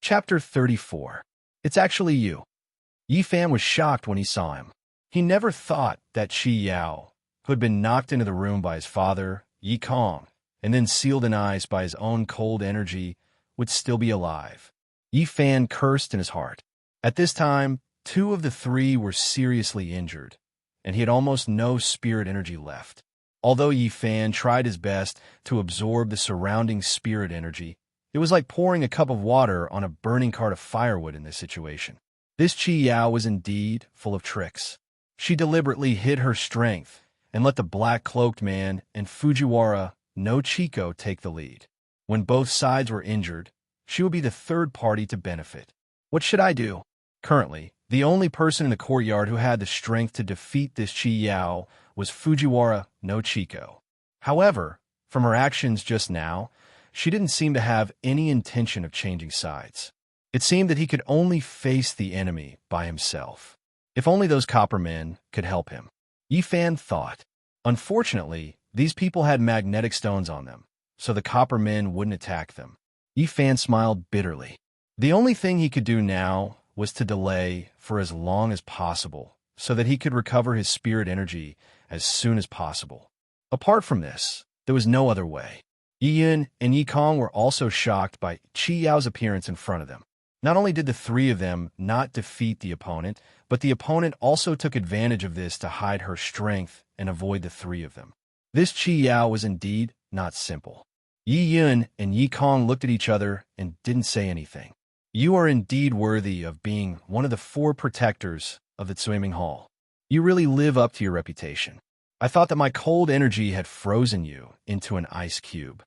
Chapter 34. It's actually you. Yi Fan was shocked when he saw him. He never thought that Qi Yao, who had been knocked into the room by his father, Yi Kong, and then sealed in ice by his own cold energy, would still be alive. Yi Fan cursed in his heart. At this time, 2 of the 3 were seriously injured, and he had almost no spirit energy left. Although Yi Fan tried his best to absorb the surrounding spirit energy, it was like pouring a cup of water on a burning cart of firewood in this situation. This Qi Yao was indeed full of tricks. She deliberately hid her strength and let the black-cloaked man and Fujiwara no Chico take the lead. When both sides were injured, she would be the third party to benefit. What should I do? Currently, the only person in the courtyard who had the strength to defeat this Qi Yao was Fujiwara no Chico. However, from her actions just now, she didn't seem to have any intention of changing sides. It seemed that he could only face the enemy by himself. If only those copper men could help him. Yi Fan thought. Unfortunately, these people had magnetic stones on them, so the copper men wouldn't attack them. Yi Fan smiled bitterly. The only thing he could do now was to delay for as long as possible so that he could recover his spirit energy as soon as possible. Apart from this, there was no other way. Yi Yun and Yi Kong were also shocked by Qi Yao's appearance in front of them. Not only did the 3 of them not defeat the opponent, but the opponent also took advantage of this to hide her strength and avoid the 3 of them. This Qi Yao was indeed not simple. Yi Yun and Yi Kong looked at each other and didn't say anything. You are indeed worthy of being one of the 4 protectors of the Swimming Hall. You really live up to your reputation. I thought that my cold energy had frozen you into an ice cube.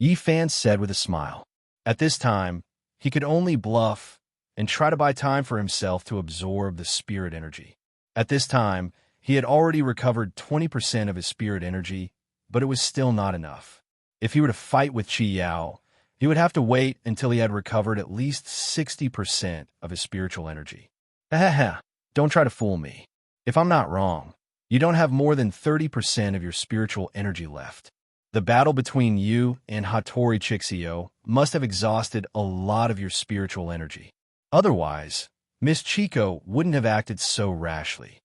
Yi Fan said with a smile. At this time, he could only bluff and try to buy time for himself to absorb the spirit energy. At this time, he had already recovered 20% of his spirit energy, but it was still not enough. If he were to fight with Qi Yao, he would have to wait until he had recovered at least 60% of his spiritual energy. Don't try to fool me. If I'm not wrong, you don't have more than 30% of your spiritual energy left. The battle between you and Hattori Chixio must have exhausted a lot of your spiritual energy. Otherwise, Miss Chico wouldn't have acted so rashly.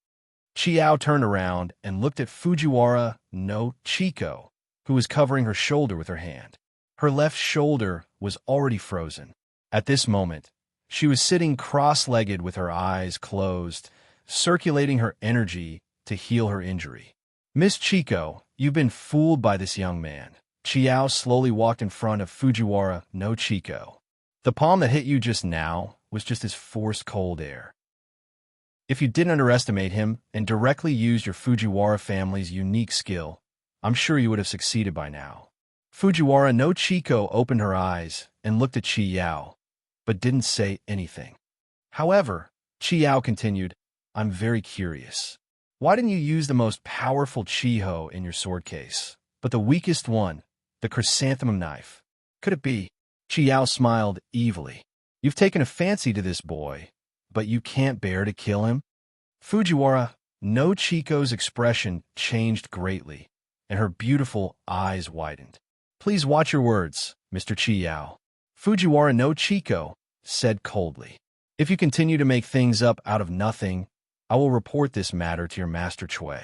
Chiao turned around and looked at Fujiwara no Chico, who was covering her shoulder with her hand. Her left shoulder was already frozen. At this moment, she was sitting cross-legged with her eyes closed, circulating her energy to heal her injury. Miss Chico, you've been fooled by this young man. Chiao slowly walked in front of Fujiwara no Chico. The palm that hit you just now was just his forced cold air. If you didn't underestimate him and directly used your Fujiwara family's unique skill, I'm sure you would have succeeded by now. Fujiwara no Chico opened her eyes and looked at Qi Yao, but didn't say anything. However, Qi Yao continued, I'm very curious. Why didn't you use the most powerful Chiho in your sword case, but the weakest one, the chrysanthemum knife? Could it be? Qi Yao smiled evilly. You've taken a fancy to this boy, but you can't bear to kill him? Fujiwara no Chico's expression changed greatly, and her beautiful eyes widened. Please watch your words, Mr. Qi Yao. Fujiwara no Chico said coldly. If you continue to make things up out of nothing, I will report this matter to your master Cui.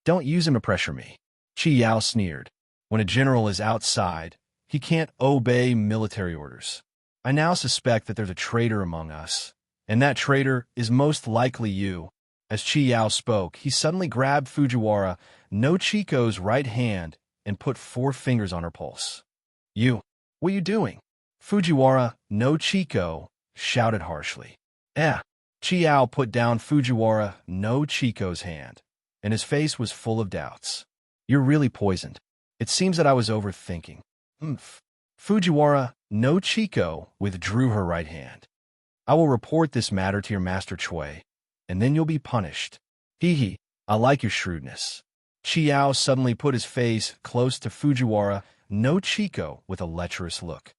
Don't use him to pressure me. Qi Yao sneered. When a general is outside, he can't obey military orders. I now suspect that there's a traitor among us, and that traitor is most likely you. As Qi Yao spoke, he suddenly grabbed Fujiwara no Chico's right hand and put 4 fingers on her pulse. You, what are you doing? Fujiwara no Chico shouted harshly. Qi Yao put down Fujiwara no Chico's hand, and his face was full of doubts. You're really poisoned. It seems that I was overthinking. Fujiwara no Chico withdrew her right hand. I will report this matter to your master Cui, and then you'll be punished. I like your shrewdness. Qi Yao suddenly put his face close to Fujiwara no Chico with a lecherous look.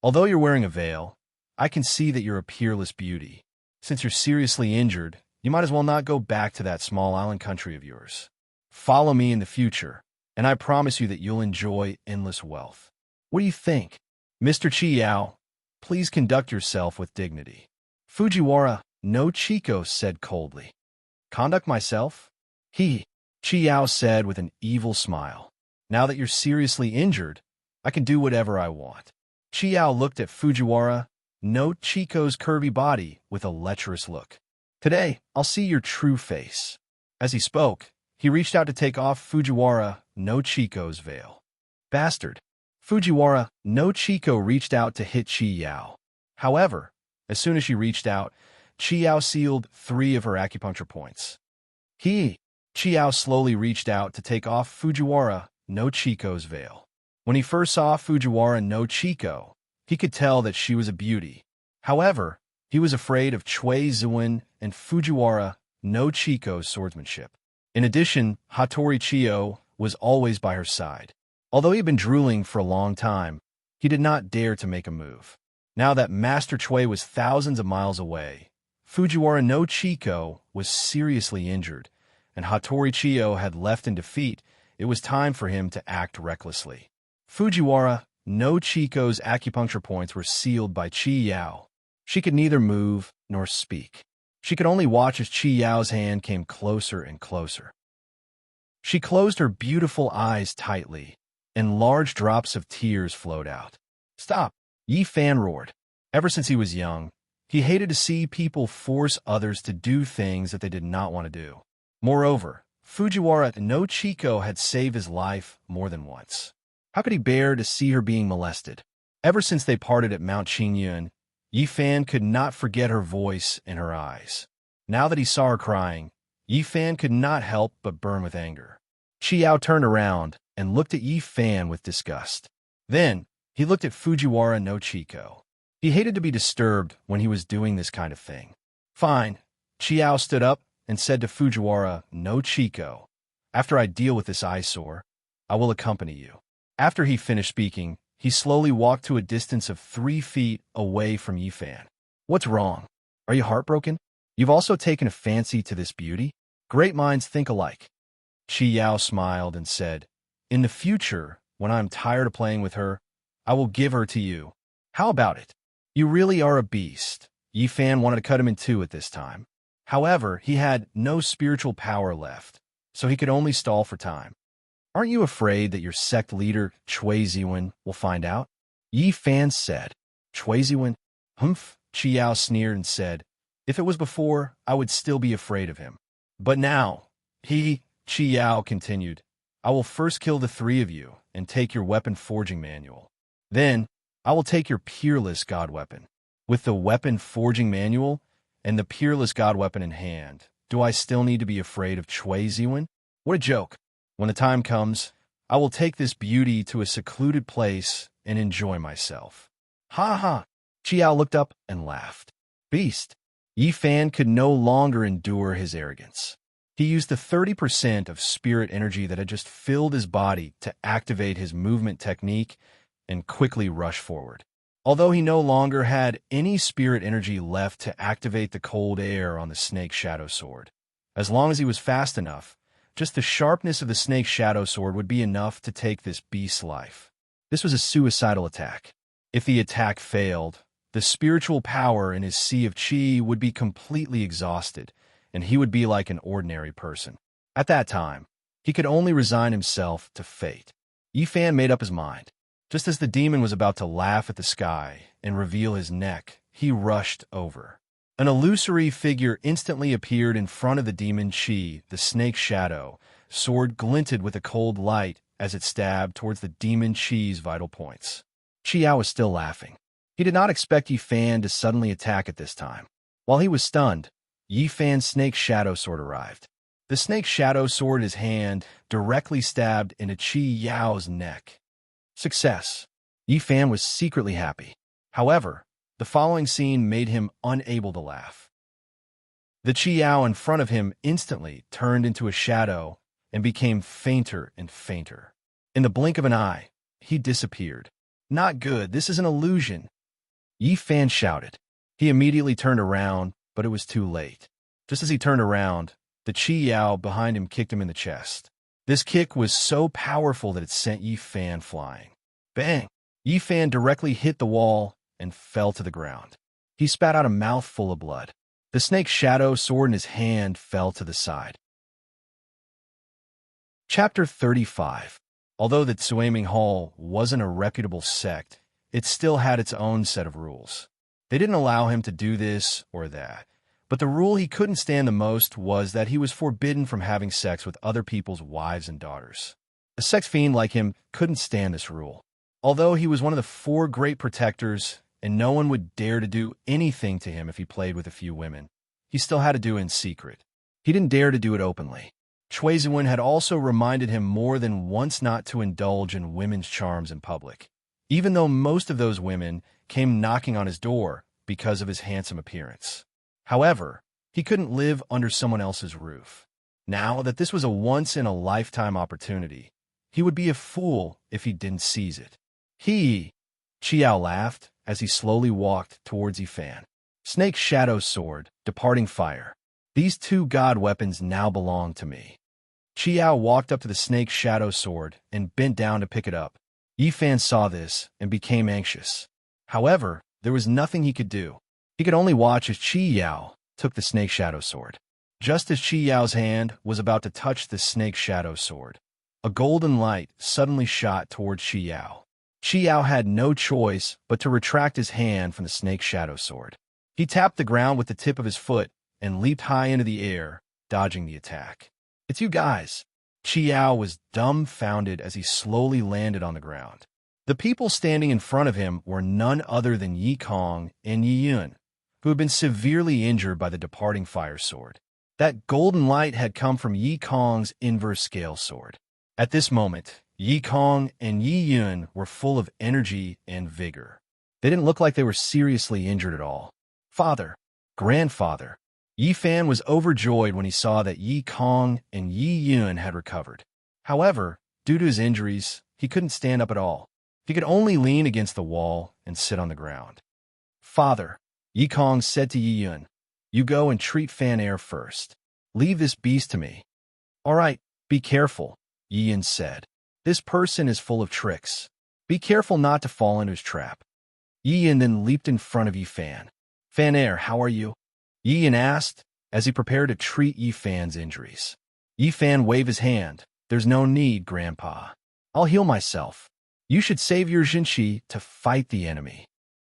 Although you're wearing a veil, I can see that you're a peerless beauty. Since you're seriously injured, you might as well not go back to that small island country of yours. Follow me in the future, and I promise you that you'll enjoy endless wealth. What do you think? Mr. Qi Yao, please conduct yourself with dignity. Fujiwara no Chiko said coldly. Conduct myself? Chiao said with an evil smile. Now that you're seriously injured, I can do whatever I want. Chiao looked at Fujiwara no Chiko's curvy body with a lecherous look. Today, I'll see your true face. As he spoke, he reached out to take off Fujiwara no Chiko's veil. Bastard. Fujiwara no Chiko reached out to hit Chiao. However, as soon as she reached out, Chiao sealed 3 of her acupuncture points. Chiao slowly reached out to take off Fujiwara no Chiko's veil. When he first saw Fujiwara no Chiko, he could tell that she was a beauty. However, he was afraid of Chui Zuin and Fujiwara no Chiko's swordsmanship. In addition, Hattori Chio was always by her side. Although he had been drooling for a long time, he did not dare to make a move. Now that Master Chui was thousands of miles away, Fujiwara no Chiko was seriously injured, and Hattori Chio had left in defeat. It was time for him to act recklessly. Fujiwara no Chiko's acupuncture points were sealed by Chiao. She could neither move nor speak. She could only watch as Chiao's hand came closer and closer. She closed her beautiful eyes tightly, and large drops of tears flowed out. Stop! Yi Fan roared. Ever since he was young, he hated to see people force others to do things that they did not want to do. Moreover, Fujiwara no Chiko had saved his life more than once. How could he bear to see her being molested? Ever since they parted at Mount Qingyun, Yi Fan could not forget her voice and her eyes. Now that he saw her crying, Yi Fan could not help but burn with anger. Chiao turned around and looked at Yi Fan with disgust. Then, he looked at Fujiwara no Chiko. He hated to be disturbed when he was doing this kind of thing. Fine. Chiao stood up and said to Fujiwara no Chiko, after I deal with this eyesore, I will accompany you. After he finished speaking, he slowly walked to a distance of 3 feet away from Yi Fan. What's wrong? Are you heartbroken? You've also taken a fancy to this beauty? Great minds think alike. Chiao smiled and said, in the future, when I'm tired of playing with her, I will give her to you. How about it? You really are a beast. Yi Fan wanted to cut him in 2 at this time. However, he had no spiritual power left, so he could only stall for time. Aren't you afraid that your sect leader, Chui Ziwen, will find out? Yi Fan said. Chui Ziwen? Humph, Chiao sneered and said, if it was before, I would still be afraid of him. But now, Chiao continued, I will first kill the 3 of you and take your weapon forging manual. Then, I will take your peerless god weapon. With the weapon forging manual and the peerless god weapon in hand, do I still need to be afraid of Chui Ziwen? What a joke. When the time comes, I will take this beauty to a secluded place and enjoy myself. Ha ha! Chiao looked up and laughed. Beast! Yi Fan could no longer endure his arrogance. He used the 30% of spirit energy that had just filled his body to activate his movement technique and quickly rush forward. Although he no longer had any spirit energy left to activate the cold air on the snake's shadow sword. As long as he was fast enough, just the sharpness of the snake's shadow sword would be enough to take this beast's life. This was a suicidal attack. If the attack failed, the spiritual power in his sea of chi would be completely exhausted, and he would be like an ordinary person. At that time, he could only resign himself to fate. Yi Fan made up his mind. Just as the demon was about to laugh at the sky and reveal his neck, he rushed over. An illusory figure instantly appeared in front of the demon Chi. The snake's shadow sword glinted with a cold light as it stabbed towards the demon Chi's vital points. Chiao was still laughing. He did not expect Yi Fan to suddenly attack at this time. While he was stunned, Yi Fan's snake's shadow sword arrived. The snake's shadow sword in his hand directly stabbed into Chi Yao's neck. Success. Yi Fan was secretly happy. However, the following scene made him unable to laugh. The Chiao in front of him instantly turned into a shadow and became fainter and fainter. In the blink of an eye, he disappeared. Not good, this is an illusion. Yi Fan shouted. He immediately turned around, but it was too late. Just as he turned around, the Chiao behind him kicked him in the chest. This kick was so powerful that it sent Yi Fan flying. Bang! Yi Fan directly hit the wall and fell to the ground. He spat out a mouthful of blood. The snake's shadow sword in his hand fell to the side. Chapter 35. Although the Tsuaming Hall wasn't a reputable sect, it still had its own set of rules. They didn't allow him to do this or that, but the rule he couldn't stand the most was that he was forbidden from having sex with other people's wives and daughters. A sex fiend like him couldn't stand this rule. Although he was one of the 4 great protectors, and no one would dare to do anything to him if he played with a few women, he still had to do it in secret. He didn't dare to do it openly. Shuizuan had also reminded him more than once not to indulge in women's charms in public, even though most of those women came knocking on his door because of his handsome appearance. However, he couldn't live under someone else's roof. Now that this was a once-in-a-lifetime opportunity, he would be a fool if he didn't seize it. Qiao laughed as he slowly walked towards Yifan. Snake's shadow sword, departing fire. These 2 god weapons now belong to me. Qiao walked up to the snake's shadow sword and bent down to pick it up. Yifan saw this and became anxious. However, there was nothing he could do. He could only watch as Qiao took the snake's shadow sword. Just as Qiao's hand was about to touch the snake's shadow sword, a golden light suddenly shot towards Qiao. Qiao had no choice but to retract his hand from the snake's shadow sword. He tapped the ground with the tip of his foot and leaped high into the air, dodging the attack. "It's you guys." Qiao was dumbfounded as he slowly landed on the ground. The people standing in front of him were none other than Yi Kong and Yi Yun, who had been severely injured by the departing fire sword. That golden light had come from Yi Kong's inverse scale sword. At this moment, Yi Kong and Yi Yun were full of energy and vigor. They didn't look like they were seriously injured at all. "Father, grandfather." Yifan was overjoyed when he saw that Yi Kong and Yi Yun had recovered. However, due to his injuries, he couldn't stand up at all. He could only lean against the wall and sit on the ground. "Father," Yi Kong said to Yi Yun, "you go and treat Fan Air first. Leave this beast to me." "All right, be careful," Yi Yun said. "This person is full of tricks. Be careful not to fall into his trap." Yi Yun then leaped in front of Yifan. "Fan Air, how are you?" Yi Yun asked as he prepared to treat Yifan's injuries. Yifan waved his hand. "There's no need, Grandpa. I'll heal myself. You should save your Jinshi to fight the enemy."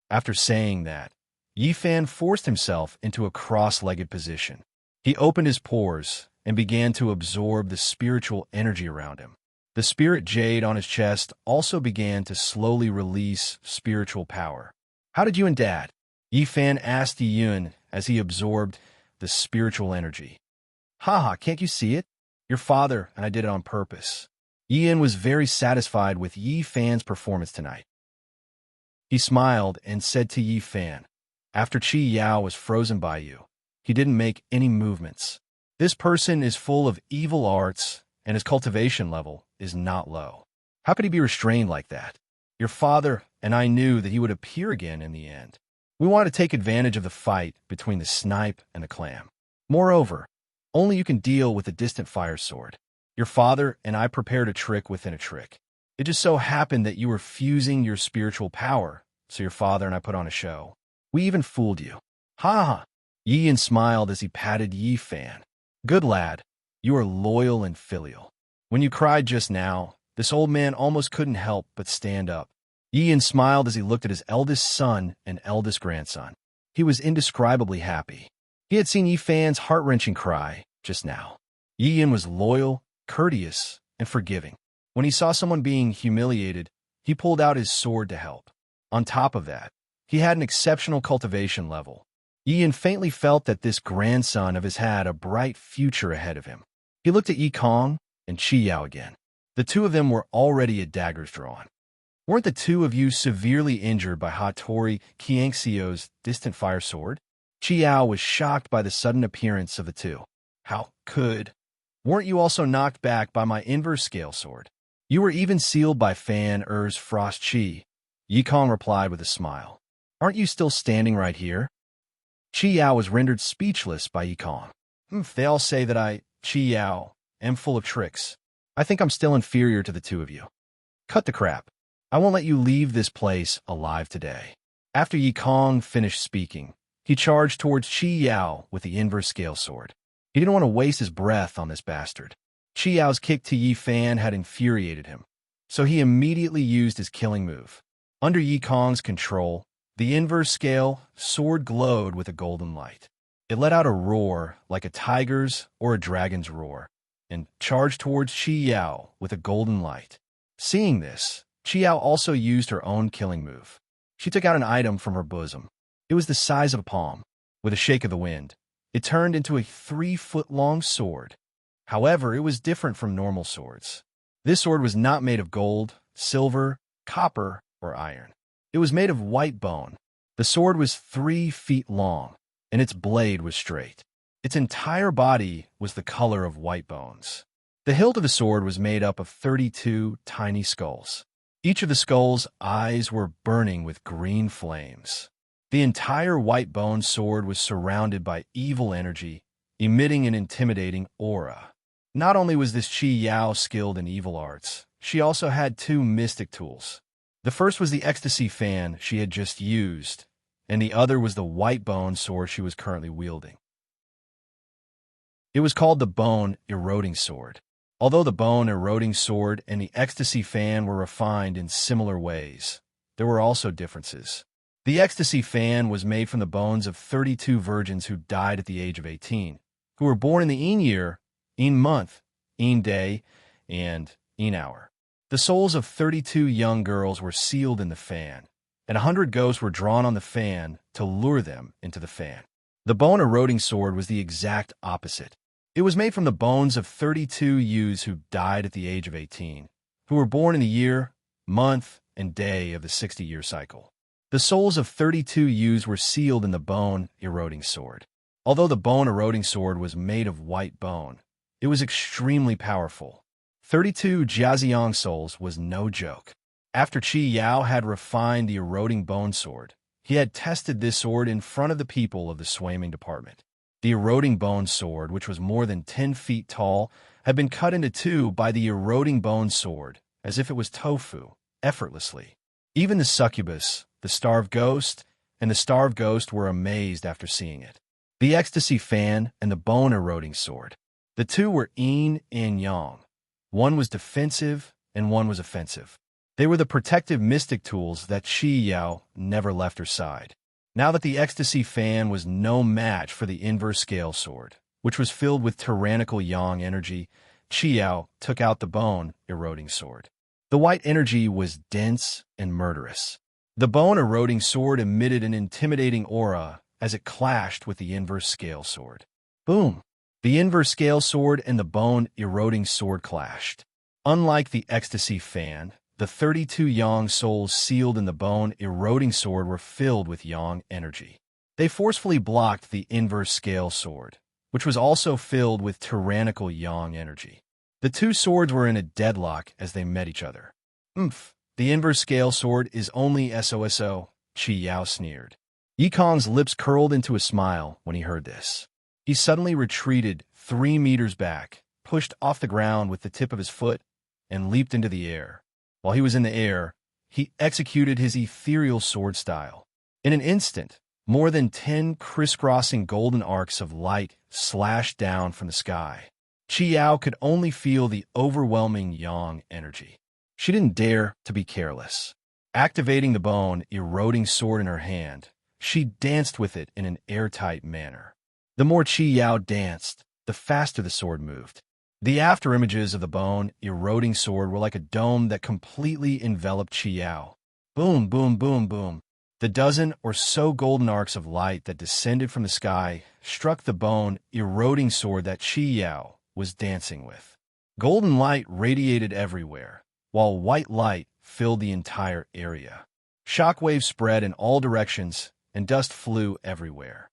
After saying that, Yifan forced himself into a cross-legged position. He opened his pores and began to absorb the spiritual energy around him. The spirit jade on his chest also began to slowly release spiritual power. "How did you and Dad?" Yifan asked Yi Yun as he absorbed the spiritual energy. "Haha, can't you see it? Your father and I did it on purpose." Yi Yun was very satisfied with Yifan's performance tonight. He smiled and said to Yifan, "After Qi Yao was frozen by you, he didn't make any movements. This person is full of evil arts, and his cultivation level is not low. How could he be restrained like that? Your father and I knew that he would appear again in the end. We wanted to take advantage of the fight between the snipe and the clam. Moreover, only you can deal with a distant fire sword. Your father and I prepared a trick within a trick. It just so happened that you were fusing your spiritual power, so your father and I put on a show. We even fooled you." "Ha ha!" Yi Yun smiled as he patted Yifan. "Good lad. You are loyal and filial. When you cried just now, this old man almost couldn't help but stand up." Yi Yun smiled as he looked at his eldest son and eldest grandson. He was indescribably happy. He had seen Yifan's heart-wrenching cry just now. Yi Yun was loyal, courteous, and forgiving. When he saw someone being humiliated, he pulled out his sword to help. On top of that, he had an exceptional cultivation level. Yi Yun faintly felt that this grandson of his had a bright future ahead of him. He looked at Yi Kong and Qi Yao again. The two of them were already at daggers drawn. "Weren't the two of you severely injured by Hattori Qiangxiu's distant fire sword?" Qi Yao was shocked by the sudden appearance of the two. "How could? Weren't you also knocked back by my inverse scale sword? You were even sealed by Fan Er's frost chi." Yi Kong replied with a smile. "Aren't you still standing right here?" Qi Yao was rendered speechless by Yi Kong. They all say that I, Qi Yao, am full of tricks. I think I'm still inferior to the two of you. Cut the crap. I won't let you leave this place alive today." After Yi Kong finished speaking, he charged towards Qi Yao with the inverse scale sword. He didn't want to waste his breath on this bastard. Qi Yao's kick to Yi Fan had infuriated him, so he immediately used his killing move. Under Yi Kong's control, the inverse scale sword glowed with a golden light. It let out a roar like a tiger's or a dragon's roar, and charged towards Qi Yao with a golden light. Seeing this, Qi Yao also used her own killing move. She took out an item from her bosom. It was the size of a palm. With a shake of the wind, it turned into a 3-foot-long sword. However, it was different from normal swords. This sword was not made of gold, silver, copper, or iron. It was made of white bone. The sword was 3 feet long, and its blade was straight. Its entire body was the color of white bones. The hilt of the sword was made up of 32 tiny skulls. Each of the skulls' eyes were burning with green flames. The entire white bone sword was surrounded by evil energy, emitting an intimidating aura. Not only was this Qi Yao skilled in evil arts, she also had 2 mystic tools. The first was the ecstasy fan she had just used, and the other was the white bone sword she was currently wielding. It was called the bone eroding sword. Although the bone eroding sword and the ecstasy fan were refined in similar ways, there were also differences. The ecstasy fan was made from the bones of 32 virgins who died at the age of 18, who were born in the Een year, Een month, Een day, and Een hour. The souls of 32 young girls were sealed in the fan, and 100 ghosts were drawn on the fan to lure them into the fan. The bone eroding sword was the exact opposite. It was made from the bones of 32 youths who died at the age of 18, who were born in the year, month, and day of the 60-year cycle. The souls of 32 youths were sealed in the bone eroding sword. Although the bone eroding sword was made of white bone, it was extremely powerful. 32 Jiaxiang souls was no joke. After Qi Yao had refined the eroding bone sword, he had tested this sword in front of the people of the swimming department. The eroding bone sword, which was more than 10 feet tall, had been cut into 2 by the eroding bone sword, as if it was tofu, effortlessly. Even the succubus, the starved ghost, and the starved ghost were amazed after seeing it. The ecstasy fan and the bone eroding sword. The 2 were yin and yang. One was defensive and one was offensive. They were the protective mystic tools that Qi Yao never left her side. Now that the ecstasy fan was no match for the inverse scale sword, which was filled with tyrannical yang energy, Qi Yao took out the bone eroding sword. The white energy was dense and murderous. The bone eroding sword emitted an intimidating aura as it clashed with the inverse scale sword. Boom! The inverse scale sword and the bone eroding sword clashed. Unlike the ecstasy fan, the 32 yang souls sealed in the bone eroding sword were filled with yang energy. They forcefully blocked the inverse scale sword, which was also filled with tyrannical yang energy. The 2 swords were in a deadlock as they met each other. The inverse scale sword is only SOSO, Qi Yao sneered. Yi Kong's lips curled into a smile when he heard this. He suddenly retreated 3 meters back, pushed off the ground with the tip of his foot, and leaped into the air. While he was in the air, he executed his ethereal sword style. In an instant, more than 10 crisscrossing golden arcs of light slashed down from the sky. Qi Yao could only feel the overwhelming yang energy. She didn't dare to be careless. Activating the bone eroding sword in her hand, she danced with it in an airtight manner. The more Qi Yao danced, the faster the sword moved. The afterimages of the bone eroding sword were like a dome that completely enveloped Qi Yao. Boom, boom, boom, boom. The dozen or so golden arcs of light that descended from the sky struck the bone eroding sword that Qi Yao was dancing with. Golden light radiated everywhere, while white light filled the entire area. Shockwaves spread in all directions, and dust flew everywhere.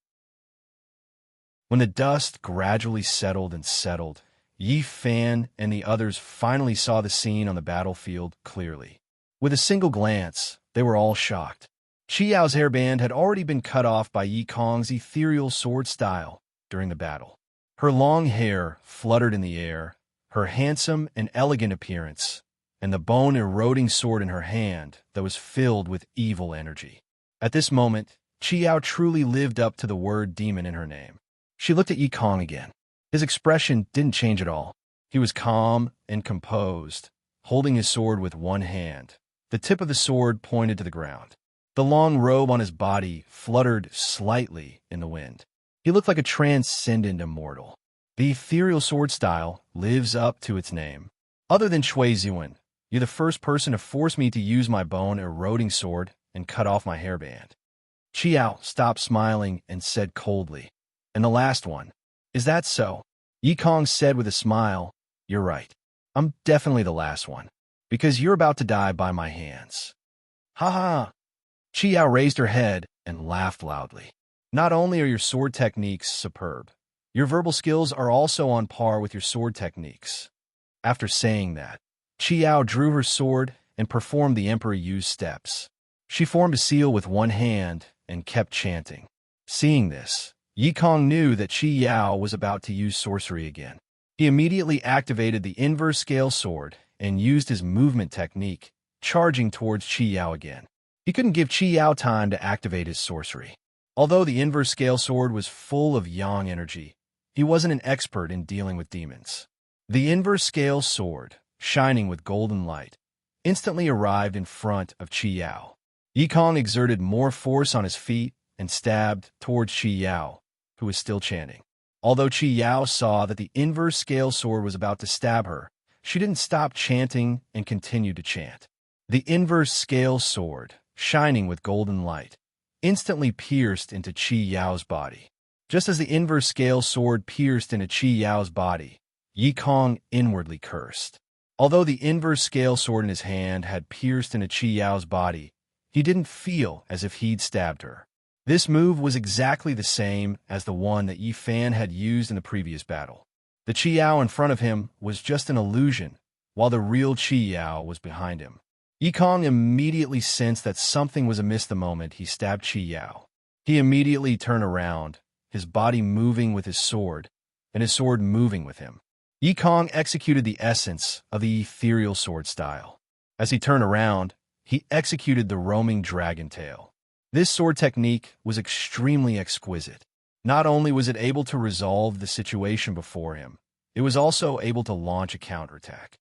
When the dust gradually settled and settled, Yi Fan and the others finally saw the scene on the battlefield clearly. With a single glance, they were all shocked. Qi Yao's hairband had already been cut off by Yi Kong's ethereal sword style during the battle. Her long hair fluttered in the air, her handsome and elegant appearance, and the bone-eroding sword in her hand that was filled with evil energy. At this moment, Qiao truly lived up to the word demon in her name. She looked at Yi Kong again. His expression didn't change at all. He was calm and composed, holding his sword with one hand. The tip of the sword pointed to the ground. The long robe on his body fluttered slightly in the wind. He looked like a transcendent immortal. The ethereal sword style lives up to its name. Other than Shui Ziwen, you're the first person to force me to use my bone-eroding sword and cut off my hairband. Qiao stopped smiling and said coldly, "And the last one. Is that so?" Yi Kong said with a smile, "You're right. I'm definitely the last one, because you're about to die by my hands." Ha ha! Qiao raised her head and laughed loudly. "Not only are your sword techniques superb, your verbal skills are also on par with your sword techniques." After saying that, Qiao drew her sword and performed the Emperor Yu's steps. She formed a seal with one hand and kept chanting. Seeing this, Yi Kong knew that Qi Yao was about to use sorcery again. He immediately activated the inverse scale sword and used his movement technique, charging towards Qi Yao again. He couldn't give Qi Yao time to activate his sorcery. Although the inverse scale sword was full of yang energy, he wasn't an expert in dealing with demons. The inverse scale sword, shining with golden light, instantly arrived in front of Qi Yao. Yi Kong exerted more force on his feet and stabbed towards Qi Yao, who was still chanting. Although Qi Yao saw that the inverse scale sword was about to stab her, she didn't stop chanting and continued to chant. The inverse scale sword, shining with golden light, instantly pierced into Qi Yao's body. Just as the inverse scale sword pierced into Qi Yao's body, Yi Kong inwardly cursed. Although the inverse scale sword in his hand had pierced into Qi Yao's body, he didn't feel as if he'd stabbed her. This move was exactly the same as the one that Yi Fan had used in the previous battle. The Qi Yao in front of him was just an illusion, while the real Qi Yao was behind him. Yi Kong immediately sensed that something was amiss the moment he stabbed Qi Yao. He immediately turned around, his body moving with his sword, and his sword moving with him. Yi Kong executed the essence of the ethereal sword style. As he turned around, he executed the roaming dragon tail. This sword technique was extremely exquisite. Not only was it able to resolve the situation before him, it was also able to launch a counterattack.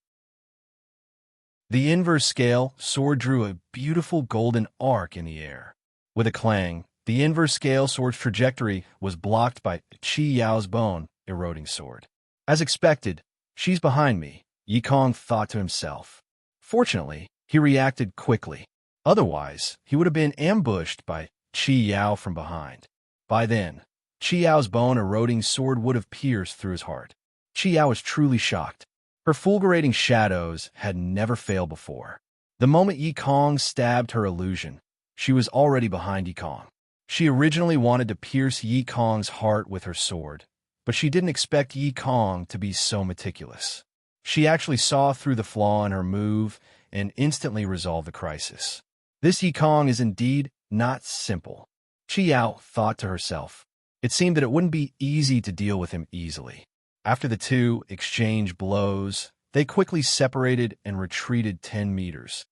The inverse scale sword drew a beautiful golden arc in the air. With a clang, the inverse scale sword's trajectory was blocked by Qi Yao's bone-eroding sword. As expected, "She's behind me," Yi Kong thought to himself. Fortunately, he reacted quickly. Otherwise, he would have been ambushed by Qi Yao from behind. By then, Qi Yao's bone-eroding sword would have pierced through his heart. Qi Yao was truly shocked. Her fulgurating shadows had never failed before. The moment Yi Kong stabbed her illusion, she was already behind Yi Kong. She originally wanted to pierce Yi Kong's heart with her sword, but she didn't expect Yi Kong to be so meticulous. She actually saw through the flaw in her move and instantly resolved the crisis. This Yi Kong is indeed not simple. Qi Yao thought to herself. It seemed that it wouldn't be easy to deal with him easily. After the two exchanged blows, they quickly separated and retreated 10 meters.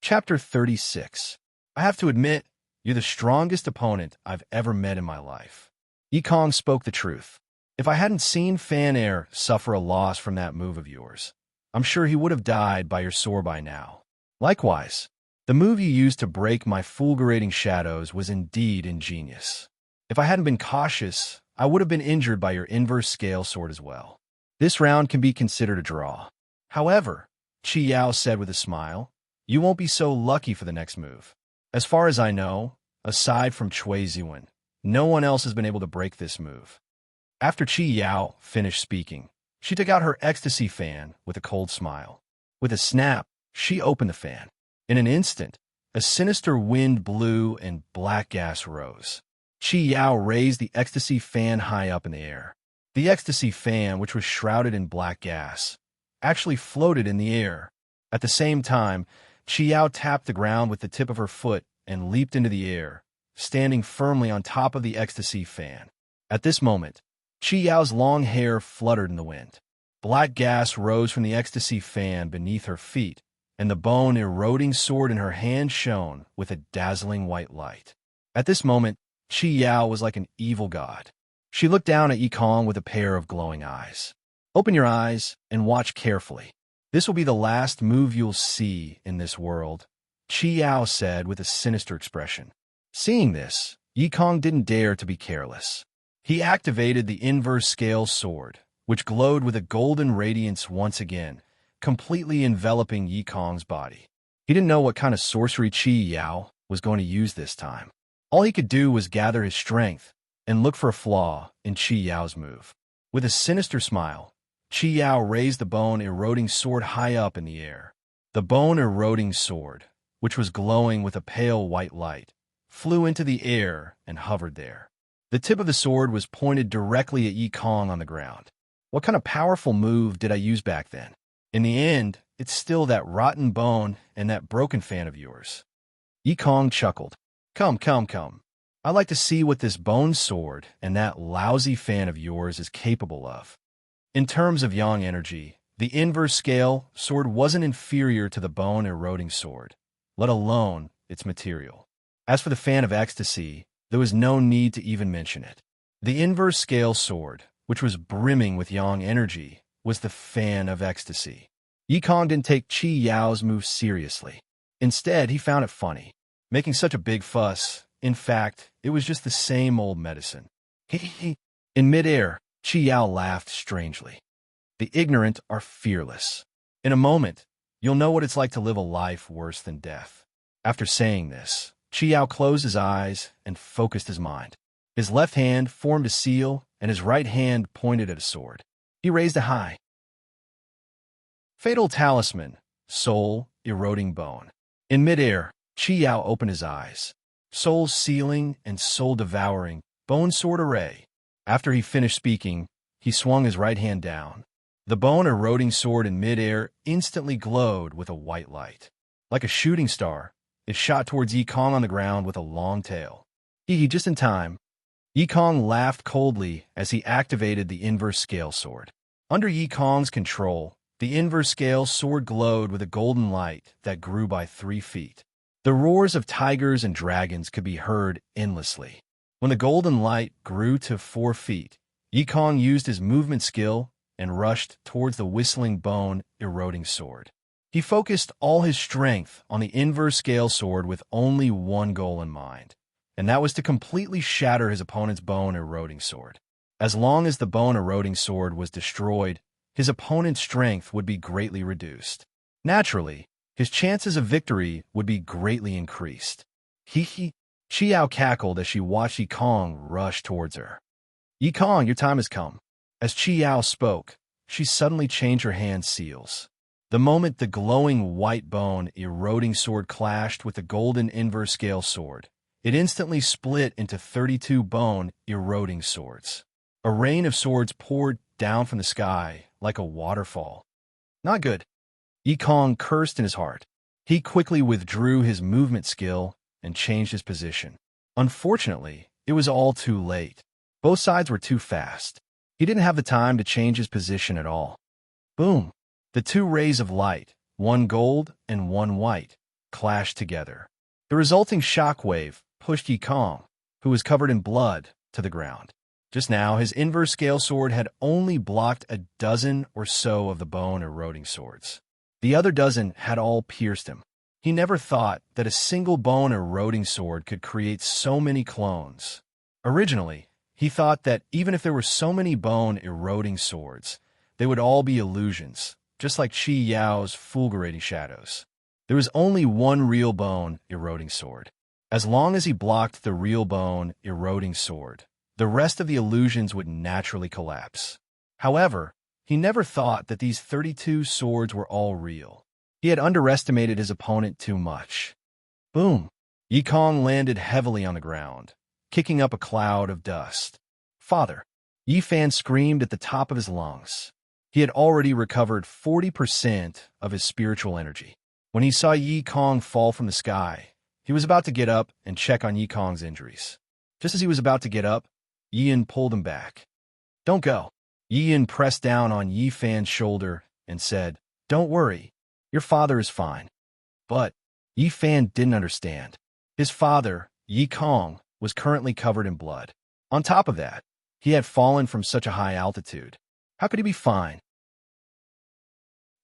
Chapter 36. I have to admit, you're the strongest opponent I've ever met in my life. Yi Kong spoke the truth. If I hadn't seen Fan Air suffer a loss from that move of yours, I'm sure he would have died by your sword by now. Likewise, the move you used to break my fulgurating shadows was indeed ingenious. If I hadn't been cautious, I would have been injured by your inverse scale sword as well. This round can be considered a draw. However, Qi Yao said with a smile, you won't be so lucky for the next move. As far as I know, aside from Shui Ziwen, no one else has been able to break this move. After Qi Yao finished speaking, she took out her ecstasy fan with a cold smile. With a snap, she opened the fan. In an instant, a sinister wind blew and black gas rose. Qi Yao raised the ecstasy fan high up in the air. The ecstasy fan, which was shrouded in black gas, actually floated in the air. At the same time, Qi Yao tapped the ground with the tip of her foot and leaped into the air, standing firmly on top of the ecstasy fan. At this moment, Qi Yao's long hair fluttered in the wind. Black gas rose from the ecstasy fan beneath her feet and the bone-eroding sword in her hand shone with a dazzling white light. At this moment, Chi Yao was like an evil god. She looked down at Yi Kong with a pair of glowing eyes. "Open your eyes and watch carefully. This will be the last move you'll see in this world," Chi Yao said with a sinister expression. Seeing this, Yi Kong didn't dare to be careless. He activated the inverse scale sword, which glowed with a golden radiance once again, completely enveloping Yi Kong's body. He didn't know what kind of sorcery Chi Yao was going to use this time. All he could do was gather his strength and look for a flaw in Chi Yao's move. With a sinister smile, Chi Yao raised the bone-eroding sword high up in the air. The bone-eroding sword, which was glowing with a pale white light, flew into the air and hovered there. The tip of the sword was pointed directly at Yi Kong on the ground. What kind of powerful move did I use back then? In the end, it's still that rotten bone and that broken fan of yours. Yi Kong chuckled. Come. I'd like to see what this bone sword and that lousy fan of yours is capable of. In terms of yang energy, the inverse scale sword wasn't inferior to the bone-eroding sword, let alone its material. As for the fan of ecstasy, there was no need to even mention it. The inverse scale sword, which was brimming with yang energy, was the fan of ecstasy. Yi Kong didn't take Chi Yao's move seriously. Instead, he found it funny, making such a big fuss. In fact, it was just the same old medicine. In midair, Chi Yao laughed strangely. The ignorant are fearless. In a moment, you'll know what it's like to live a life worse than death. After saying this, Chi Yao closed his eyes and focused his mind. His left hand formed a seal, and his right hand pointed at a sword. He raised a high. Fatal talisman, soul-eroding bone. In midair, Chi Yao opened his eyes. Soul-sealing and soul-devouring, bone sword array. After he finished speaking, he swung his right hand down. The bone-eroding sword in midair instantly glowed with a white light. Like a shooting star, it shot towards Yi Kong on the ground with a long tail. Just in time. Yi Kong laughed coldly as he activated the inverse scale sword. Under Yi Kong's control, the inverse scale sword glowed with a golden light that grew by 3 feet. The roars of tigers and dragons could be heard endlessly. When the golden light grew to 4 feet, Yi Kong used his movement skill and rushed towards the whistling bone-eroding sword. He focused all his strength on the inverse scale sword with only one goal in mind, and that was to completely shatter his opponent's bone-eroding sword. As long as the bone-eroding sword was destroyed, his opponent's strength would be greatly reduced. Naturally, his chances of victory would be greatly increased. Chi Yao cackled as she watched Yi Kong rush towards her. Yi Kong, your time has come. As Chi Yao spoke, she suddenly changed her hand seals. The moment the glowing white bone-eroding sword clashed with the golden inverse scale sword, it instantly split into 32 bone-eroding swords. A rain of swords poured down from the sky like a waterfall. Not good. Yi Kong cursed in his heart. He quickly withdrew his movement skill and changed his position. Unfortunately, it was all too late. Both sides were too fast. He didn't have the time to change his position at all. Boom! The 2 rays of light, one gold and one white, clashed together. The resulting shockwave pushed Yi Kong, who was covered in blood, to the ground. Just now, his inverse scale sword had only blocked a dozen or so of the bone-eroding swords. The other dozen had all pierced him. He never thought that a single bone-eroding sword could create so many clones. Originally, he thought that even if there were so many bone-eroding swords, they would all be illusions, just like Chi Yao's fulgurating shadows. There was only one real bone-eroding sword. As long as he blocked the real bone-eroding sword, the rest of the illusions would naturally collapse. However, he never thought that these 32 swords were all real. He had underestimated his opponent too much. Boom! Yi Kong landed heavily on the ground, kicking up a cloud of dust. Father! Yi Fan screamed at the top of his lungs. He had already recovered 40% of his spiritual energy. When he saw Yi Kong fall from the sky, he was about to get up and check on Yi Kong's injuries. Just as he was about to get up, Yin pulled him back. Don't go. Yin pressed down on Yi Fan's shoulder and said, Don't worry. Your father is fine. But Yi Fan didn't understand. His father, Yi Kong, was currently covered in blood. On top of that, he had fallen from such a high altitude. How could he be fine?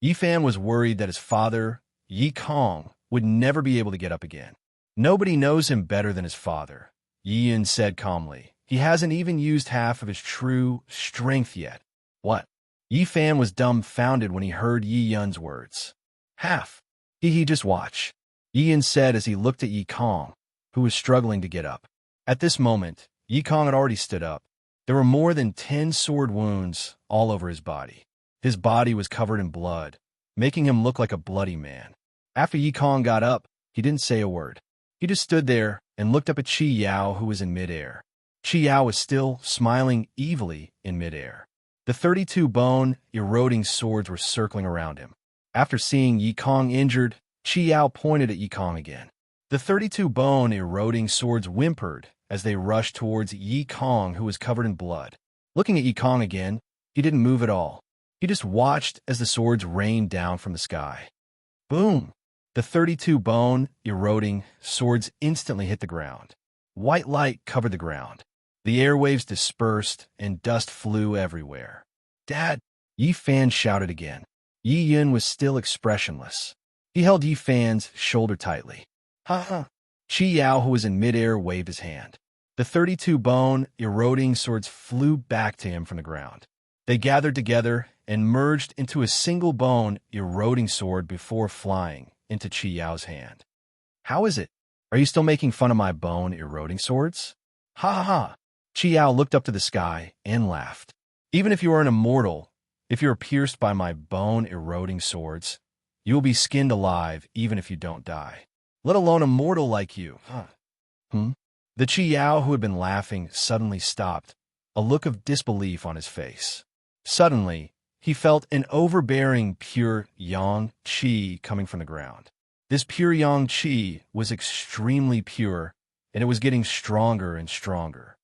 Yi Fan was worried that his father, Yi Kong, would never be able to get up again. Nobody knows him better than his father, Yi Yun said calmly. He hasn't even used half of his true strength yet. What? Yi Fan was dumbfounded when he heard Yi Yun's words. Half. He just watch, Yi Yun said as he looked at Yi Kong, who was struggling to get up. At this moment, Yi Kong had already stood up. There were more than 10 sword wounds all over his body. His body was covered in blood, making him look like a bloody man. After Yi Kong got up, he didn't say a word. He just stood there and looked up at Chi Yao, who was in midair. Chi Yao was still smiling evilly in midair. The 32 bone, eroding swords were circling around him. After seeing Yi Kong injured, Chi Yao pointed at Yi Kong again. The 32 bone, eroding swords whimpered as they rushed towards Yi Kong, who was covered in blood. Looking at Yi Kong again, he didn't move at all. He just watched as the swords rained down from the sky. Boom! The 32 bone, eroding swords instantly hit the ground. White light covered the ground. The airwaves dispersed and dust flew everywhere. Dad! Yi Fan shouted again. Yi Yun was still expressionless. He held Yi Fan's shoulder tightly. Ha ha! Chi Yao, who was in midair, waved his hand. The 32 bone, eroding swords flew back to him from the ground. They gathered together and merged into a single bone, eroding sword before flying into Chi Yao's hand. How is it? Are you still making fun of my bone, eroding swords? Ha ha ha! Chi Yao looked up to the sky and laughed. Even if you are an immortal, if you are pierced by my bone, eroding swords, you will be skinned alive even if you don't die. Let alone a mortal like you. The Chi Yao, who had been laughing, suddenly stopped, a look of disbelief on his face. Suddenly, he felt an overbearing pure yang qi coming from the ground. This pure yang qi was extremely pure, and it was getting stronger and stronger.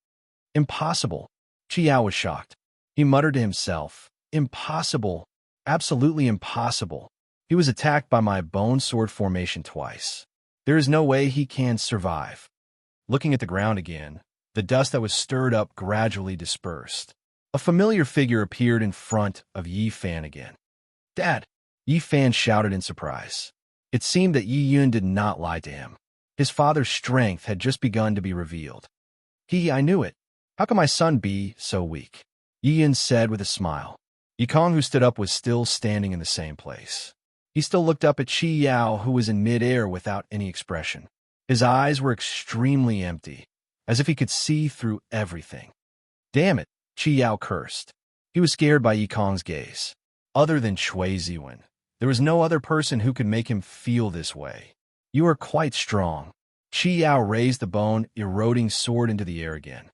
Impossible. Chi Yao was shocked. He muttered to himself, impossible, absolutely impossible. He was attacked by my bone sword formation twice. There is no way he can survive. Looking at the ground again, the dust that was stirred up gradually dispersed. A familiar figure appeared in front of Yi Fan again. Dad! Yi Fan shouted in surprise. It seemed that Yi Yun did not lie to him. His father's strength had just begun to be revealed. I knew it. How can my son be so weak? Yi Yun said with a smile. Yi Kong, who stood up, was still standing in the same place. He still looked up at Chi Yao, who was in midair without any expression. His eyes were extremely empty, as if he could see through everything. Damn it, Chi Yao cursed. He was scared by Yi Kong's gaze. Other than Shui Ziwen, there was no other person who could make him feel this way. You are quite strong. Chi Yao raised the bone, eroding sword into the air again.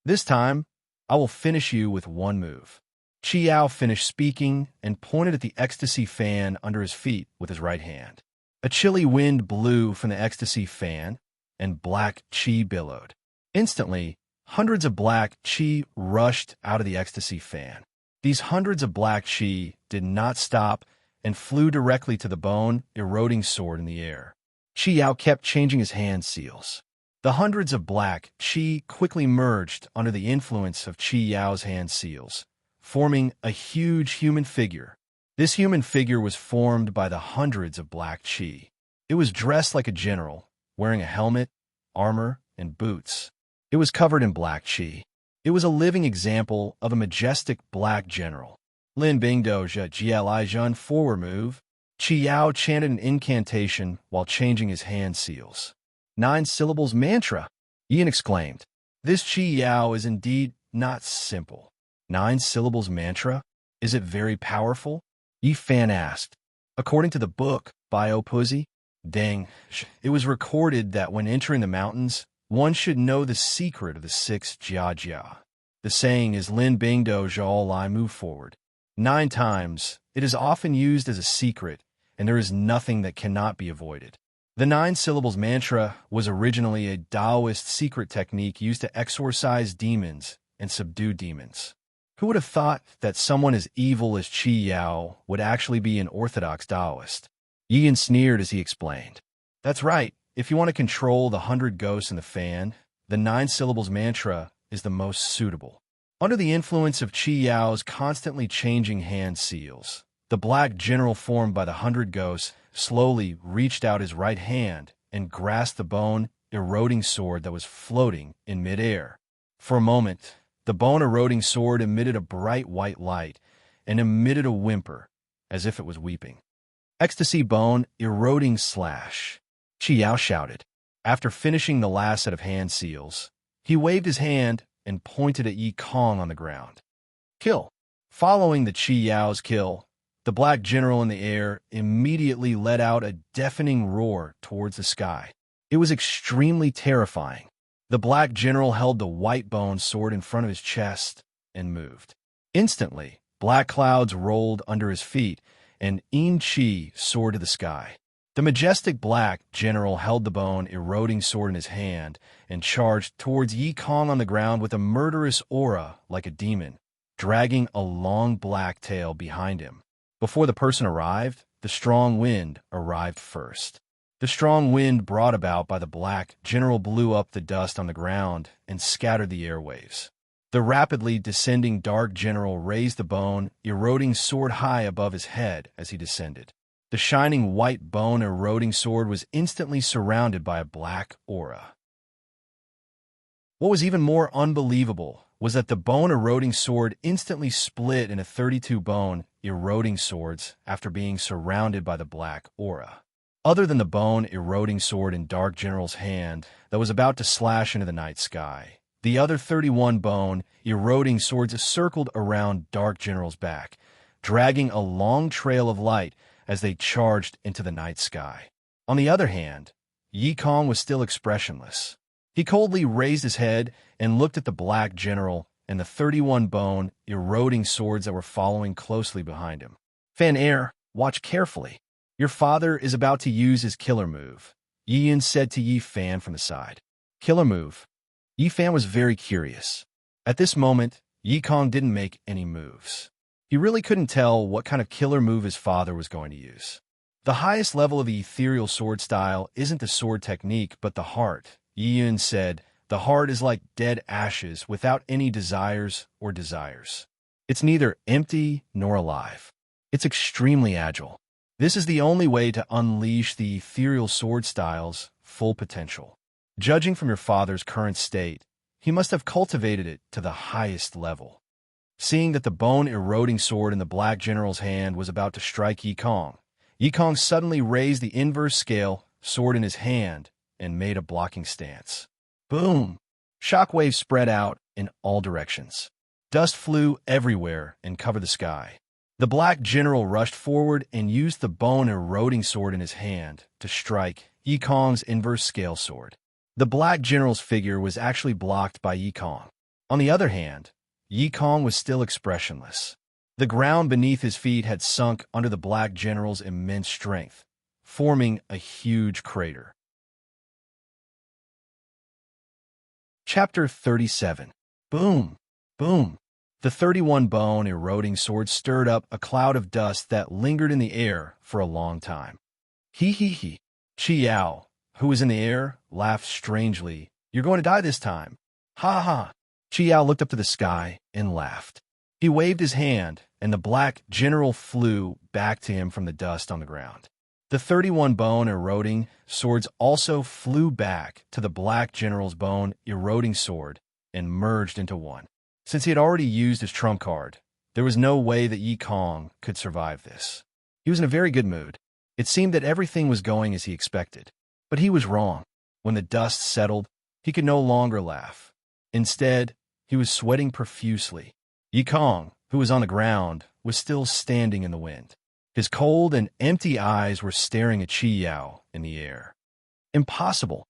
This time, I will finish you with one move. Chi Yao finished speaking and pointed at the ecstasy fan under his feet with his right hand. A chilly wind blew from the ecstasy fan, and black chi billowed. Instantly, hundreds of black chi rushed out of the ecstasy fan. These hundreds of black chi did not stop and flew directly to the bone, eroding sword in the air. Chi Yao kept changing his hand seals. The hundreds of black chi quickly merged under the influence of Chi Yao's hand seals, forming a huge human figure. This human figure was formed by the hundreds of black chi. It was dressed like a general, wearing a helmet, armor, and boots. It was covered in black chi. It was a living example of a majestic black general. Lin Bing Doja Gli Jun forward move. Chi Yao chanted an incantation while changing his hand seals. 9 syllables mantra, Ian exclaimed. This Chi Yao is indeed not simple. 9 syllables mantra? Is it very powerful? Yi Fan asked. According to the book, Bio Pussy, Deng, it was recorded that when entering the mountains, one should know the secret of the 6 Jia Jia. The saying is Lin Bing Do Zhao Lai move forward. 9 times, it is often used as a secret, and there is nothing that cannot be avoided. The 9 syllables mantra was originally a Taoist secret technique used to exorcise demons and subdue demons. Who would have thought that someone as evil as Qi Yao would actually be an orthodox Taoist? Yi sneered as he explained. That's right. If you want to control the 100 ghosts in the fan, the 9 syllables mantra is the most suitable. Under the influence of Qi Yao's constantly changing hand seals, the black general formed by the 100 ghosts slowly reached out his right hand and grasped the bone-eroding sword that was floating in midair. For a moment, the bone-eroding sword emitted a bright white light and emitted a whimper, as if it was weeping. Ecstasy bone-eroding slash, Qi Yao shouted. After finishing the last set of hand seals, he waved his hand and pointed at Yi Kong on the ground. Kill. Following the Qi Yao's kill, the black general in the air immediately let out a deafening roar towards the sky. It was extremely terrifying. The black general held the white bone sword in front of his chest and moved. Instantly, black clouds rolled under his feet, and Yin Qi soared to the sky. The majestic black general held the bone-eroding sword in his hand and charged towards Yi Kong on the ground with a murderous aura like a demon, dragging a long black tail behind him. Before the person arrived, the strong wind arrived first. The strong wind brought about by the black general blew up the dust on the ground and scattered the airwaves. The rapidly descending dark general raised the bone-eroding sword high above his head as he descended. The shining white bone-eroding sword was instantly surrounded by a black aura. What was even more unbelievable was that the bone-eroding sword instantly split into 32 bone-eroding swords after being surrounded by the black aura. Other than the bone-eroding sword in Dark General's hand that was about to slash into the night sky, the other 31 bone-eroding swords circled around Dark General's back, dragging a long trail of light as they charged into the night sky. On the other hand, Yi Kong was still expressionless. He coldly raised his head and looked at the black general and the 31 bone-eroding swords that were following closely behind him. Fan Air, watch carefully. Your father is about to use his killer move, Yi said to Yi Fan from the side. Killer move? Yi Fan was very curious. At this moment, Yi Kong didn't make any moves. He really couldn't tell what kind of killer move his father was going to use. The highest level of the ethereal sword style isn't the sword technique, but the heart, Yi said. The heart is like dead ashes without any desires or desires. It's neither empty nor alive. It's extremely agile. This is the only way to unleash the ethereal sword style's full potential. Judging from your father's current state, he must have cultivated it to the highest level. Seeing that the bone-eroding sword in the black general's hand was about to strike Yi Kong suddenly raised the inverse scale sword in his hand and made a blocking stance. Boom! Shockwaves spread out in all directions. Dust flew everywhere and covered the sky. The black general rushed forward and used the bone-eroding sword in his hand to strike Yi Kong's inverse scale sword. The black general's figure was actually blocked by Yi Kong. On the other hand, Yi Kong was still expressionless. The ground beneath his feet had sunk under the black general's immense strength, forming a huge crater. Chapter 37. Boom! Boom! The 31 bone-eroding swords stirred up a cloud of dust that lingered in the air for a long time. He. Qi Yao, who was in the air, laughed strangely. You're going to die this time. Ha ha! Qi Yao looked up to the sky and laughed. He waved his hand, and the black general flew back to him from the dust on the ground. The 31 bone-eroding swords also flew back to the black general's bone-eroding sword and merged into one. Since he had already used his trump card, there was no way that Yi Kong could survive this. He was in a very good mood. It seemed that everything was going as he expected. But he was wrong. When the dust settled, he could no longer laugh. Instead, he was sweating profusely. Yi Kong, who was on the ground, was still standing in the wind. His cold and empty eyes were staring at Qi Yao in the air. Impossible.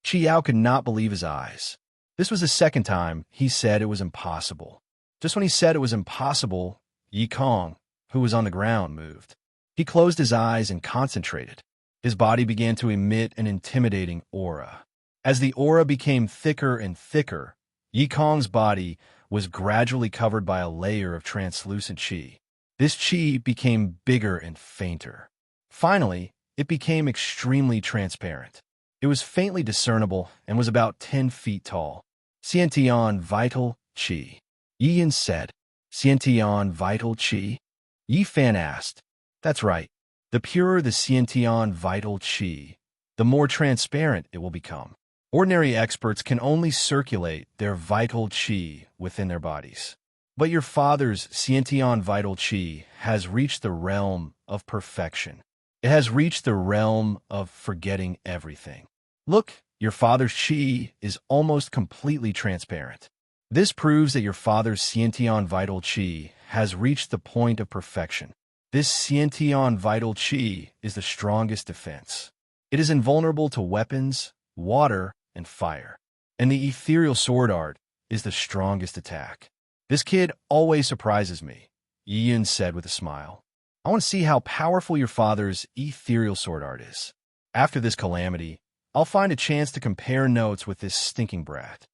Qi Yao could not believe his eyes. This was the second time he said it was impossible. Just when he said it was impossible, Yi Kong, who was on the ground, moved. He closed his eyes and concentrated. His body began to emit an intimidating aura. As the aura became thicker and thicker, Yi Kong's body was gradually covered by a layer of translucent chi. This chi became bigger and fainter. Finally, it became extremely transparent. It was faintly discernible and was about 10 feet tall. Xiantian vital chi. Yi Yin said. Xiantian vital chi? Yi Fan asked. That's right. The purer the Xiantian vital chi, the more transparent it will become. Ordinary experts can only circulate their vital chi within their bodies. But your father's Xiantian vital chi has reached the realm of perfection. It has reached the realm of forgetting everything. Look, your father's chi is almost completely transparent. This proves that your father's Xiantian vital chi has reached the point of perfection. This Xiantian vital chi is the strongest defense. It is invulnerable to weapons, water, and fire. And the ethereal sword art is the strongest attack. This kid always surprises me, Yi Yin said with a smile. I want to see how powerful your father's ethereal sword art is. After this calamity, I'll find a chance to compare notes with this stinking brat.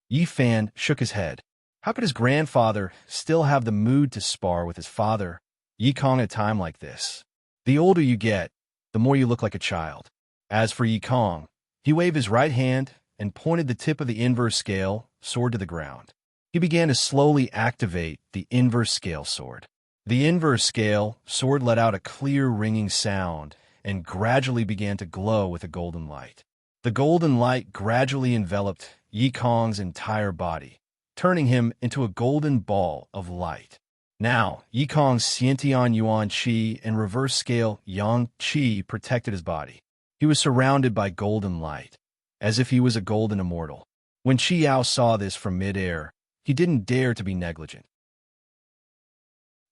Yi Fan shook his head. How could his grandfather still have the mood to spar with his father, Yi Kong, at a time like this? The older you get, the more you look like a child. As for Yi Kong, he waved his right hand and pointed the tip of the inverse scale sword to the ground. He began to slowly activate the inverse scale sword. The inverse scale sword let out a clear ringing sound and gradually began to glow with a golden light. The golden light gradually enveloped Yi Kong's entire body, turning him into a golden ball of light. Now, Yi Kong's Xiantian Yuan Qi and reverse scale Yang Qi protected his body. He was surrounded by golden light, as if he was a golden immortal. When Qi Yao saw this from midair, he didn't dare to be negligent.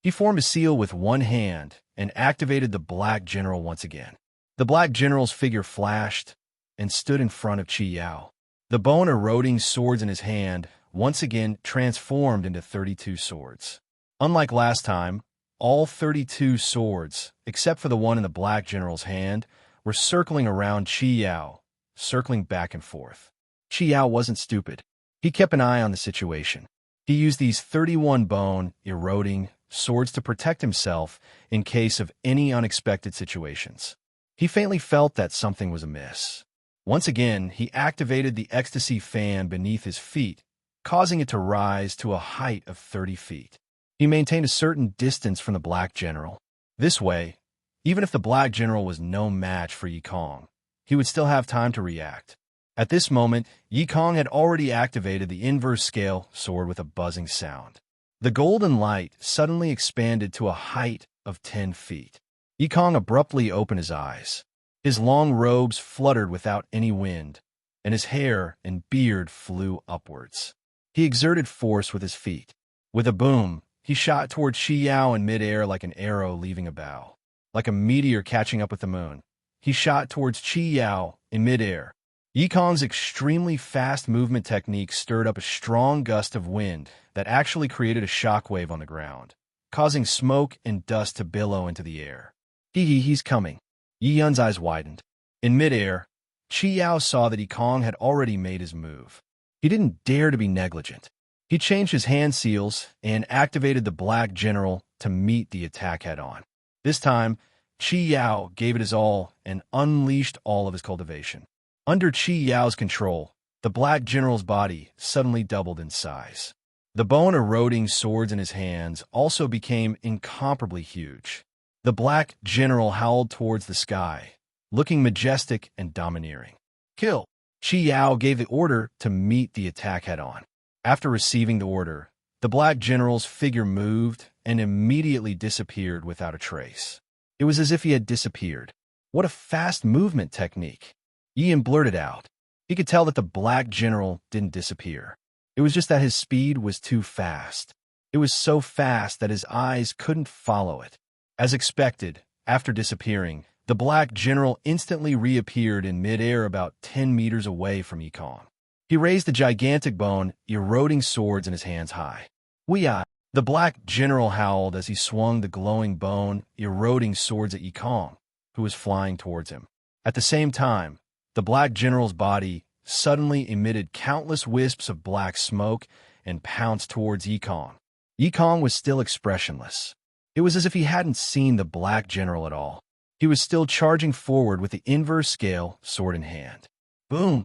He formed a seal with one hand and activated the Black General once again. The Black General's figure flashed and stood in front of Qi Yao. The bone-eroding swords in his hand once again transformed into 32 swords. Unlike last time, all 32 swords, except for the one in the Black General's hand, were circling around Qi Yao, circling back and forth. Qi Yao wasn't stupid. He kept an eye on the situation. He used these 31 bone-eroding swords to protect himself in case of any unexpected situations. He faintly felt that something was amiss. Once again, he activated the ecstasy fan beneath his feet, causing it to rise to a height of 30 feet. He maintained a certain distance from the Black General. This way, even if the Black General was no match for Yi Kong, he would still have time to react. At this moment, Yi Kong had already activated the inverse scale sword with a buzzing sound. The golden light suddenly expanded to a height of 10 feet. Yi Kong abruptly opened his eyes. His long robes fluttered without any wind, and his hair and beard flew upwards. He exerted force with his feet. With a boom, he shot toward Qi Yao in midair like an arrow leaving a bow. Like a meteor catching up with the moon, he shot towards Qi Yao in midair. Yi Kong's extremely fast movement technique stirred up a strong gust of wind that actually created a shockwave on the ground, causing smoke and dust to billow into the air. He's coming. Yi Yun's eyes widened. In midair, Qi Yao saw that Yi Kong had already made his move. He didn't dare to be negligent. He changed his hand seals and activated the Black General to meet the attack head-on. This time, Qi Yao gave it his all and unleashed all of his cultivation. Under Qi Yao's control, the Black General's body suddenly doubled in size. The bone-eroding swords in his hands also became incomparably huge. The Black General howled towards the sky, looking majestic and domineering. Kill! Qi Yao gave the order to meet the attack head-on. After receiving the order, the Black General's figure moved and immediately disappeared without a trace. It was as if he had disappeared. What a fast movement technique! Ian blurted out. He could tell that the Black General didn't disappear. It was just that his speed was too fast. It was so fast that his eyes couldn't follow it. As expected, after disappearing, the Black General instantly reappeared in midair about 10 meters away from Yi Kong. He raised the gigantic bone-eroding swords in his hands high. The Black General howled as he swung the glowing bone-eroding swords at Yi Kong, who was flying towards him. At the same time, the Black General's body suddenly emitted countless wisps of black smoke and pounced towards Yikong. Yikong was still expressionless. It was as if he hadn't seen the Black General at all. He was still charging forward with the inverse scale, sword in hand. Boom!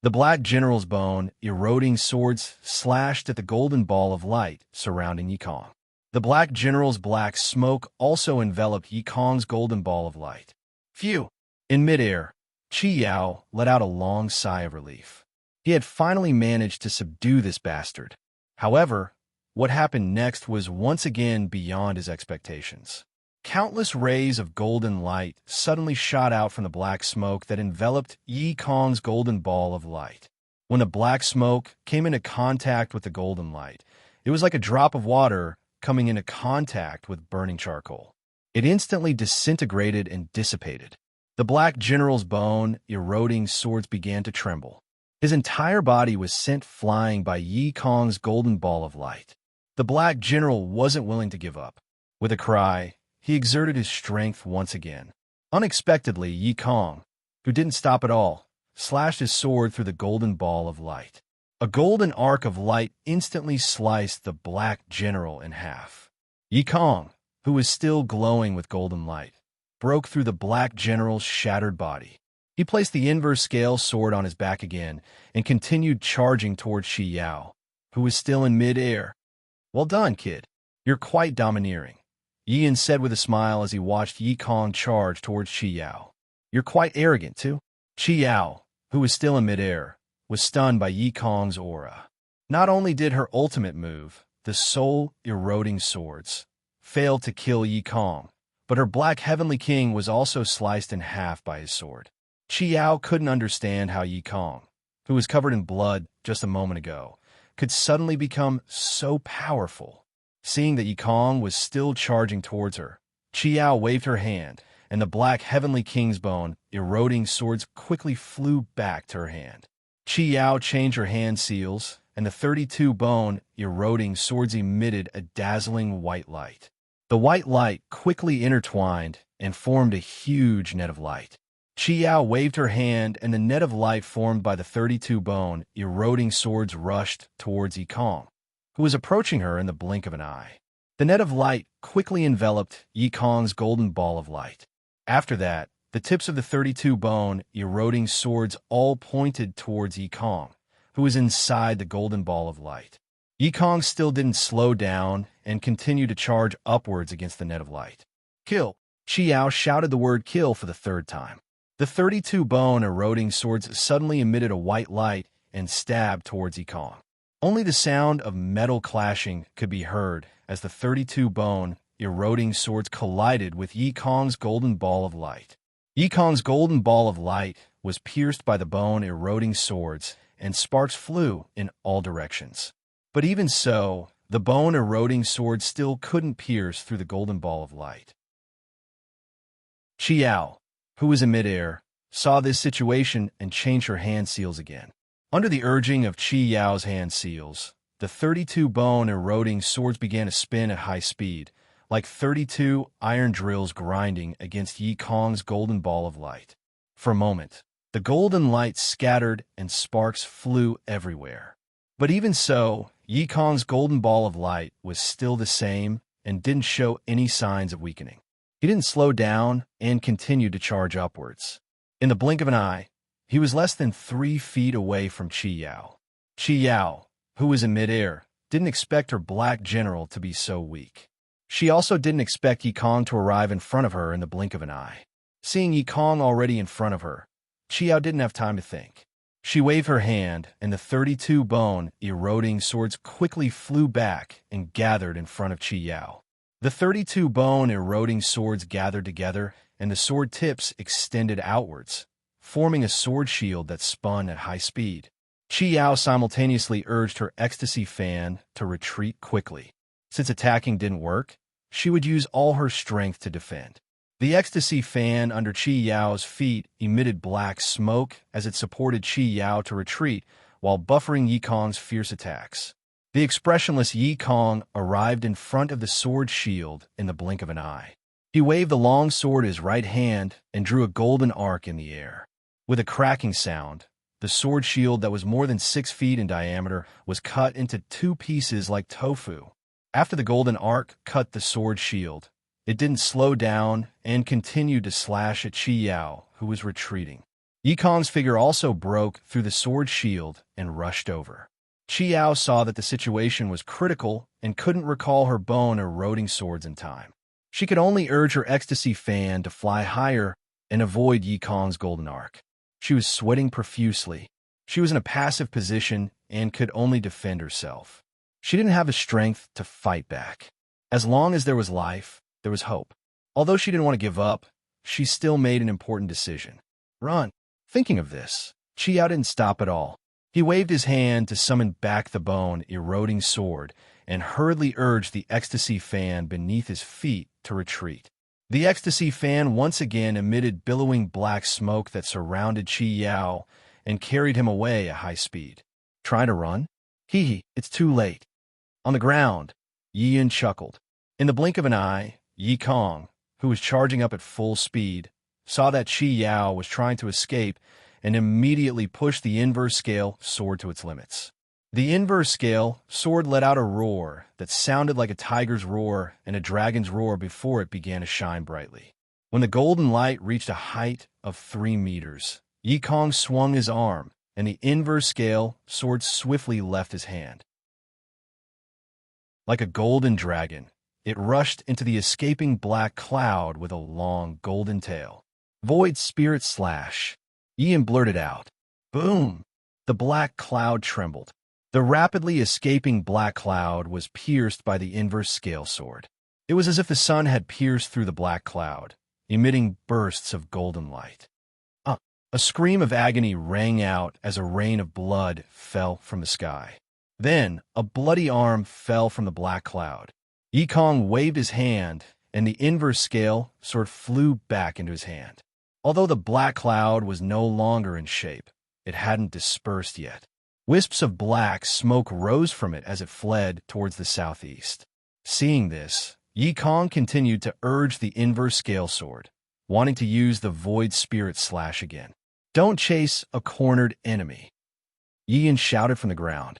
The Black General's bone, eroding swords slashed at the golden ball of light surrounding Yikong. The Black General's black smoke also enveloped Yikong's golden ball of light. Phew! In midair, Qi Yao let out a long sigh of relief. He had finally managed to subdue this bastard. However, what happened next was once again beyond his expectations. Countless rays of golden light suddenly shot out from the black smoke that enveloped Yikong's golden ball of light. When the black smoke came into contact with the golden light, it was like a drop of water coming into contact with burning charcoal. It instantly disintegrated and dissipated. The Black General's bone, eroding swords began to tremble. His entire body was sent flying by Yikong's golden ball of light. The Black General wasn't willing to give up. With a cry, he exerted his strength once again. Unexpectedly, Yikong, who didn't stop at all, slashed his sword through the golden ball of light. A golden arc of light instantly sliced the Black General in half. Yikong, who was still glowing with golden light, broke through the Black General's shattered body. He placed the inverse scale sword on his back again and continued charging towards Qi Yao, who was still in mid-air. "Well done, kid. You're quite domineering," Yin said with a smile as he watched Yikong charge towards Qi Yao. "You're quite arrogant, too." Qi Yao, who was still in mid-air, was stunned by Yikong's aura. Not only did her ultimate move, the soul-eroding swords, fail to kill Yikong, but her Black Heavenly King was also sliced in half by his sword. Qi Yao couldn't understand how Yikong, who was covered in blood just a moment ago, could suddenly become so powerful. Seeing that Yikong was still charging towards her, Qi Yao waved her hand, and the Black Heavenly King's bone, eroding swords quickly flew back to her hand. Qi Yao changed her hand seals, and the 32 bone, eroding swords emitted a dazzling white light. The white light quickly intertwined and formed a huge net of light. Qi Yao waved her hand, and the net of light formed by the 32 bone, eroding swords rushed towards Yikong, who was approaching her in the blink of an eye. The net of light quickly enveloped Yikong's golden ball of light. After that, the tips of the 32 bone, eroding swords all pointed towards Yikong, who was inside the golden ball of light. Yikong still didn't slow down and continued to charge upwards against the net of light. "Kill!" Qi Yao shouted the word "kill" for the third time. The 32 bone, eroding swords suddenly emitted a white light and stabbed towards Yikong. Only the sound of metal clashing could be heard as the 32 bone, eroding swords collided with Yikong's golden ball of light. Yikong's golden ball of light was pierced by the bone, eroding swords, and sparks flew in all directions. But even so, the bone, eroding sword still couldn't pierce through the golden ball of light. Qi Yao, who was in midair, saw this situation and changed her hand seals again. Under the urging of Qi Yao's hand seals, the 32 bone, eroding swords began to spin at high speed, like 32 iron drills grinding against Yikong's golden ball of light. For a moment, the golden light scattered and sparks flew everywhere. But even so, Yikong's golden ball of light was still the same and didn't show any signs of weakening. He didn't slow down and continued to charge upwards. In the blink of an eye, he was less than 3 feet away from Qi Yao. Qi Yao, who was in midair, didn't expect her Black General to be so weak. She also didn't expect Yikong to arrive in front of her in the blink of an eye. Seeing Yikong already in front of her, Qi Yao didn't have time to think. She waved her hand, and the 32 bone, eroding swords quickly flew back and gathered in front of Qi Yao. The 32 bone, eroding swords gathered together, and the sword tips extended outwards, forming a sword shield that spun at high speed. Qi Yao simultaneously urged her ecstasy fan to retreat quickly. Since attacking didn't work, she would use all her strength to defend. The ecstasy fan under Qi Yao's feet emitted black smoke as it supported Qi Yao to retreat while buffering Yikong's fierce attacks. The expressionless Yikong arrived in front of the sword shield in the blink of an eye. He waved the long sword in his right hand and drew a golden arc in the air. With a cracking sound, The sword shield that was more than 6 feet in diameter was cut into 2 pieces like tofu. After the golden arc cut the sword shield, it didn't slow down and continued to slash at Qi Yao, who was retreating. Yikong's figure also broke through the sword shield and rushed over. Qi Yao saw that the situation was critical and couldn't recall her bone-eroding swords in time. She could only urge her ecstasy fan to fly higher and avoid Yikong's golden arc. She was sweating profusely. She was in a passive position and could only defend herself. She didn't have the strength to fight back. As long as there was life, there was hope. Although she didn't want to give up, she still made an important decision. Run. Thinking of this, Qi Yao didn't stop at all. He waved his hand to summon back the bone-eroding sword and hurriedly urged the ecstasy fan beneath his feet to retreat. The ecstasy fan once again emitted billowing black smoke that surrounded Qi Yao and carried him away at high speed. Trying to run? Hee, it's too late. On the ground, Yi Yin chuckled. In the blink of an eye, Yi Kong, who was charging up at full speed, saw that Qi Yao was trying to escape and immediately pushed the inverse scale sword to its limits. The inverse scale sword let out a roar that sounded like a tiger's roar and a dragon's roar before it began to shine brightly. When the golden light reached a height of 3 meters, Yi Kong swung his arm, and the inverse scale sword swiftly left his hand. Like a golden dragon, it rushed into the escaping black cloud with a long golden tail. Void Spirit Slash. Ian blurted out. Boom! The black cloud trembled. The rapidly escaping black cloud was pierced by the inverse scale sword. It was as if the sun had pierced through the black cloud, emitting bursts of golden light. A scream of agony rang out as a rain of blood fell from the sky. Then, a bloody arm fell from the black cloud. Yi Kong waved his hand, and the inverse scale sword flew back into his hand. Although the black cloud was no longer in shape, it hadn't dispersed yet. Wisps of black smoke rose from it as it fled towards the southeast. Seeing this, Yi Kong continued to urge the inverse scale sword, wanting to use the Void Spirit Slash again. Don't chase a cornered enemy, Yi Yin shouted from the ground.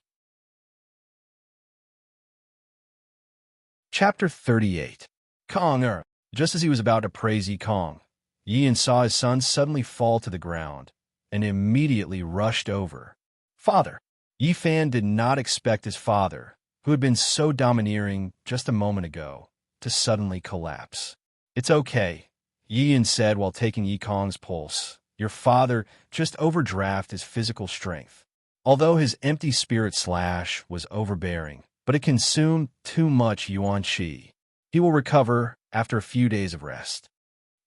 Chapter 38. Kong. Just as he was about to praise Yi Kong, Yi Yin saw his son suddenly fall to the ground and immediately rushed over. Father. Yi Fan did not expect his father, who had been so domineering just a moment ago, to suddenly collapse. It's okay, Yi Yin said while taking Yi Kong's pulse. Your father just overdrafted his physical strength. Although his empty spirit slash was overbearing, but it consumed too much yuan qi. He will recover after a few days of rest.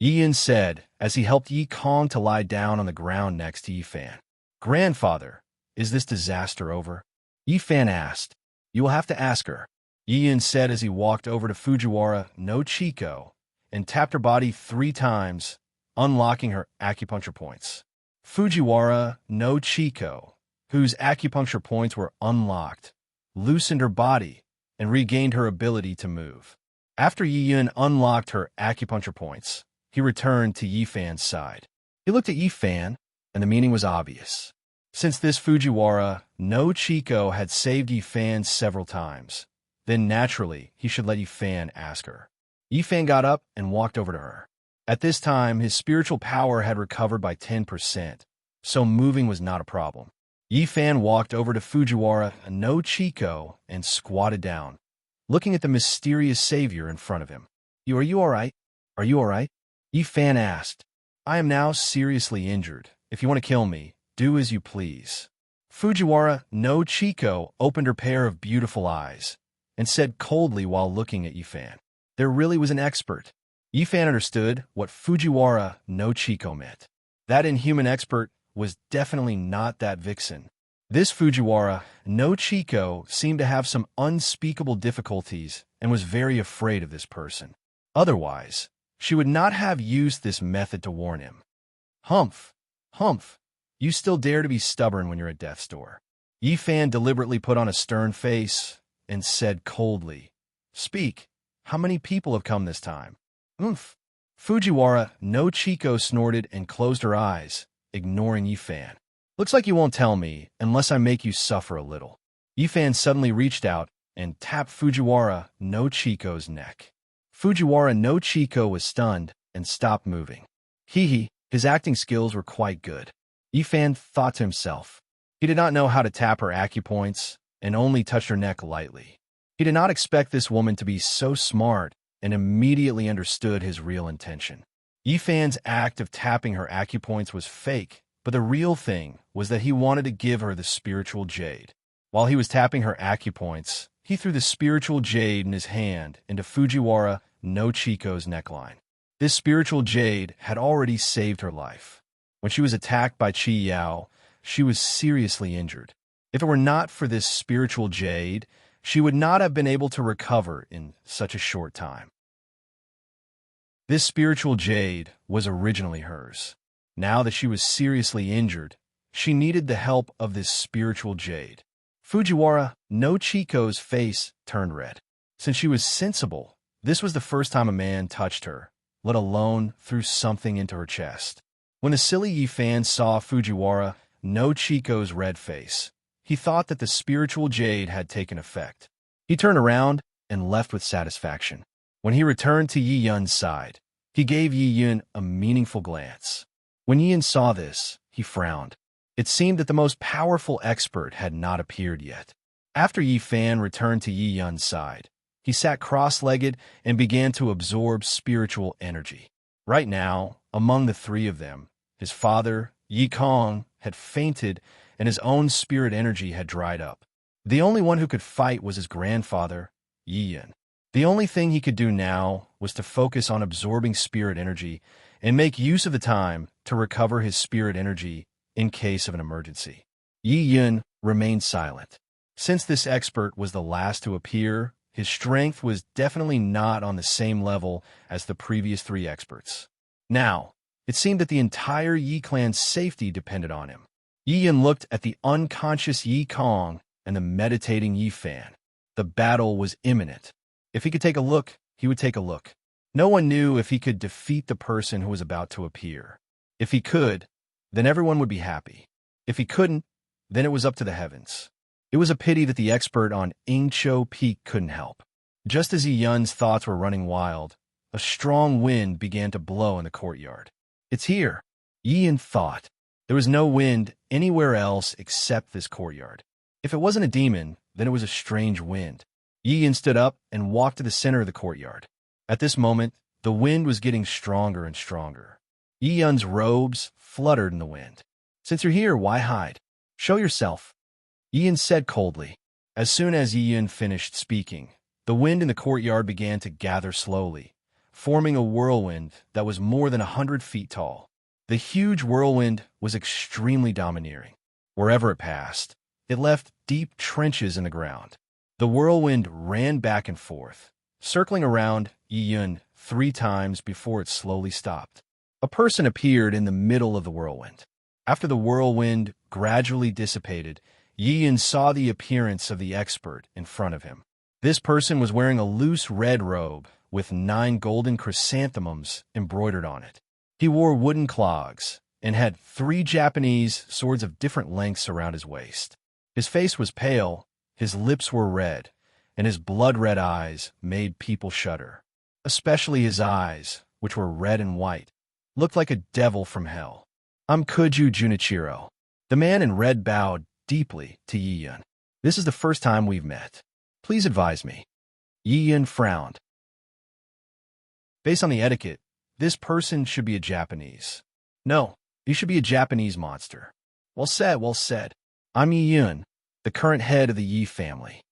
Yi Yin said as he helped Yi Kong to lie down on the ground next to Yi Fan. Grandfather, is this disaster over? Yi Fan asked. You will have to ask her, Yi Yin said as he walked over to Fujiwara no Chico and tapped her body 3 times, unlocking her acupuncture points. Fujiwara no Chico, whose acupuncture points were unlocked, loosened her body and regained her ability to move. After Yi Yin unlocked her acupuncture points, he returned to Yi Fan's side. He looked at Yi Fan, and the meaning was obvious. Since this Fujiwara no Chico had saved Yi Fan several times, then naturally he should let Yi Fan ask her. Yi Fan got up and walked over to her. At this time, his spiritual power had recovered by 10%, so moving was not a problem. Yi Fan walked over to Fujiwara no Chico and squatted down, looking at the mysterious savior in front of him. Are you all right? Are you all right? Yi Fan asked. I am now seriously injured. If you want to kill me, do as you please. Fujiwara no Chico opened her pair of beautiful eyes and said coldly while looking at Yi Fan. There really was an expert. Yi Fan understood what Fujiwara no Chico meant. That inhuman expert was definitely not that vixen. This Fujiwara no Chico seemed to have some unspeakable difficulties and was very afraid of this person. Otherwise, she would not have used this method to warn him. Humph, humph, you still dare to be stubborn when you're at death's door. Yi Fan deliberately put on a stern face and said coldly, Speak, how many people have come this time? Oomph. Fujiwara no Chico snorted and closed her eyes, ignoring Yi Fan. Looks like you won't tell me unless I make you suffer a little. Yifan suddenly reached out and tapped Fujiwara no Chico's neck. Fujiwara no Chico was stunned and stopped moving. His acting skills were quite good. Yifan thought to himself. He did not know how to tap her acupoints and only touched her neck lightly. He did not expect this woman to be so smart and immediately understood his real intention. Yifan's act of tapping her acupoints was fake, but the real thing was that he wanted to give her the spiritual jade. While he was tapping her acupoints, he threw the spiritual jade in his hand into Fujiwara no Chico's neckline. This spiritual jade had already saved her life. When she was attacked by Chi Yao, she was seriously injured. If it were not for this spiritual jade, she would not have been able to recover in such a short time. This spiritual jade was originally hers. Now that she was seriously injured, she needed the help of this spiritual jade. Fujiwara no Chico's face turned red. Since she was sensible, this was the first time a man touched her, let alone threw something into her chest. When the silly Yifan saw Fujiwara no Chico's red face, he thought that the spiritual jade had taken effect. He turned around and left with satisfaction. When he returned to Yi Yun's side, he gave Yi Yun a meaningful glance. When Yi Yun saw this, he frowned. It seemed that the most powerful expert had not appeared yet. After Yifan returned to Yi Yun's side, he sat cross-legged and began to absorb spiritual energy. Right now, among the three of them, his father, Yi Kong, had fainted and his own spirit energy had dried up. The only one who could fight was his grandfather, Yi Yun. The only thing he could do now was to focus on absorbing spirit energy and make use of the time to recover his spirit energy in case of an emergency. Yi Yun remained silent. Since this expert was the last to appear, his strength was definitely not on the same level as the previous three experts. Now, it seemed that the entire Yi clan's safety depended on him. Yi Yun looked at the unconscious Yi Kong and the meditating Yifan. The battle was imminent. If he could take a look, he would take a look. No one knew if he could defeat the person who was about to appear. If he could, then everyone would be happy. If he couldn't, then it was up to the heavens. It was a pity that the expert on Ingcho Peak couldn't help. Just as Yi Yun's thoughts were running wild, a strong wind began to blow in the courtyard. It's here, Yi Yun thought. There was no wind anywhere else except this courtyard. If it wasn't a demon, then it was a strange wind. Yi Yun stood up and walked to the center of the courtyard. At this moment, the wind was getting stronger and stronger. Yi Yun's robes fluttered in the wind. Since you're here, why hide? Show yourself, Yi Yun said coldly. As soon as Yi Yun finished speaking, the wind in the courtyard began to gather slowly, forming a whirlwind that was more than 100 feet tall. The huge whirlwind was extremely domineering. Wherever it passed, it left deep trenches in the ground. The whirlwind ran back and forth, circling around Yi Yun 3 times before it slowly stopped. A person appeared in the middle of the whirlwind. After the whirlwind gradually dissipated, Yi Yun saw the appearance of the expert in front of him. This person was wearing a loose red robe with 9 golden chrysanthemums embroidered on it. He wore wooden clogs and had 3 Japanese swords of different lengths around his waist. His face was pale, his lips were red, and his blood-red eyes made people shudder. Especially his eyes, which were red and white, looked like a devil from hell. I'm Kuju Junichiro. The man in red bowed deeply to Yi Yun. This is the first time we've met. Please advise me. Yi Yun frowned. Based on the etiquette, this person should be a Japanese. No, he should be a Japanese monster. Well said, well said. I'm Yi Yun, the current head of the Yi family.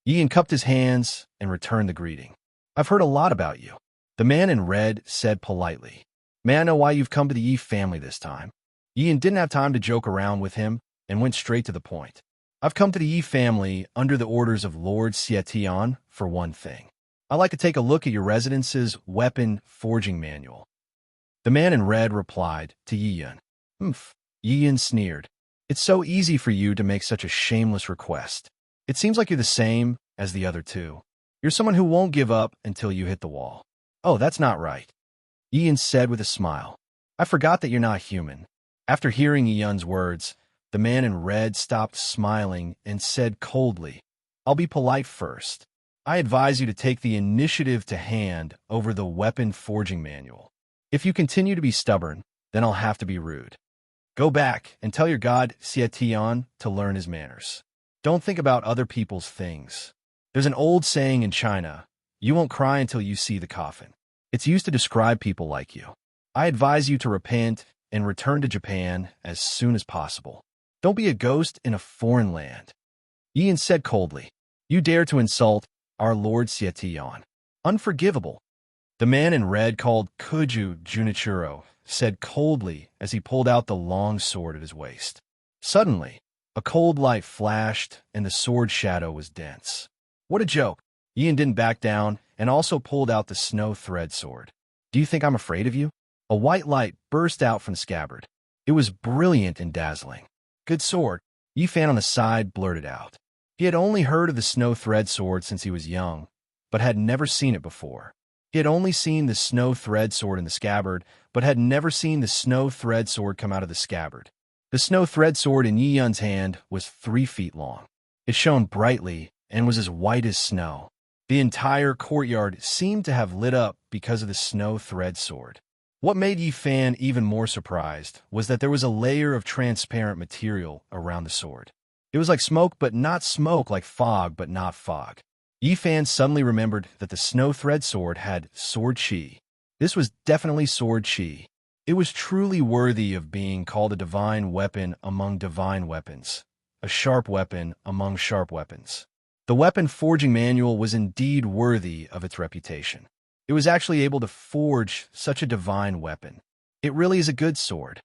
Yi Yun cupped his hands and returned the greeting. I've heard a lot about you. The man in red said politely. May I know why you've come to the Yi family this time? Yi Yun didn't have time to joke around with him and went straight to the point. I've come to the Yi family under the orders of Lord Xietian for one thing. I'd like to take a look at your residence's weapon forging manual. The man in red replied to Yi Yun. Yi Yun sneered. It's so easy for you to make such a shameless request. It seems like you're the same as the other two. You're someone who won't give up until you hit the wall. Oh, that's not right, Yi Yun said with a smile. I forgot that you're not human. After hearing Yi Yun's words, The man in red stopped smiling and said coldly, "I'll be polite first. I advise you to take the initiative to hand over the weapon forging manual. If you continue to be stubborn, then I'll have to be rude. Go back and tell your god Xietian to learn his manners. Don't think about other people's things. There's an old saying in China, you won't cry until you see the coffin. It's used to describe people like you. I advise you to repent and return to Japan as soon as possible. Don't be a ghost in a foreign land." Ian said coldly, "You dare to insult our Lord Xietian. Unforgivable." The man in red, called Kuju Junichiro, said coldly as he pulled out the long sword at his waist. Suddenly, a cold light flashed and the sword shadow was dense. What a joke! Ian didn't back down and also pulled out the snow thread sword. "Do you think I'm afraid of you?" A white light burst out from the scabbard. It was brilliant and dazzling. "Good sword," Yifan on the side blurted out. He had only heard of the snow thread sword since he was young, but had never seen it before. He had only seen the snow thread sword in the scabbard, but had never seen the snow thread sword come out of the scabbard. The snow thread sword in Yi Yun's hand was 3 feet long. It shone brightly and was as white as snow. The entire courtyard seemed to have lit up because of the snow thread sword. What made Yi Fan even more surprised was that there was a layer of transparent material around the sword. It was like smoke, but not smoke, like fog, but not fog. Yi Fan suddenly remembered that the snow thread sword had sword chi. This was definitely sword chi. It was truly worthy of being called a divine weapon among divine weapons, a sharp weapon among sharp weapons. The weapon forging manual was indeed worthy of its reputation. It was actually able to forge such a divine weapon. It really is a good sword.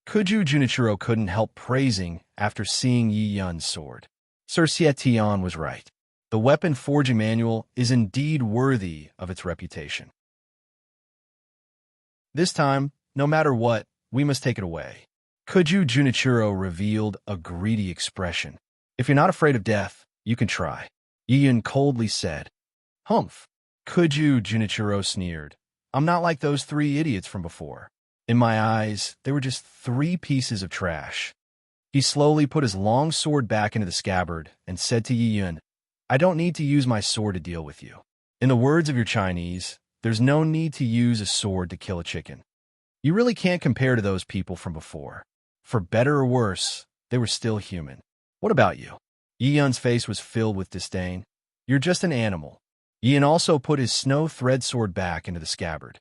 Kuju Junichiro couldn't help praising after seeing Yi Yun's sword. Sir Xietian was right. The weapon forging manual is indeed worthy of its reputation. This time, no matter what, we must take it away. Kuju Junichiro revealed a greedy expression. "If you're not afraid of death, you can try," Yi Yun coldly said. "Humph." Kuju Junichiro sneered. "I'm not like those 3 idiots from before. In my eyes, they were just 3 pieces of trash." He slowly put his long sword back into the scabbard and said to Yi Yun, "I don't need to use my sword to deal with you. In the words of your Chinese, there's no need to use a sword to kill a chicken. You really can't compare to those people from before. For better or worse, they were still human. What about you?" Yi Yun's face was filled with disdain. "You're just an animal." Yi Yun also put his snow thread sword back into the scabbard.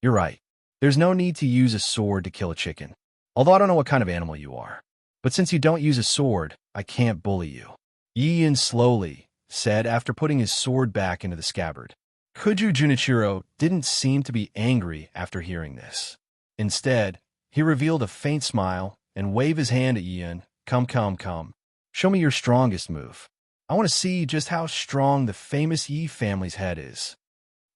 "You're right. There's no need to use a sword to kill a chicken. Although I don't know what kind of animal you are. But since you don't use a sword, I can't bully you," Yi Yun slowly said after putting his sword back into the scabbard. Kuju Junichiro didn't seem to be angry after hearing this. Instead, he revealed a faint smile and waved his hand at Yi Yun. Come, come, come. Show me your strongest move. I want to see just how strong the famous Yi family's head is."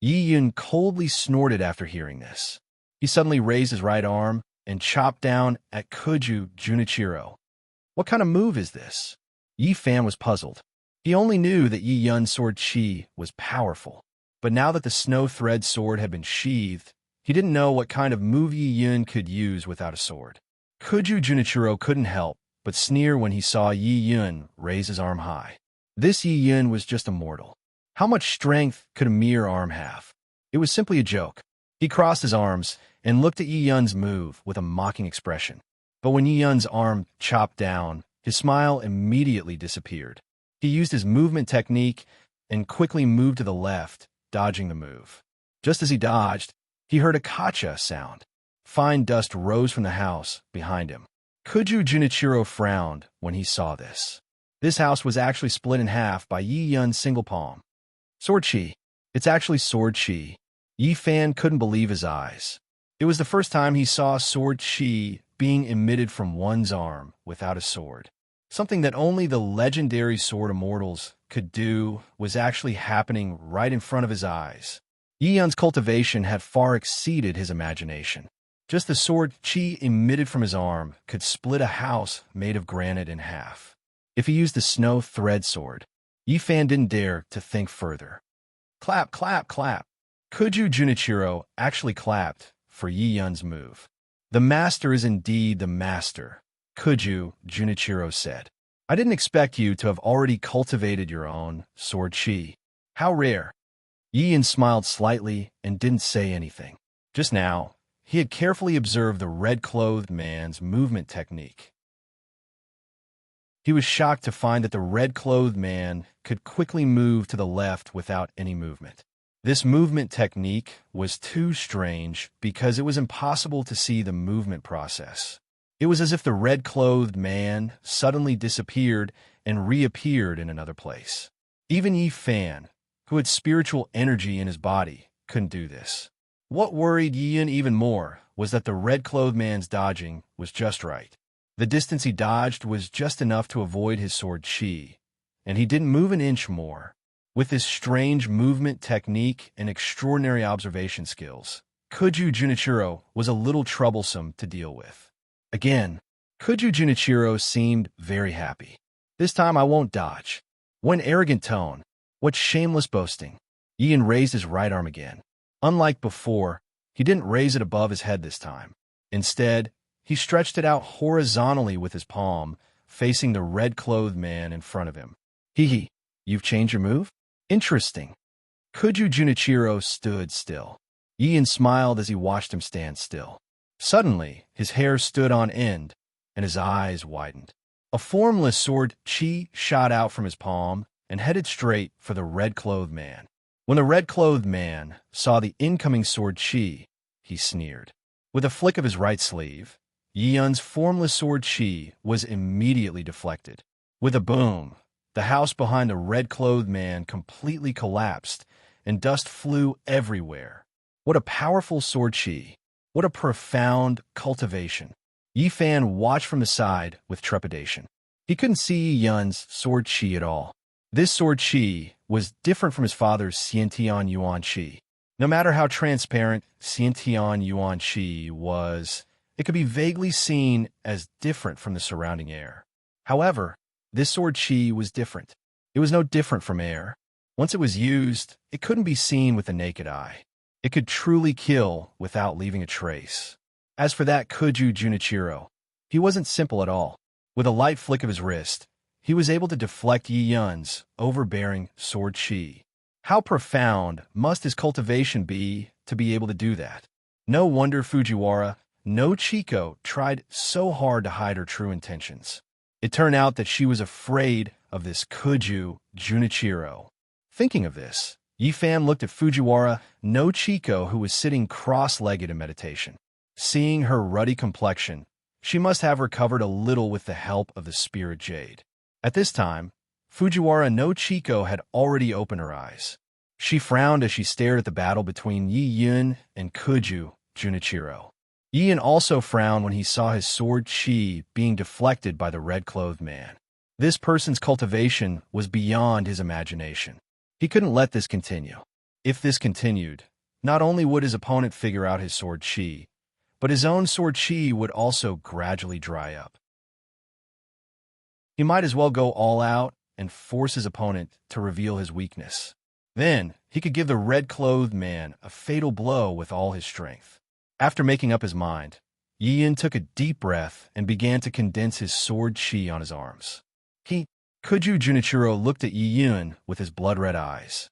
Yi Yun coldly snorted after hearing this. He suddenly raised his right arm and chopped down at Kuju Junichiro. What kind of move is this? Yi Fan was puzzled. He only knew that Yi Yun's sword chi was powerful, but now that the snow thread sword had been sheathed, he didn't know what kind of move Yi Yun could use without a sword. Kuju Junichiro couldn't help but sneer when he saw Yi Yun raise his arm high. This Yi Yun was just a mortal. How much strength could a mere arm have? It was simply a joke. He crossed his arms and looked at Yi Yun's move with a mocking expression. But when Yi Yun's arm chopped down, his smile immediately disappeared. He used his movement technique and quickly moved to the left, dodging the move. Just as he dodged, he heard a kacha sound. Fine dust rose from the house behind him. Kuju Junichiro frowned when he saw this. This house was actually split in half by Yi Yun's single palm. Sword chi. It's actually sword chi. Yi Fan couldn't believe his eyes. It was the first time he saw sword chi being emitted from one's arm without a sword. Something that only the legendary sword immortals could do was actually happening right in front of his eyes. Yi Yun's cultivation had far exceeded his imagination. Just the sword chi emitted from his arm could split a house made of granite in half. If he used the snow thread sword, Yi Fan didn't dare to think further. Clap, clap, clap. Kuju Junichiro actually clapped for Yi Yun's move. The master is indeed the master. could you, Junichiro said. I didn't expect you to have already cultivated your own sword chi. How rare. Yin smiled slightly and didn't say anything. Just now, he had carefully observed the red-clothed man's movement technique. He was shocked to find that the red-clothed man could quickly move to the left without any movement. This movement technique was too strange because it was impossible to see the movement process. It was as if the red-clothed man suddenly disappeared and reappeared in another place. Even Yi Fan, who had spiritual energy in his body, couldn't do this. What worried Yin even more was that the red-clothed man's dodging was just right. The distance he dodged was just enough to avoid his sword chi, and he didn't move an inch more. With his strange movement technique and extraordinary observation skills, Kuju Junichiro was a little troublesome to deal with. Again, Kuju Junichiro seemed very happy. This time I won't dodge. What an arrogant tone. What shameless boasting. Yin raised his right arm again. Unlike before, he didn't raise it above his head this time. Instead, he stretched it out horizontally with his palm, facing the red-clothed man in front of him. Hee, you've changed your move? Interesting. Kuju Junichiro stood still. Yin smiled as he watched him stand still. Suddenly, his hair stood on end, and his eyes widened. A formless sword chi shot out from his palm and headed straight for the red-clothed man. When the red-clothed man saw the incoming sword chi, he sneered. With a flick of his right sleeve, Yun's formless sword chi was immediately deflected. With a boom, the house behind the red-clothed man completely collapsed, and dust flew everywhere. What a powerful sword chi! What a profound cultivation! Yi Fan watched from the side with trepidation. He couldn't see Yun's sword chi at all. This sword chi was different from his father's Xiantian Yuan chi. No matter how transparent Xiantian Yuan chi was, it could be vaguely seen as different from the surrounding air. However, this sword chi was different. It was no different from air. Once it was used, it couldn't be seen with the naked eye. It could truly kill without leaving a trace. As for that Kuju Junichiro, he wasn't simple at all. With a light flick of his wrist, he was able to deflect Yi Yun's overbearing sword chi. How profound must his cultivation be to be able to do that? No wonder Fujiwara no Chiko tried so hard to hide her true intentions. It turned out that she was afraid of this Kuju Junichiro. Thinking of this, Yi Fan looked at Fujiwara no Chiko, who was sitting cross-legged in meditation. Seeing her ruddy complexion, she must have recovered a little with the help of the spirit jade. At this time, Fujiwara no Chiko had already opened her eyes. She frowned as she stared at the battle between Yi Yun and Kuju Junichiro. Yi Yun also frowned when he saw his sword chi being deflected by the red-clothed man. This person's cultivation was beyond his imagination. He couldn't let this continue. If this continued, not only would his opponent figure out his sword chi, but his own sword chi would also gradually dry up. He might as well go all out and force his opponent to reveal his weakness. Then, he could give the red-clothed man a fatal blow with all his strength. After making up his mind, Yi Yun took a deep breath and began to condense his sword chi on his arms. Kuju Junichiro looked at Yi Yun with his blood-red eyes.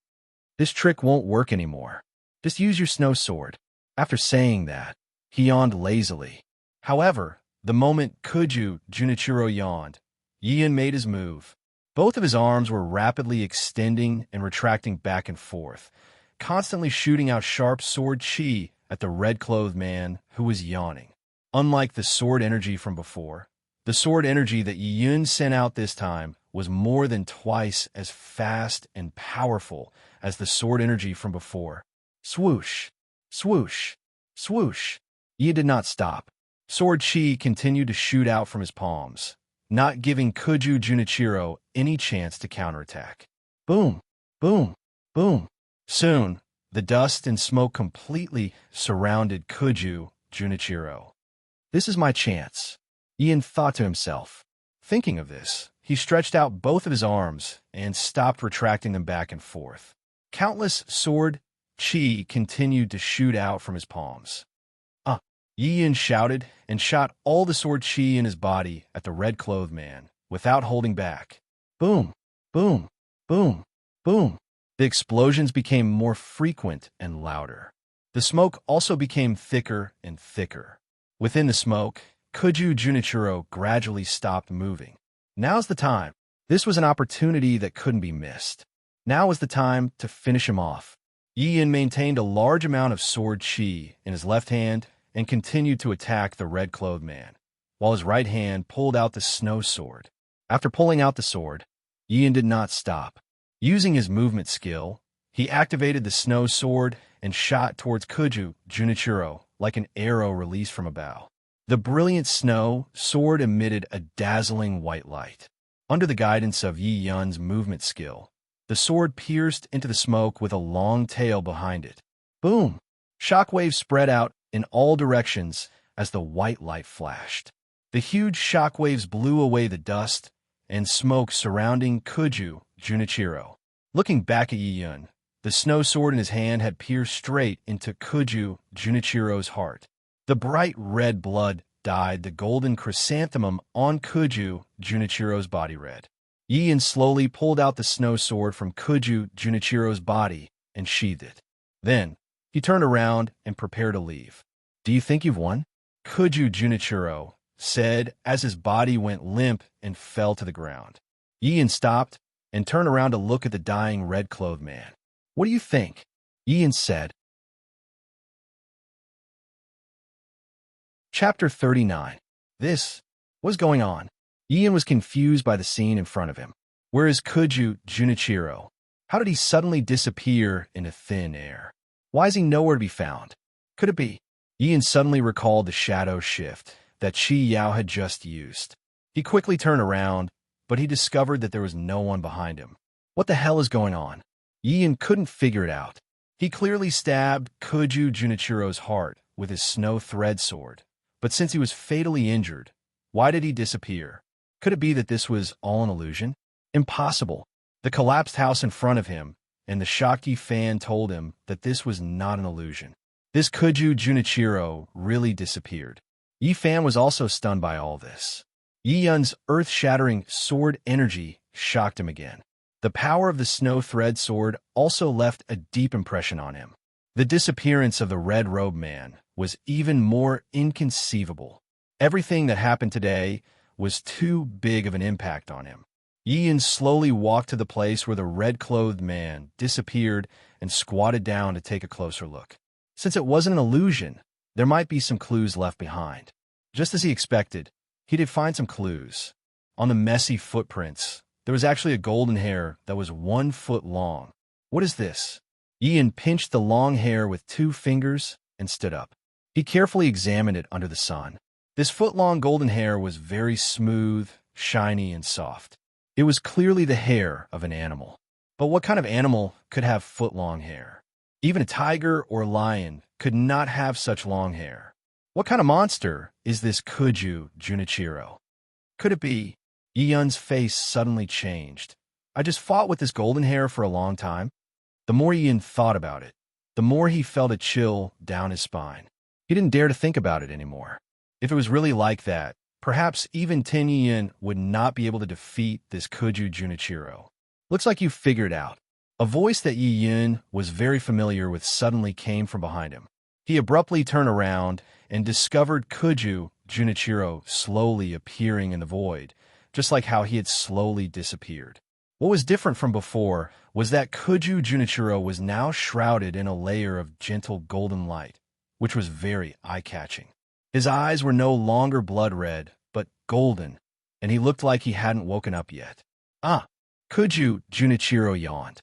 This trick won't work anymore. Just use your snow sword. After saying that, he yawned lazily. However, the moment Kuju Junichiro yawned, Yi Yun made his move. Both of his arms were rapidly extending and retracting back and forth, constantly shooting out sharp sword chi at the red-clothed man who was yawning. Unlike the sword energy from before, the sword energy that Yi Yun sent out this time was more than twice as fast and powerful as the sword energy from before. Swoosh, swoosh, swoosh. Yi did not stop. Sword chi continued to shoot out from his palms, not giving Kuju Junichiro any chance to counterattack. Boom, boom, boom. Soon, the dust and smoke completely surrounded Kuju Junichiro. This is my chance, Ian thought to himself. Thinking of this, he stretched out both of his arms and stopped retracting them back and forth. Countless sword chi continued to shoot out from his palms. Yi Yin shouted and shot all the sword chi in his body at the red-clothed man, without holding back. Boom, boom, boom, boom. The explosions became more frequent and louder. The smoke also became thicker and thicker. Within the smoke, Kuju Junichiro gradually stopped moving. Now's the time. This was an opportunity that couldn't be missed. Now was the time to finish him off. Yi Yin maintained a large amount of sword chi in his left hand and continued to attack the red-clothed man, while his right hand pulled out the snow sword. After pulling out the sword, Yi Yin did not stop. Using his movement skill, he activated the snow sword and shot towards Kuju Junichiro like an arrow released from a bow. The brilliant snow sword emitted a dazzling white light. Under the guidance of Yi Yun's movement skill, the sword pierced into the smoke with a long tail behind it. Boom! Shockwaves spread out in all directions as the white light flashed. The huge shockwaves blew away the dust and smoke surrounding Kuju Junichiro. Looking back at Yi Yun, the snow sword in his hand had pierced straight into Kuju Junichiro's heart. The bright red blood dyed the golden chrysanthemum on Kuju Junichiro's body red. Yi Yin slowly pulled out the snow sword from Kuju Junichiro's body and sheathed it. Then, he turned around and prepared to leave. "Do you think you've won?" Kuju Junichiro said as his body went limp and fell to the ground. Yi Yin stopped and turned around to look at the dying red-clothed man. "What do you think?" Yi Yin said. Chapter 39. This was going on. Yi Yin was confused by the scene in front of him. Where is Kuju Junichiro? How did he suddenly disappear into thin air? Why is he nowhere to be found? Could it be? Yi Yin suddenly recalled the shadow shift that Chi Yao had just used. He quickly turned around, but he discovered that there was no one behind him. What the hell is going on? Yi Yin couldn't figure it out. He clearly stabbed Kuju Junichiro's heart with his snow thread sword, but since he was fatally injured, why did he disappear? Could it be that this was all an illusion? Impossible. The collapsed house in front of him and the Shakti fan told him that this was not an illusion. This Kuju Junichiro really disappeared. Yi Fan was also stunned by all this. Yi Yun's earth-shattering sword energy shocked him again. The power of the snow thread sword also left a deep impression on him. The disappearance of the red-robed man was even more inconceivable. Everything that happened today was too big of an impact on him. Yi Yin slowly walked to the place where the red-clothed man disappeared and squatted down to take a closer look. Since it wasn't an illusion, there might be some clues left behind. Just as he expected, he did find some clues. On the messy footprints, there was actually a golden hair that was 1 foot long. What is this? Yi Yin pinched the long hair with 2 fingers and stood up. He carefully examined it under the sun. This foot-long golden hair was very smooth, shiny, and soft. It was clearly the hair of an animal. But what kind of animal could have foot-long hair? Even a tiger or lion could not have such long hair. What kind of monster is this Kuju Junichiro? Could it be? Yi Yun's face suddenly changed. I just fought with this golden hair for a long time. The more Yi Yun thought about it, the more he felt a chill down his spine. He didn't dare to think about it anymore. If it was really like that, perhaps even Tin Yi Yin would not be able to defeat this Kuju Junichiro. Looks like you figured it out. A voice that Yi Yin was very familiar with suddenly came from behind him. He abruptly turned around and discovered Kuju Junichiro slowly appearing in the void, just like how he had slowly disappeared. What was different from before was that Kuju Junichiro was now shrouded in a layer of gentle golden light, which was very eye-catching. His eyes were no longer blood red, but golden, and he looked like he hadn't woken up yet. Ah, Kuju Junichiro yawned.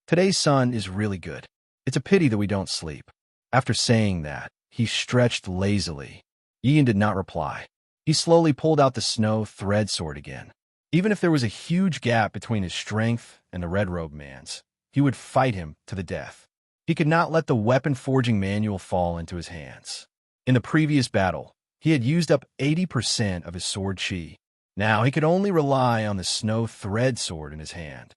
Today's sun is really good. It's a pity that we don't sleep. After saying that, he stretched lazily. Yi Yin did not reply. He slowly pulled out the snow thread sword again. Even if there was a huge gap between his strength and the red-robed man's, he would fight him to the death. He could not let the weapon-forging manual fall into his hands. In the previous battle, he had used up 80% of his sword chi. Now he could only rely on the snow thread sword in his hand.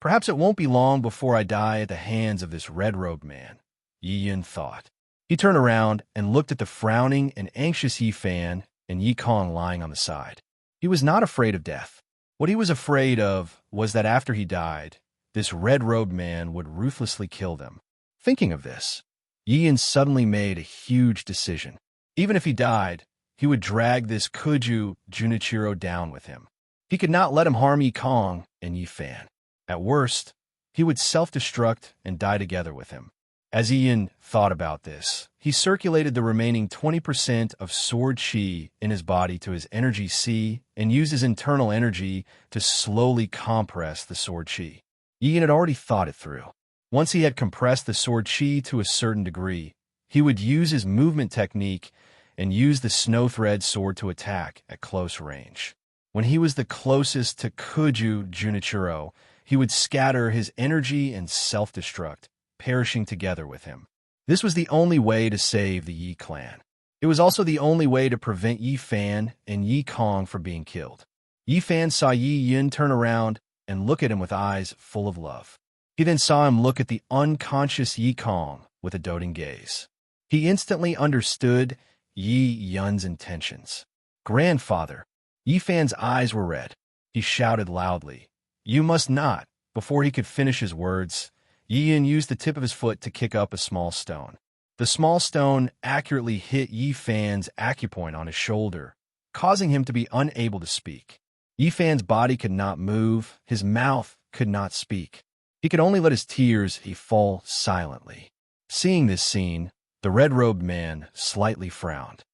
Perhaps it won't be long before I die at the hands of this red-robed man, Yi Yin thought. He turned around and looked at the frowning and anxious Yi Fan and Yi Kong lying on the side. He was not afraid of death. What he was afraid of was that after he died, this red-robed man would ruthlessly kill them. Thinking of this, Yi suddenly made a huge decision. Even if he died, he would drag this Kuju Junichiro down with him. He could not let him harm Yi Kong and Yi Fan. At worst, he would self-destruct and die together with him. As Ian thought about this, he circulated the remaining 20% of sword chi in his body to his energy C and used his internal energy to slowly compress the sword chi. Ian had already thought it through. Once he had compressed the sword chi to a certain degree, he would use his movement technique and use the snow thread sword to attack at close range. When he was the closest to Kuju Junichiro, he would scatter his energy and self-destruct, perishing together with him. This was the only way to save the Yi clan. It was also the only way to prevent Yi Fan and Yi Kong from being killed. Yi Fan saw Yi Yun turn around and look at him with eyes full of love. He then saw him look at the unconscious Yi Kong with a doting gaze. He instantly understood Yi Yun's intentions. Grandfather. Yi Fan's eyes were red. He shouted loudly, "You must not!" Before he could finish his words, Yi Yun used the tip of his foot to kick up a small stone. The small stone accurately hit Yi Fan's acupoint on his shoulder, causing him to be unable to speak. Yi Fan's body could not move, his mouth could not speak. He could only let his tears fall silently. Seeing this scene, the red-robed man slightly frowned.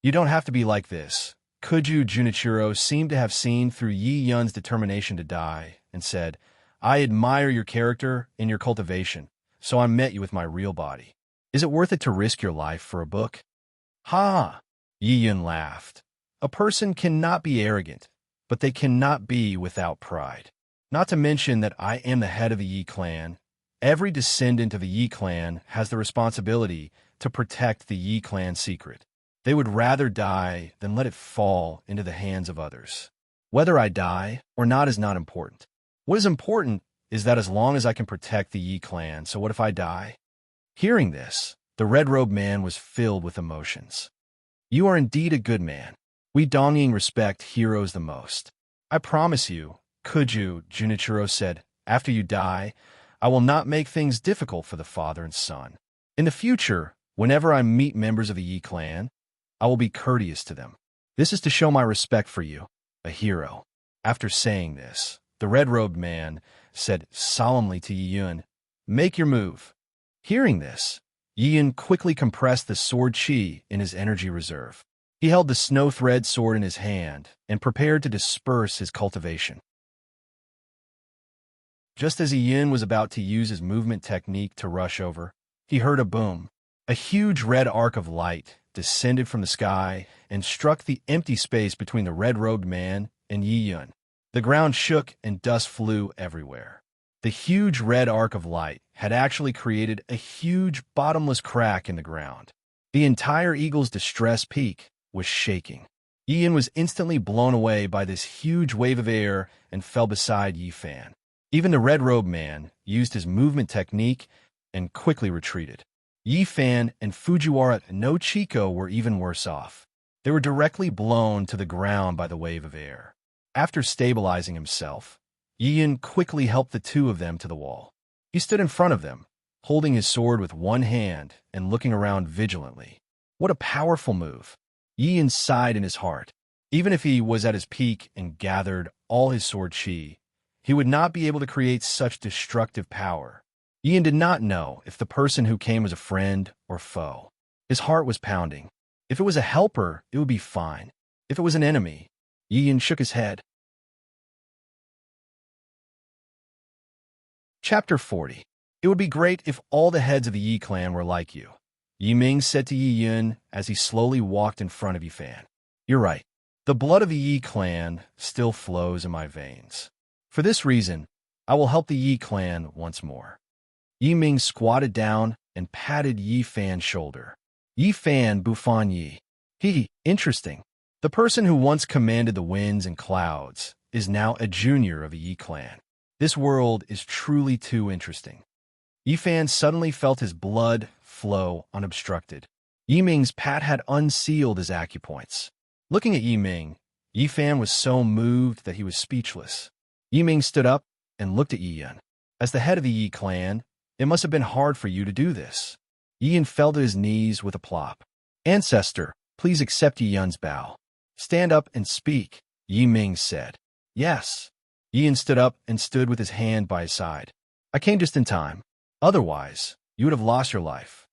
"You don't have to be like this." Kuju Junichiro seemed to have seen through Yi Yun's determination to die and said, "I admire your character and your cultivation, so I met you with my real body. Is it worth it to risk your life for a book?" "Ha!" Yi Yun laughed. "A person cannot be arrogant, but they cannot be without pride. Not to mention that I am the head of the Yi clan. Every descendant of the Yi clan has the responsibility to protect the Yi clan secret. They would rather die than let it fall into the hands of others. Whether I die or not is not important. What is important is that as long as I can protect the Yi clan, so what if I die?" Hearing this, the red-robed man was filled with emotions. "You are indeed a good man. We Dongying respect heroes the most. I promise you," Kuju Junichiro said, "after you die, I will not make things difficult for the father and son. In the future, whenever I meet members of the Yi clan, I will be courteous to them. This is to show my respect for you, a hero." After saying this, the red-robed man said solemnly to Yi Yun, "Make your move." Hearing this, Yi Yun quickly compressed the sword chi in his energy reserve. He held the snow thread sword in his hand and prepared to disperse his cultivation. Just as Yi Yun was about to use his movement technique to rush over, he heard a boom. A huge red arc of light descended from the sky and struck the empty space between the red-robed man and Yi Yun. The ground shook and dust flew everywhere. The huge red arc of light had actually created a huge bottomless crack in the ground. The entire eagle's distress peak was shaking. Yi Yun was instantly blown away by this huge wave of air and fell beside Yi Fan. Even the red-robed man used his movement technique and quickly retreated. Yi Fan and Fujiwara no Chico were even worse off. They were directly blown to the ground by the wave of air. After stabilizing himself, Yi Yun quickly helped the two of them to the wall. He stood in front of them, holding his sword with one hand and looking around vigilantly. What a powerful move! Yi Yun sighed in his heart. Even if he was at his peak and gathered all his sword chi, he would not be able to create such destructive power. Yi Yun did not know if the person who came was a friend or foe. His heart was pounding. If it was a helper, it would be fine. If it was an enemy, Yi Yun shook his head. Chapter 40. It would be great if all the heads of the Yi clan were like you, Yi Ming said to Yi Yun as he slowly walked in front of Yi Fan. "You're right. The blood of the Yi clan still flows in my veins. For this reason, I will help the Yi clan once more." Yi Ming squatted down and patted Yi Fan's shoulder. "Yi Fan Bufan Yi. Interesting. The person who once commanded the winds and clouds is now a junior of the Yi clan. This world is truly too interesting." Yi Fan suddenly felt his blood flow unobstructed. Yi Ming's pat had unsealed his acupoints. Looking at Yi Ming, Yi Fan was so moved that he was speechless. Yi Ming stood up and looked at Yi Yun. As the head of the Yi clan, it must have been hard for you to do this. Yi Yun fell to his knees with a plop. Ancestor, please accept Yi Yun's bow. Stand up and speak, Yi Ming said. Yes. Yi Yun stood up and stood with his hand by his side. I came just in time. Otherwise, you would have lost your life.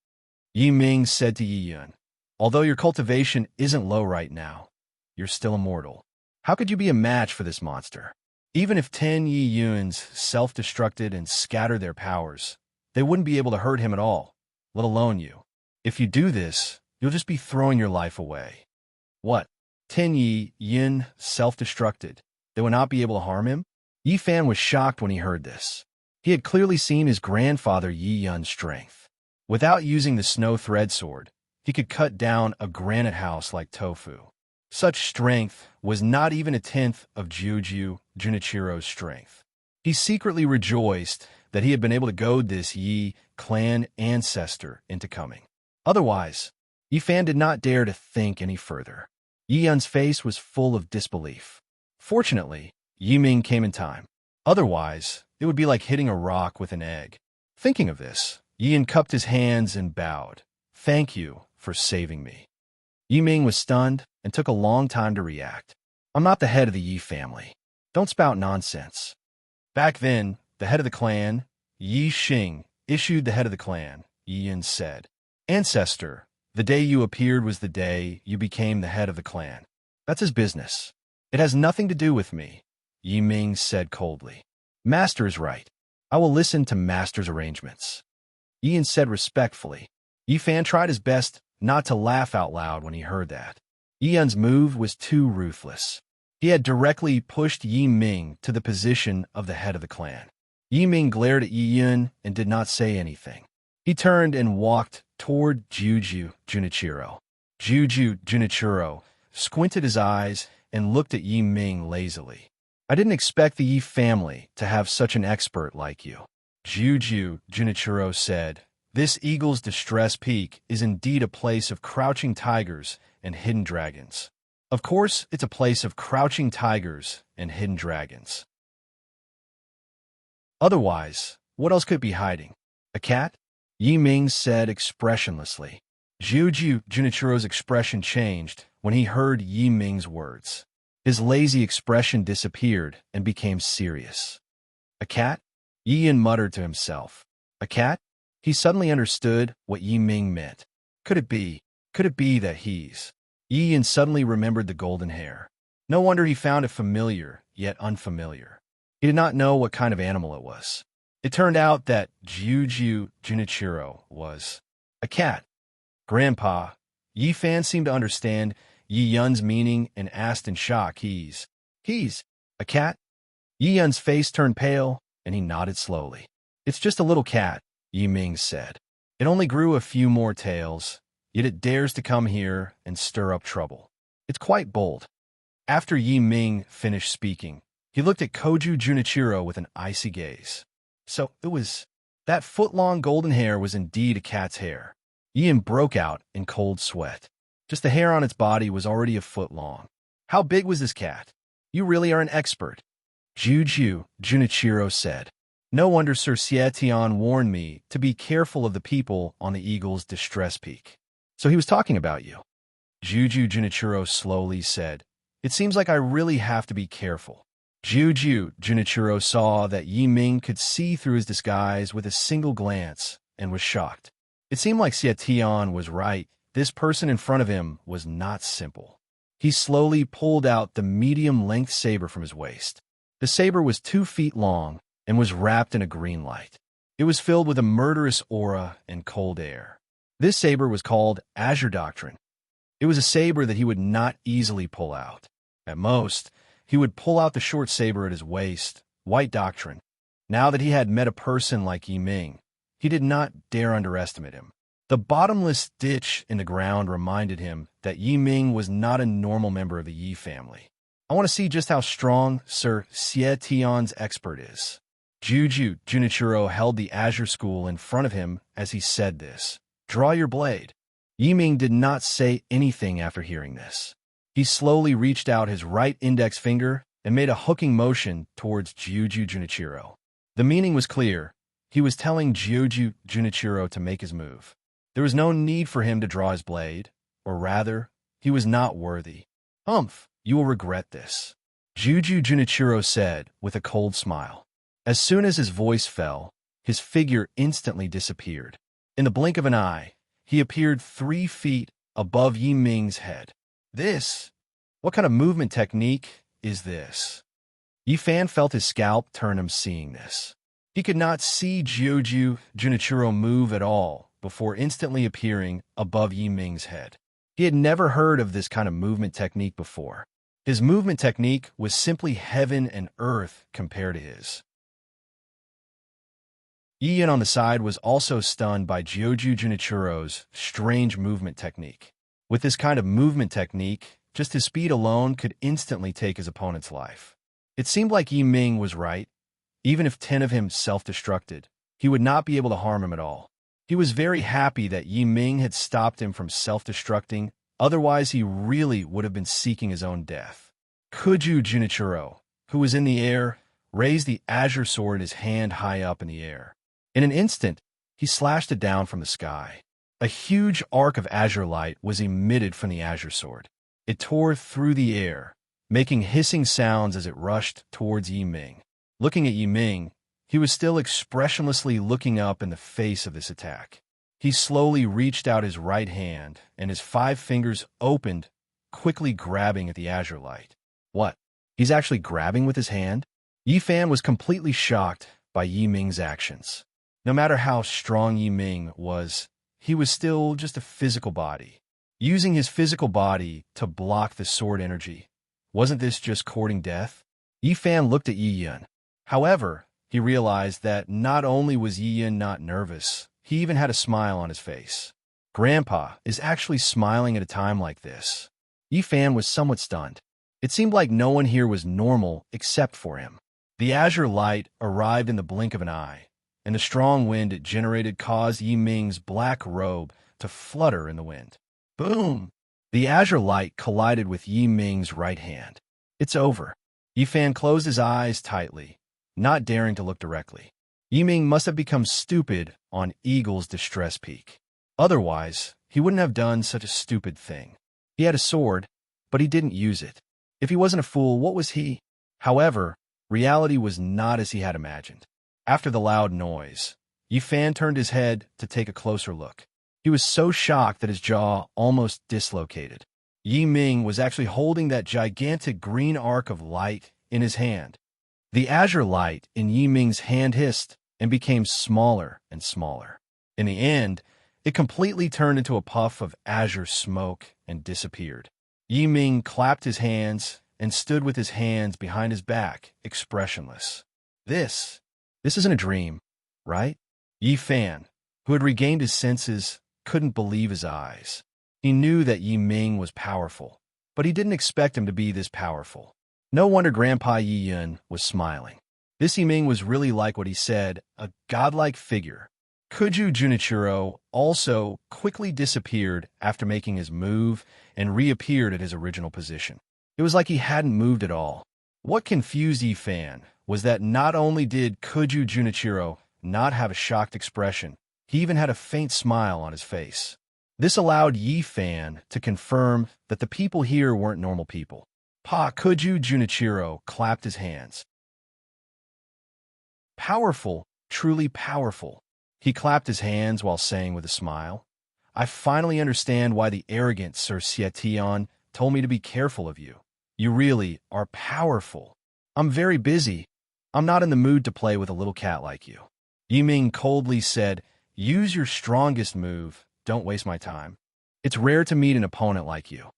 Yi Ming said to Yi Yun, although your cultivation isn't low right now, you're still immortal. How could you be a match for this monster? Even if 10 Yi Yuns self-destructed and scattered their powers, they wouldn't be able to hurt him at all, let alone you. If you do this, you'll just be throwing your life away. What? 10 Yi Yun self-destructed. They would not be able to harm him? Yi Fan was shocked when he heard this. He had clearly seen his grandfather Yi Yun's strength. Without using the snow thread sword, he could cut down a granite house like tofu. Such strength was not even a tenth of Juju Junichiro's strength. He secretly rejoiced that he had been able to goad this Yi clan ancestor into coming. Otherwise, Yi Fan did not dare to think any further. Yi Yun's face was full of disbelief. Fortunately, Yi Ming came in time. Otherwise, it would be like hitting a rock with an egg. Thinking of this, Yi Yun cupped his hands and bowed. Thank you for saving me. Yi Ming was stunned and took a long time to react. I'm not the head of the Yi family. Don't spout nonsense. Back then, the head of the clan, Yi Xing, issued the head of the clan, Yi Yun said. Ancestor, the day you appeared was the day you became the head of the clan. That's his business. It has nothing to do with me, Yi Ming said coldly. Master is right. I will listen to Master's arrangements. Yi Yun said respectfully. Yi Fan tried his best not to laugh out loud when he heard that. Yi Yun's move was too ruthless. He had directly pushed Yi Ming to the position of the head of the clan. Yi Ming glared at Yi Yun and did not say anything. He turned and walked toward Juju Junichiro. Juju Junichiro squinted his eyes and looked at Yi Ming lazily. I didn't expect the Yi family to have such an expert like you. Juju Junichiro said, This Eagle's Distress Peak is indeed a place of crouching tigers and hidden dragons. Of course, it's a place of crouching tigers and hidden dragons. Otherwise, what else could it be hiding? A cat? Yi Ming said expressionlessly. Juju Junichiro's expression changed when he heard Yi Ming's words. His lazy expression disappeared and became serious. A cat? Yi Yun muttered to himself. A cat? He suddenly understood what Yi Ming meant. Could it be that he's... Yi Yun suddenly remembered the golden hair. No wonder he found it familiar, yet unfamiliar. He did not know what kind of animal it was. It turned out that Juju Junichiro was a cat. Grandpa, Yi Fan seemed to understand Yi Yun's meaning and asked in shock, He's a cat? Yi Yun's face turned pale, and he nodded slowly. It's just a little cat, Yi Ming said. It only grew a few more tails, yet it dares to come here and stir up trouble. It's quite bold. After Yi Ming finished speaking, he looked at Koju Junichiro with an icy gaze. So it was... That foot-long golden hair was indeed a cat's hair. Yi Yun broke out in cold sweat. Just the hair on its body was already a foot long. How big was this cat? You really are an expert. Juju Junichiro said. No wonder Sir Xietian warned me to be careful of the people on the Eagle's Distress Peak. So he was talking about you. Juju Junichiro slowly said, It seems like I really have to be careful. Juju Junichiro saw that Yi Ming could see through his disguise with a single glance and was shocked. It seemed like Xietian was right. This person in front of him was not simple. He slowly pulled out the medium-length saber from his waist. The saber was 2 feet long and was wrapped in a green light. It was filled with a murderous aura and cold air. This saber was called Azure Doctrine. It was a saber that he would not easily pull out. At most, he would pull out the short saber at his waist, White Doctrine. Now that he had met a person like Yi Ming, he did not dare underestimate him. The bottomless ditch in the ground reminded him that Yi Ming was not a normal member of the Yi family. I want to see just how strong Sir Xietian's expert is. Juju Junichiro held the Azure School in front of him as he said this. Draw your blade. Yi Ming did not say anything after hearing this. He slowly reached out his right index finger and made a hooking motion towards Gyuju Junichiro. The meaning was clear. He was telling Gyuju Junichiro to make his move. There was no need for him to draw his blade, or rather, he was not worthy. You will regret this, Gyuju Junichiro said with a cold smile. As soon as his voice fell, his figure instantly disappeared. In the blink of an eye, he appeared 3 feet above Yi Ming's head. What kind of movement technique is this? Yi Fan felt his scalp turn seeing this. He could not see Gyuju Junichiro move at all before instantly appearing above Yi Ming's head. He had never heard of this kind of movement technique before. His movement technique was simply heaven and earth compared to his. Yi Yan on the side was also stunned by Gyuju Junichiro's strange movement technique. With this kind of movement technique, just his speed alone could instantly take his opponent's life. It seemed like Yi Ming was right. Even if 10 of him self-destructed, he would not be able to harm him at all. He was very happy that Yi Ming had stopped him from self-destructing, otherwise he really would have been seeking his own death. Gyuju Junichiro, who was in the air, raised the azure sword in his hand high up in the air. In an instant, he slashed it down from the sky. A huge arc of azure light was emitted from the azure sword. It tore through the air, making hissing sounds as it rushed towards Yi Ming. Looking at Yi Ming, he was still expressionlessly looking up in the face of this attack. He slowly reached out his right hand, and his 5 fingers opened, quickly grabbing at the azure light. What? He's actually grabbing with his hand? Yi Fan was completely shocked by Yi Ming's actions. No matter how strong Yi Ming was, he was still just a physical body. Using his physical body to block the sword energy. Wasn't this just courting death? Yi Fan looked at Yi Yan. However, he realized that not only was Yi Yan not nervous, he even had a smile on his face. Grandpa is actually smiling at a time like this. Yi Fan was somewhat stunned. It seemed like no one here was normal except for him. The azure light arrived in the blink of an eye, and the strong wind it generated caused Yi Ming's black robe to flutter in the wind. Boom! The azure light collided with Yi Ming's right hand. It's over. Yi Fan closed his eyes tightly, not daring to look directly. Yi Ming must have become stupid on Eagle's distress peak. Otherwise, he wouldn't have done such a stupid thing. He had a sword, but he didn't use it. If he wasn't a fool, what was he? However, reality was not as he had imagined. After the loud noise, Yi Fan turned his head to take a closer look. He was so shocked that his jaw almost dislocated. Yi Ming was actually holding that gigantic green arc of light in his hand. The azure light in Yi Ming's hand hissed and became smaller and smaller. In the end, it completely turned into a puff of azure smoke and disappeared. Yi Ming clapped his hands and stood with his hands behind his back, expressionless. This isn't a dream, right? Yi Fan, who had regained his senses, couldn't believe his eyes. He knew that Yi Ming was powerful, but he didn't expect him to be this powerful. No wonder Grandpa Yi Yan was smiling. This Yi Ming was really like what he said, a godlike figure. Gyuju Junichiro also quickly disappeared after making his move and reappeared at his original position. It was like he hadn't moved at all. What confused Yi Fan was that not only did Gyuju Junichiro not have a shocked expression, he even had a faint smile on his face. This allowed Yi Fan to confirm that the people here weren't normal people. Gyuju Junichiro clapped his hands. Powerful, truly powerful. He clapped his hands while saying with a smile, I finally understand why the arrogant Sir Xietian told me to be careful of you. You really are powerful. I'm very busy. I'm not in the mood to play with a little cat like you. Yi Ming coldly said, Use your strongest move. Don't waste my time. It's rare to meet an opponent like you.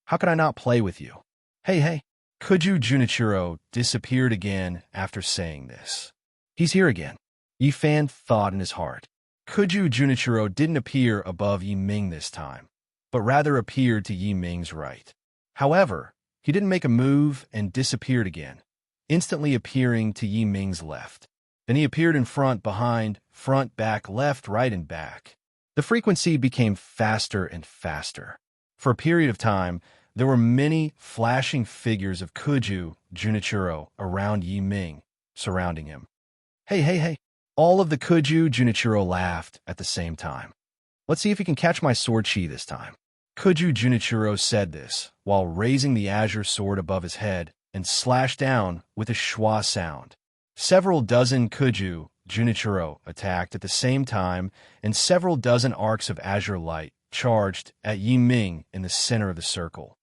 How could I not play with you? Hey. Gyuju Junichiro disappeared again after saying this. He's here again. Yi Fan thought in his heart. Gyuju Junichiro didn't appear above Yi Ming this time, but rather appeared to Yi Ming's right. However, he didn't make a move and disappeared again, instantly appearing to Yi Ming's left. Then he appeared in front, behind, front, back, left, right, and back. The frequency became faster and faster. For a period of time, there were many flashing figures of Kuju Junichiro around Yi Ming, surrounding him. Hey, hey, hey. All of the Kuju Junichiro laughed at the same time. Let's see if he can catch my sword chi this time. Kuju Junichiro said this while raising the azure sword above his head and slashed down with a schwa sound. Several dozen Kuju Junichiro attacked at the same time, and several dozen arcs of azure light charged at Yi Ming in the center of the circle.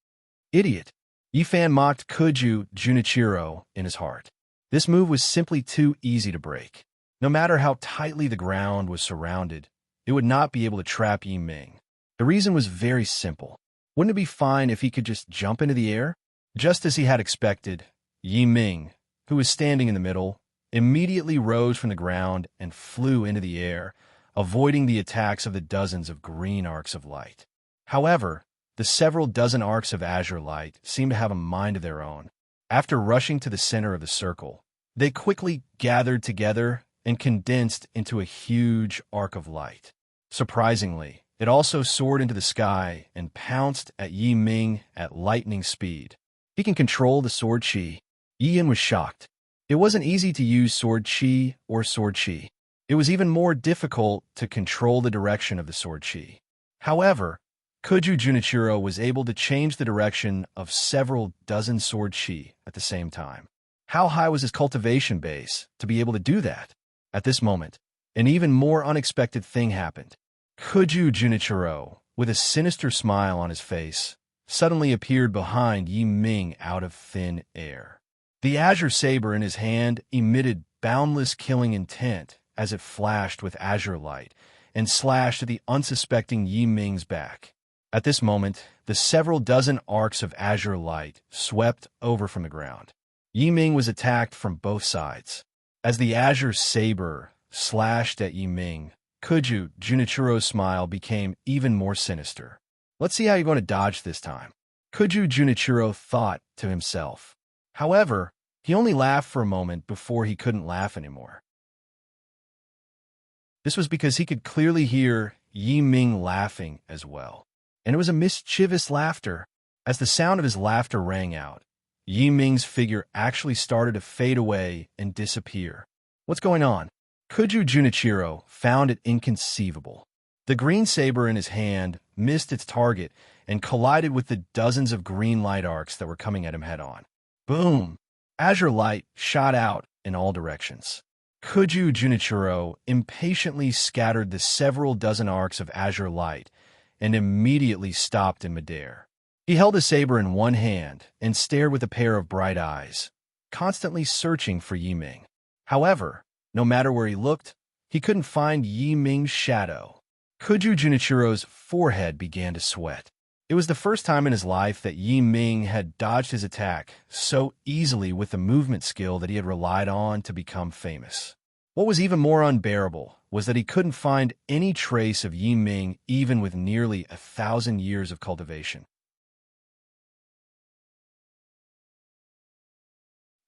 Idiot! Yi Fan mocked Kuju Junichiro in his heart. This move was simply too easy to break. No matter how tightly the ground was surrounded, it would not be able to trap Yi Ming. The reason was very simple. Wouldn't it be fine if he could just jump into the air? Just as he had expected, Yi Ming, who was standing in the middle, immediately rose from the ground and flew into the air, avoiding the attacks of the dozens of green arcs of light. However, the several dozen arcs of azure light seemed to have a mind of their own. After rushing to the center of the circle, they quickly gathered together and condensed into a huge arc of light. Surprisingly, it also soared into the sky and pounced at Yi Ming at lightning speed. He can control the sword chi. Ian was shocked. It wasn't easy to use sword chi or sword chi. It was even more difficult to control the direction of the sword chi. However, Kuju Junichiro was able to change the direction of several dozen sword chi at the same time. How high was his cultivation base to be able to do that? At this moment, an even more unexpected thing happened. Kuju Junichiro, with a sinister smile on his face, suddenly appeared behind Yi Ming out of thin air. The azure saber in his hand emitted boundless killing intent as it flashed with azure light and slashed at the unsuspecting Yi Ming's back. At this moment, the several dozen arcs of azure light swept over from the ground. Yi Ming was attacked from both sides. As the azure saber slashed at Yi Ming, Kuju Junichiro's smile became even more sinister. Let's see how you're going to dodge this time. Kuju Junichiro thought to himself. However, he only laughed for a moment before he couldn't laugh anymore. This was because he could clearly hear Yi Ming laughing as well. And it was a mischievous laughter. As the sound of his laughter rang out, Yi Ming's figure actually started to fade away and disappear. What's going on? Kuju Junichiro found it inconceivable. The green saber in his hand missed its target and collided with the dozens of green light arcs that were coming at him head-on. Boom! Azure light shot out in all directions. Kuju Junichiro impatiently scattered the several dozen arcs of azure light and immediately stopped in midair. He held his saber in one hand and stared with a pair of bright eyes, constantly searching for Yi Ming. However, no matter where he looked, he couldn't find Yi Ming's shadow. Kuju Junichiro's forehead began to sweat. It was the first time in his life that Yi Ming had dodged his attack so easily with the movement skill that he had relied on to become famous. What was even more unbearable was that he couldn't find any trace of Yi Ming even with nearly 1,000 years of cultivation.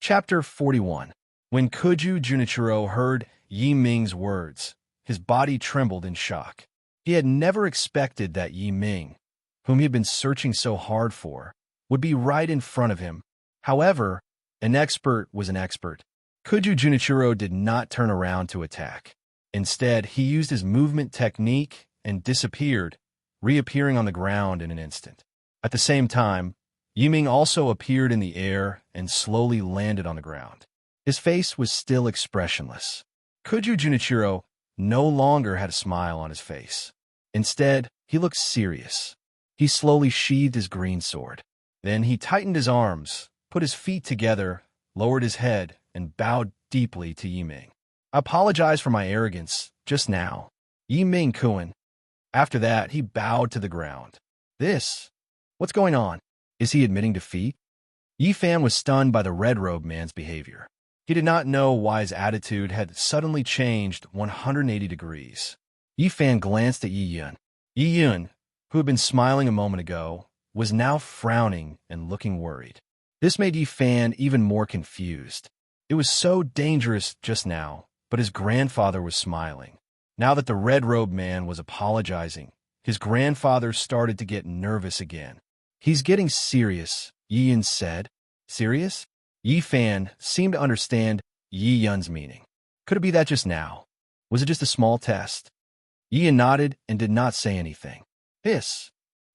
Chapter 41. When Kuju Junichiro heard Yi Ming's words, his body trembled in shock. He had never expected that Yi Ming, whom he had been searching so hard for, would be right in front of him. However, an expert was an expert. Kuju Junichiro did not turn around to attack. Instead, he used his movement technique and disappeared, reappearing on the ground in an instant. At the same time, Yi Ming also appeared in the air and slowly landed on the ground. His face was still expressionless. Kuju Junichiro no longer had a smile on his face. Instead, he looked serious. He slowly sheathed his green sword. Then he tightened his arms, put his feet together, lowered his head, and bowed deeply to Yi Ming. I apologize for my arrogance just now. Yi Ming Kuan. After that, he bowed to the ground. What's going on? Is he admitting defeat? Yi Fan was stunned by the red-robed man's behavior. He did not know why his attitude had suddenly changed 180 degrees. Yi Fan glanced at Yi Yun. Yi Yun, who had been smiling a moment ago, was now frowning and looking worried. This made Yi Fan even more confused. It was so dangerous just now, but his grandfather was smiling. Now that the red-robed man was apologizing, his grandfather started to get nervous again. "He's getting serious," Yi Yun said. "Serious?" Yi Fan seemed to understand Yi Yun's meaning. Could it be that just now? Was it just a small test? Yi Yun nodded and did not say anything. Hiss!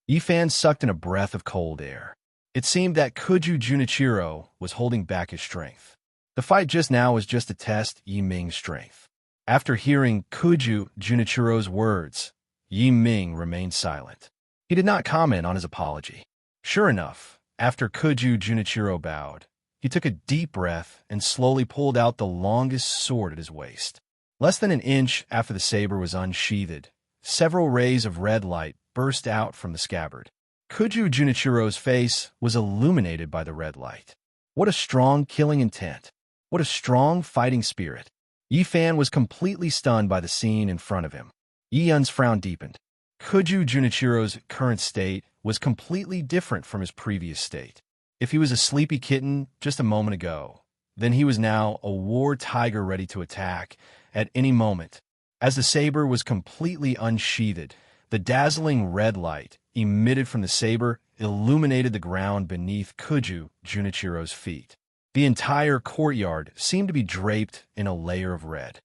Yi Fan sucked in a breath of cold air. It seemed that Kuju Junichiro was holding back his strength. The fight just now was just to test Yi Ming's strength. After hearing Kuju Junichiro's words, Yi Ming remained silent. He did not comment on his apology. Sure enough, after Kuju Junichiro bowed, he took a deep breath and slowly pulled out the longest sword at his waist. Less than an inch after the saber was unsheathed, several rays of red light burst out from the scabbard. Kuju Junichiro's face was illuminated by the red light. What a strong killing intent. What a strong fighting spirit. Yi Fan was completely stunned by the scene in front of him. Yi Yun's frown deepened. Kuju Junichiro's current state was completely different from his previous state. If he was a sleepy kitten just a moment ago, then he was now a war tiger ready to attack at any moment. As the saber was completely unsheathed, the dazzling red light emitted from the saber illuminated the ground beneath Kuju Junichiro's feet. The entire courtyard seemed to be draped in a layer of red.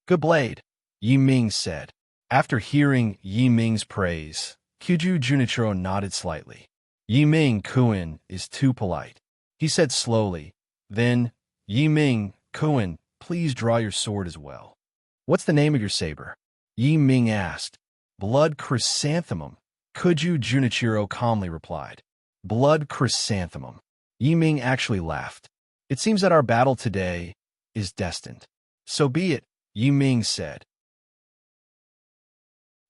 "Good blade," Yi Ming said. After hearing Yi Ming's praise, Kuju Junichiro nodded slightly. "Yi Ming Kuin is too polite," he said slowly. Then, "Yi Ming Kuin, please draw your sword as well." "What's the name of your saber?" Yi Ming asked. "Blood Chrysanthemum," Kuju Junichiro calmly replied. "Blood Chrysanthemum." Yi Ming actually laughed. "It seems that our battle today is destined." "So be it," Yi Ming said.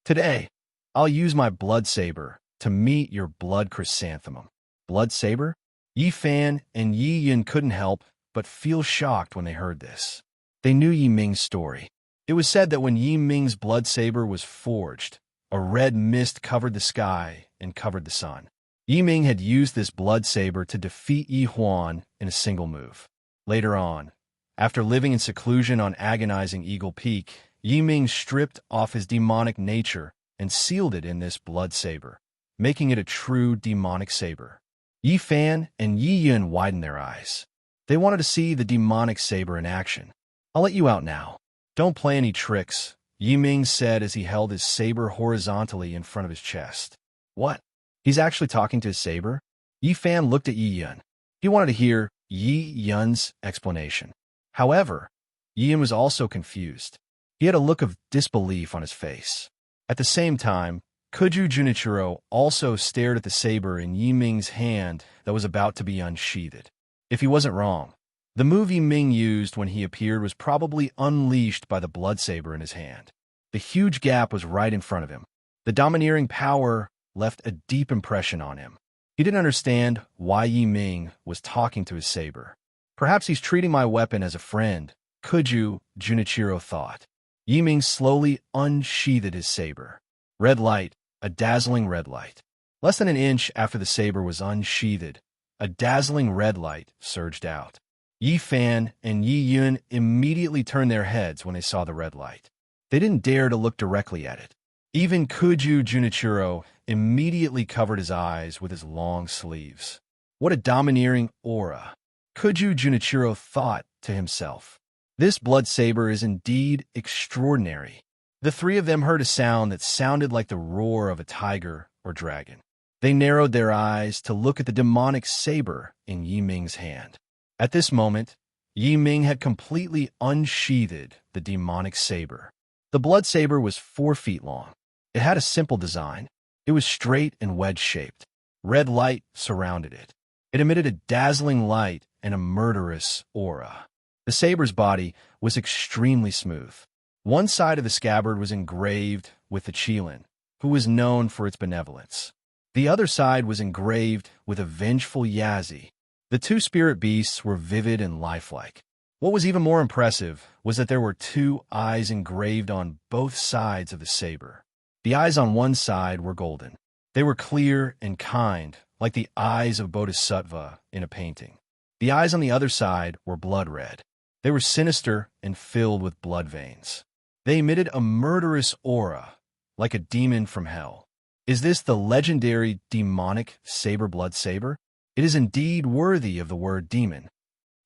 "Today, I'll use my blood saber to meet your blood chrysanthemum." Blood saber? Yi Fan and Yi Yun couldn't help but feel shocked when they heard this. They knew Yi Ming's story. It was said that when Yi Ming's blood saber was forged, a red mist covered the sky and covered the sun. Yi Ming had used this blood saber to defeat Yi Huan in a single move. Later on, after living in seclusion on agonizing Eagle Peak, Yi Ming stripped off his demonic nature and sealed it in this blood saber, making it a true demonic saber. Yi Fan and Yi Yun widened their eyes. They wanted to see the demonic saber in action. "I'll let you out now. Don't play any tricks," Yi Ming said as he held his saber horizontally in front of his chest. "What? He's actually talking to his saber?" Yi Fan looked at Yi Yun. He wanted to hear Yi Yun's explanation. However, Yi Yun was also confused. He had a look of disbelief on his face. At the same time, Kuju Junichiro also stared at the saber in Yi Ming's hand that was about to be unsheathed. If he wasn't wrong, the move Yi Ming used when he appeared was probably unleashed by the blood saber in his hand. The huge gap was right in front of him. The domineering power left a deep impression on him. He didn't understand why Yi Ming was talking to his saber. Perhaps he's treating my weapon as a friend, Kuju Junichiro thought. Yi Ming slowly unsheathed his saber. Red light, a dazzling red light. Less than an inch after the saber was unsheathed, a dazzling red light surged out. Yi Fan and Yi Yun immediately turned their heads when they saw the red light. They didn't dare to look directly at it. Even Kuju Junichiro immediately covered his eyes with his long sleeves. What a domineering aura. Kuju Junichiro thought to himself. This blood saber is indeed extraordinary. The three of them heard a sound that sounded like the roar of a tiger or dragon. They narrowed their eyes to look at the demonic saber in Yi Ming's hand. At this moment, Yi Ming had completely unsheathed the demonic saber. The blood saber was 4 feet long. It had a simple design. It was straight and wedge-shaped. Red light surrounded it. It emitted a dazzling light and a murderous aura. The saber's body was extremely smooth. One side of the scabbard was engraved with the Qilin, who was known for its benevolence. The other side was engraved with a vengeful Yazi. The 2 spirit beasts were vivid and lifelike. What was even more impressive was that there were 2 eyes engraved on both sides of the saber. The eyes on one side were golden. They were clear and kind, like the eyes of Bodhisattva in a painting. The eyes on the other side were blood red. They were sinister and filled with blood veins. They emitted a murderous aura, like a demon from hell. Is this the legendary demonic saber-blood saber? It is indeed worthy of the word demon,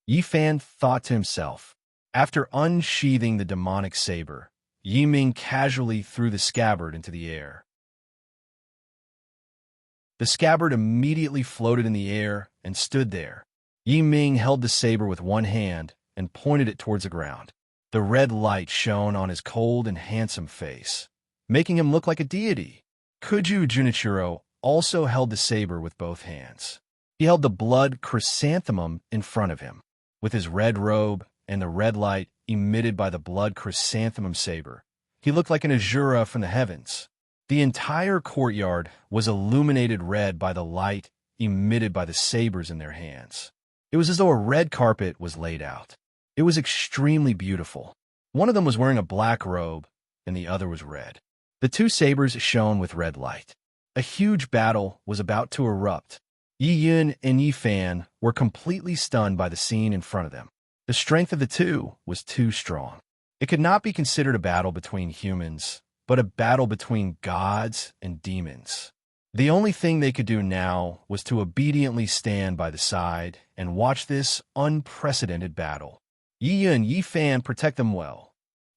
Yi Fan thought to himself. After unsheathing the demonic saber, Yi Ming casually threw the scabbard into the air. The scabbard immediately floated in the air and stood there. Yi Ming held the saber with one hand and pointed it towards the ground. The red light shone on his cold and handsome face, making him look like a deity. Kuju Junichiro also held the saber with both hands. He held the blood chrysanthemum in front of him. With his red robe and the red light emitted by the blood chrysanthemum saber, he looked like an Azura from the heavens. The entire courtyard was illuminated red by the light emitted by the sabers in their hands. It was as though a red carpet was laid out. It was extremely beautiful. One of them was wearing a black robe, and the other was red. The two sabers shone with red light. A huge battle was about to erupt. Yi Yun and Yi Fan were completely stunned by the scene in front of them. The strength of the two was too strong. It could not be considered a battle between humans, but a battle between gods and demons. The only thing they could do now was to obediently stand by the side and watch this unprecedented battle. Yi Yun and Yi Fan, protect them well,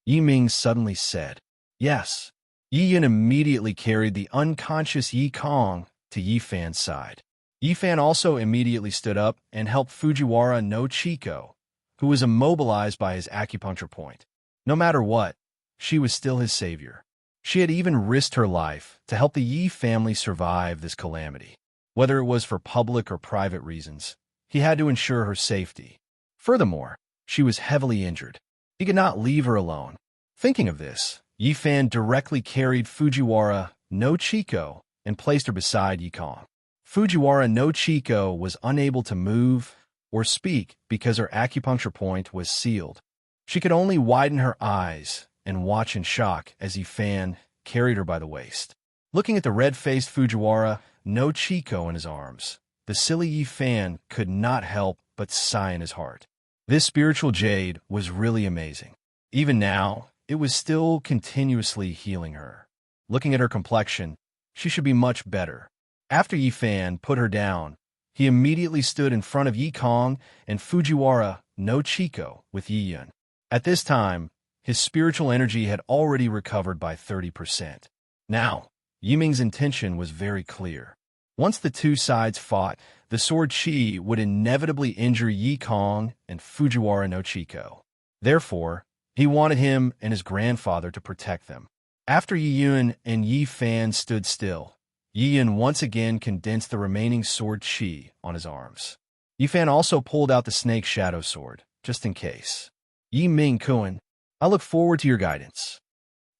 Yi Ming suddenly said. Yes. Yi Yun immediately carried the unconscious Yi Kong to Yi Fan's side. Yi Fan also immediately stood up and helped Fujiwara no Chiko, who was immobilized by his acupuncture point. No matter what, she was still his savior. She had even risked her life to help the Yi family survive this calamity. Whether it was for public or private reasons, he had to ensure her safety. Furthermore, she was heavily injured. He could not leave her alone. Thinking of this, Yi Fan directly carried Fujiwara no Chiko and placed her beside Yi Kong. Fujiwara no Chiko was unable to move or speak because her acupuncture point was sealed. She could only widen her eyes and watch in shock as Yi Fan carried her by the waist. Looking at the red-faced Fujiwara no Chiko in his arms, the silly Yi Fan could not help but sigh in his heart. This spiritual jade was really amazing. Even now, it was still continuously healing her. Looking at her complexion, she should be much better. After Yi Fan put her down, he immediately stood in front of Yi Kong and Fujiwara no Chiko with Yi Yun. At this time, his spiritual energy had already recovered by 30%. Now, Yi Ming's intention was very clear. Once the two sides fought, the sword chi would inevitably injure Yi Kong and Fujiwara no Chiko. Therefore, he wanted him and his grandfather to protect them. After Yi Yun and Yi Fan stood still, Yi Yun once again condensed the remaining sword chi on his arms. Yi Fan also pulled out the snake shadow sword, just in case. Yi Ming Kun, I look forward to your guidance,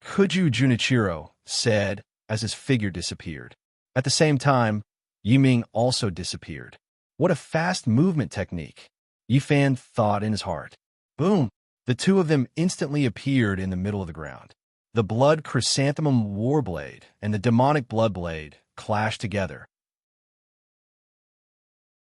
Kuju Junichiro said as his figure disappeared. At the same time, Yi Ming also disappeared. What a fast movement technique, Yi Fan thought in his heart. Boom! The two of them instantly appeared in the middle of the ground. The blood chrysanthemum warblade and the demonic blood blade clashed together.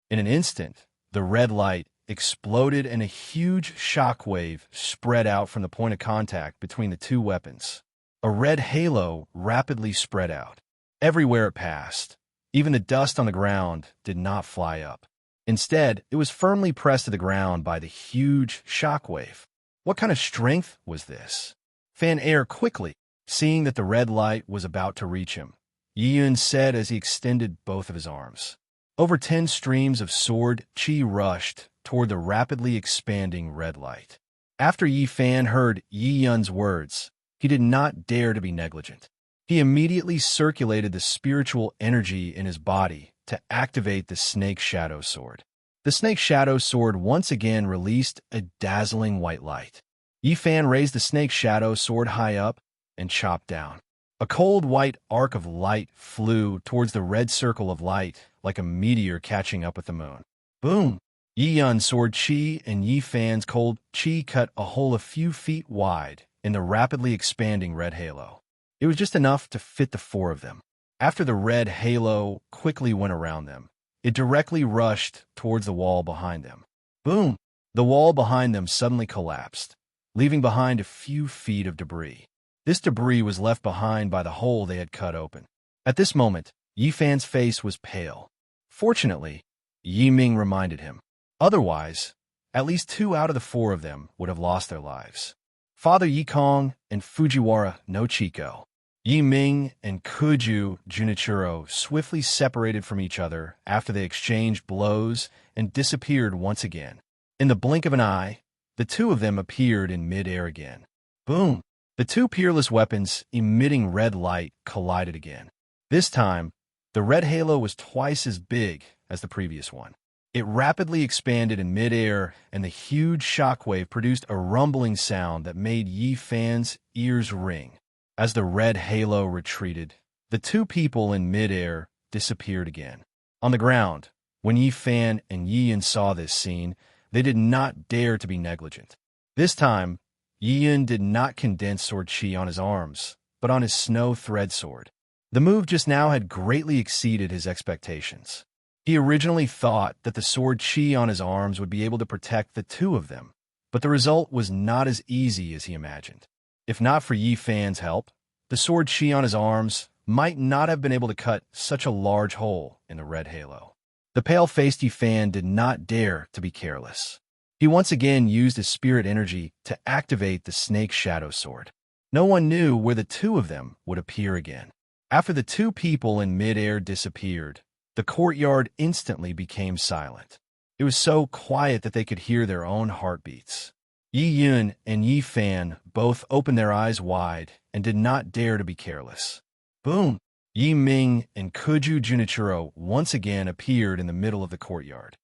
In an instant, the red light exploded and a huge shockwave spread out from the point of contact between the two weapons. A red halo rapidly spread out. Everywhere it passed, even the dust on the ground did not fly up. Instead, it was firmly pressed to the ground by the huge shockwave. What kind of strength was this? Fan Air quickly, seeing that the red light was about to reach him. Yi Yun said as he extended both of his arms. Over 10 streams of sword chi rushed toward the rapidly expanding red light. After Yi Fan heard Yi Yun's words, he did not dare to be negligent. He immediately circulated the spiritual energy in his body to activate the snake shadow sword. The snake shadow sword once again released a dazzling white light. Yi Fan raised the snake shadow sword high up and chopped down. A cold white arc of light flew towards the red circle of light like a meteor catching up with the moon. Boom! Yi Yun's sword chi and Yi Fan's cold chi cut a hole a few feet wide in the rapidly expanding red halo. It was just enough to fit the four of them. After the red halo quickly went around them, it directly rushed towards the wall behind them. Boom! The wall behind them suddenly collapsed. leaving behind a few feet of debris. This debris was left behind by the hole they had cut open. At this moment, Yi Fan's face was pale. Fortunately, Yi Ming reminded him. Otherwise, at least 2 out of the 4 of them would have lost their lives. Father Yi Kong and Fujiwara no Chico. Yi Ming and Kuju Junichiro swiftly separated from each other after they exchanged blows and disappeared once again. In the blink of an eye, the 2 of them appeared in mid-air again. Boom! The 2 peerless weapons emitting red light collided again. This time, the red halo was twice as big as the previous one. It rapidly expanded in mid-air, and the huge shockwave produced a rumbling sound that made Yi Fan's ears ring. As the red halo retreated, the 2 people in mid-air disappeared again. On the ground, when Yi Fan and Yi Yun saw this scene, they did not dare to be negligent. This time, Yi Yun did not condense sword chi on his arms, but on his snow thread sword. The move just now had greatly exceeded his expectations. He originally thought that the sword chi on his arms would be able to protect the 2 of them, but the result was not as easy as he imagined. If not for Yi Fan's help, the sword chi on his arms might not have been able to cut such a large hole in the red halo. The pale-faced Yi Fan did not dare to be careless. He once again used his spirit energy to activate the snake shadow sword. No one knew where the 2 of them would appear again. After the 2 people in mid-air disappeared, the courtyard instantly became silent. It was so quiet that they could hear their own heartbeats. Yi Yun and Yi Fan both opened their eyes wide and did not dare to be careless. Boom! Yi Ming and Kuju Junichiro once again appeared in the middle of the courtyard.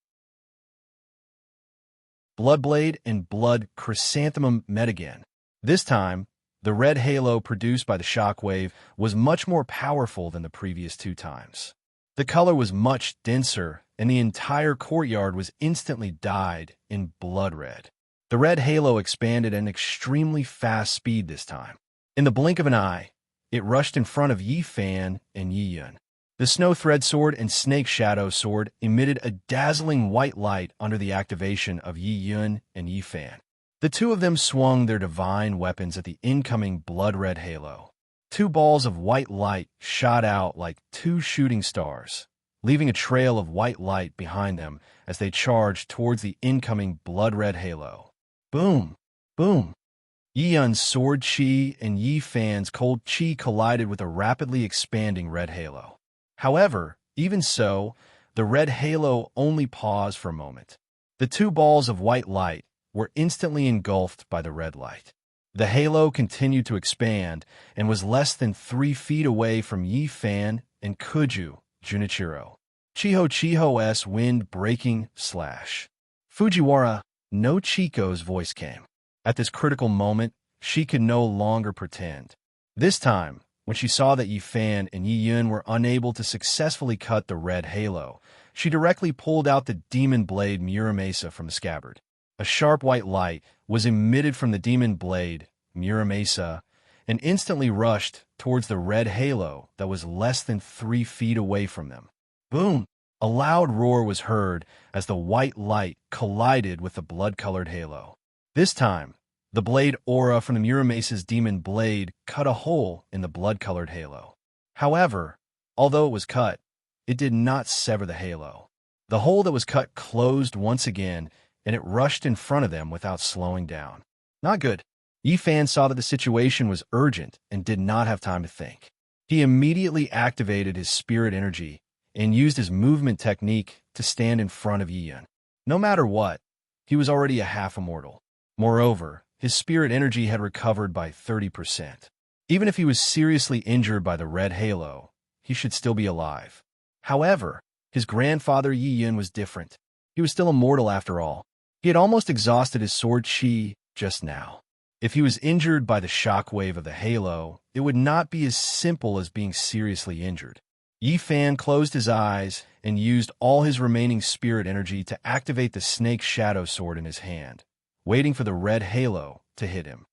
Bloodblade and Blood Chrysanthemum met again. This time, the red halo produced by the shockwave was much more powerful than the previous 2 times. The color was much denser, and the entire courtyard was instantly dyed in blood red. The red halo expanded at an extremely fast speed this time. In the blink of an eye, it rushed in front of Yi Fan and Yi Yun. The snow thread sword and snake shadow sword emitted a dazzling white light under the activation of Yi Yun and Yi Fan. The 2 of them swung their divine weapons at the incoming blood-red halo. 2 balls of white light shot out like 2 shooting stars, leaving a trail of white light behind them as they charged towards the incoming blood-red halo. Boom! Boom! Yi Yun's sword chi and Yi Fan's cold chi collided with a rapidly expanding red halo. However, even so, the red halo only paused for a moment. The 2 balls of white light were instantly engulfed by the red light. The halo continued to expand and was less than 3 feet away from Yi Fan and Kuju Junichiro. Chiho's wind-breaking slash. Fujiwara no Chico's voice came. At this critical moment, she could no longer pretend. This time, when she saw that Yi Fan and Yi Yun were unable to successfully cut the red halo, she directly pulled out the demon blade Muramasa from the scabbard. A sharp white light was emitted from the demon blade Muramasa and instantly rushed towards the red halo that was less than 3 feet away from them. Boom! A loud roar was heard as the white light collided with the blood-colored halo. This time, the blade aura from the Muramasa's demon blade cut a hole in the blood-colored halo. However, although it was cut, it did not sever the halo. The hole that was cut closed once again, and it rushed in front of them without slowing down. Not good. Yi Fan saw that the situation was urgent and did not have time to think. He immediately activated his spirit energy and used his movement technique to stand in front of Yi Yun. No matter what, he was already a half-immortal. Moreover, his spirit energy had recovered by 30%. Even if he was seriously injured by the red halo, he should still be alive. However, his grandfather Yi Yun was different. He was still immortal after all. He had almost exhausted his sword chi just now. If he was injured by the shockwave of the halo, it would not be as simple as being seriously injured. Yi Fan closed his eyes and used all his remaining spirit energy to activate the snake shadow sword in his hand, waiting for the red halo to hit him.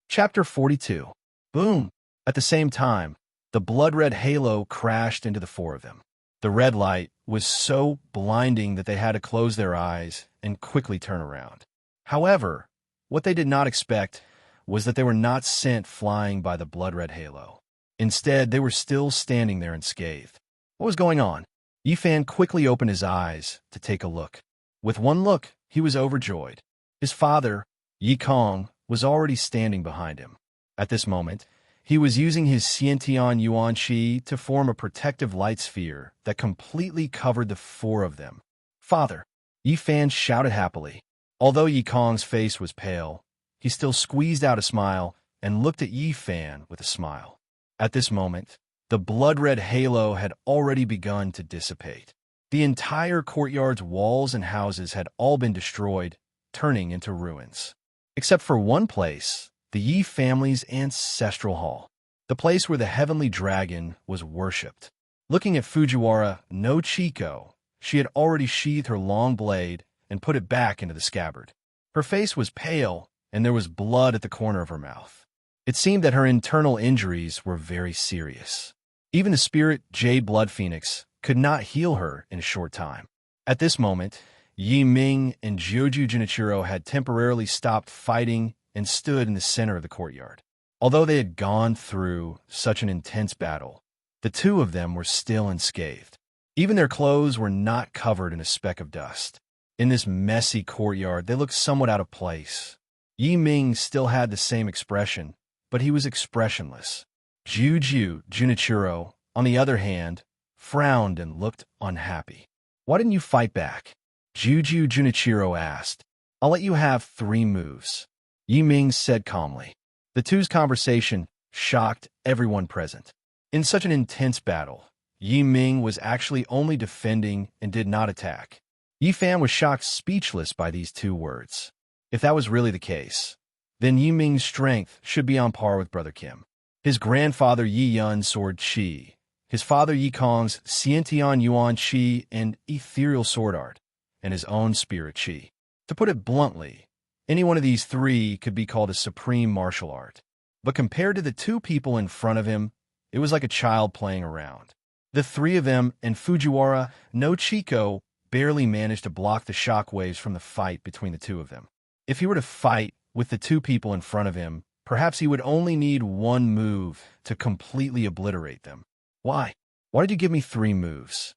Chapter 42. Boom! At the same time, the blood-red halo crashed into the 4 of them. The red light was so blinding that they had to close their eyes and quickly turn around. However, what they did not expect was that they were not sent flying by the blood-red halo. Instead, they were still standing there unscathed. What was going on? Yifan quickly opened his eyes to take a look. With one look, he was overjoyed. His father, Yi Kong, was already standing behind him. At this moment, he was using his Xiantian Yuan Qi to form a protective light sphere that completely covered the four of them. "Father!" Yifan shouted happily. Although Yi Kong's face was pale, he still squeezed out a smile and looked at Yifan with a smile. At this moment, the blood-red halo had already begun to dissipate. The entire courtyard's walls and houses had all been destroyed, turning into ruins. Except for one place, the Yi family's ancestral hall, the place where the heavenly dragon was worshipped. Looking at Fujiwara no Chiko, she had already sheathed her long blade and put it back into the scabbard. Her face was pale, and there was blood at the corner of her mouth. It seemed that her internal injuries were very serious. Even the spirit Jade Blood Phoenix could not heal her in a short time. At this moment, Yi Ming and Jioju Junichiro had temporarily stopped fighting and stood in the center of the courtyard. Although they had gone through such an intense battle, the two of them were still unscathed. Even their clothes were not covered in a speck of dust. In this messy courtyard, they looked somewhat out of place. Yi Ming still had the same expression, but he was expressionless. Juju Junichiro, on the other hand, frowned and looked unhappy. "Why didn't you fight back?" Juju Junichiro asked. "I'll let you have 3 moves," Yi Ming said calmly. The two's conversation shocked everyone present. In such an intense battle, Yi Ming was actually only defending and did not attack. Yifan was shocked speechless by these 2 words. If that was really the case, then Yi Ming's strength should be on par with Brother Kim. His grandfather Yi Yun's sword Qi, his father Yi Kong's Xiantian Yuan Qi and ethereal sword art, and his own spirit Qi. To put it bluntly, any one of these 3 could be called a supreme martial art. But compared to the 2 people in front of him, it was like a child playing around. The 3 of them and Fujiwara no Chiko barely managed to block the shockwaves from the fight between the 2 of them. If he were to fight with the 2 people in front of him, perhaps he would only need 1 move to completely obliterate them. "Why? Why did you give me 3 moves?"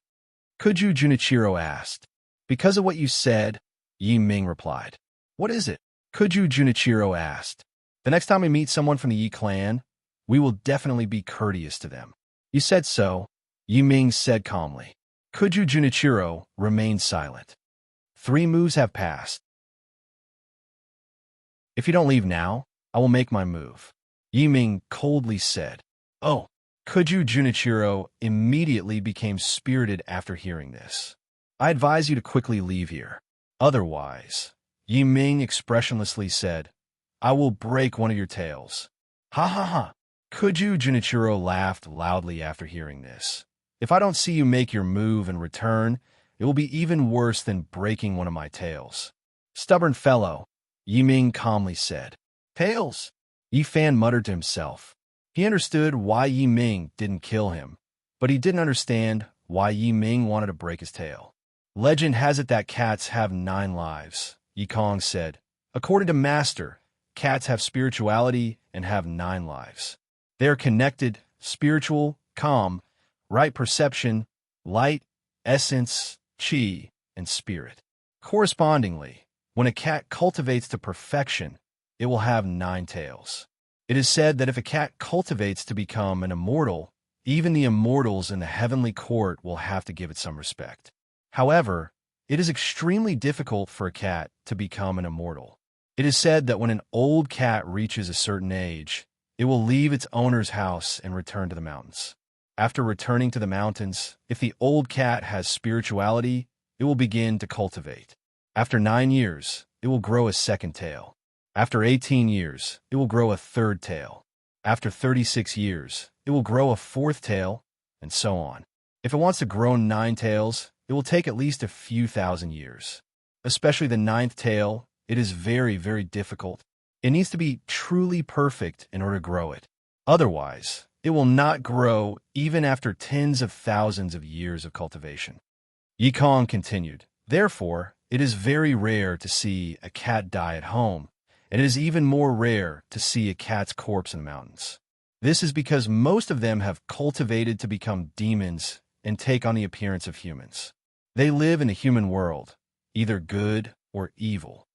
Kuju Junichiro asked. "Because of what you said," Yi Ming replied. "What is it?" Kuju Junichiro asked. "The next time we meet someone from the Yi clan, we will definitely be courteous to them." "You said so," Yi Ming said calmly. Kuju Junichiro remained silent. 3 moves have passed. "If you don't leave now, I will make my move," Yi Ming coldly said. "Oh." Kuju Junichiro immediately became spirited after hearing this. "I advise you to quickly leave here. Otherwise," Yi Ming expressionlessly said, "I will break one of your tails." "Ha ha ha." Kuju Junichiro laughed loudly after hearing this. "If I don't see you make your move in return, it will be even worse than breaking one of my tails." "Stubborn fellow," Yi Ming calmly said. "Tails?" Yifan muttered to himself. He understood why Yi Ming didn't kill him, but he didn't understand why Yi Ming wanted to break his tail. "Legend has it that cats have 9 lives," Yi Kong said. "According to Master, cats have spirituality and have 9 lives. They are connected, spiritual, calm, right perception, light, essence, chi, and spirit. Correspondingly, when a cat cultivates to perfection, it will have 9 tails. It is said that if a cat cultivates to become an immortal, even the immortals in the heavenly court will have to give it some respect. However, it is extremely difficult for a cat to become an immortal. It is said that when an old cat reaches a certain age, it will leave its owner's house and return to the mountains. After returning to the mountains, if the old cat has spirituality, it will begin to cultivate. After 9 years, it will grow a second tail. After 18 years, it will grow a third tail. After 36 years, it will grow a 4th tail, and so on. If it wants to grow 9 tails, it will take at least a few thousand years. Especially the 9th tail, it is very, very difficult. It needs to be truly perfect in order to grow it. Otherwise, it will not grow even after tens of thousands of years of cultivation. Yi Kong continued, "Therefore, it is very rare to see a cat die at home, and it is even more rare to see a cat's corpse in the mountains. This is because most of them have cultivated to become demons and take on the appearance of humans. They live in the human world, either good or evil."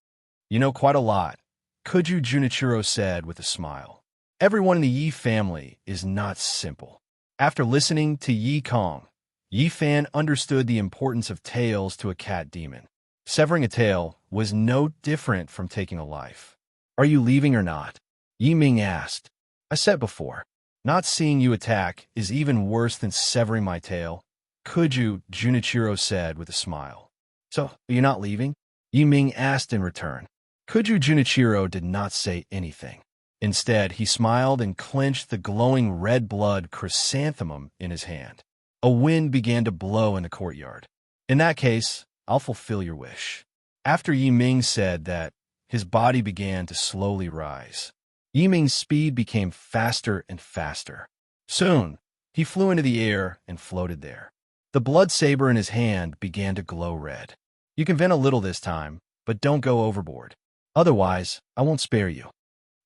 "You know quite a lot," Kuju Junichiro said with a smile. Everyone in the Yi family is not simple. After listening to Yi Kong, Yi Fan understood the importance of tails to a cat demon. Severing a tail was no different from taking a life. "Are you leaving or not?" Yi Ming asked. "I said before, not seeing you attack is even worse than severing my tail," Kuju Junichiro said with a smile. "So, you're not leaving?" Yi Ming asked in return. Kuju Junichiro did not say anything. Instead, he smiled and clenched the glowing red blood chrysanthemum in his hand. A wind began to blow in the courtyard. "In that case, I'll fulfill your wish." After Yi Ming said that, his body began to slowly rise. Yi Ming's speed became faster and faster. Soon, he flew into the air and floated there. The blood saber in his hand began to glow red. "You can vent a little this time, but don't go overboard. Otherwise, I won't spare you."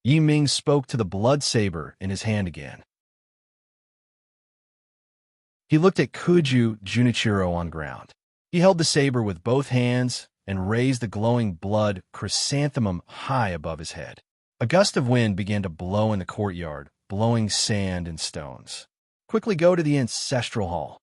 Yi Ming spoke to the blood saber in his hand again. He looked at Kuju Junichiro on ground. He held the saber with both hands and raised the glowing blood chrysanthemum high above his head. A gust of wind began to blow in the courtyard, blowing sand and stones. "Quickly go to the ancestral hall,"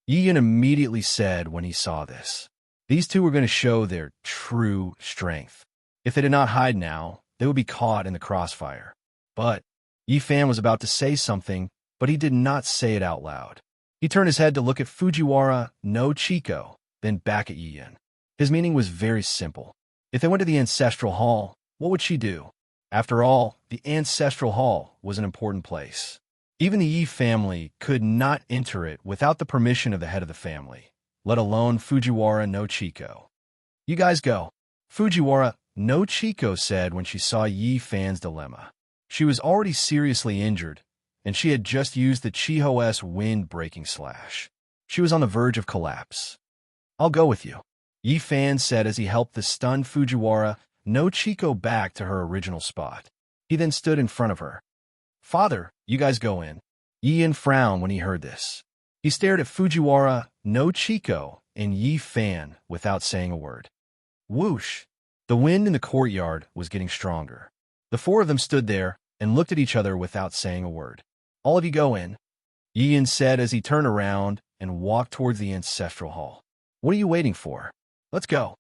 Yi Yun immediately said when he saw this. These two were going to show their true strength. If they did not hide now, they would be caught in the crossfire. But Yi Fan was about to say something, but he did not say it out loud. He turned his head to look at Fujiwara no Chiko, then back at Yi Yun. His meaning was very simple. If they went to the ancestral hall, what would she do? After all, the ancestral hall was an important place. Even the Yi family could not enter it without the permission of the head of the family, let alone Fujiwara no Chiko. "You guys go," Fujiwara no Chiko said when she saw Yi Fan's dilemma. She was already seriously injured, and she had just used the Chiho's wind-breaking slash. She was on the verge of collapse. "I'll go with you," Yi Fan said as he helped the stunned Fujiwara no Chiko back to her original spot. He then stood in front of her. "Father, you guys go in." Yi Yun frowned when he heard this. He stared at Fujiwara no Chiko and Yi Fan without saying a word. Whoosh! The wind in the courtyard was getting stronger. The four of them stood there and looked at each other without saying a word. "All of you go in," Yi Yun said as he turned around and walked towards the ancestral hall. "What are you waiting for? Let's go,"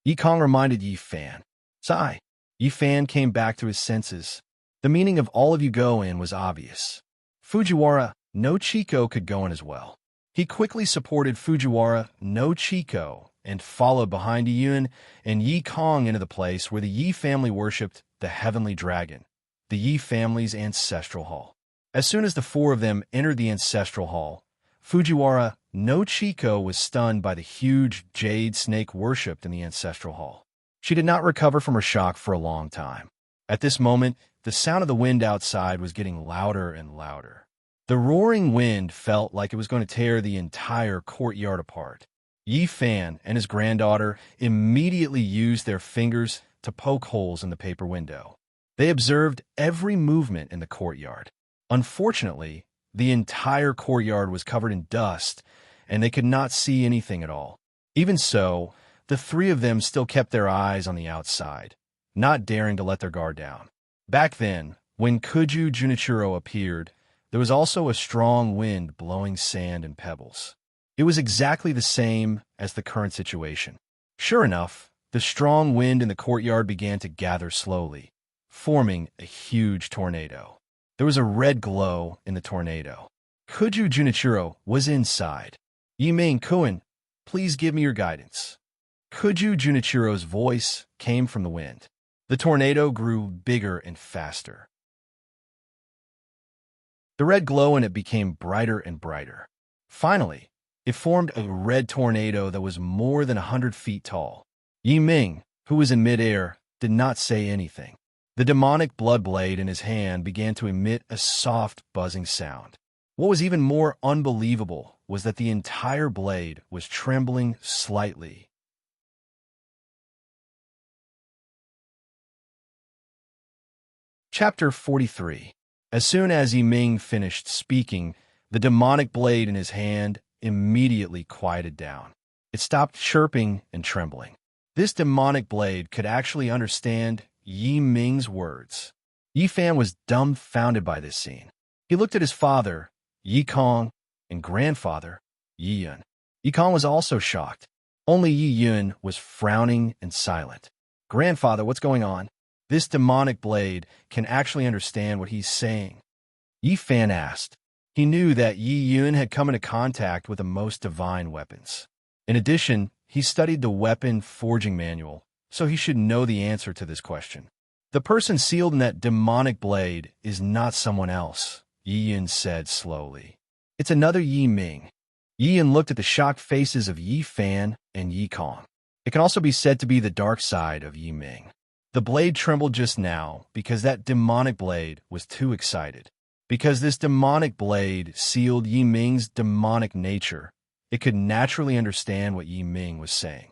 Yi Kong reminded Yi Fan. Sigh. Yi Fan came back to his senses. The meaning of "all of you go in" was obvious. Fujiwara no Chiko could go in as well. He quickly supported Fujiwara no Chiko and followed behind Yi Yun and Yi Kong into the place where the Yi family worshipped the heavenly dragon, the Yi family's ancestral hall. As soon as the four of them entered the ancestral hall, Fujiwara no Chiko was stunned by the huge jade snake worshipped in the ancestral hall. She did not recover from her shock for a long time. At this moment, the sound of the wind outside was getting louder and louder. The roaring wind felt like it was going to tear the entire courtyard apart. Yi Fan and his granddaughter immediately used their fingers to poke holes in the paper window. They observed every movement in the courtyard. Unfortunately, the entire courtyard was covered in dust, and they could not see anything at all. Even so, the three of them still kept their eyes on the outside, not daring to let their guard down. Back then, when Kuju Junichiro appeared, there was also a strong wind blowing sand and pebbles. It was exactly the same as the current situation. Sure enough, the strong wind in the courtyard began to gather slowly, forming a huge tornado. There was a red glow in the tornado. Kuju Junichiro was inside. "Yi Ming Kun, please give me your guidance." Kuju Junichiro's voice came from the wind. The tornado grew bigger and faster. The red glow in it became brighter and brighter. Finally, it formed a red tornado that was more than 100 feet tall. Yi Ming, who was in midair, did not say anything. The demonic blood blade in his hand began to emit a soft, buzzing sound. What was even more unbelievable was that the entire blade was trembling slightly. Chapter 43. As soon as Yi Ming finished speaking, the demonic blade in his hand immediately quieted down. It stopped chirping and trembling. This demonic blade could actually understand Yi Ming's words. Yi Fan was dumbfounded by this scene. He looked at his father, Yi Kong, and grandfather, Yi Yun. Yi Kong was also shocked. Only Yi Yun was frowning and silent. "Grandfather, what's going on?" "This demonic blade can actually understand what he's saying," Yi Fan asked. He knew that Yi Yun had come into contact with the most divine weapons. In addition, he studied the weapon forging manual, so he should know the answer to this question. "The person sealed in that demonic blade is not someone else," Yi Yun said slowly. "It's another Yi Ming." Yi Yun looked at the shocked faces of Yi Fan and Yi Kong. It can also be said to be the dark side of Yi Ming. The blade trembled just now because that demonic blade was too excited. Because this demonic blade sealed Yi Ming's demonic nature, it could naturally understand what Yi Ming was saying.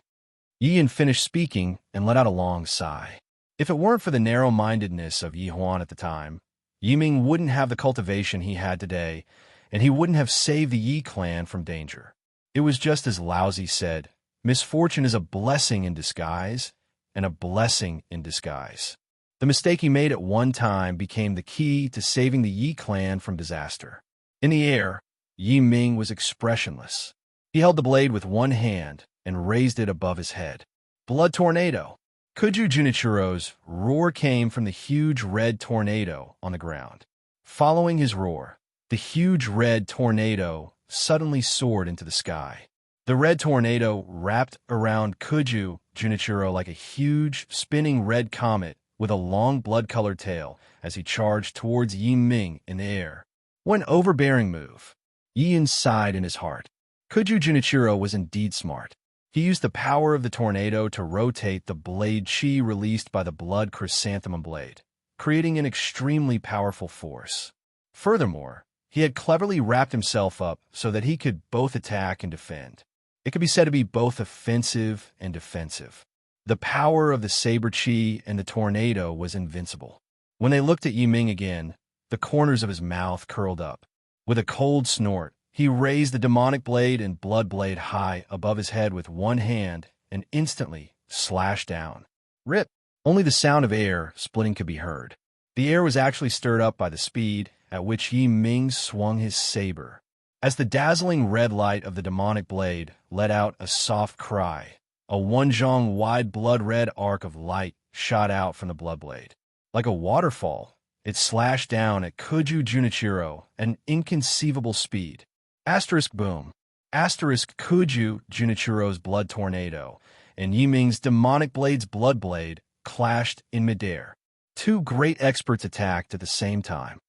Yi Yun finished speaking and let out a long sigh. If it weren't for the narrow-mindedness of Yi Huan at the time, Yi Ming wouldn't have the cultivation he had today, and he wouldn't have saved the Yi clan from danger. It was just as Laozi said, misfortune is a blessing in disguise, and a blessing in disguise. The mistake he made at one time became the key to saving the Yi clan from disaster. In the air, Yi Ming was expressionless. He held the blade with one hand and raised it above his head. Blood tornado. Kuju Junichiro's roar came from the huge red tornado on the ground. Following his roar, the huge red tornado suddenly soared into the sky. The red tornado wrapped around Kuju Junichiro like a huge, spinning red comet with a long blood-colored tail as he charged towards Yi Ming in the air. One overbearing move. Yi Yun sighed in his heart. Kuju Junichiro was indeed smart. He used the power of the tornado to rotate the blade chi released by the blood chrysanthemum blade, creating an extremely powerful force. Furthermore, he had cleverly wrapped himself up so that he could both attack and defend. It could be said to be both offensive and defensive. The power of the saber chi and the tornado was invincible. When they looked at Yi Ming again, the corners of his mouth curled up. With a cold snort, he raised the demonic blade and blood blade high above his head with one hand and instantly slashed down. Rip! Only the sound of air splitting could be heard. The air was actually stirred up by the speed at which Yi Ming swung his saber. As the dazzling red light of the demonic blade let out a soft cry, a one-zhong wide blood-red arc of light shot out from the blood blade. Like a waterfall, it slashed down at Kuju Junichiro at an inconceivable speed. Asterisk boom. Asterisk Kuju Junichiro's blood tornado and Yi Ming's demonic blade's blood blade clashed in midair. Two great experts attacked at the same time.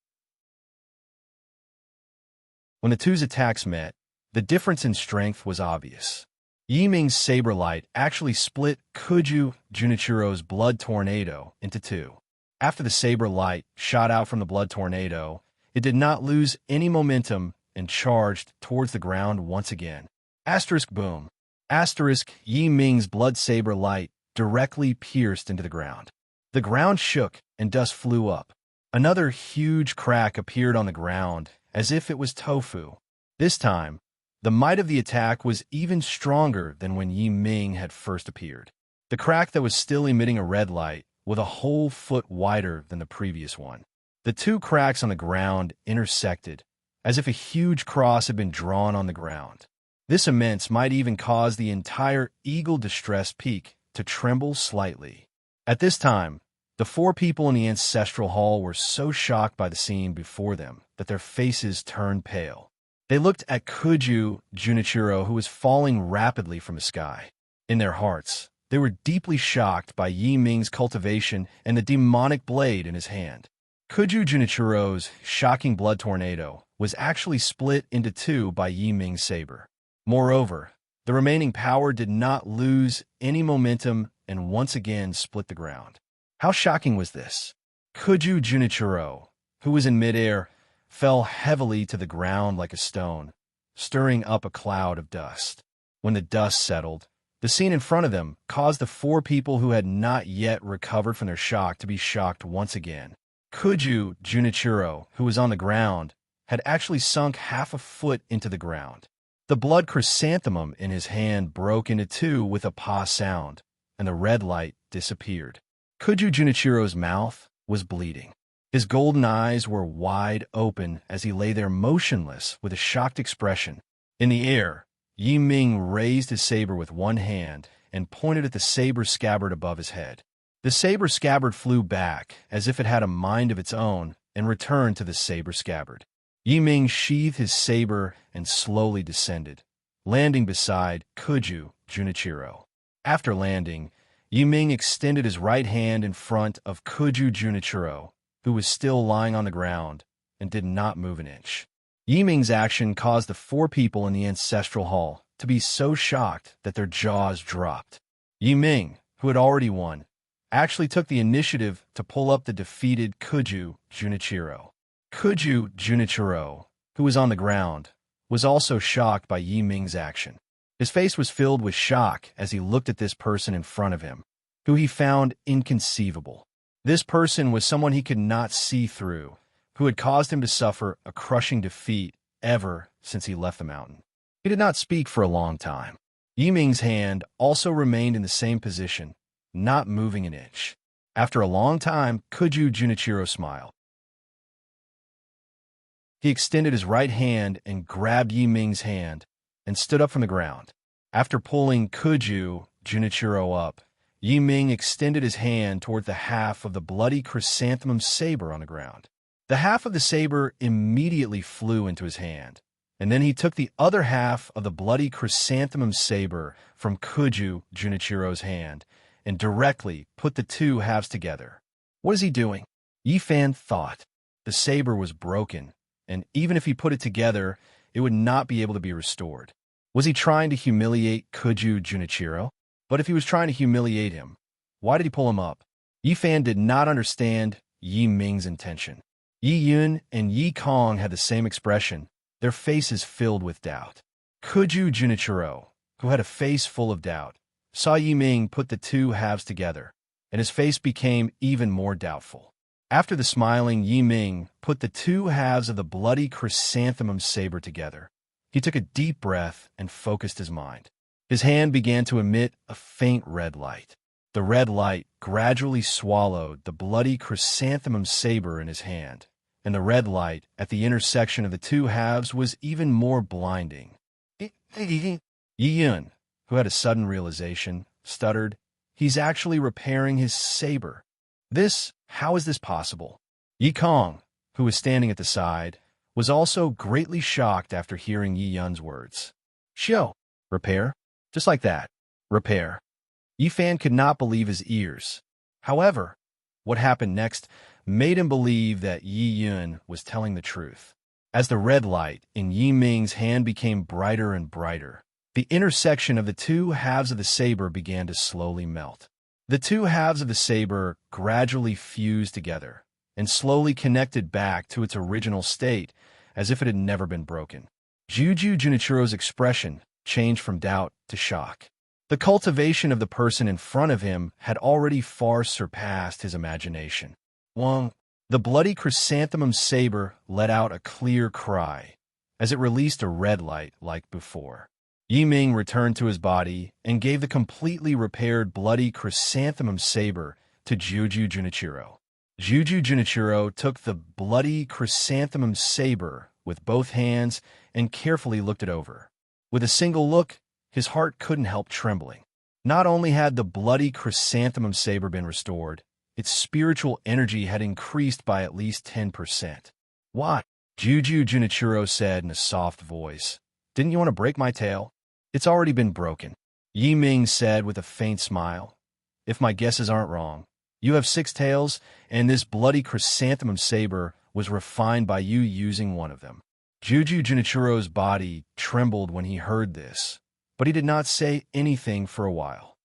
When the two's attacks met, the difference in strength was obvious. Yi Ming's saber light actually split Kuju Junichiro's blood tornado into two. After the saber light shot out from the blood tornado, it did not lose any momentum and charged towards the ground once again. Asterisk boom. Asterisk Yi Ming's blood saber light directly pierced into the ground. The ground shook and dust flew up. Another huge crack appeared on the ground as if it was tofu. This time, the might of the attack was even stronger than when Yi Ming had first appeared. The crack that was still emitting a red light was a whole foot wider than the previous one. The two cracks on the ground intersected, as if a huge cross had been drawn on the ground. This immense might even cause the entire Eagle Distress Peak to tremble slightly. At this time, the four people in the ancestral hall were so shocked by the scene before them that their faces turned pale. They looked at Kuju Junichiro, who was falling rapidly from the sky. In their hearts, they were deeply shocked by Yi Ming's cultivation and the demonic blade in his hand. Kuju Junichiro's shocking blood tornado was actually split into two by Yi Ming's saber. Moreover, the remaining power did not lose any momentum and once again split the ground. How shocking was this? Kuju Junichiro, who was in midair, fell heavily to the ground like a stone, stirring up a cloud of dust. When the dust settled, the scene in front of them caused the four people who had not yet recovered from their shock to be shocked once again. Kuju Junichiro, who was on the ground, had actually sunk half a foot into the ground. The blood chrysanthemum in his hand broke into two with a pa sound, and the red light disappeared. Kuju Junichiro's mouth was bleeding. His golden eyes were wide open as he lay there motionless with a shocked expression. In the air, Yi Ming raised his saber with one hand and pointed at the saber scabbard above his head. The saber scabbard flew back as if it had a mind of its own and returned to the saber scabbard. Yi Ming sheathed his saber and slowly descended, landing beside Kuju Junichiro. After landing, Yi Ming extended his right hand in front of Kuju Junichiro, who was still lying on the ground and did not move an inch. Yi Ming's action caused the four people in the ancestral hall to be so shocked that their jaws dropped. Yi Ming, who had already won, actually took the initiative to pull up the defeated Kuju Junichiro. Kuju Junichiro, who was on the ground, was also shocked by Yi Ming's action. His face was filled with shock as he looked at this person in front of him, who he found inconceivable. This person was someone he could not see through, who had caused him to suffer a crushing defeat ever since he left the mountain. He did not speak for a long time. Yi Ming's hand also remained in the same position, not moving an inch. After a long time, Kuju Junichiro smiled. He extended his right hand and grabbed Yi Ming's hand and stood up from the ground. After pulling Kuju Junichiro up, Yi Ming extended his hand toward the half of the bloody chrysanthemum saber on the ground. The half of the saber immediately flew into his hand, and then he took the other half of the bloody chrysanthemum saber from Kuju Junichiro's hand and directly put the two halves together. What is he doing? Yi Fan thought. The saber was broken, and even if he put it together, it would not be able to be restored. Was he trying to humiliate Kuju Junichiro? But if he was trying to humiliate him, why did he pull him up? Yi Fan did not understand Yi Ming's intention. Yi Yun and Yi Kong had the same expression, their faces filled with doubt. Kuju Junichiro, who had a face full of doubt, saw Yi Ming put the two halves together, and his face became even more doubtful. After the smiling Yi Ming put the two halves of the bloody chrysanthemum saber together, he took a deep breath and focused his mind. His hand began to emit a faint red light. The red light gradually swallowed the bloody chrysanthemum saber in his hand, and the red light at the intersection of the two halves was even more blinding. Yi Yun, who had a sudden realization, stuttered, "He's actually repairing his saber. How is this possible?" Yi Kong, who was standing at the side, was also greatly shocked after hearing Yi Yun's words. "Shio, repair? Just like that. Repair." Yi Fan could not believe his ears. However, what happened next made him believe that Yi Yun was telling the truth. As the red light in Yi Ming's hand became brighter and brighter, the intersection of the two halves of the saber began to slowly melt. The two halves of the saber gradually fused together and slowly connected back to its original state as if it had never been broken. Kuju Junichiro's expression changed from doubt to shock. The cultivation of the person in front of him had already far surpassed his imagination. Wong, the bloody chrysanthemum saber let out a clear cry as it released a red light like before. Yi Ming returned to his body and gave the completely repaired bloody chrysanthemum saber to Kuju Junichiro. Kuju Junichiro took the bloody chrysanthemum saber with both hands and carefully looked it over. With a single look, his heart couldn't help trembling. Not only had the bloody chrysanthemum saber been restored, its spiritual energy had increased by at least 10%. "What?" Kuju Junichiro said in a soft voice. "Didn't you want to break my tail?" "It's already been broken," Yi Ming said with a faint smile. "If my guesses aren't wrong, you have 6 tails, and this bloody chrysanthemum saber was refined by you using one of them." Kuju Junichiro's body trembled when he heard this, but he did not say anything for a while.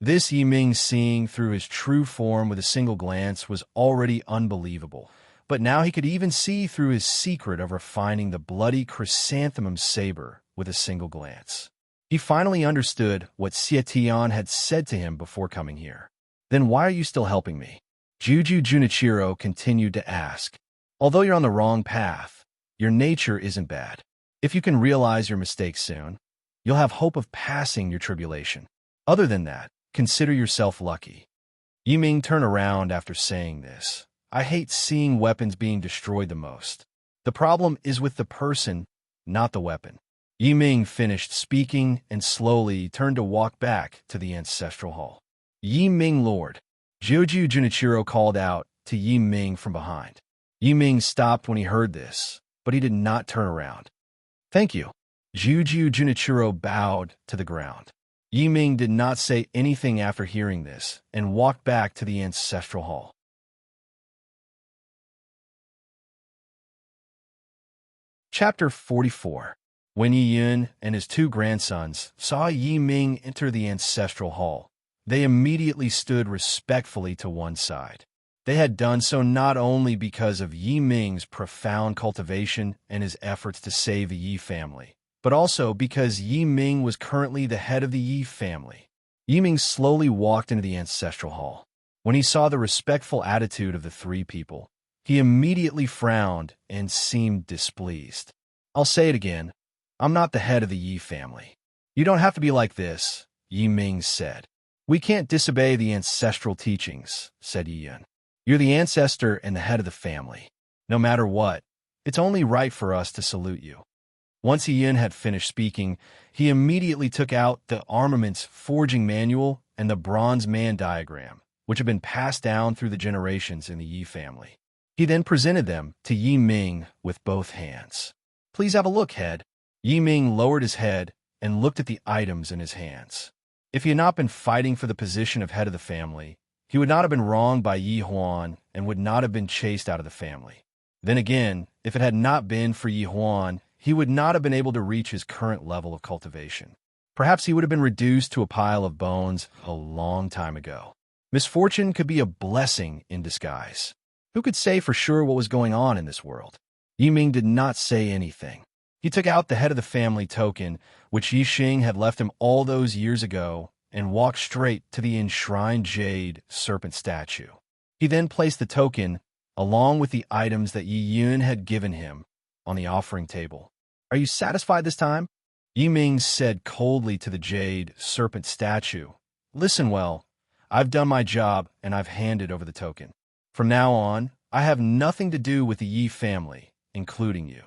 This Yi Ming seeing through his true form with a single glance was already unbelievable, but now he could even see through his secret of refining the bloody chrysanthemum saber with a single glance. He finally understood what Xietian had said to him before coming here. Then why are you still helping me? Juju Junichiro continued to ask. Although you're on the wrong path, your nature isn't bad. If you can realize your mistakes soon, you'll have hope of passing your tribulation. Other than that, consider yourself lucky. Yiming turned around after saying this. I hate seeing weapons being destroyed the most. The problem is with the person, not the weapon. Yiming finished speaking and slowly turned to walk back to the ancestral hall. Yiming Lord, Joju Junichiro called out to Yiming from behind. Yiming stopped when he heard this, but he did not turn around. Thank you. Juju Junichiro bowed to the ground. Yiming did not say anything after hearing this and walked back to the ancestral hall. Chapter 44. When Yi Yun and his two grandsons saw Yi Ming enter the ancestral hall, they immediately stood respectfully to one side. They had done so not only because of Yi Ming's profound cultivation and his efforts to save the Yi family, but also because Yi Ming was currently the head of the Yi family. Yi Ming slowly walked into the ancestral hall. When he saw the respectful attitude of the three people, he immediately frowned and seemed displeased. I'll say it again. I'm not the head of the Yi family. You don't have to be like this, Yi Ming said. We can't disobey the ancestral teachings, said Yi Yun. You're the ancestor and the head of the family. No matter what, it's only right for us to salute you. Once Yi Yun had finished speaking, he immediately took out the armaments forging manual and the bronze man diagram, which had been passed down through the generations in the Yi family. He then presented them to Yi Ming with both hands. Please have a look, head. Yi Ming lowered his head and looked at the items in his hands. If he had not been fighting for the position of head of the family, he would not have been wronged by Yi Huan and would not have been chased out of the family. Then again, if it had not been for Yi Huan, he would not have been able to reach his current level of cultivation. Perhaps he would have been reduced to a pile of bones a long time ago. Misfortune could be a blessing in disguise. Who could say for sure what was going on in this world? Yi Ming did not say anything. He took out the head of the family token, which Yi Xing had left him all those years ago, and walked straight to the enshrined jade serpent statue. He then placed the token, along with the items that Yi Yun had given him, on the offering table. Are you satisfied this time? Yi Ming said coldly to the jade serpent statue. Listen well, I've done my job and I've handed over the token. From now on, I have nothing to do with the Yi family, including you.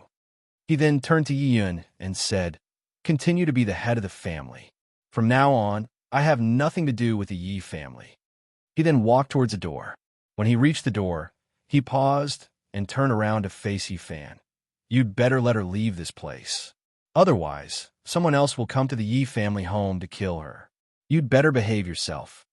He then turned to Yi Yun and said, continue to be the head of the family. From now on, I have nothing to do with the Yi family. He then walked towards the door. When he reached the door, he paused and turned around to face Yi Fan. You'd better let her leave this place. Otherwise, someone else will come to the Yi family home to kill her. You'd better behave yourself.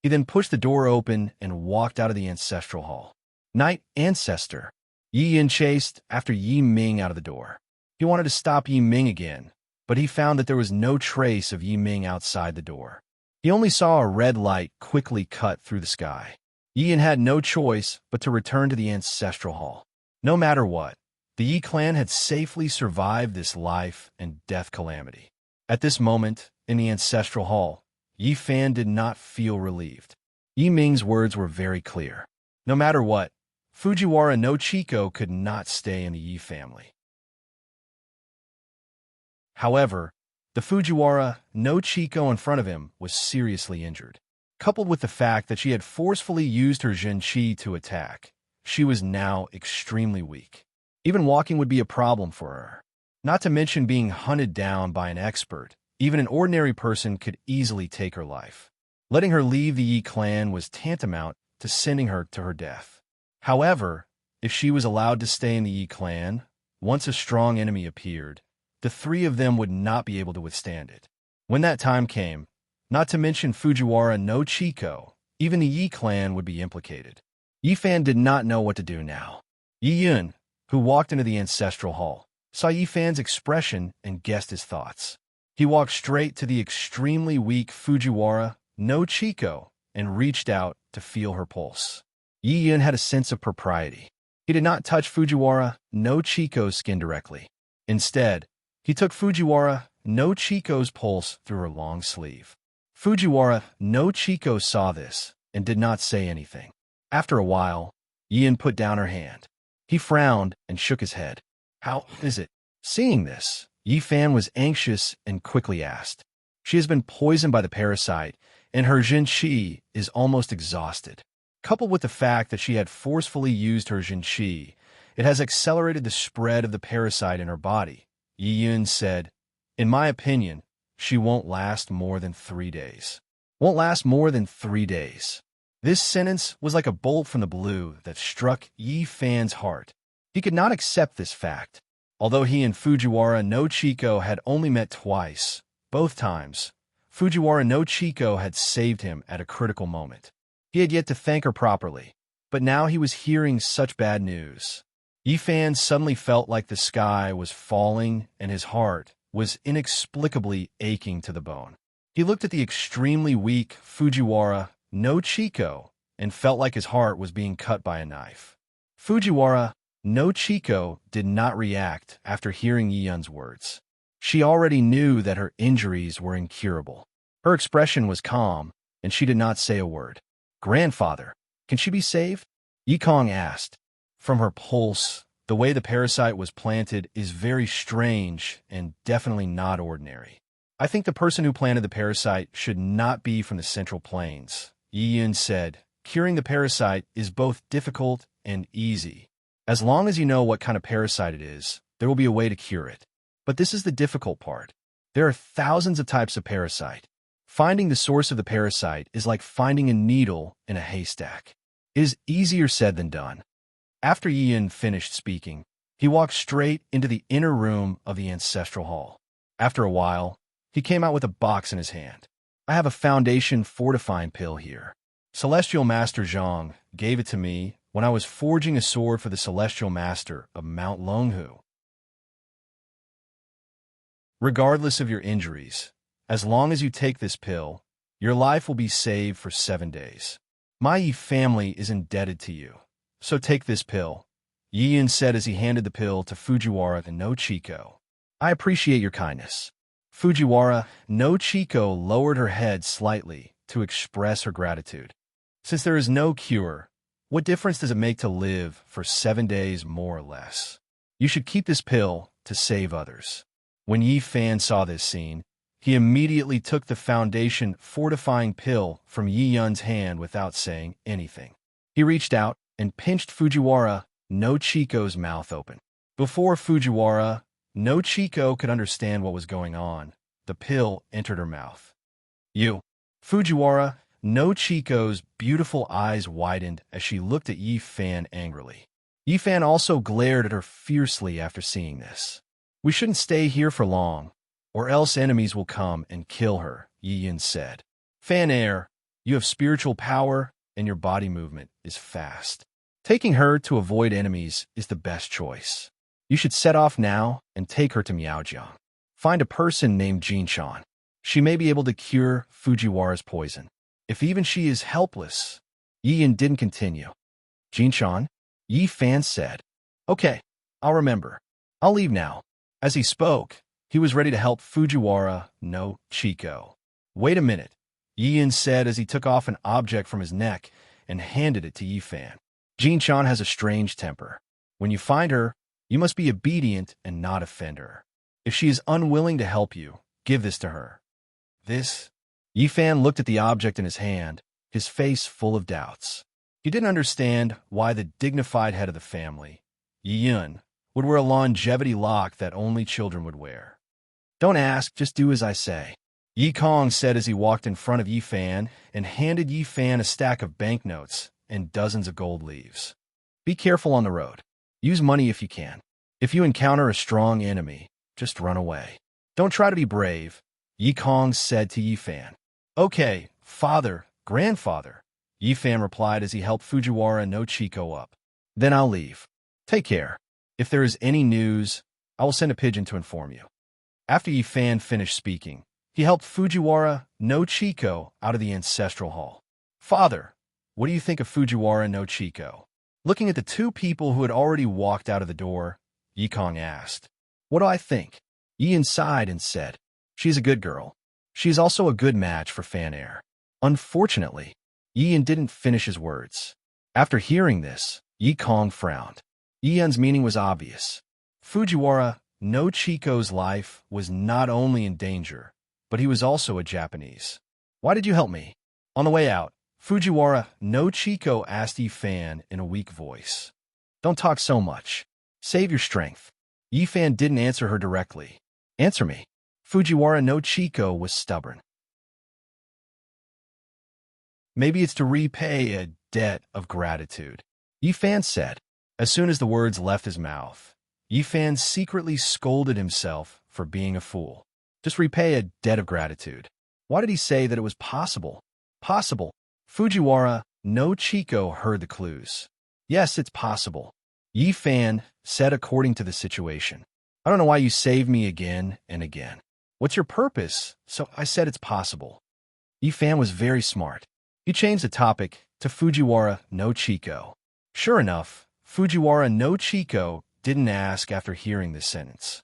He then pushed the door open and walked out of the ancestral hall. Night Ancestor. Yi Yun chased after Yi Ming out of the door. He wanted to stop Yi Ming again, but he found that there was no trace of Yi Ming outside the door. He only saw a red light quickly cut through the sky. Yi Yun had no choice but to return to the ancestral hall. No matter what, the Yi clan had safely survived this life and death calamity. At this moment, in the ancestral hall, Yi Fan did not feel relieved. Yi Ming's words were very clear. No matter what, Fujiwara no Chiko could not stay in the Yi family. However, the Fujiwara no Chiko in front of him was seriously injured. Coupled with the fact that she had forcefully used her Zhenqi to attack, she was now extremely weak. Even walking would be a problem for her. Not to mention being hunted down by an expert, even an ordinary person could easily take her life. Letting her leave the Yi clan was tantamount to sending her to her death. However, if she was allowed to stay in the Yi clan, once a strong enemy appeared, the three of them would not be able to withstand it. When that time came, not to mention Fujiwara no Chiko, even the Yi clan would be implicated. Yi Fan did not know what to do now. Yi Yun, who walked into the ancestral hall, saw Yi Fan's expression and guessed his thoughts. He walked straight to the extremely weak Fujiwara no Chiko and reached out to feel her pulse. Yi Yun had a sense of propriety. He did not touch Fujiwara no Chiko's skin directly. Instead, he took Fujiwara no Chiko's pulse through her long sleeve. Fujiwara no Chiko saw this and did not say anything. After a while, Yin put down her hand. He frowned and shook his head. How is it? Seeing this, Yi Fan was anxious and quickly asked. She has been poisoned by the parasite, and her Jin Qi is almost exhausted. Coupled with the fact that she had forcefully used her Jin Qi, it has accelerated the spread of the parasite in her body. Yi Yun said, in my opinion, she won't last more than 3 days. Won't last more than 3 days. This sentence was like a bolt from the blue that struck Yi Fan's heart. He could not accept this fact. Although he and Fujiwara no Chiko had only met twice, both times, Fujiwara no Chiko had saved him at a critical moment. He had yet to thank her properly, but now he was hearing such bad news. Yi Fan suddenly felt like the sky was falling and his heart was inexplicably aching to the bone. He looked at the extremely weak Fujiwara no Chiko and felt like his heart was being cut by a knife. Fujiwara no Chiko did not react after hearing Yi Yun's words. She already knew that her injuries were incurable. Her expression was calm, and she did not say a word. Grandfather, can she be saved? Yi Kong asked. From her pulse, the way the parasite was planted is very strange and definitely not ordinary. I think the person who planted the parasite should not be from the Central Plains, Yi Yun said. Curing the parasite is both difficult and easy. As long as you know what kind of parasite it is, there will be a way to cure it. But this is the difficult part. There are thousands of types of parasite. Finding the source of the parasite is like finding a needle in a haystack. It is easier said than done. After Yi Yun finished speaking, he walked straight into the inner room of the ancestral hall. After a while, he came out with a box in his hand. I have a foundation fortifying pill here. Celestial Master Zhang gave it to me when I was forging a sword for the Celestial Master of Mount Longhu. Regardless of your injuries, as long as you take this pill, your life will be saved for 7 days. My Yi family is indebted to you, so take this pill, Yi Yun said as he handed the pill to Fujiwara no Chiko. I appreciate your kindness. Fujiwara no Chiko lowered her head slightly to express her gratitude. Since there is no cure, what difference does it make to live for 7 days more or less? You should keep this pill to save others. When Yi Fan saw this scene, he immediately took the foundation fortifying pill from Yi Yun's hand without saying anything. He reached out and pinched Fujiwara no Chiko's mouth open. Before Fujiwara no Chiko could understand what was going on, the pill entered her mouth. Fujiwara no Chiko's beautiful eyes widened as she looked at Yi Fan angrily. Yi Fan also glared at her fiercely after seeing this. We shouldn't stay here for long, or else enemies will come and kill her, Yi Yun said. Fan Air, you have spiritual power and your body movement is fast. Taking her to avoid enemies is the best choice. You should set off now and take her to Miaojiang. Find a person named Jinshan. She may be able to cure Fujiwara's poison. If even she is helpless, Yi Yun didn't continue. Jinshan? Yi Fan said. Okay, I'll remember. I'll leave now. As he spoke, he was ready to help Fujiwara no Chiko. Wait a minute, Yi Yun said as he took off an object from his neck and handed it to Yi Fan. Jinshan has a strange temper. When you find her, you must be obedient and not offend her. If she is unwilling to help you, give this to her. This? Yi Fan looked at the object in his hand, his face full of doubts. He didn't understand why the dignified head of the family, Yi Yun, would wear a longevity lock that only children would wear. Don't ask, just do as I say, Yi Kong said as he walked in front of Yi Fan and handed Yi Fan a stack of banknotes and dozens of gold leaves. Be careful on the road. Use money if you can. If you encounter a strong enemy, just run away. Don't try to be brave, Yi Kong said to Yi Fan. Okay, father, grandfather, Yi Fan replied as he helped Fujiwara no Chiko up. Then I'll leave. Take care. If there is any news, I will send a pigeon to inform you. After Yi Fan finished speaking, he helped Fujiwara no Chiko out of the ancestral hall. Father, what do you think of Fujiwara no Chiko? Looking at the two people who had already walked out of the door, Yi Kong asked, "What do I think?" Yi sighed and said, "She's a good girl. She's also a good match for Fan Air." Unfortunately, Yi didn't finish his words. After hearing this, Yi Kong frowned. Yi meaning was obvious. Fujiwara no Chico's life was not only in danger, but he was also a Japanese. "Why did you help me?" On the way out, Fujiwara no Chico asked Yi Fan in a weak voice. "Don't talk so much. Save your strength." Yi Fan didn't answer her directly. "Answer me." Fujiwara no Chico was stubborn. "Maybe it's to repay a debt of gratitude," Yi Fan said. As soon as the words left his mouth, Yi Fan secretly scolded himself for being a fool. Just repay a debt of gratitude. Why did he say that it was possible? Possible. Fujiwara no Chico heard the clues. "Yes, it's possible," Yi Fan said according to the situation. "I don't know why you saved me again and again. What's your purpose?" So I said it's possible. Yi Fan was very smart. He changed the topic to Fujiwara no Chico. Sure enough, Fujiwara no Chico didn't ask after hearing this sentence.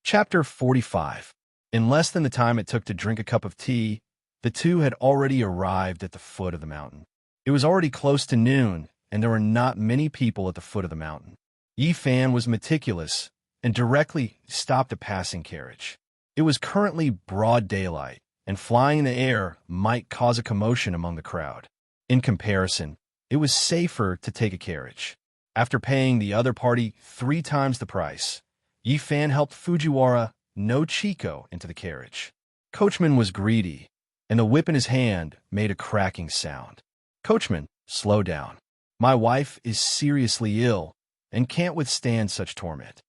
Chapter 45. In less than the time it took to drink a cup of tea, the two had already arrived at the foot of the mountain. It was already close to noon, and there were not many people at the foot of the mountain. Yi Fan was meticulous and directly stopped a passing carriage. It was currently broad daylight, and flying in the air might cause a commotion among the crowd. In comparison, it was safer to take a carriage. After paying the other party 3 times the price, Yi Fan helped Fujiwara no Chico into the carriage. Coachman was greedy, and the whip in his hand made a cracking sound. "Coachman, slow down. My wife is seriously ill and can't withstand such torment."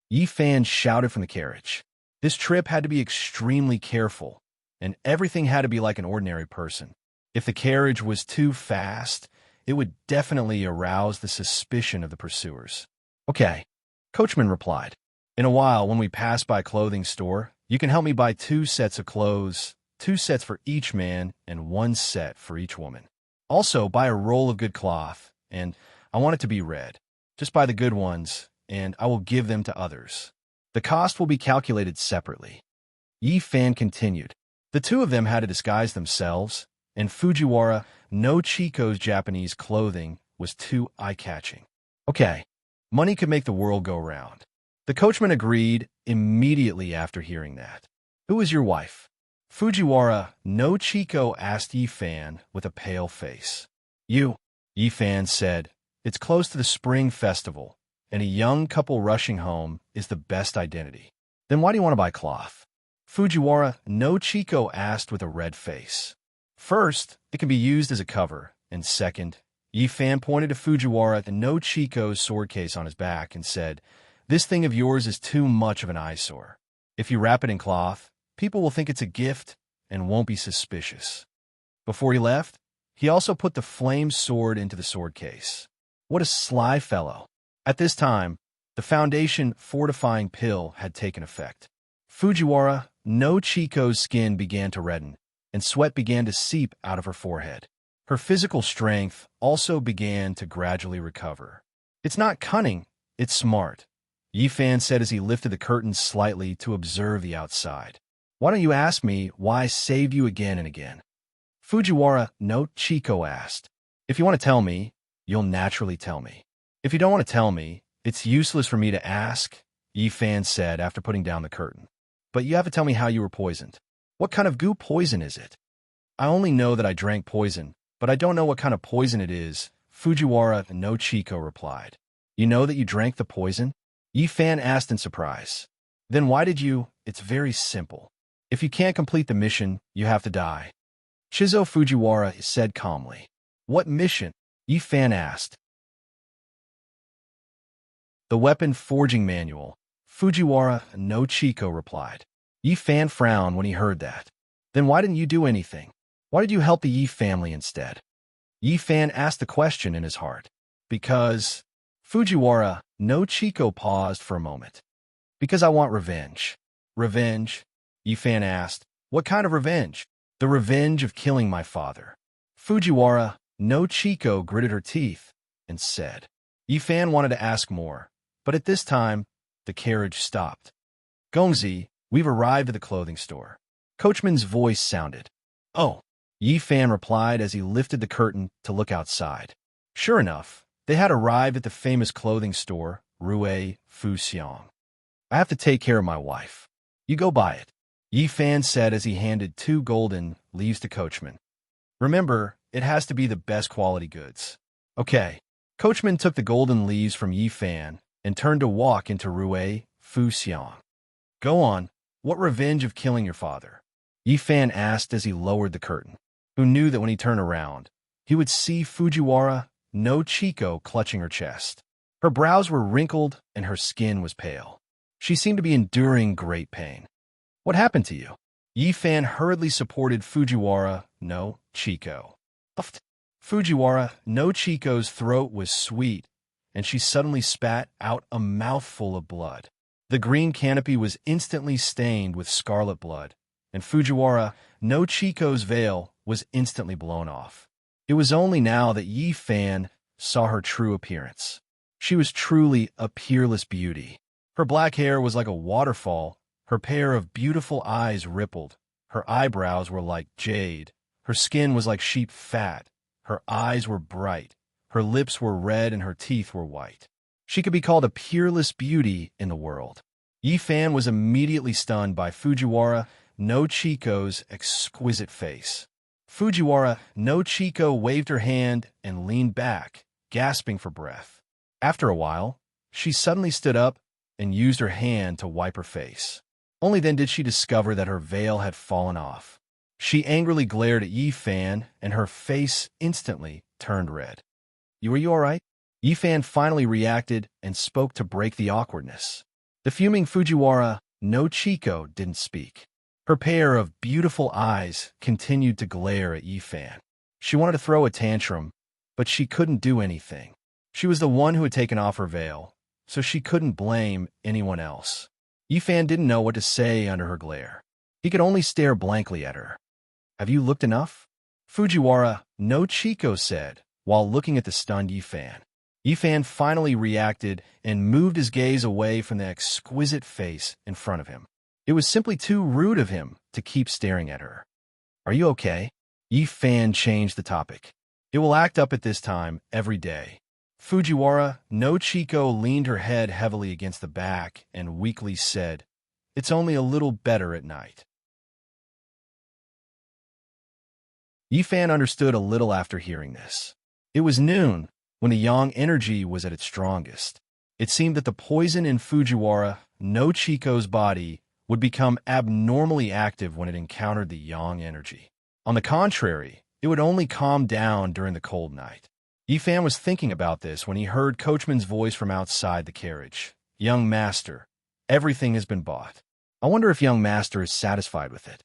Yi Fan shouted from the carriage. This trip had to be extremely careful, and everything had to be like an ordinary person. If the carriage was too fast, it would definitely arouse the suspicion of the pursuers. "Okay," Coachman replied. "In a while, when we pass by a clothing store, you can help me buy 2 sets of clothes, 2 sets for each man and 1 set for each woman. Also, buy a roll of good cloth, and I want it to be red. Just buy the good ones, and I will give them to others. The cost will be calculated separately." Yi Fan continued. The two of them had to disguise themselves, and Fujiwara no Chico's Japanese clothing was too eye-catching. "Okay, money could make the world go round." The coachman agreed immediately after hearing that. "Who is your wife?" Fujiwara no Chico asked Yi Fan with a pale face. "You," Yi Fan said. "It's close to the spring festival, and a young couple rushing home is the best identity." "Then why do you want to buy cloth?" Fujiwara no Chico asked with a red face. "First, it can be used as a cover, and second," Yi Fan pointed to Fujiwara no Chico's sword case on his back and said, "This thing of yours is too much of an eyesore. If you wrap it in cloth, people will think it's a gift and won't be suspicious." Before he left, he also put the flame sword into the sword case. What a sly fellow. At this time, the foundation fortifying pill had taken effect. Fujiwara no Chico's skin began to redden, and sweat began to seep out of her forehead. Her physical strength also began to gradually recover. "It's not cunning, it's smart," Yi Fan said as he lifted the curtains slightly to observe the outside. "Why don't you ask me why I saved you again and again?" Fujiwara no Chico asked. "If you want to tell me, you'll naturally tell me. If you don't want to tell me, it's useless for me to ask," Yi Fan said after putting down the curtain. "But you have to tell me how you were poisoned." "What kind of goo poison is it?" "I only know that I drank poison, but I don't know what kind of poison it is," Fujiwara no Chico replied. "You know that you drank the poison?" Yi Fan asked in surprise. "Then why did you?" "It's very simple. If you can't complete the mission, you have to die," Shizo Fujiwara said calmly. "What mission?" Yi Fan asked. "The weapon forging manual," Fujiwara no Chico replied. Yi Fan frowned when he heard that. "Then why didn't you do anything? Why did you help the Yi family instead?" Yi Fan asked the question in his heart. "Because..." Fujiwara no Chico paused for a moment. "Because I want revenge." "Revenge?" Yi Fan asked. "What kind of revenge?" The revenge of killing my father. Fujiwara no Chiko gritted her teeth and said. Yifan wanted to ask more, but at this time, the carriage stopped. Gongzi, we've arrived at the clothing store. Coachman's voice sounded. Oh, Yifan replied as he lifted the curtain to look outside. Sure enough, they had arrived at the famous clothing store, Rue Fuxiang. I have to take care of my wife. You go buy it, Yifan said as he handed 2 golden leaves to Coachman. Remember, it has to be the best quality goods. Okay. Coachman took the golden leaves from Yifan and turned to walk into Rue Fuxiang. Go on, what revenge of killing your father? Yifan asked as he lowered the curtain, who knew that when he turned around, he would see Fujiwara no Chiko clutching her chest. Her brows were wrinkled and her skin was pale. She seemed to be enduring great pain. What happened to you? Yifan hurriedly supported Fujiwara no Chiko. Fujiwara no Chiko's throat was sweet, and she suddenly spat out a mouthful of blood. The green canopy was instantly stained with scarlet blood, and Fujiwara no Chiko's veil was instantly blown off. It was only now that Yifan saw her true appearance. She was truly a peerless beauty. Her black hair was like a waterfall, her pair of beautiful eyes rippled, her eyebrows were like jade, her skin was like sheep fat, her eyes were bright, her lips were red, and her teeth were white. She could be called a peerless beauty in the world. Yifan was immediately stunned by Fujiwara no Chiko's exquisite face. Fujiwara no Chiko waved her hand and leaned back, gasping for breath. After a while, she suddenly stood up and used her hand to wipe her face. Only then did she discover that her veil had fallen off. She angrily glared at Yifan, and her face instantly turned red. Are you all right? Yifan finally reacted and spoke to break the awkwardness. The fuming Fujiwara no Chiko didn't speak. Her pair of beautiful eyes continued to glare at Yifan. She wanted to throw a tantrum, but she couldn't do anything. She was the one who had taken off her veil, so she couldn't blame anyone else. Yifan didn't know what to say under her glare. He could only stare blankly at her. Have you looked enough? Fujiwara no Chiko said, while looking at the stunned Yifan. Yifan finally reacted and moved his gaze away from the exquisite face in front of him. It was simply too rude of him to keep staring at her. Are you okay? Yifan changed the topic. It will act up at this time every day. Fujiwara no Chiko leaned her head heavily against the back and weakly said, It's only a little better at night. Yifan understood a little after hearing this. It was noon, when the yang energy was at its strongest. It seemed that the poison in Fujiwara no Chiko's body would become abnormally active when it encountered the yang energy. On the contrary, it would only calm down during the cold night. Yifan was thinking about this when he heard Coachman's voice from outside the carriage. Young master, everything has been bought. I wonder if young master is satisfied with it.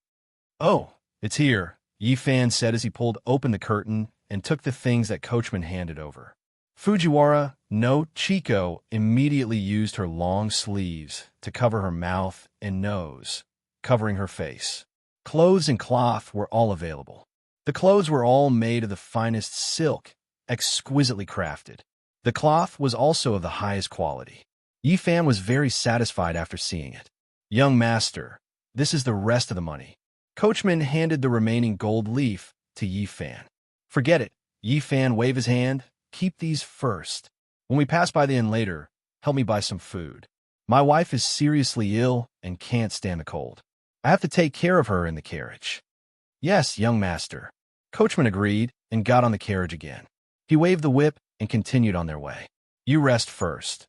Oh, it's here, Yifan said as he pulled open the curtain and took the things that Coachman handed over. Fujiwara no Chiko immediately used her long sleeves to cover her mouth and nose, covering her face. Clothes and cloth were all available. The clothes were all made of the finest silk, exquisitely crafted. The cloth was also of the highest quality. Yifan was very satisfied after seeing it. Young master, this is the rest of the money. Coachman handed the remaining gold leaf to Yifan. Forget it, Yifan waved his hand. Keep these first. When we pass by the inn later, help me buy some food. My wife is seriously ill and can't stand the cold. I have to take care of her in the carriage. Yes, young master. Coachman agreed and got on the carriage again. He waved the whip and continued on their way. You rest first.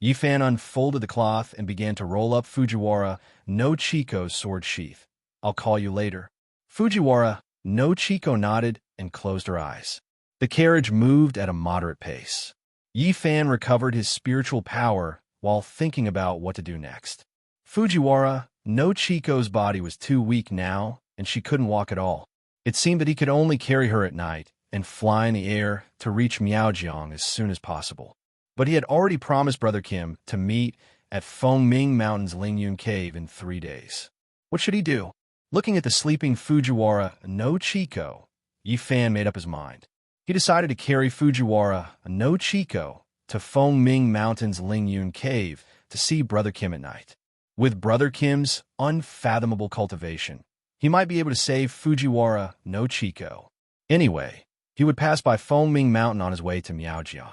Yifan unfolded the cloth and began to roll up Fujiwara no Chiko's sword sheath. I'll call you later. Fujiwara no Chiko nodded and closed her eyes. The carriage moved at a moderate pace. Yifan recovered his spiritual power while thinking about what to do next. Fujiwara no Chiko's body was too weak now, and she couldn't walk at all. It seemed that he could only carry her at night and fly in the air to reach Miaojiang as soon as possible. But he had already promised Brother Kim to meet at Fengming Mountain's Lingyun Cave in 3 days. What should he do? Looking at the sleeping Fujiwara no Chico, Yi Fan made up his mind. He decided to carry Fujiwara no Chico to Fengming Mountain's Lingyun Cave to see Brother Kim at night. With Brother Kim's unfathomable cultivation, he might be able to save Fujiwara no Chico. Anyway, he would pass by Fengming Mountain on his way to Miaojiang.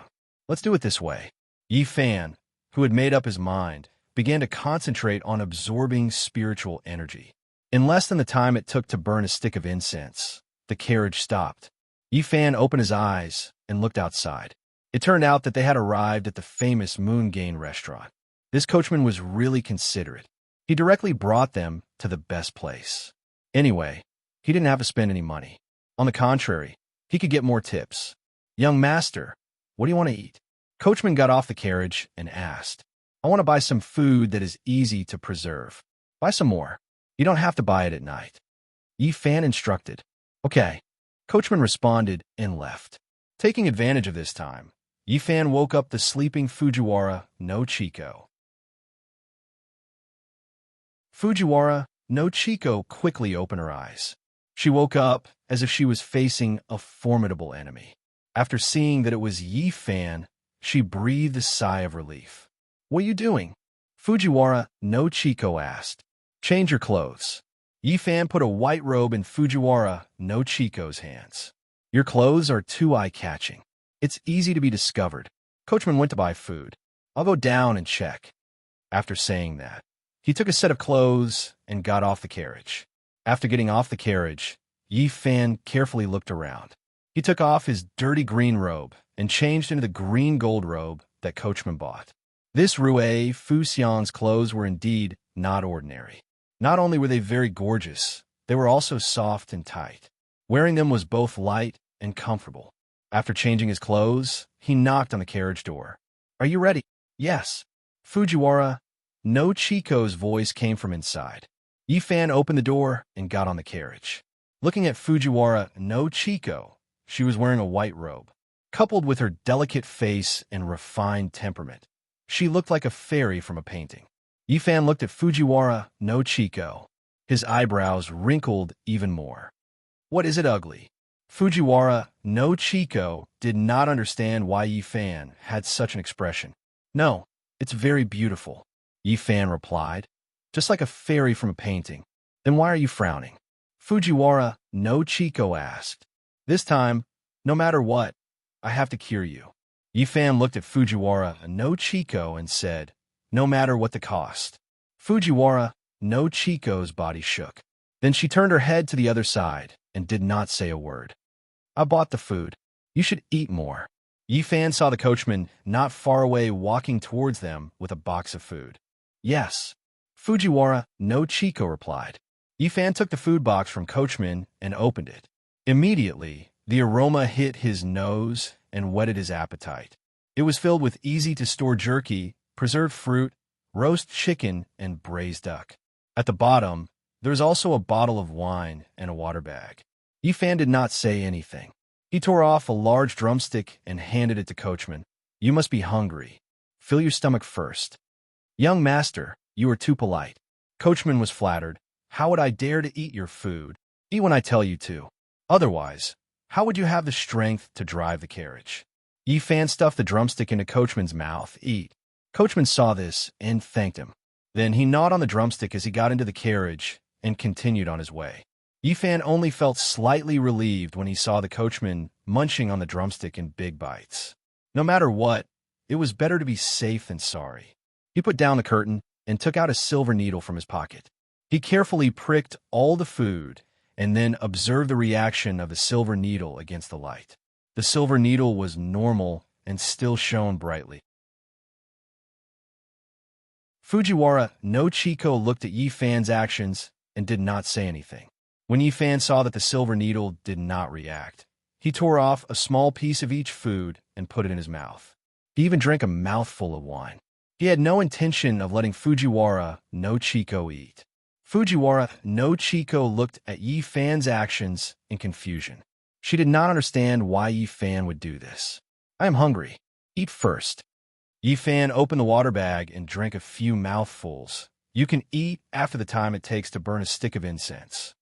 Let's do it this way. Yi Fan, who had made up his mind, began to concentrate on absorbing spiritual energy. In less than the time it took to burn a stick of incense, the carriage stopped. Yi Fan opened his eyes and looked outside. It turned out that they had arrived at the famous Moon Gain restaurant. This coachman was really considerate. He directly brought them to the best place. Anyway, he didn't have to spend any money. On the contrary, he could get more tips. "Young master, what do you want to eat?" Coachman got off the carriage and asked. "I want to buy some food that is easy to preserve. Buy some more. You don't have to buy it at night." Yi Fan instructed. "Okay." Coachman responded and left. Taking advantage of this time, Yi Fan woke up the sleeping Fujiwara no Chico. Fujiwara no Chico quickly opened her eyes. She woke up as if she was facing a formidable enemy. After seeing that it was Yi Fan, she breathed a sigh of relief. "What are you doing?" Fujiwara no Chico asked. "Change your clothes." Yi Fan put a white robe in Fujiwara no Chico's hands. "Your clothes are too eye-catching. It's easy to be discovered." Coachman went to buy food. "I'll go down and check." After saying that, he took a set of clothes and got off the carriage. After getting off the carriage, Yi Fan carefully looked around. He took off his dirty green robe and changed into the green-gold robe that Coachman bought. This Rue Fuxian's clothes were indeed not ordinary. Not only were they very gorgeous, they were also soft and tight. Wearing them was both light and comfortable. After changing his clothes, he knocked on the carriage door. "Are you ready?" "Yes." Fujiwara no Chico's voice came from inside. Yi Fan opened the door and got on the carriage. Looking at Fujiwara no Chico, she was wearing a white robe. Coupled with her delicate face and refined temperament, she looked like a fairy from a painting. Yi Fan looked at Fujiwara no Chico. His eyebrows wrinkled even more. "What is it, ugly?" Fujiwara no Chico did not understand why Yi Fan had such an expression. "No, it's very beautiful," Yi Fan replied. "Just like a fairy from a painting." "Then why are you frowning?" Fujiwara no Chico asked. "This time, no matter what, I have to cure you." Yi Fan looked at Fujiwara no Chico and said, "No matter what the cost." Fujiwara no Chico's body shook. Then she turned her head to the other side and did not say a word. "I bought the food. You should eat more." Yi Fan saw the coachman not far away walking towards them with a box of food. "Yes," Fujiwara no Chico replied. Yi Fan took the food box from coachman and opened it. Immediately, the aroma hit his nose and whetted his appetite. It was filled with easy-to-store jerky, preserved fruit, roast chicken, and braised duck. At the bottom, there was also a bottle of wine and a water bag. Yi Fan did not say anything. He tore off a large drumstick and handed it to coachman. "You must be hungry. Fill your stomach first." "Young master, you are too polite." Coachman was flattered. "How would I dare to eat your food? Eat when I tell you to. Otherwise, how would you have the strength to drive the carriage?" Yi Fan stuffed the drumstick into Coachman's mouth. "Eat." Coachman saw this and thanked him. Then he gnawed on the drumstick as he got into the carriage and continued on his way. Yi Fan only felt slightly relieved when he saw the coachman munching on the drumstick in big bites. No matter what, it was better to be safe than sorry. He put down the curtain and took out a silver needle from his pocket. He carefully pricked all the food and then observed the reaction of the silver needle against the light. The silver needle was normal and still shone brightly. Fujiwara no Chico looked at Yi Fan's actions and did not say anything. When Yi Fan saw that the silver needle did not react, he tore off a small piece of each food and put it in his mouth. He even drank a mouthful of wine. He had no intention of letting Fujiwara no Chico eat. Fujiwara no Chico looked at Yi Fan's actions in confusion. She did not understand why Yi Fan would do this. "I am hungry. Eat first." Yi Fan opened the water bag and drank a few mouthfuls, You can eat after the time it takes to burn a stick of incense.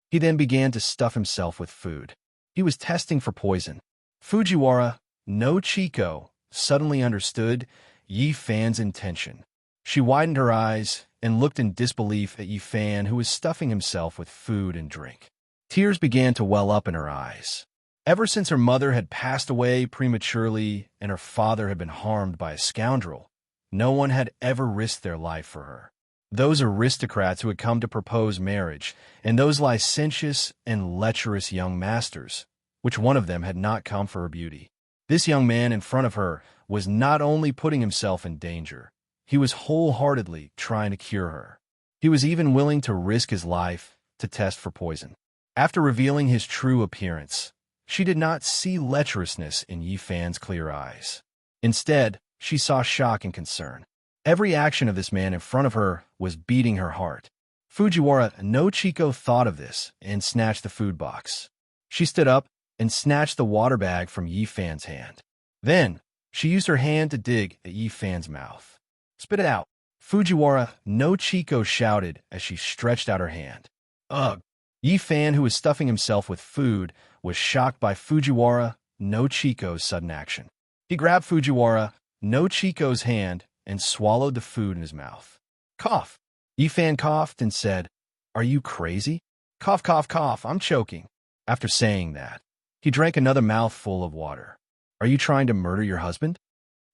He then began to stuff himself with food. He was testing for poison. Fujiwara no Chiko suddenly understood Yi Fan's intention. She widened her eyes and looked in disbelief at Yi Fan, who was stuffing himself with food and drink. Tears began to well up in her eyes. Ever since her mother had passed away prematurely and her father had been harmed by a scoundrel, no one had ever risked their life for her. Those aristocrats who had come to propose marriage, and those licentious and lecherous young masters, which one of them had not come for her beauty? This young man in front of her was not only putting himself in danger, he was wholeheartedly trying to cure her. He was even willing to risk his life to test for poison. After revealing his true appearance, she did not see lecherousness in Yi Fan's clear eyes. Instead, she saw shock and concern. Every action of this man in front of her was beating her heart. Fujiwara no Chiko thought of this and snatched the food box. She stood up and snatched the water bag from Yi Fan's hand. Then, she used her hand to dig at Yi Fan's mouth. "Spit it out!" Fujiwara no Chiko shouted as she stretched out her hand. "Ugh!" Yi Fan, who was stuffing himself with food, was shocked by Fujiwara no Chiko's sudden action. He grabbed Fujiwara no Chiko's hand and swallowed the food in his mouth. "Cough!" Yi Fan coughed and said, "Are you crazy?" "Cough, cough, cough, I'm choking." After saying that, he drank another mouthful of water. "Are you trying to murder your husband?"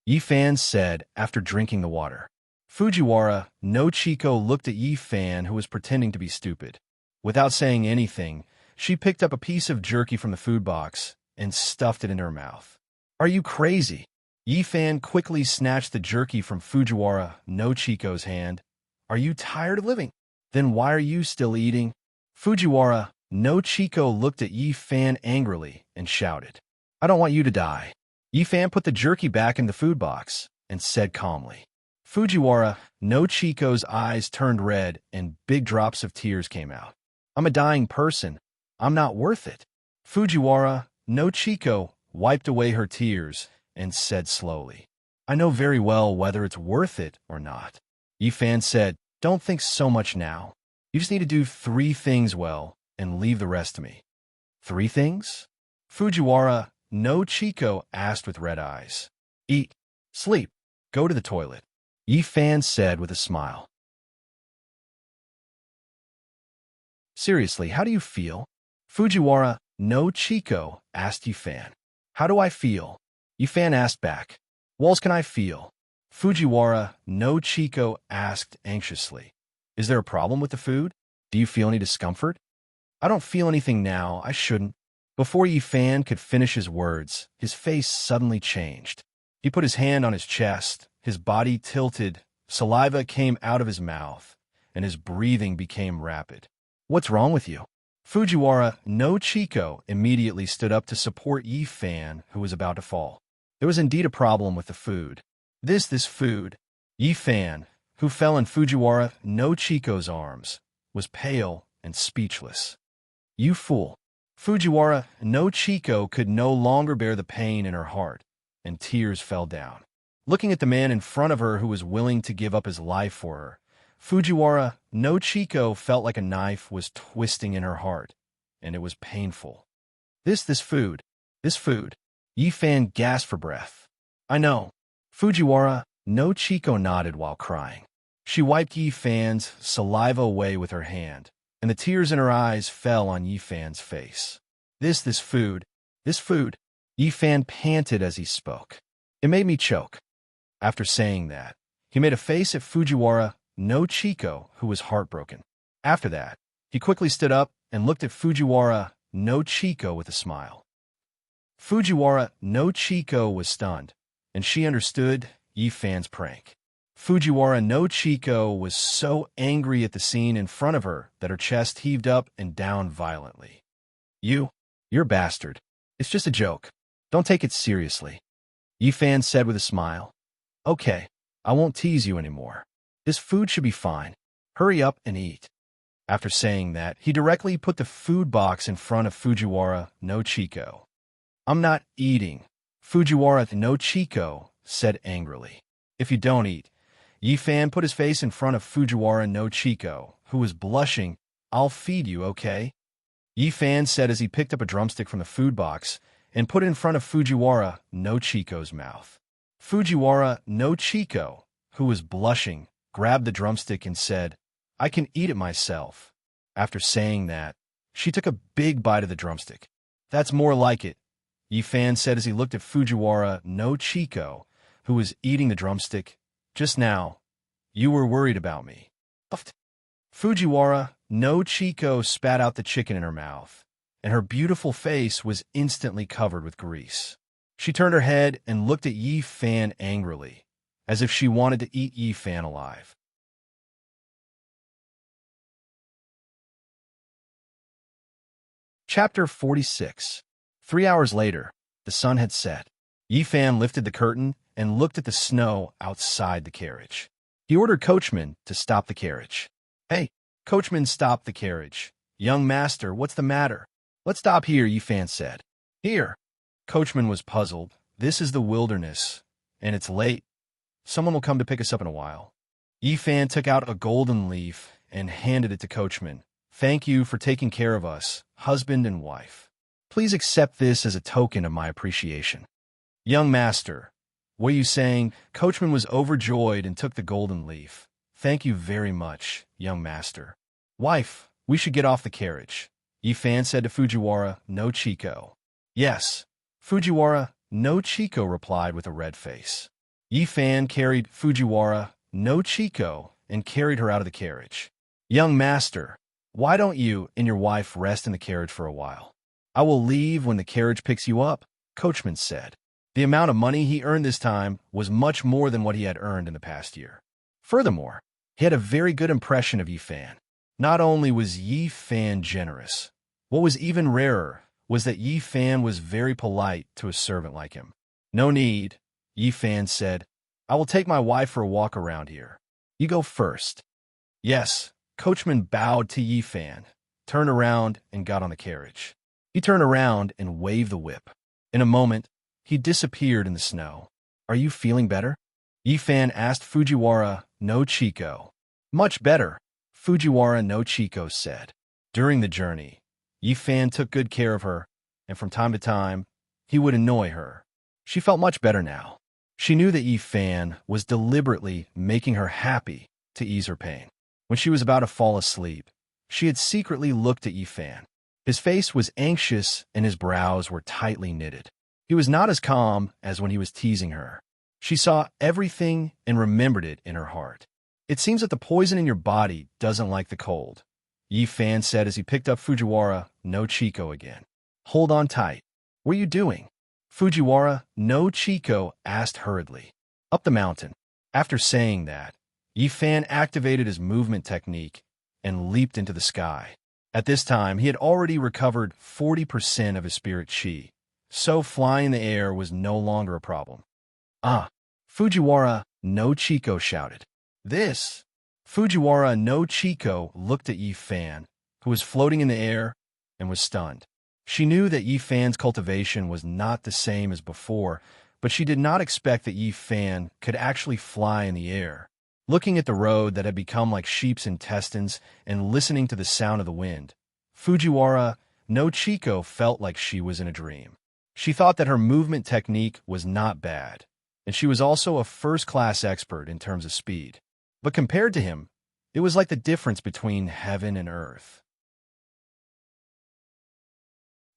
Yi Fan said after drinking the water. Fujiwara no Chiko looked at Yi Fan, who was pretending to be stupid. Without saying anything, she picked up a piece of jerky from the food box and stuffed it in her mouth. "Are you crazy?" Yi Fan quickly snatched the jerky from Fujiwara no Chiko's hand. "Are you tired of living? Then why are you still eating?" Fujiwara no Chiko looked at Yi Fan angrily and shouted, "I don't want you to die." Yi Fan put the jerky back in the food box and said calmly. Fujiwara no Chiko's eyes turned red and big drops of tears came out. "I'm a dying person. I'm not worth it." Fujiwara no Chiko wiped away her tears and said slowly, "I know very well whether it's worth it or not." Yi Fan said, "Don't think so much now. You just need to do 3 things well and leave the rest to me." "3 things?" Fujiwara no Chiko asked with red eyes. "Eat, sleep, go to the toilet," Yi Fan said with a smile. "Seriously, how do you feel?" Fujiwara no Chiko asked Yi Fan. "How do I feel?" Yi Fan asked back. "What else can I feel?" Fujiwara no Chiko asked anxiously. "Is there a problem with the food? Do you feel any discomfort?" "I don't feel anything now. I shouldn't." Before Yi Fan could finish his words, his face suddenly changed. He put his hand on his chest, his body tilted, saliva came out of his mouth, and his breathing became rapid. "What's wrong with you?" Fujiwara no Chiko immediately stood up to support Yi Fan, who was about to fall. There was indeed a problem with the food. This food. Yi Fan, who fell in Fujiwara no Chiko's arms, was pale and speechless. "You fool." Fujiwara no Chiko could no longer bear the pain in her heart, and tears fell down. Looking at the man in front of her who was willing to give up his life for her, Fujiwara no Chiko felt like a knife was twisting in her heart, and it was painful. This food. Yi Fan gasped for breath. "I know." Fujiwara no Chiko nodded while crying. She wiped Yi Fan's saliva away with her hand, and the tears in her eyes fell on Yi Fan's face. This food. Yi Fan panted as he spoke. "It made me choke." After saying that, he made a face at Fujiwara no Chiko, who was heartbroken. After that, he quickly stood up and looked at Fujiwara no Chiko with a smile. Fujiwara no Chiko was stunned, and she understood Yi Fan's prank. Fujiwara no Chiko was so angry at the scene in front of her that her chest heaved up and down violently. You're a bastard. It's just a joke. Don't take it seriously," Yi Fan said with a smile. "Okay, I won't tease you anymore. This food should be fine. Hurry up and eat." After saying that, he directly put the food box in front of Fujiwara no Chiko. "I'm not eating," Fujiwara no Chiko said angrily. "If you don't eat, Yi Fan put his face in front of Fujiwara no Chiko, who was blushing. "I'll feed you, okay?" Yi Fan said as he picked up a drumstick from the food box and put it in front of Fujiwara no Chiko's mouth. Fujiwara no Chiko, who was blushing, grabbed the drumstick and said, "I can eat it myself." After saying that, she took a big bite of the drumstick. "That's more like it," Yi Fan said as he looked at Fujiwara no Chiko, who was eating the drumstick. "Just now, you were worried about me." Fujiwara no Chiko spat out the chicken in her mouth, and her beautiful face was instantly covered with grease. She turned her head and looked at Yi Fan angrily, as if she wanted to eat Yi Fan alive. Chapter 46. 3 hours later, the sun had set. Yi Fan lifted the curtain and looked at the snow outside the carriage. He ordered Coachman to stop the carriage. "Hey!" Coachman stopped the carriage. "Young master, what's the matter?" "Let's stop here," Yi Fan said. "Here?" Coachman was puzzled. "This is the wilderness, and it's late. Someone will come to pick us up in a while." Yi Fan took out a golden leaf and handed it to Coachman. "Thank you for taking care of us, husband and wife. Please accept this as a token of my appreciation." "Young master, what are you saying?" Coachman was overjoyed and took the golden leaf. "Thank you very much, young master." "Wife, we should get off the carriage," Yi Fan said to Fujiwara no Chiko. "Yes," Fujiwara no Chiko replied with a red face. Yi Fan carried Fujiwara no Chiko and carried her out of the carriage. "Young master, why don't you and your wife rest in the carriage for a while? I will leave when the carriage picks you up," Coachman said. The amount of money he earned this time was much more than what he had earned in the past year. Furthermore, he had a very good impression of Yi Fan. Not only was Yi Fan generous, what was even rarer was that Yi Fan was very polite to a servant like him. "No need," Yi Fan said. "I will take my wife for a walk around here. You go first." "Yes." Coachman bowed to Yi Fan, turned around, and got on the carriage. He turned around and waved the whip. In a moment, he disappeared in the snow. "Are you feeling better?" Yi Fan asked Fujiwara no Chiko. "Much better," Fujiwara no Chiko said. During the journey, Yi Fan took good care of her, and from time to time, he would annoy her. She felt much better now. She knew that Yi Fan was deliberately making her happy to ease her pain. When she was about to fall asleep, she had secretly looked at Yi Fan. His face was anxious and his brows were tightly knitted. He was not as calm as when he was teasing her. She saw everything and remembered it in her heart. "It seems that the poison in your body doesn't like the cold," Yi Fan said as he picked up Fujiwara no Chiko again. "Hold on tight." "What are you doing?" Fujiwara no Chiko asked hurriedly. "Up the mountain." After saying that, Yi Fan activated his movement technique and leaped into the sky. At this time, he had already recovered 40% of his spirit chi, so flying in the air was no longer a problem. "Ah!" Fujiwara no Chiko shouted. "This!" Fujiwara no Chiko looked at Yi Fan, who was floating in the air, and was stunned. She knew that Yi Fan's cultivation was not the same as before, but she did not expect that Yi Fan could actually fly in the air. Looking at the road that had become like sheep's intestines and listening to the sound of the wind, Fujiwara no Chiko felt like she was in a dream. She thought that her movement technique was not bad, and she was also a first-class expert in terms of speed. But compared to him, it was like the difference between heaven and earth.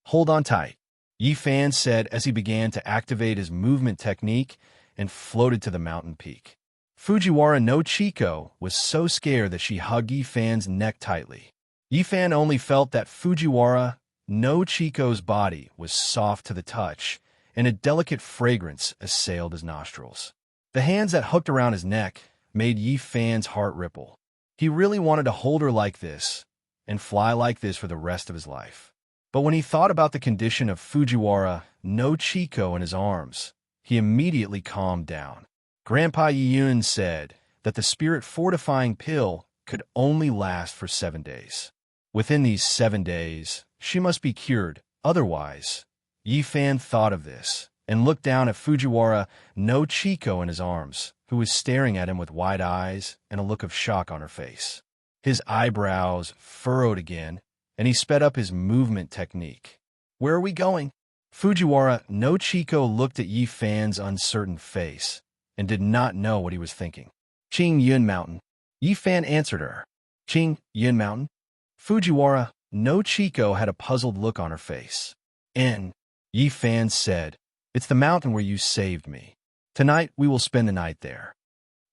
"Hold on tight," Yi Fan said as he began to activate his movement technique and floated to the mountain peak. Fujiwara no Chiko was so scared that she hugged Yi Fan's neck tightly. Yi Fan only felt that Fujiwara no Chiko's body was soft to the touch, and a delicate fragrance assailed his nostrils. The hands that hooked around his neck made Yi Fan's heart ripple. He really wanted to hold her like this and fly like this for the rest of his life. But when he thought about the condition of Fujiwara no Chiko in his arms, he immediately calmed down. Grandpa Yiyun said that the spirit-fortifying pill could only last for 7 days. Within these 7 days, she must be cured. Otherwise, Yi Fan thought of this and looked down at Fujiwara no Chiko in his arms, who was staring at him with wide eyes and a look of shock on her face. His eyebrows furrowed again, and he sped up his movement technique. "Where are we going?" Fujiwara no Chiko looked at Yi Fan's uncertain face and did not know what he was thinking. "Qing Yun Mountain." Yi Fan answered her. "Qing Yun Mountain?" Fujiwara no Chiko had a puzzled look on her face. Yi Fan said, "It's the mountain where you saved me. Tonight we will spend the night there."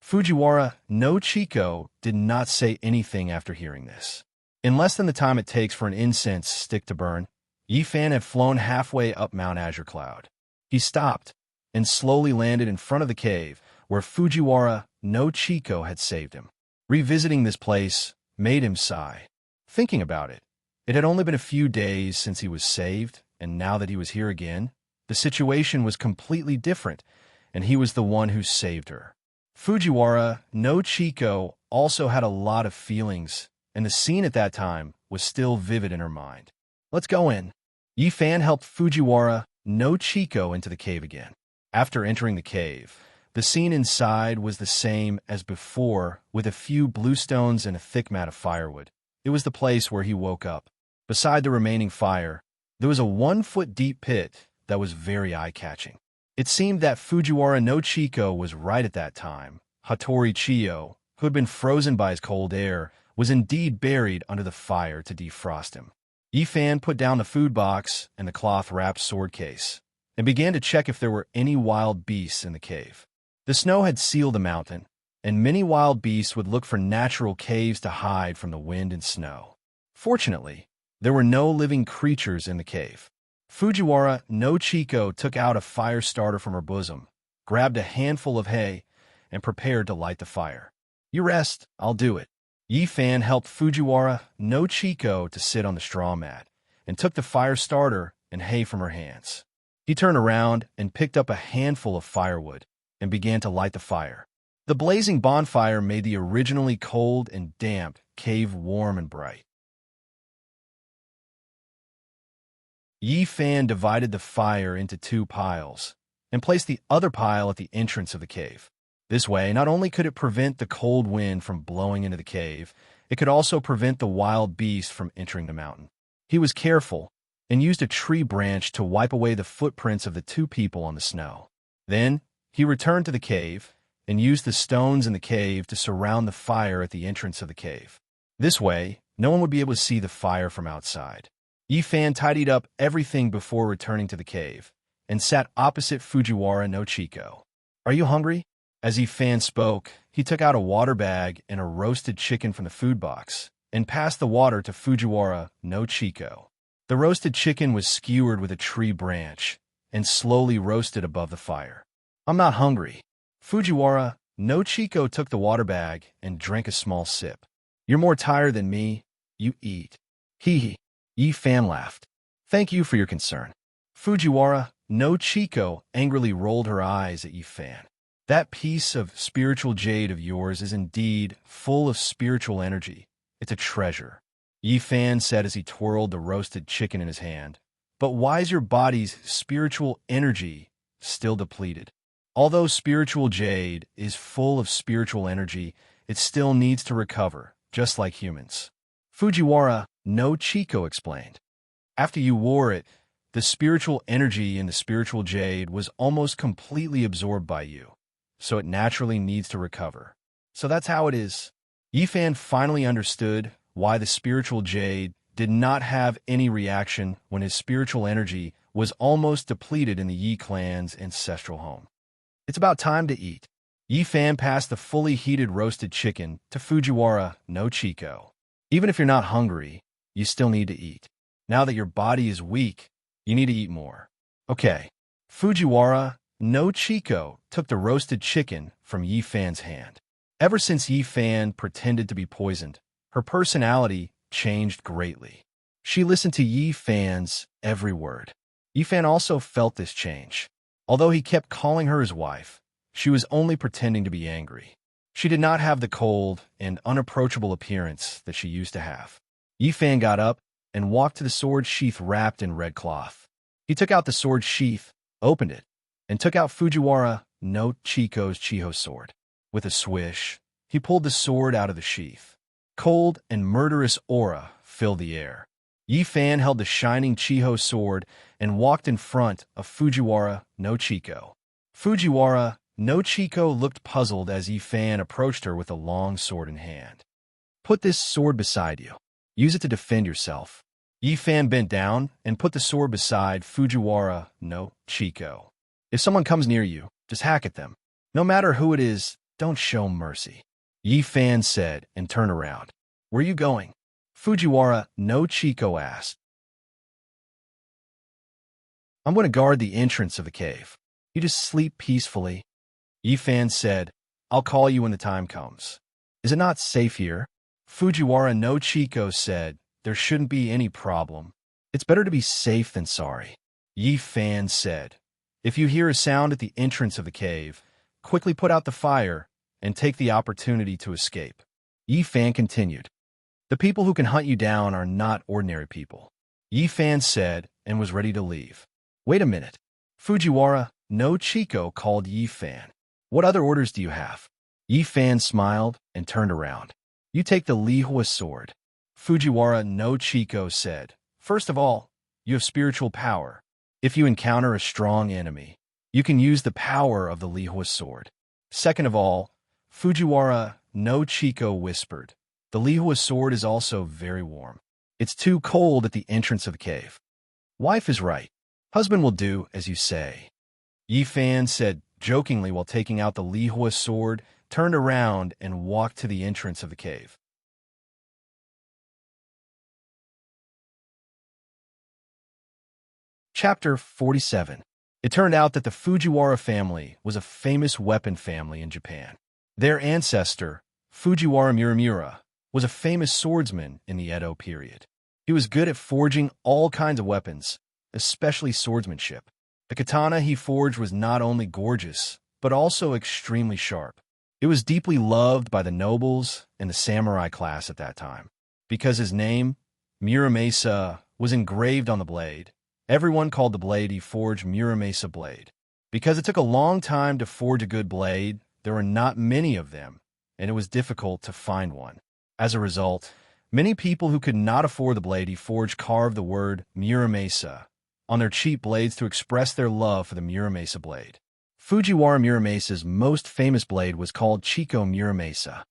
Fujiwara no Chiko did not say anything after hearing this. In less than the time it takes for an incense stick to burn, Yi Fan had flown halfway up Mount Azure Cloud. He stopped and slowly landed in front of the cave where Fujiwara no Chiko had saved him. Revisiting this place made him sigh. Thinking about it, it had only been a few days since he was saved, and now that he was here again, the situation was completely different, and he was the one who saved her. Fujiwara no Chiko also had a lot of feelings, and the scene at that time was still vivid in her mind. "Let's go in." Yi Fan helped Fujiwara no Chiko into the cave again. After entering the cave, the scene inside was the same as before, with a few bluestones and a thick mat of firewood. It was the place where he woke up. Beside the remaining fire, there was a 1-foot-deep pit that was very eye-catching. It seemed that Fujiwara no Chiko was right at that time. Hattori Chiyo, who had been frozen by his cold air, was indeed buried under the fire to defrost him. Yi Fan put down the food box and the cloth-wrapped sword case, and began to check if there were any wild beasts in the cave. The snow had sealed the mountain, and many wild beasts would look for natural caves to hide from the wind and snow. Fortunately, there were no living creatures in the cave. Fujiwara no Chiko took out a fire starter from her bosom, grabbed a handful of hay, and prepared to light the fire. "You rest, I'll do it." Yi Fan helped Fujiwara no Chiko to sit on the straw mat, and took the fire starter and hay from her hands. He turned around and picked up a handful of firewood, and began to light the fire. The blazing bonfire made the originally cold and damp cave warm and bright. Yi Fan divided the fire into 2 piles, and placed the other pile at the entrance of the cave. This way, not only could it prevent the cold wind from blowing into the cave, it could also prevent the wild beast from entering the mountain. He was careful, and used a tree branch to wipe away the footprints of the 2 people on the snow. Then, he returned to the cave, and used the stones in the cave to surround the fire at the entrance of the cave. This way, no one would be able to see the fire from outside. Yi Fan tidied up everything before returning to the cave, and sat opposite Fujiwara no Chiko. "Are you hungry?" As Yi Fan spoke, he took out a water bag and a roasted chicken from the food box, and passed the water to Fujiwara no Chiko. The roasted chicken was skewered with a tree branch, and slowly roasted above the fire. "I'm not hungry." Fujiwara no Chiko took the water bag and drank a small sip. "You're more tired than me. You eat." Hee. Yi Fan laughed. "Thank you for your concern." Fujiwara no Chiko angrily rolled her eyes at Yi Fan. "That piece of spiritual jade of yours is indeed full of spiritual energy. It's a treasure," Yi Fan said as he twirled the roasted chicken in his hand. "But why is your body's spiritual energy still depleted? Although spiritual jade is full of spiritual energy, it still needs to recover, just like humans." Fujiwara no Chiko explained. "After you wore it, the spiritual energy in the spiritual jade was almost completely absorbed by you, so it naturally needs to recover. So that's how it is." Yi Fan finally understood why the spiritual jade did not have any reaction when his spiritual energy was almost depleted in the Yi clan's ancestral home. "It's about time to eat." Yi Fan passed the fully heated roasted chicken to Fujiwara no Chiko. "Even if you're not hungry, you still need to eat. Now that your body is weak, you need to eat more." "Okay." Fujiwara no Chiko took the roasted chicken from Yi Fan's hand. Ever since Yi Fan pretended to be poisoned, her personality changed greatly. She listened to Yi Fan's every word. Yi Fan also felt this change. Although he kept calling her his wife, she was only pretending to be angry. She did not have the cold and unapproachable appearance that she used to have. Yi Fan got up and walked to the sword sheath wrapped in red cloth. He took out the sword sheath, opened it, and took out Fujiwara no Chiko's Chiho sword. With a swish, he pulled the sword out of the sheath. Cold and murderous aura filled the air. Yi Fan held the shining Chiho sword and walked in front of Fujiwara no Chiko. Fujiwara no Chiko looked puzzled as Yi Fan approached her with a long sword in hand. Put this sword beside you. Use it to defend yourself. Yi Fan bent down and put the sword beside Fujiwara no Chiko. If someone comes near you, just hack at them. No matter who it is, don't show mercy. Yi Fan said and turned around. Where are you going? Fujiwara no Chiko asked. I'm going to guard the entrance of the cave. You just sleep peacefully. Yi Fan said, I'll call you when the time comes. Is it not safe here? Fujiwara no Chiko said, there shouldn't be any problem. It's better to be safe than sorry. Yi Fan said, if you hear a sound at the entrance of the cave, quickly put out the fire and take the opportunity to escape. Yi Fan continued, the people who can hunt you down are not ordinary people. Yi Fan said and was ready to leave. Wait a minute. Fujiwara no Chiko called Yi Fan. What other orders do you have? Yi Fan smiled and turned around. You take the Lihua sword. Fujiwara no Chiko said, first of all, you have spiritual power. If you encounter a strong enemy, you can use the power of the Lihua sword. Second of all, Fujiwara no Chiko whispered, the Lihua sword is also very warm. It's too cold at the entrance of the cave. Wife is right. Husband will do as you say. Yi Fan said jokingly while taking out the Lihua sword, turned around and walked to the entrance of the cave. Chapter 47. It turned out that the Fujiwara family was a famous weapon family in Japan. Their ancestor, Fujiwara Muramura, was a famous swordsman in the Edo period. He was good at forging all kinds of weapons, especially swordsmanship. The katana he forged was not only gorgeous, but also extremely sharp. It was deeply loved by the nobles and the samurai class at that time. Because his name, Muramasa, was engraved on the blade, everyone called the blade he forged Muramasa blade. Because it took a long time to forge a good blade, there were not many of them, and it was difficult to find one. As a result, many people who could not afford the blade he forged carved the word Muramasa on their cheap blades to express their love for the Muramasa blade. Fujiwara Muramasa's most famous blade was called Chiko Muramasa.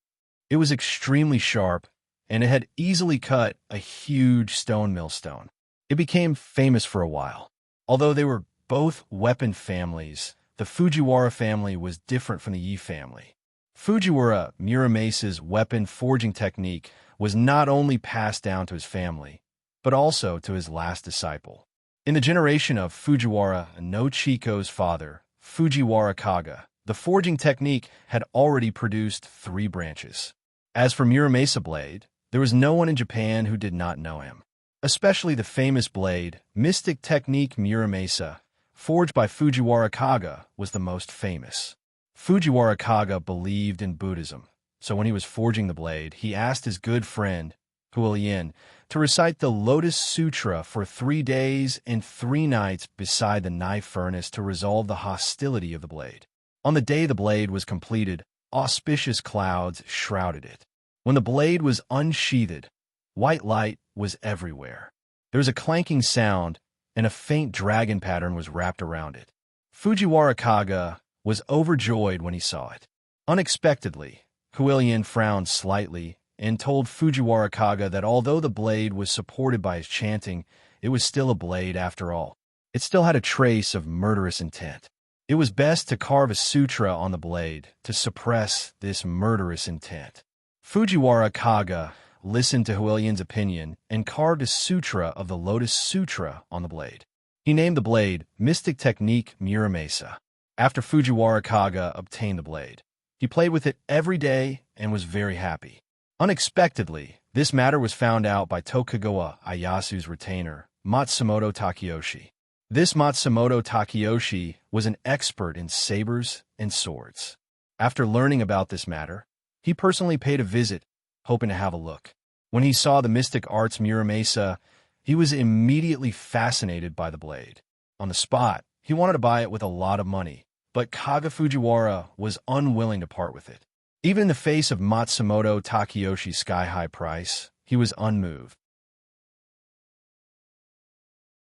It was extremely sharp, and it had easily cut a huge stone millstone. It became famous for a while. Although they were both weapon families, the Fujiwara family was different from the Yi family. Fujiwara Muramasa's weapon forging technique was not only passed down to his family, but also to his last disciple. In the generation of Fujiwara no Chiko's father, Fujiwara Kaga, the forging technique had already produced 3 branches. As for Muramasa blade, there was no one in Japan who did not know him. Especially the famous blade, mystic technique Muramasa, forged by Fujiwara Kaga, was the most famous. Fujiwara Kaga believed in Buddhism, so when he was forging the blade, he asked his good friend, Hualien, to recite the Lotus Sutra for 3 days and 3 nights beside the knife furnace to resolve the hostility of the blade. On the day the blade was completed, auspicious clouds shrouded it. When the blade was unsheathed, white light was everywhere. There was a clanking sound, and a faint dragon pattern was wrapped around it. Fujiwara Kaga was overjoyed when he saw it. Unexpectedly, Hualien frowned slightly and told Fujiwara Kaga that although the blade was supported by his chanting, it was still a blade after all. It still had a trace of murderous intent. It was best to carve a sutra on the blade to suppress this murderous intent. Fujiwara Kaga listened to Hualien's opinion and carved a sutra of the Lotus Sutra on the blade. He named the blade Mystic Technique Muramasa. After Fujiwara Kaga obtained the blade, he played with it every day and was very happy. Unexpectedly, this matter was found out by Tokugawa Ieyasu's retainer, Matsumoto Takeyoshi. This Matsumoto Takeyoshi was an expert in sabers and swords. After learning about this matter, he personally paid a visit, hoping to have a look. When he saw the mystic arts Muramasa, he was immediately fascinated by the blade. On the spot, He wanted to buy it with a lot of money, but Kaga Fujiwara was unwilling to part with it. Even in the face of Matsumoto Takeyoshi's sky-high price, he was unmoved.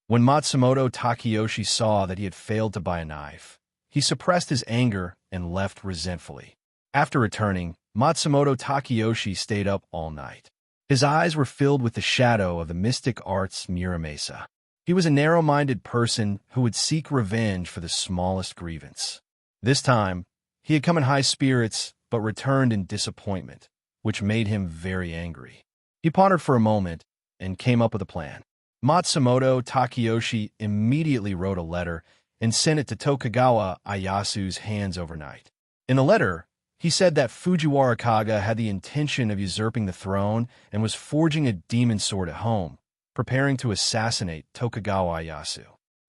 When Matsumoto Takeyoshi saw that he had failed to buy a knife, he suppressed his anger and left resentfully. After returning, Matsumoto Takeyoshi stayed up all night. His eyes were filled with the shadow of the mystic arts Muramasa. He was a narrow-minded person who would seek revenge for the smallest grievance. This time, he had come in high spirits but returned in disappointment, which made him very angry. He pondered for a moment and came up with a plan. Matsumoto Takeyoshi immediately wrote a letter and sent it to Tokugawa Ieyasu's hands overnight. In the letter, he said that Fujiwara Kaga had the intention of usurping the throne and was forging a demon sword at home, preparing to assassinate Tokugawa Ieyasu.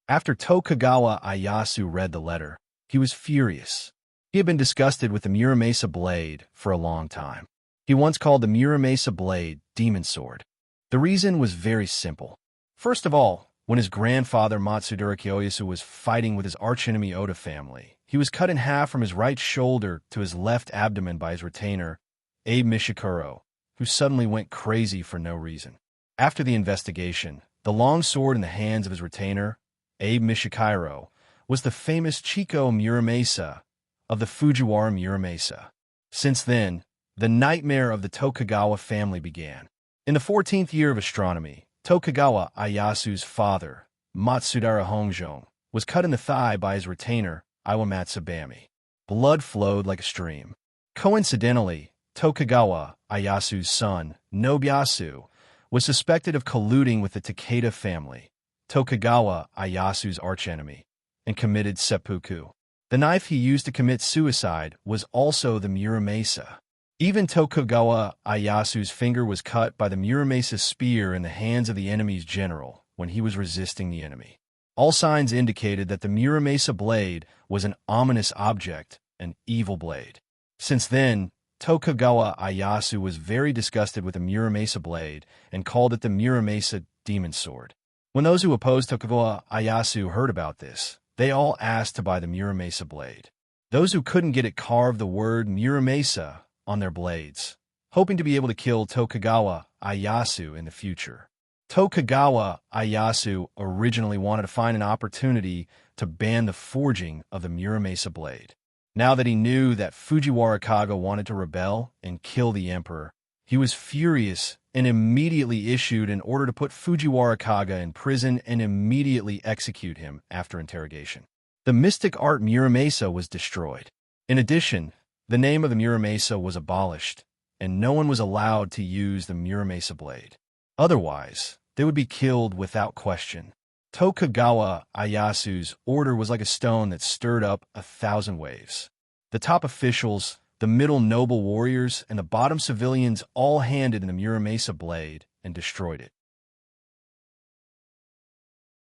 After Tokugawa Ieyasu read the letter, he was furious. He had been disgusted with the Muramasa blade for a long time. He once called the Muramasa blade demon sword. The reason was very simple. First of all, when his grandfather Matsudara Kyoyasu was fighting with his archenemy Oda family, he was cut in half from his right shoulder to his left abdomen by his retainer, Abe Mishikuro, who suddenly went crazy for no reason. After the investigation, the long sword in the hands of his retainer, Abe Mishikuro, was the famous Chico Muramasa of the Fujiwara Muramasa. Since then, the nightmare of the Tokugawa family began. In the 14th year of astronomy, Tokugawa Ieyasu's father, Matsudara Hongjong, was cut in the thigh by his retainer, Iwamatsu Bami. Blood flowed like a stream. Coincidentally, Tokugawa Ieyasu's son, Nobuyasu, was suspected of colluding with the Takeda family, Tokugawa Ieyasu's archenemy, and committed seppuku. The knife he used to commit suicide was also the Muramasa. Even Tokugawa Ieyasu's finger was cut by the Muramasa spear in the hands of the enemy's general when he was resisting the enemy. All signs indicated that the Muramasa blade was an ominous object, an evil blade. Since then, Tokugawa Ieyasu was very disgusted with the Muramasa blade and called it the Muramasa demon sword. When those who opposed Tokugawa Ieyasu heard about this, they all asked to buy the Muramasa blade. Those who couldn't get it carved the word Muramasa on their blades, hoping to be able to kill Tokugawa Ieyasu in the future. Tokugawa Ieyasu originally wanted to find an opportunity to ban the forging of the Muramasa blade. Now that he knew that Fujiwara Kaga wanted to rebel and kill the emperor, he was furious and immediately issued an order to put Fujiwara Kaga in prison and immediately execute him after interrogation. The mystic art Muramasa was destroyed. In addition, the name of the Muramasa was abolished, and no one was allowed to use the Muramasa blade. Otherwise, they would be killed without question. Tokugawa Ieyasu's order was like a stone that stirred up 1,000 waves. The top officials, the middle noble warriors, and the bottom civilians all handed in the Muramasa blade and destroyed it.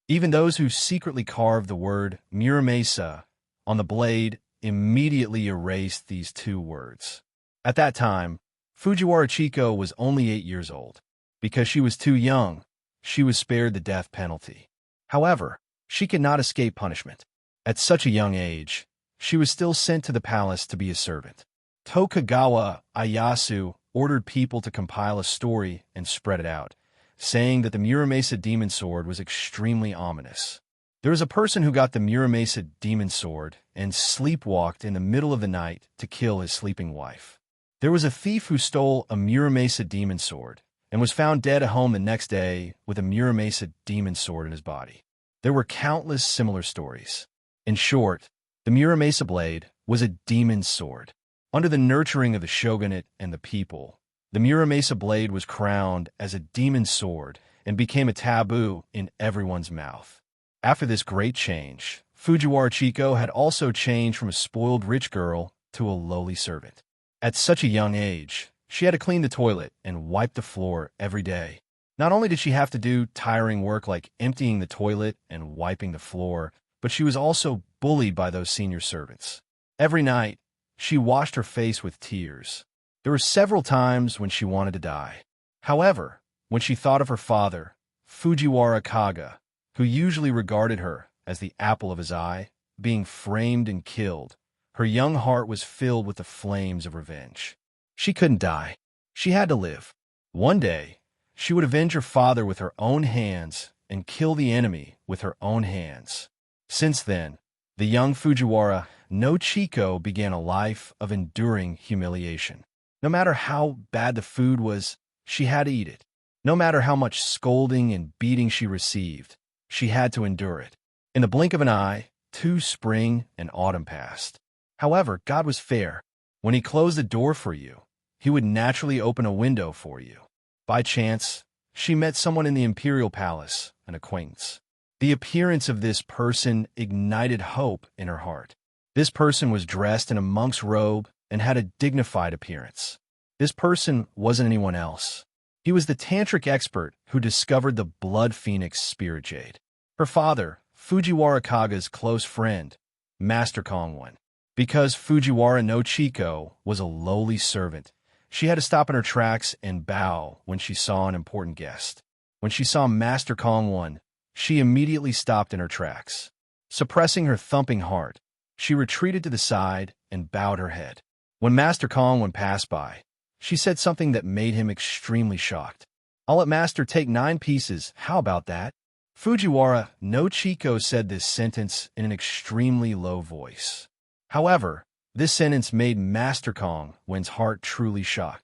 Even those who secretly carved the word Muramasa on the blade immediately erased these two words. At that time, Fujiwara Chico was only 8 years old. Because she was too young, she was spared the death penalty. However, she could not escape punishment. At such a young age, she was still sent to the palace to be a servant. Tokugawa Ieyasu ordered people to compile a story and spread it out, saying that the Muramasa demon sword was extremely ominous. There was a person who got the Muramasa demon sword and sleepwalked in the middle of the night to kill his sleeping wife. There was a thief who stole a Muramasa demon sword and was found dead at home the next day with a Muramasa demon sword in his body. There were countless similar stories. In short, the Muramasa blade was a demon sword. Under the nurturing of the shogunate and the people, the Muramasa blade was crowned as a demon sword and became a taboo in everyone's mouth. After this great change, Fujiwara Chico had also changed from a spoiled rich girl to a lowly servant. At such a young age, she had to clean the toilet and wipe the floor every day. Not only did she have to do tiring work like emptying the toilet and wiping the floor, but she was also bullied by those senior servants. Every night, she washed her face with tears. There were several times when she wanted to die. However, when she thought of her father, Fujiwara Kaga, who usually regarded her as the apple of his eye, being framed and killed, her young heart was filled with the flames of revenge. She couldn't die. She had to live. One day, she would avenge her father with her own hands and kill the enemy with her own hands. Since then, the young Fujiwara no Chiko began a life of enduring humiliation. No matter how bad the food was, she had to eat it. No matter how much scolding and beating she received, she had to endure it. In the blink of an eye, 2 spring and autumn passed. However, God was fair. When he closed the door for you, he would naturally open a window for you. By chance, she met someone in the imperial palace, an acquaintance. The appearance of this person ignited hope in her heart. This person was dressed in a monk's robe and had a dignified appearance. This person wasn't anyone else. He was the tantric expert who discovered the blood phoenix spirit jade. Her father, Fujiwara Kaga's close friend, Master Kongwan. Because Fujiwara no Chiko was a lowly servant, she had to stop in her tracks and bow when she saw an important guest. When she saw Master Kongwan, she immediately stopped in her tracks. Suppressing her thumping heart, she retreated to the side and bowed her head. When Master Kongwan passed by, she said something that made him extremely shocked. "I'll let Master take 9 pieces, how about that?" Fujiwara no Chiko said this sentence in an extremely low voice. However, this sentence made Master Kongwan's heart truly shocked.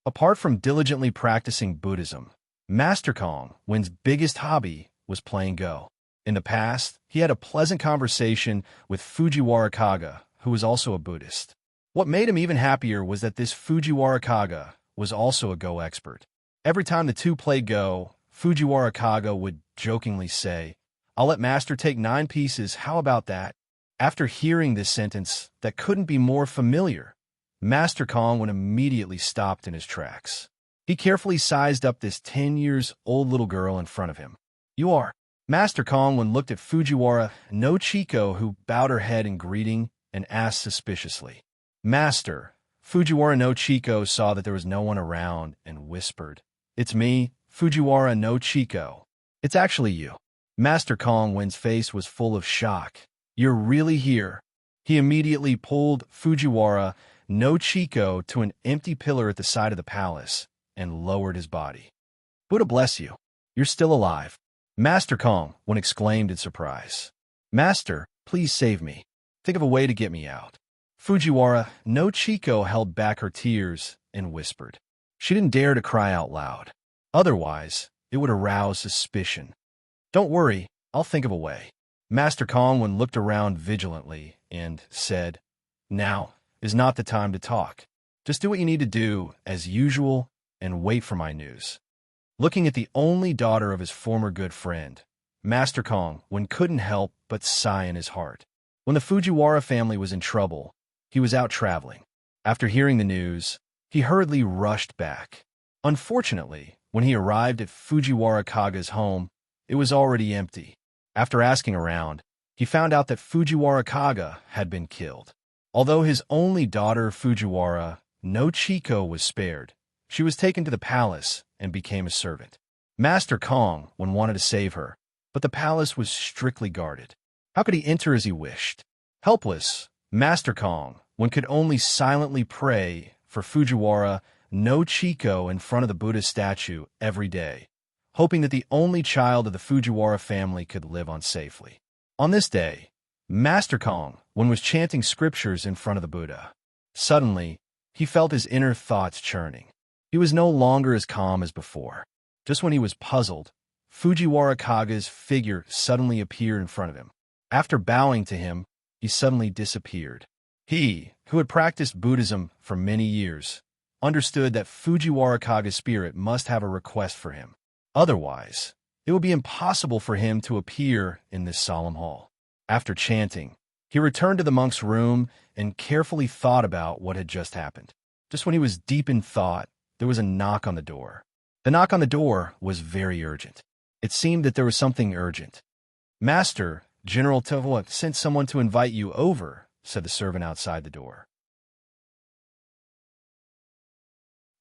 Apart from diligently practicing Buddhism, Master Kongwan's biggest hobby was playing Go. In the past, he had a pleasant conversation with Fujiwara Kaga, who was also a Buddhist. What made him even happier was that this Fujiwara Kaga was also a Go expert. Every time the two played Go, Fujiwara Kaga would jokingly say, "I'll let Master take 9 pieces, how about that?" After hearing this sentence that couldn't be more familiar, Master Kongwan immediately stopped in his tracks. He carefully sized up this 10-year-old little girl in front of him. "You are." Master Kongwan looked at Fujiwara no Chiko, who bowed her head in greeting and asked suspiciously, "Master." Fujiwara no Chiko saw that there was no one around and whispered, "It's me, Fujiwara no Chiko. It's actually you." Master Kongwan's face was full of shock. "You're really here?" He immediately pulled Fujiwara no Chiko to an empty pillar at the side of the palace and lowered his body. "Buddha bless you. You're still alive." Master Kongwan exclaimed in surprise. "Master, please save me. Think of a way to get me out." Fujiwara no Chiko held back her tears and whispered. She didn't dare to cry out loud. Otherwise, it would arouse suspicion. "Don't worry, I'll think of a way." Master Kongwan looked around vigilantly and said, "Now is not the time to talk. Just do what you need to do, as usual, and wait for my news." Looking at the only daughter of his former good friend, Master Kongwan couldn't help but sigh in his heart. When the Fujiwara family was in trouble, he was out traveling. After hearing the news, he hurriedly rushed back. Unfortunately, when he arrived at Fujiwara Kaga's home, it was already empty. After asking around, he found out that Fujiwara Kaga had been killed. Although his only daughter Fujiwara no Chiko was spared, she was taken to the palace and became a servant. Master Kongwan wanted to save her, but the palace was strictly guarded. How could he enter as he wished? Helpless, Master Kongwan could only silently pray for Fujiwara no Chiko in front of the Buddha statue every day, hoping that the only child of the Fujiwara family could live on safely. On this day, Master Kongwan was chanting scriptures in front of the Buddha. Suddenly, he felt his inner thoughts churning. He was no longer as calm as before. Just when he was puzzled, Fujiwara Kaga's figure suddenly appeared in front of him. After bowing to him, he suddenly disappeared. He, who had practiced Buddhism for many years, understood that Fujiwara Kaga's spirit must have a request for him. Otherwise, it would be impossible for him to appear in this solemn hall. After chanting, he returned to the monk's room and carefully thought about what had just happened. Just when he was deep in thought, there was a knock on the door. The knock on the door was very urgent. It seemed that there was something urgent. "Master, General Tevoa sent someone to invite you over," said the servant outside the door.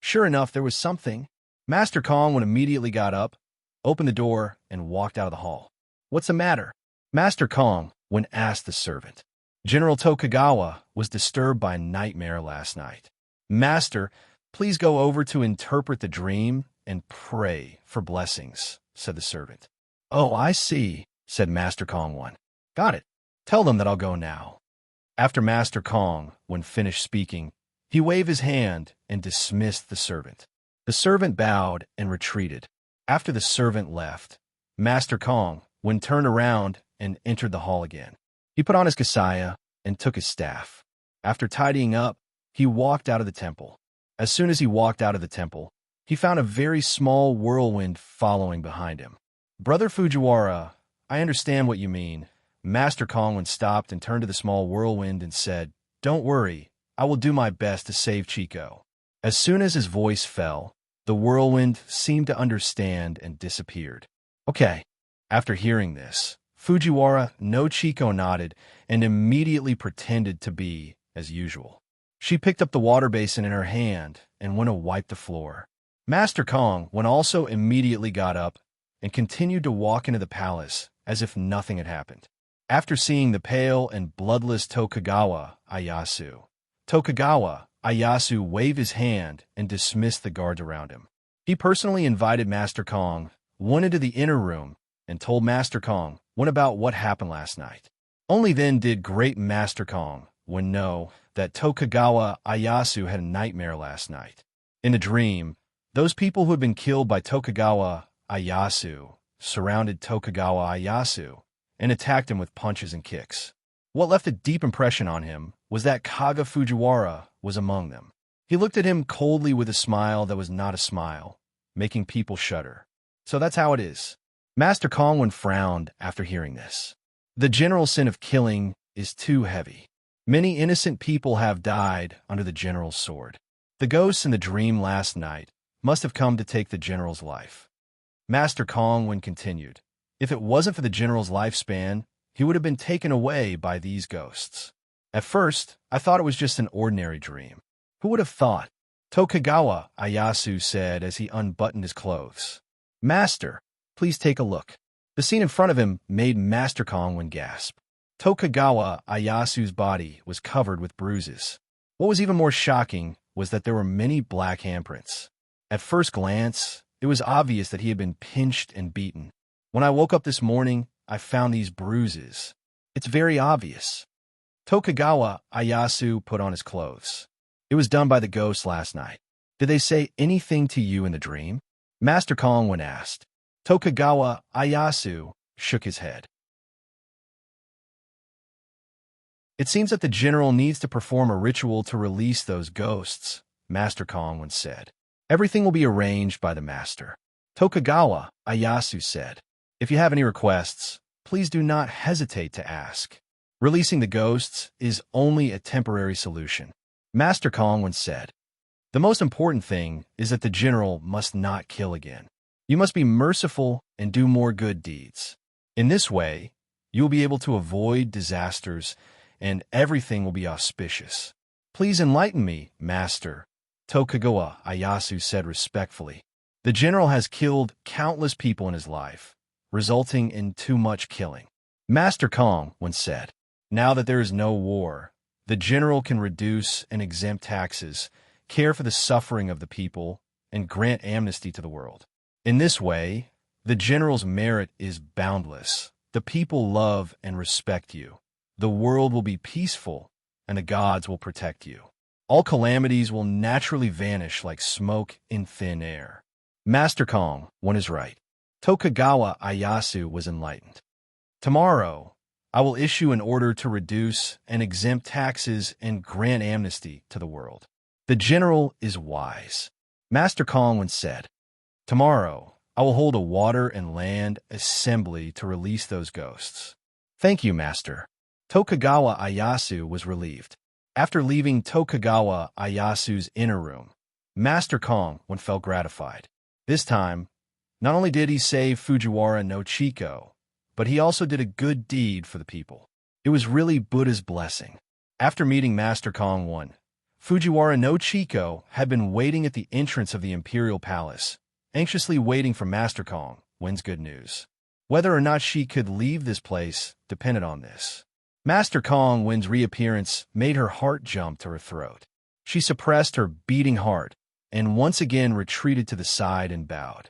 Sure enough, there was something. Master Kongwan immediately got up, opened the door, and walked out of the hall. "What's the matter?" Master Kong asked the servant. "General Tokugawa was disturbed by a nightmare last night. Master, please go over to interpret the dream and pray for blessings," said the servant. "Oh, I see," said Master Kong. "Got it. Tell them that I'll go now." After Master Kong finished speaking, he waved his hand and dismissed the servant. The servant bowed and retreated. After the servant left, Master Kong turned around and entered the hall again. He put on his kasaya and took his staff. After tidying up, he walked out of the temple. As soon as he walked out of the temple, he found a very small whirlwind following behind him. "Brother Fujiwara, I understand what you mean." Master Kong stopped and turned to the small whirlwind and said, "Don't worry, I will do my best to save Chico." As soon as his voice fell, the whirlwind seemed to understand and disappeared. "Okay." After hearing this, Fujiwara no Chico nodded and immediately pretended to be as usual. She picked up the water basin in her hand and went to wipe the floor. Master Kong also immediately got up and continued to walk into the palace as if nothing had happened. After seeing the pale and bloodless Tokugawa Ieyasu waved his hand and dismissed the guards around him. He personally invited Master Kong into the inner room and told Master Kong about what happened last night. Only then did great Master Kong know that Tokugawa Ieyasu had a nightmare last night. In the dream, those people who had been killed by Tokugawa Ieyasu surrounded Tokugawa Ieyasu and attacked him with punches and kicks. What left a deep impression on him was that Kaga Fujiwara was among them. He looked at him coldly with a smile that was not a smile, making people shudder. So that's how it is. Master Kong frowned after hearing this. The general sin of killing is too heavy. Many innocent people have died under the general's sword. The ghosts in the dream last night must have come to take the general's life. Master Kong continued, "If it wasn't for the general's lifespan, he would have been taken away by these ghosts. At first, I thought it was just an ordinary dream. Who would have thought?" Tokugawa Ieyasu said as he unbuttoned his clothes. "Master, please take a look." The scene in front of him made Master Kong gasp. Tokugawa Ieyasu's body was covered with bruises. What was even more shocking was that there were many black handprints. At first glance, it was obvious that he had been pinched and beaten. "When I woke up this morning, I found these bruises. It's very obvious." Tokugawa Ieyasu put on his clothes. "It was done by the ghosts last night. Did they say anything to you in the dream?" Master Kong asked. Tokugawa Ieyasu shook his head. "It seems that the general needs to perform a ritual to release those ghosts," Master Kong said. "Everything will be arranged by the master." Tokugawa Ieyasu said, "If you have any requests, please do not hesitate to ask. Releasing the ghosts is only a temporary solution." Master Kong said, "The most important thing is that the general must not kill again. You must be merciful and do more good deeds. In this way, you will be able to avoid disasters and everything will be auspicious." "Please enlighten me, Master," Tokugawa Ieyasu said respectfully. "The general has killed countless people in his life, resulting in too much killing." Master Kong said, "Now that there is no war, the general can reduce and exempt taxes, care for the suffering of the people, and grant amnesty to the world. In this way, the general's merit is boundless. The people love and respect you. The world will be peaceful, and the gods will protect you. All calamities will naturally vanish like smoke in thin air." Master Kong is right. Tokugawa Ieyasu was enlightened. "Tomorrow, I will issue an order to reduce and exempt taxes and grant amnesty to the world. The general is wise." Master Kong said, "Tomorrow, I will hold a water and land assembly to release those ghosts." "Thank you, Master." Tokugawa Ieyasu was relieved. After leaving Tokugawa Ieyasu's inner room, Master Kong felt gratified. This time, not only did he save Fujiwara no Chico, but he also did a good deed for the people. It was really Buddha's blessing. After meeting Master Kong, Fujiwara no Chico had been waiting at the entrance of the imperial palace, anxiously waiting for Master Kong wins good news. Whether or not she could leave this place depended on this. Master Kong Wen's reappearance made her heart jump to her throat. She suppressed her beating heart and once again retreated to the side and bowed.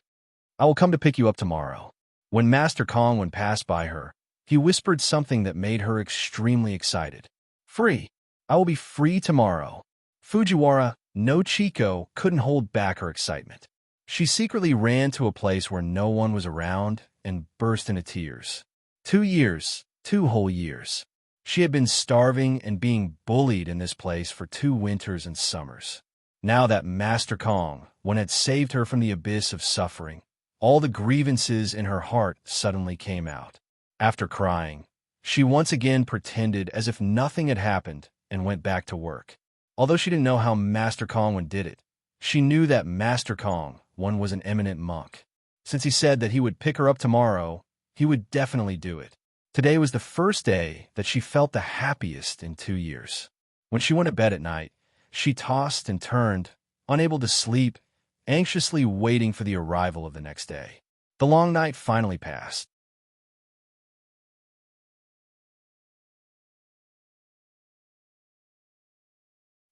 I will come to pick you up tomorrow. When Master Kong Wen passed by her, he whispered something that made her extremely excited. Free. I will be free tomorrow. Fujiwara no Chico couldn't hold back her excitement. She secretly ran to a place where no one was around and burst into tears. 2 years, 2 whole years. She had been starving and being bullied in this place for 2 winters and summers. Now that Master Kong Wen had saved her from the abyss of suffering, all the grievances in her heart suddenly came out. After crying, she once again pretended as if nothing had happened and went back to work. Although she didn't know how Master Kong Wen did it, she knew that Master Kong Wen was an eminent monk. Since he said that he would pick her up tomorrow, he would definitely do it. Today was the first day that she felt the happiest in 2 years. When she went to bed at night, she tossed and turned, unable to sleep, anxiously waiting for the arrival of the next day. The long night finally passed.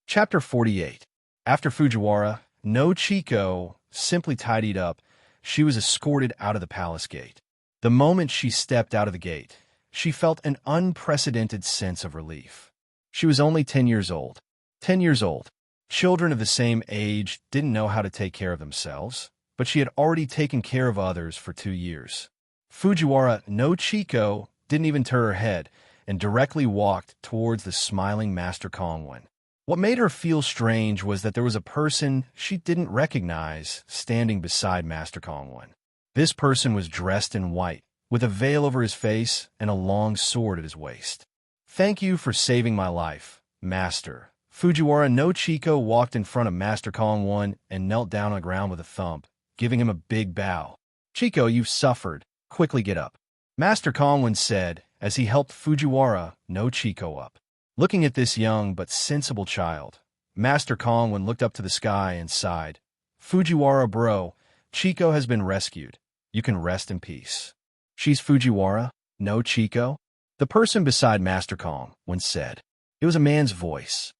Chapter 48. After Fujiwara no Chico simply tidied up, she was escorted out of the palace gate. The moment she stepped out of the gate, she felt an unprecedented sense of relief. She was only 10 years old. 10 years old. Children of the same age didn't know how to take care of themselves, but she had already taken care of others for 2 years. Fujiwara no Chico didn't even turn her head and directly walked towards the smiling Master Kong Wen. What made her feel strange was that there was a person she didn't recognize standing beside Master Kong Wen. This person was dressed in white, with a veil over his face and a long sword at his waist. Thank you for saving my life, Master. Fujiwara no Chico walked in front of Master Kong Wen and knelt down on the ground with a thump, giving him a big bow. Chico, you've suffered. Quickly get up. Master Kong Wen said as he helped Fujiwara no Chico up. Looking at this young but sensible child, Master Kong Wen looked up to the sky and sighed. Fujiwara bro, Chico has been rescued. You can rest in peace. She's Fujiwara no Chico? The person beside Master Kong Wen said. It was a man's voice.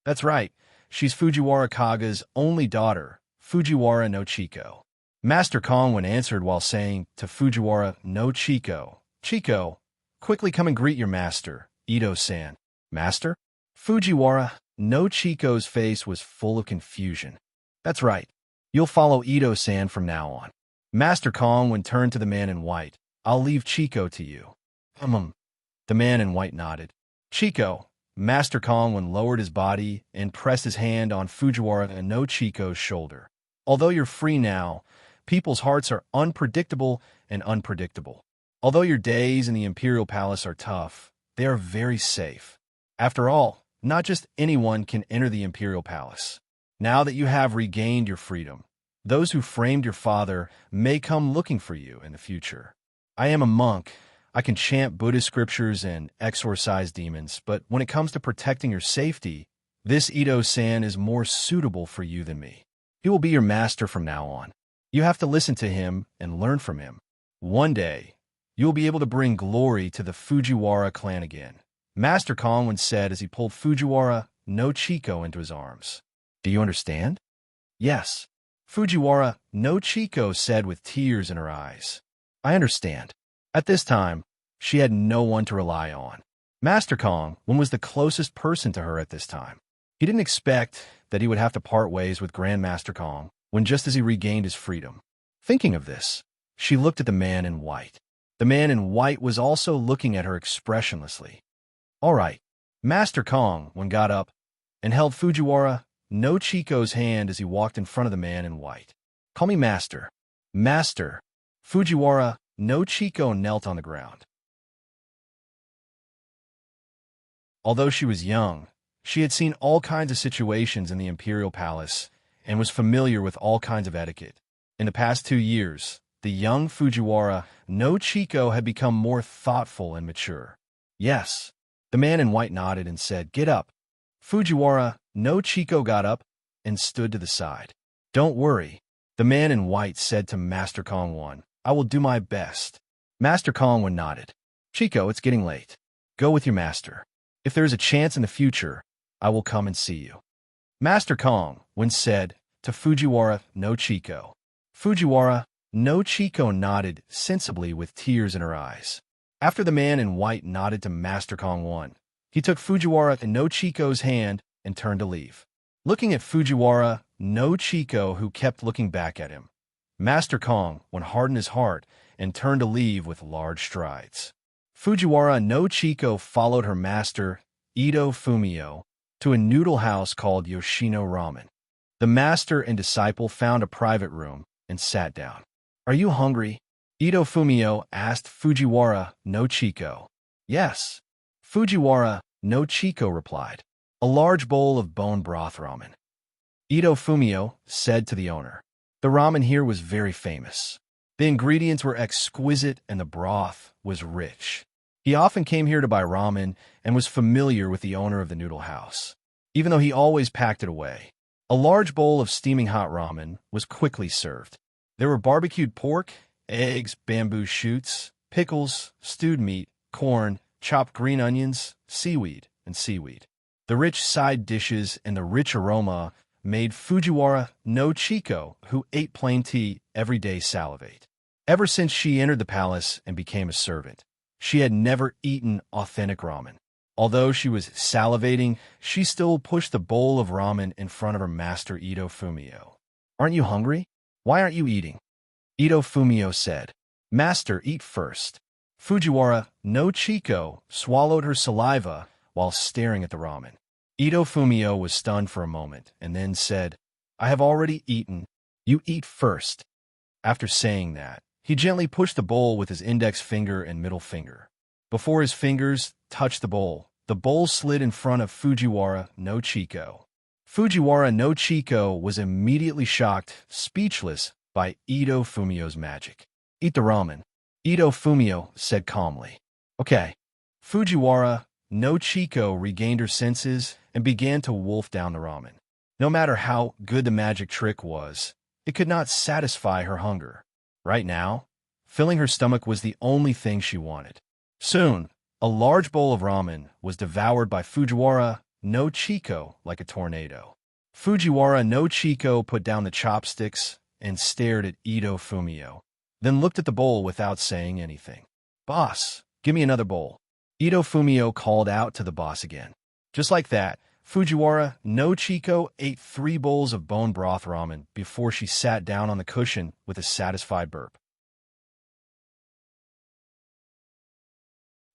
That's right. She's Fujiwara Kaga's only daughter, Fujiwara no Chico. Master Kong Wen answered while saying to Fujiwara no Chico, Chico, quickly come and greet your master, Ito-san. Master? Fujiwara no Chico's face was full of confusion. That's right. You'll follow Ito-san from now on. Master Kong Wen turned to the man in white. I'll leave Chico to you. The man in white nodded. Chico. Master Kong Wen lowered his body and pressed his hand on Fujiwara no Chico's shoulder. Although you're free now, people's hearts are unpredictable and unpredictable. Although your days in the Imperial Palace are tough, they are very safe. After all, not just anyone can enter the Imperial Palace. Now that you have regained your freedom, those who framed your father may come looking for you in the future. I am a monk. I can chant Buddhist scriptures and exorcise demons, but when it comes to protecting your safety, this Ito-san is more suitable for you than me. He will be your master from now on. You have to listen to him and learn from him. One day, you will be able to bring glory to the Fujiwara clan again. Master Kong Wen said as he pulled Fujiwara no Chico into his arms. Do you understand? Yes. Fujiwara no Chico said with tears in her eyes. I understand. At this time, she had no one to rely on. Master Kong Wen was the closest person to her at this time. He didn't expect that he would have to part ways with Grandmaster Kong Wen just as he regained his freedom. Thinking of this, she looked at the man in white. The man in white was also looking at her expressionlessly. All right. Master Kong Wen got up and held Fujiwara no Chico's hand as he walked in front of the man in white. Call me Master. Master. Fujiwara no Chico knelt on the ground. Although she was young, she had seen all kinds of situations in the Imperial Palace and was familiar with all kinds of etiquette. In the past 2 years, the young Fujiwara no Chico had become more thoughtful and mature. Yes. The man in white nodded and said, Get up. Fujiwara no Chico got up and stood to the side. Don't worry, the man in white said to Master Kong Wen. I will do my best. Master Kongwen nodded. Chico, it's getting late. Go with your master. If there is a chance in the future, I will come and see you. Master Kongwen said to Fujiwara no Chico. Fujiwara no Chico nodded sensibly with tears in her eyes. After the man in white nodded to Master Kongwen, he took Fujiwara no Chico's hand and turned to leave. Looking at Fujiwara no Chico, who kept looking back at him, Master Kongwen hardened his heart and turned to leave with large strides. Fujiwara no Chico followed her master, Ito Fumio, to a noodle house called Yoshino Ramen. The master and disciple found a private room and sat down. Are you hungry? Ito Fumio asked Fujiwara no Chico. Yes. Fujiwara no Chico replied. A large bowl of bone broth ramen. Ito Fumio said to the owner. The ramen here was very famous. The ingredients were exquisite and the broth was rich. He often came here to buy ramen and was familiar with the owner of the noodle house, even though he always packed it away. A large bowl of steaming hot ramen was quickly served. There were barbecued pork, eggs, bamboo shoots, pickles, stewed meat, corn, chopped green onions, seaweed, and seaweed. The rich side dishes and the rich aroma made Fujiwara no Chico, who ate plain tea every day, salivate. Ever since she entered the palace and became a servant, she had never eaten authentic ramen. Although she was salivating, she still pushed the bowl of ramen in front of her master Ito Fumio. Aren't you hungry? Why aren't you eating? Ito Fumio said. Master, eat first. Fujiwara no Chico swallowed her saliva while staring at the ramen. Ito Fumio was stunned for a moment and then said, I have already eaten. You eat first. After saying that, he gently pushed the bowl with his index finger and middle finger. Before his fingers touched the bowl slid in front of Fujiwara no Chico. Fujiwara no Chico was immediately shocked, speechless by Ito Fumio's magic. Eat the ramen. Ito Fumio said calmly. Okay. Fujiwara no Chico regained her senses and began to wolf down the ramen. No matter how good the magic trick was, it could not satisfy her hunger. Right now, filling her stomach was the only thing she wanted. Soon, a large bowl of ramen was devoured by Fujiwara no Chico like a tornado. Fujiwara no Chico put down the chopsticks and stared at Ito Fumio, then looked at the bowl without saying anything. Boss, give me another bowl. Ito Fumio called out to the boss again. Just like that, Fujiwara no Chico ate 3 bowls of bone broth ramen before she sat down on the cushion with a satisfied burp.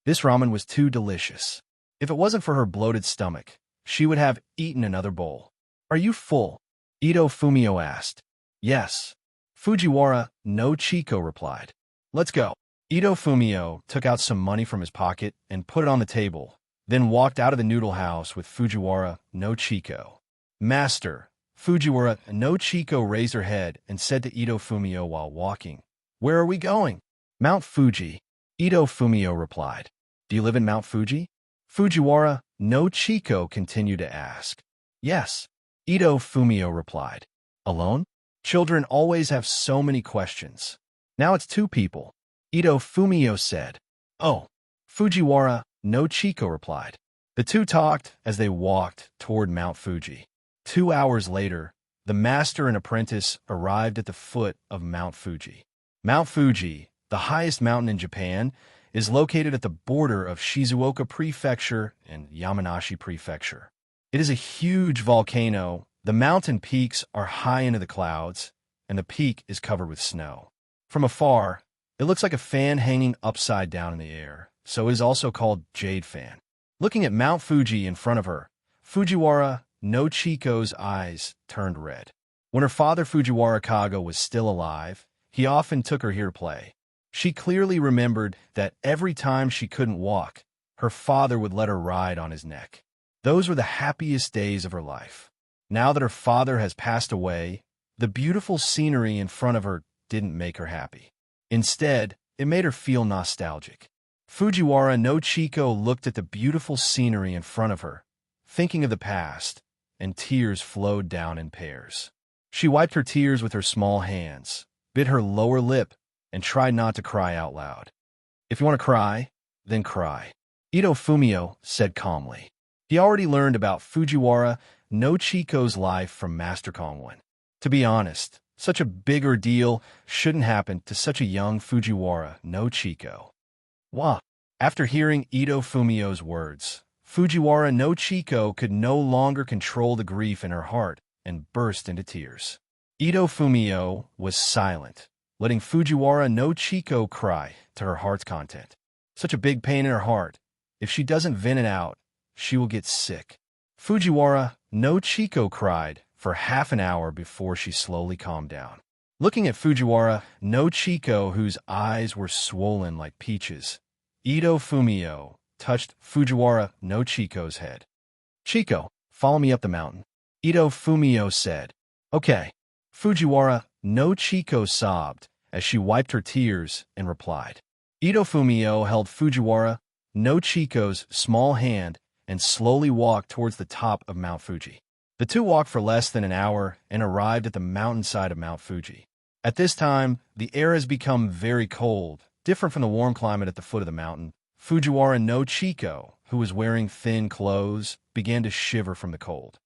This ramen was too delicious. If it wasn't for her bloated stomach, she would have eaten another bowl. Are you full? Ito Fumio asked. Yes. Fujiwara no Chico replied. Let's go. Ito Fumio took out some money from his pocket and put it on the table, then walked out of the noodle house with Fujiwara no Chico. Master, Fujiwara no Chico raised her head and said to Ito Fumio while walking, Where are we going? Mount Fuji. Ito Fumio replied. Do you live in Mount Fuji? Fujiwara no Chico continued to ask. Yes. Ito Fumio replied. Alone? Children always have so many questions. Now it's 2 people. Ito Fumio said. Oh. Fujiwara no Chico replied. The 2 talked as they walked toward Mount Fuji. 2 hours later, the master and apprentice arrived at the foot of Mount Fuji. Mount Fuji, the highest mountain in Japan, is located at the border of Shizuoka Prefecture and Yamanashi Prefecture. It is a huge volcano. The mountain peaks are high into the clouds, and the peak is covered with snow. From afar, it looks like a fan hanging upside down in the air, so it is also called Jade Fan. Looking at Mount Fuji in front of her, Fujiwara no Chico's eyes turned red. When her father Fujiwara Kago was still alive, he often took her here to play. She clearly remembered that every time she couldn't walk, her father would let her ride on his neck. Those were the happiest days of her life. Now that her father has passed away, the beautiful scenery in front of her didn't make her happy. Instead, it made her feel nostalgic. Fujiwara no Chico looked at the beautiful scenery in front of her, thinking of the past, and tears flowed down in pairs. She wiped her tears with her small hands, bit her lower lip, and tried not to cry out loud. If you want to cry, then cry, Ito Fumio said calmly. He already learned about Fujiwara no Chiko's life from Master Kongwen. To be honest, such a big ordeal shouldn't happen to such a young Fujiwara no Chiko. Wah! After hearing Ito Fumio's words, Fujiwara no Chiko could no longer control the grief in her heart and burst into tears. Ito Fumio was silent, letting Fujiwara no Chiko cry to her heart's content. Such a big pain in her heart. If she doesn't vent it out, she will get sick. Fujiwara no Chiko cried for half an hour before she slowly calmed down. Looking at Fujiwara no Chiko, whose eyes were swollen like peaches, Ito Fumio touched Fujiwara no Chiko's head. "Chiko, follow me up the mountain," Ito Fumio said. "Okay." Fujiwara no Chiko sobbed as she wiped her tears and replied. Ito Fumio held Fujiwara no Chiko's small hand and slowly walked towards the top of Mount Fuji. The two walked for less than an hour and arrived at the mountainside of Mount Fuji. At this time, the air has become very cold, different from the warm climate at the foot of the mountain. Fujiwara no Chiko, who was wearing thin clothes, began to shiver from the cold.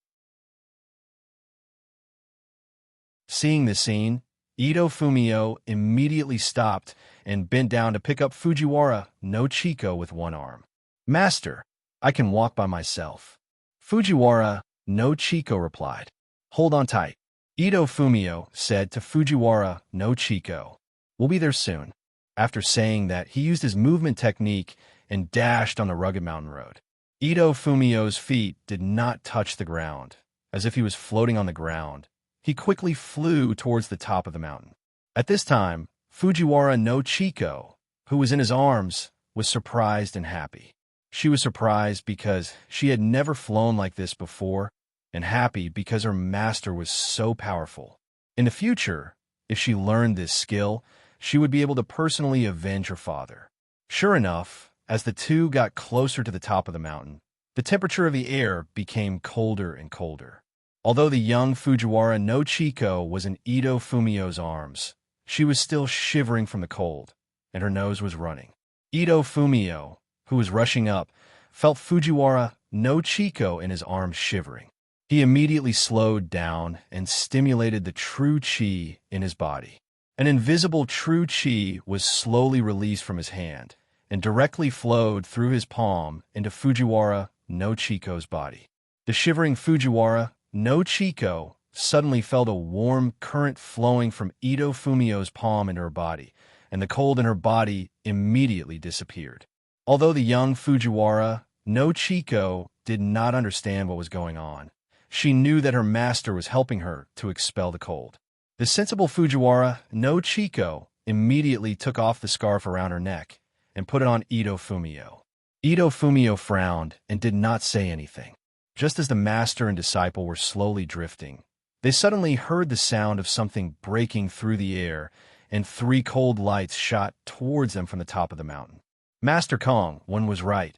Seeing this scene, Ito Fumio immediately stopped and bent down to pick up Fujiwara no Chiko with one arm. "Master, I can walk by myself," Fujiwara no Chiko replied. "Hold on tight," Ito Fumio said to Fujiwara no Chiko. "We'll be there soon." After saying that, he used his movement technique and dashed on the rugged mountain road. Ito Fumio's feet did not touch the ground, as if he was floating on the ground. He quickly flew towards the top of the mountain. At this time, Fujiwara no Chiko, who was in his arms, was surprised and happy. She was surprised because she had never flown like this before, and happy because her master was so powerful. In the future, if she learned this skill, she would be able to personally avenge her father. Sure enough, as the two got closer to the top of the mountain, the temperature of the air became colder and colder. Although the young Fujiwara no Chiko was in Ito Fumio's arms, she was still shivering from the cold, and her nose was running. Ito Fumio, who was rushing up, felt Fujiwara no Chiko in his arms shivering. He immediately slowed down and stimulated the true chi in his body. An invisible true chi was slowly released from his hand and directly flowed through his palm into Fujiwara no Chiko's body. The shivering Fujiwara no Chiko suddenly felt a warm current flowing from Ito Fumio's palm into her body, and the cold in her body immediately disappeared. Although the young Fujiwara no Chiko did not understand what was going on, she knew that her master was helping her to expel the cold. The sensible Fujiwara no Chiko immediately took off the scarf around her neck and put it on Ito Fumio. Ito Fumio frowned and did not say anything. Just as the master and disciple were slowly drifting, they suddenly heard the sound of something breaking through the air, and 3 cold lights shot towards them from the top of the mountain. Master Kongwen was right.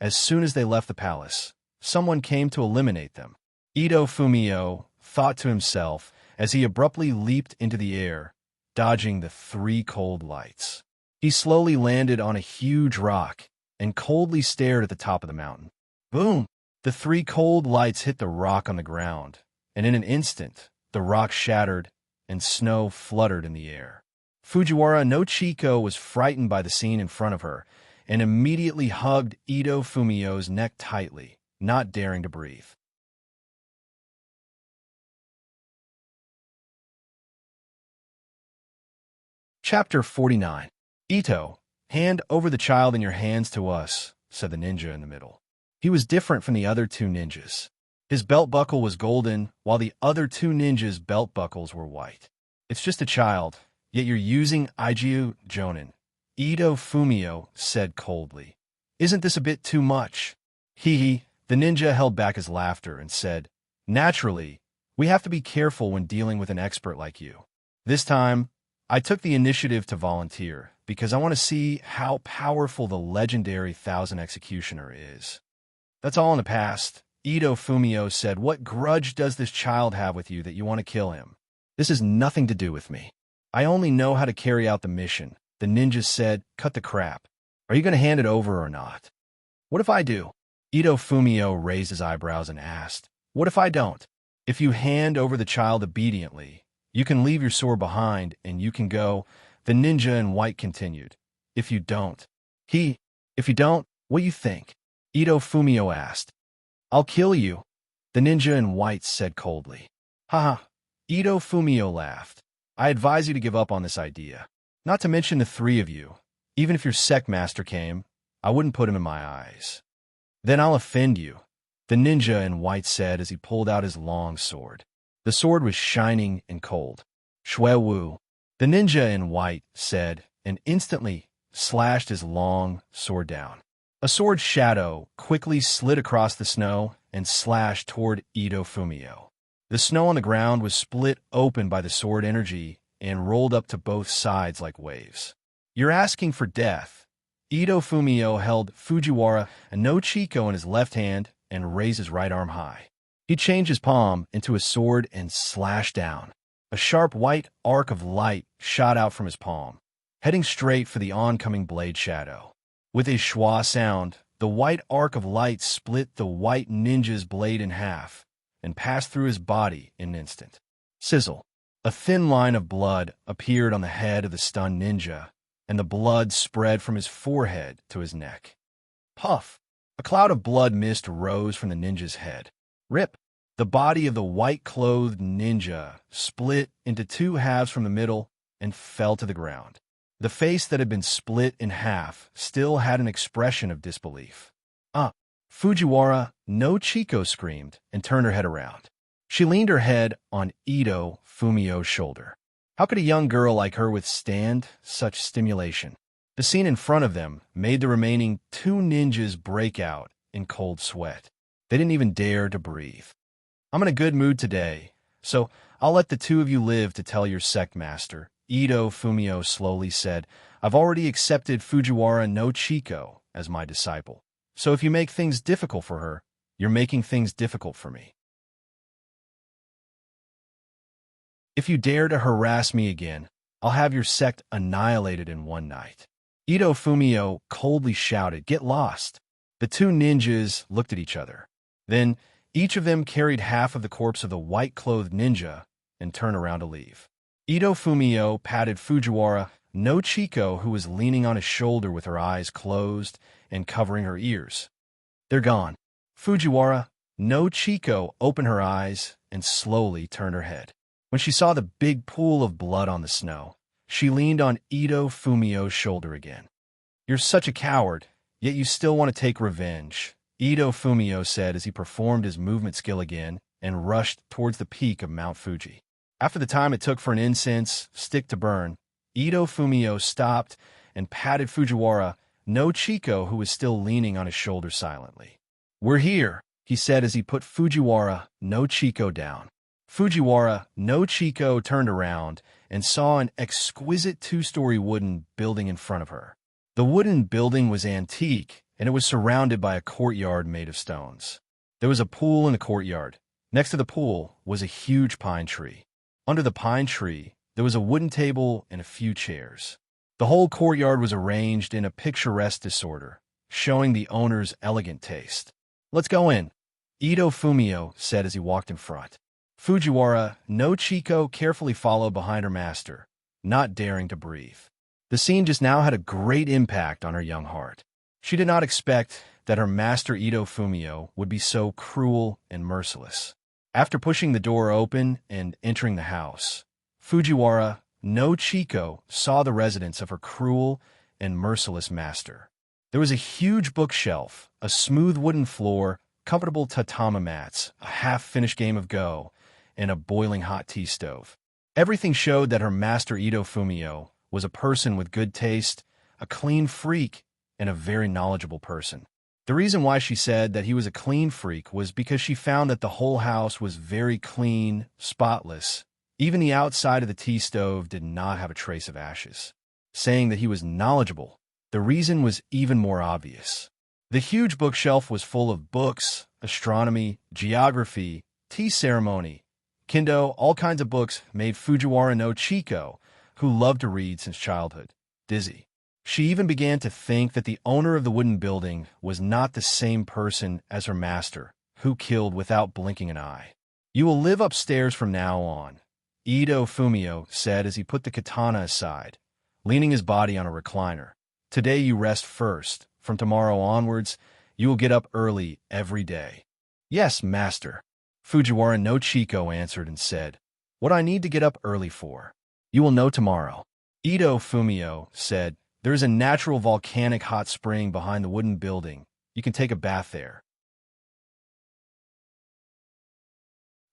As soon as they left the palace, someone came to eliminate them. Ito Fumio thought to himself as he abruptly leaped into the air, dodging the 3 cold lights. He slowly landed on a huge rock and coldly stared at the top of the mountain. Boom! The 3 cold lights hit the rock on the ground, and in an instant, the rock shattered and snow fluttered in the air. Fujiwara no Chiko was frightened by the scene in front of her and immediately hugged Ito Fumio's neck tightly, not daring to breathe. Chapter 49. Ito, hand over the child in your hands to us, said the ninja in the middle. He was different from the other 2 ninjas. His belt buckle was golden, while the other 2 ninjas' belt buckles were white. It's just a child, yet you're using Ijiu Jonin, Ito Fumio said coldly. Isn't this a bit too much? Hee. The ninja held back his laughter and said, Naturally, we have to be careful when dealing with an expert like you. This time, I took the initiative to volunteer because I want to see how powerful the legendary 1000 Executioner is. That's all in the past, Ito Fumio said. What grudge does this child have with you that you want to kill him? This has nothing to do with me. I only know how to carry out the mission. The ninja said, cut the crap. Are you going to hand it over or not? What if I do? Ito Fumio raised his eyebrows and asked, what if I don't? If you hand over the child obediently, you can leave your sword behind and you can go, the ninja in white continued. If you don't, what do you think? Ito Fumio asked. I'll kill you, the ninja in white said coldly. Haha, Ito Fumio laughed. I advise you to give up on this idea. Not to mention the three of you. Even if your sect master came, I wouldn't put him in my eyes. Then I'll offend you, the ninja in white said as he pulled out his long sword. The sword was shining and cold. Shui Wu, the ninja in white said, and instantly slashed his long sword down. A sword shadow quickly slid across the snow and slashed toward Ito Fumio. The snow on the ground was split open by the sword energy and rolled up to both sides like waves. You're asking for death. Ito Fumio held Fujiwara no Chiko in his left hand and raised his right arm high. He changed his palm into a sword and slashed down. A sharp white arc of light shot out from his palm, heading straight for the oncoming blade shadow. With a schwa sound, the white arc of light split the white ninja's blade in half and passed through his body in an instant. Sizzle. A thin line of blood appeared on the head of the stunned ninja, and the blood spread from his forehead to his neck. Puff! A cloud of blood mist rose from the ninja's head. Rip! The body of the white-clothed ninja split into two halves from the middle and fell to the ground. The face that had been split in half still had an expression of disbelief. Fujiwara no Chiko screamed and turned her head around. She leaned her head on Ito Fumio's shoulder. How could a young girl like her withstand such stimulation? The scene in front of them made the remaining two ninjas break out in cold sweat. They didn't even dare to breathe. I'm in a good mood today, so I'll let the two of you live to tell your sect master, Ito Fumio slowly said. I've already accepted Fujiwara no Chiko as my disciple. So if you make things difficult for her, you're making things difficult for me. If you dare to harass me again, I'll have your sect annihilated in one night. Ito Fumio coldly shouted, get lost. The two ninjas looked at each other. Then each of them carried half of the corpse of the white-clothed ninja and turned around to leave. Ito Fumio patted Fujiwara no Chiko, who was leaning on his shoulder with her eyes closed and covering her ears. They're gone. Fujiwara no Chiko opened her eyes and slowly turned her head. When she saw the big pool of blood on the snow, she leaned on Ito Fumio's shoulder again. You're such a coward, yet you still want to take revenge, Ito Fumio said as he performed his movement skill again and rushed towards the peak of Mount Fuji. After the time it took for an incense stick to burn, Ito Fumio stopped and patted Fujiwara no Chiko, who was still leaning on his shoulder silently. We're here, he said as he put Fujiwara no Chiko down. Fujiwara no Chiko turned around and saw an exquisite two-story wooden building in front of her. The wooden building was antique, and it was surrounded by a courtyard made of stones. There was a pool in the courtyard. Next to the pool was a huge pine tree. Under the pine tree, there was a wooden table and a few chairs. The whole courtyard was arranged in a picturesque disorder, showing the owner's elegant taste. Let's go in, Ito Fumio said as he walked in front. Fujiwara no Chiko carefully followed behind her master, not daring to breathe. The scene just now had a great impact on her young heart. She did not expect that her master Ito Fumio would be so cruel and merciless. After pushing the door open and entering the house, Fujiwara no Chiko saw the residence of her cruel and merciless master. There was a huge bookshelf, a smooth wooden floor, comfortable tatami mats, a half-finished game of Go, and a boiling hot tea stove. Everything showed that her master Ito Fumio was a person with good taste, a clean freak, and a very knowledgeable person. The reason why she said that he was a clean freak was because she found that the whole house was very clean, spotless. Even the outside of the tea stove did not have a trace of ashes. Saying that he was knowledgeable, the reason was even more obvious. The huge bookshelf was full of books, astronomy, geography, tea ceremony, Kendo, all kinds of books made Fujiwara no Chiko who loved to read since childhood, dizzy. She even began to think that the owner of the wooden building was not the same person as her master, who killed without blinking an eye. "You will live upstairs from now on," Ito Fumio said as he put the katana aside, leaning his body on a recliner. "Today you rest first. From tomorrow onwards, you will get up early every day." "Yes, master," Fujiwara no Chiko answered and said, "What I need to get up early for? You will know tomorrow." Ito Fumio said, "There is a natural volcanic hot spring behind the wooden building. You can take a bath there.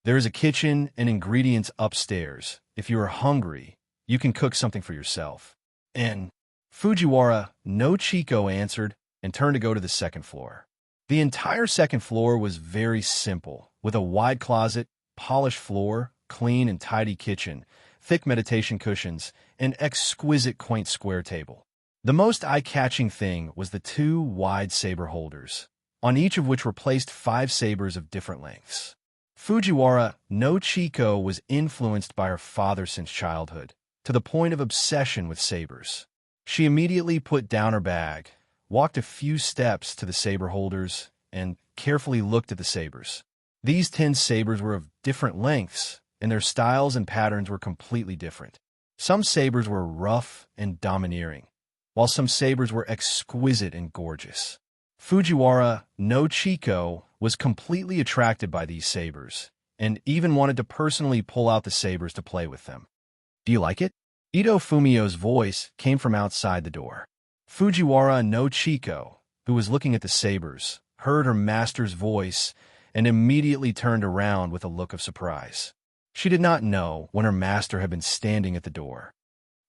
There is a kitchen and ingredients upstairs. If you are hungry, you can cook something for yourself." And Fujiwara no Chiko answered and turned to go to the second floor. The entire second floor was very simple, with a wide closet, polished floor, clean and tidy kitchen, thick meditation cushions, and exquisite quaint square table. The most eye-catching thing was the two wide saber holders, on each of which were placed 5 sabers of different lengths. Fujiwara no Chiko was influenced by her father since childhood, to the point of obsession with sabers. She immediately put down her bag, walked a few steps to the saber holders, and carefully looked at the sabers. These 10 sabers were of different lengths, and their styles and patterns were completely different. Some sabers were rough and domineering, while some sabers were exquisite and gorgeous. Fujiwara no Chiko was completely attracted by these sabers, and even wanted to personally pull out the sabers to play with them. "Do you like it?" Ito Fumio's voice came from outside the door. Fujiwara no Chiko, who was looking at the sabers, heard her master's voice and immediately turned around with a look of surprise. She did not know when her master had been standing at the door.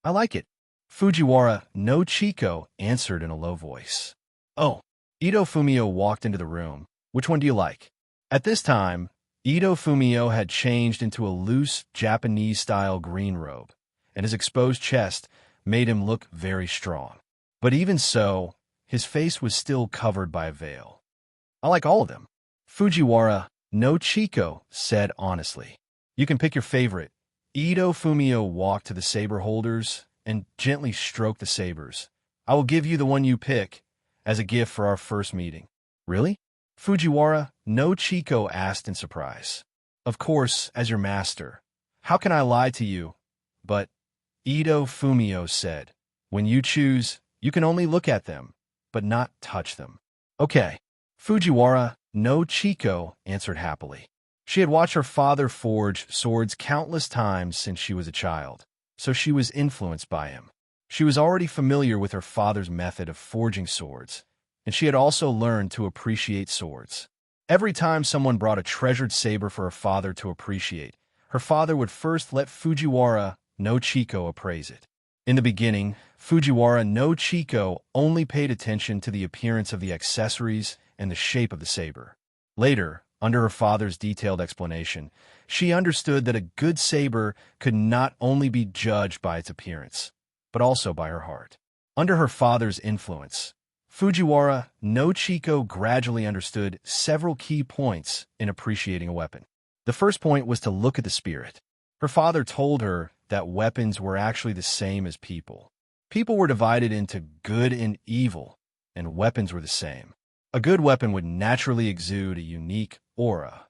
"I like it," Fujiwara no Chiko answered in a low voice. "Oh." Ito Fumio walked into the room. "Which one do you like?" At this time, Ito Fumio had changed into a loose Japanese-style green robe, and his exposed chest made him look very strong. But even so, his face was still covered by a veil. "I like all of them," Fujiwara no Chiko said honestly. "You can pick your favorite." Ito Fumio walked to the saber holders and gently stroked the sabers. "I will give you the one you pick as a gift for our first meeting." "Really?" Fujiwara no Chiko asked in surprise. "Of course, as your master. How can I lie to you?" But Ito Fumio said, "When you choose, you can only look at them, but not touch them." "Okay." Fujiwara no Chiko answered happily. She had watched her father forge swords countless times since she was a child, so she was influenced by him. She was already familiar with her father's method of forging swords, and she had also learned to appreciate swords. Every time someone brought a treasured saber for her father to appreciate, her father would first let Fujiwara no Chiko appraise it. In the beginning, Fujiwara no Chiko only paid attention to the appearance of the accessories and the shape of the saber. Later, under her father's detailed explanation, she understood that a good saber could not only be judged by its appearance, but also by her heart. Under her father's influence, Fujiwara no Chiko gradually understood several key points in appreciating a weapon. The first point was to look at the spirit. Her father told her that weapons were actually the same as people. People were divided into good and evil, and weapons were the same. A good weapon would naturally exude a unique aura.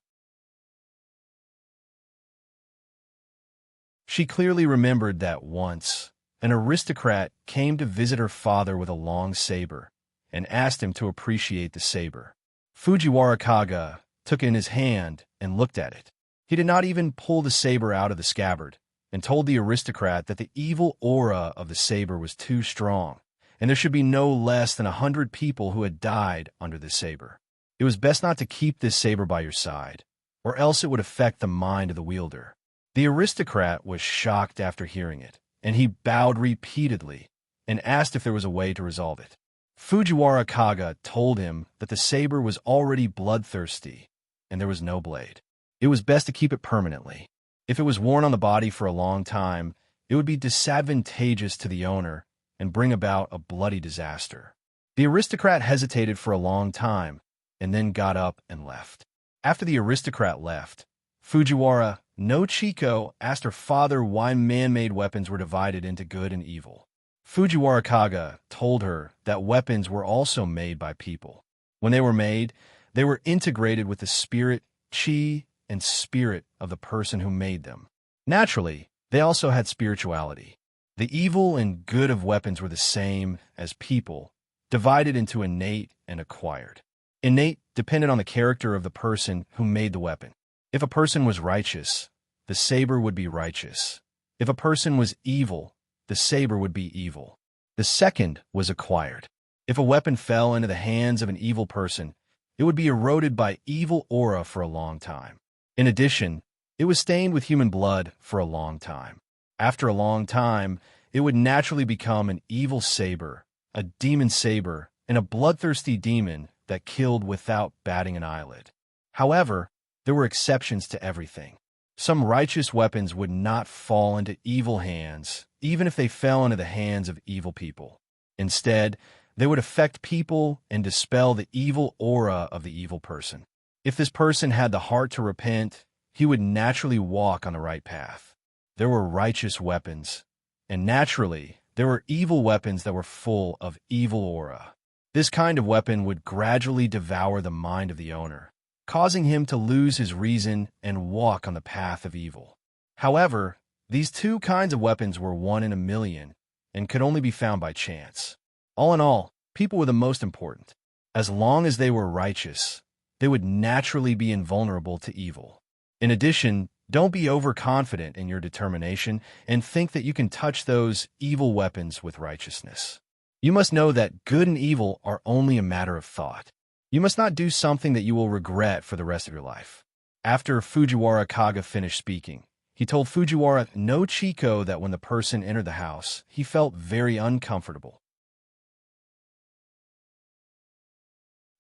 She clearly remembered that once, an aristocrat came to visit her father with a long saber and asked him to appreciate the saber. Fujiwara Kaga took it in his hand and looked at it. He did not even pull the saber out of the scabbard and told the aristocrat that the evil aura of the saber was too strong, and there should be no less than 100 people who had died under this saber. It was best not to keep this saber by your side, or else it would affect the mind of the wielder. The aristocrat was shocked after hearing it, and he bowed repeatedly and asked if there was a way to resolve it. Fujiwara Kaga told him that the saber was already bloodthirsty, and there was no blade. It was best to keep it permanently. If it was worn on the body for a long time, it would be disadvantageous to the owner and bring about a bloody disaster. The aristocrat hesitated for a long time, and then got up and left. After the aristocrat left, Fujiwara no Chiko, asked her father why man-made weapons were divided into good and evil. Fujiwara Kaga told her that weapons were also made by people. When they were made, they were integrated with the spirit, chi, and spirit of the person who made them. Naturally, they also had spirituality. The evil and good of weapons were the same as people, divided into innate and acquired. Innate depended on the character of the person who made the weapon. If a person was righteous, the saber would be righteous. If a person was evil, the saber would be evil. The second was acquired. If a weapon fell into the hands of an evil person, it would be eroded by evil aura for a long time. In addition, it was stained with human blood for a long time. After a long time, it would naturally become an evil saber, a demon saber, and a bloodthirsty demon that killed without batting an eyelid. However, there were exceptions to everything. Some righteous weapons would not fall into evil hands, even if they fell into the hands of evil people. Instead, they would affect people and dispel the evil aura of the evil person. If this person had the heart to repent, he would naturally walk on the right path. There were righteous weapons, and naturally, there were evil weapons that were full of evil aura. This kind of weapon would gradually devour the mind of the owner, causing him to lose his reason and walk on the path of evil. However, these two kinds of weapons were one in a million and could only be found by chance. All in all, people were the most important. As long as they were righteous, they would naturally be invulnerable to evil. In addition, don't be overconfident in your determination and think that you can touch those evil weapons with righteousness. You must know that good and evil are only a matter of thought. You must not do something that you will regret for the rest of your life. After Fujiwara Kaga finished speaking, he told Fujiwara no Chiko that when the person entered the house, he felt very uncomfortable.